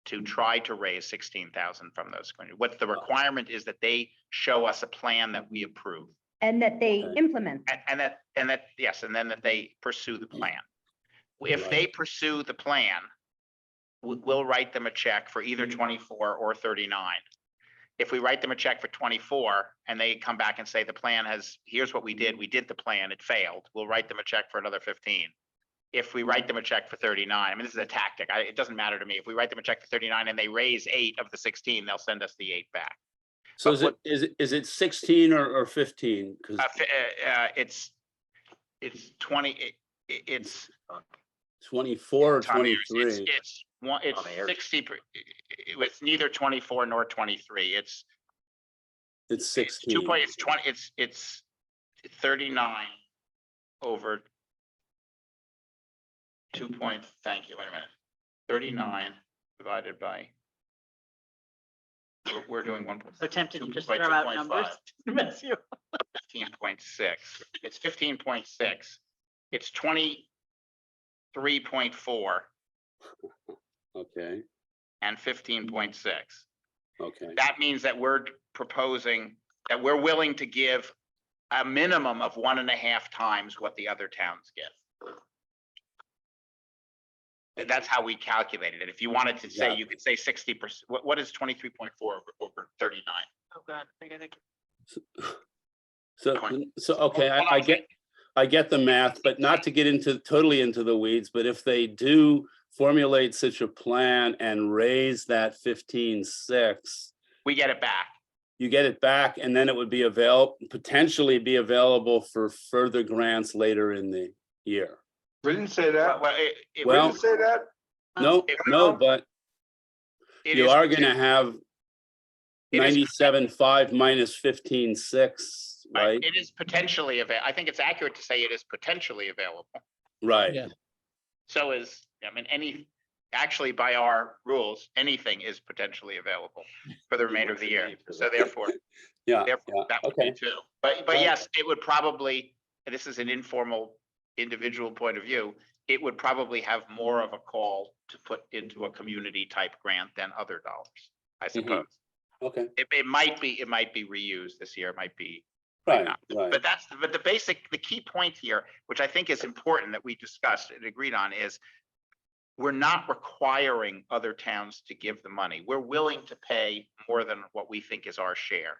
to try to raise 16,000 from those communities. What the requirement is that they show us a plan that we approve. And that they implement. And that, yes, and then that they pursue the plan. If they pursue the plan, we'll write them a check for either 24 or 39. If we write them a check for 24 and they come back and say the plan here's what we did the plan, it failed, we'll write them a check for another 15. If we write them a check for 39, I mean, this is a tactic. It doesn't matter to me. If we write them a check for 39 and they raise 8 of the 16, they'll send us the 8 back. so is it 16 or 15? Because It's 20, it's 24 or Tom Ayers, 23? it's 60, it's neither 24 nor 23. It's It's 16. 2 point, it's 20, it's 39 over 2 point, thank you, wait a minute. 39 divided by. We're doing 1. So tempted to just by throw out 2.5. numbers. to mess you up. 15.6. It's 15.6. It's 23.4 Okay, and 15.6. okay. That means that we're proposing that we're willing to give a minimum of 1.5 times what the other towns give. That's how we calculated it. If you wanted to say, you could say 60%. What is 23.4 over 39? Oh, God. I think. So, okay, I get the math, but not to get totally into the weeds, but if they do formulate such a plan and raise that 15.6, we get it back. You get it back, and then it would be potentially be available for further grants later in the year. We didn't say that. We didn't say that. No, but you are gonna have 97.5 minus 15.6, right? It is potentially available. I think it's accurate to say it is potentially available. Right. Yeah. So actually by our rules, anything is potentially available for the remainder of the year. So therefore, that would be too. But yes, it would probably, this is an informal individual point of view, it would probably have more of a call to put into a community type grant than other dollars, I suppose. Okay. It might be reused this year, it might be. Right. But the key point here, which I think is important that we discussed and agreed on, is we're not requiring other towns to give the money. We're willing to pay more than what we think is our share.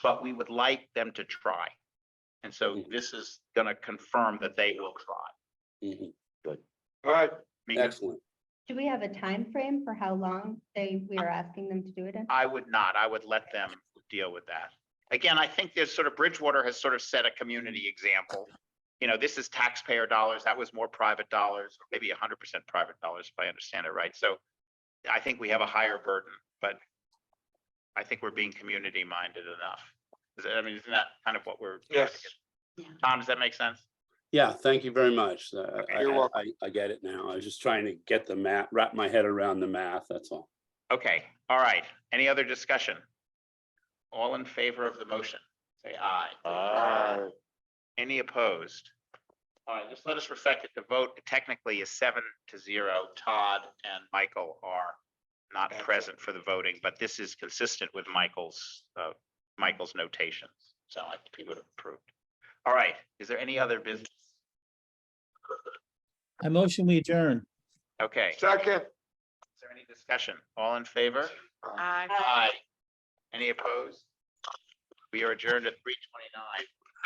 but we would like them to try. And so this is gonna confirm that they will try. Good. All right, Mika? Excellent. Do we have a time frame for how long we are asking them to do it in? I would not. I would let them deal with that. Again, I think there's sort of Bridgewater has sort of set a community example. You know, this is taxpayer dollars. That was more private dollars, maybe 100% private dollars, if I understand it right. So I think we have a higher burden, but I think we're being community minded enough. I mean, isn't that kind of what we're? yes. Tom, does that make sense? Yeah, thank you very much. You're welcome. I get it now. I was just trying to get the math, wrap my head around the math, that's all. Okay, all right. Any other discussion? All in favor of the motion? Say aye. Aye. Any opposed? All right, just let us reflect that the vote technically is 7-0. Todd and Michael are not present for the voting, but this is consistent with Michael's notations. So I think he would have approved. All right, is there any other business? I motion we adjourn. Okay, is Second. there any discussion? All in favor? Aye. Aye. Any opposed? We are adjourned at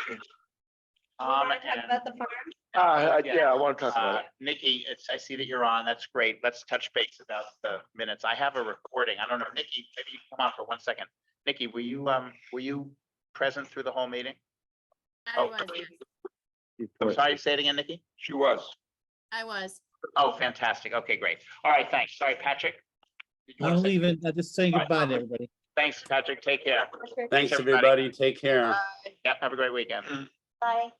3:29. Talk about the farm? Yeah, I want to talk about it. Nikki, I see that you're on. That's great. Let's touch base about the minutes. I have a recording. I don't know, Nikki, maybe you come on for 1 second. Nikki, were you present through the whole meeting? I was. I'm sorry, say it again, Nikki? She was. I was. Oh, fantastic. Okay, great. All right, thanks. Sorry, Patrick. Did you wanna I'm say- leaving. I'm just saying All right. goodbye to everybody. Thanks, Patrick. Take care. Thanks, everybody. Take care. Yeah, have a great weekend. Bye.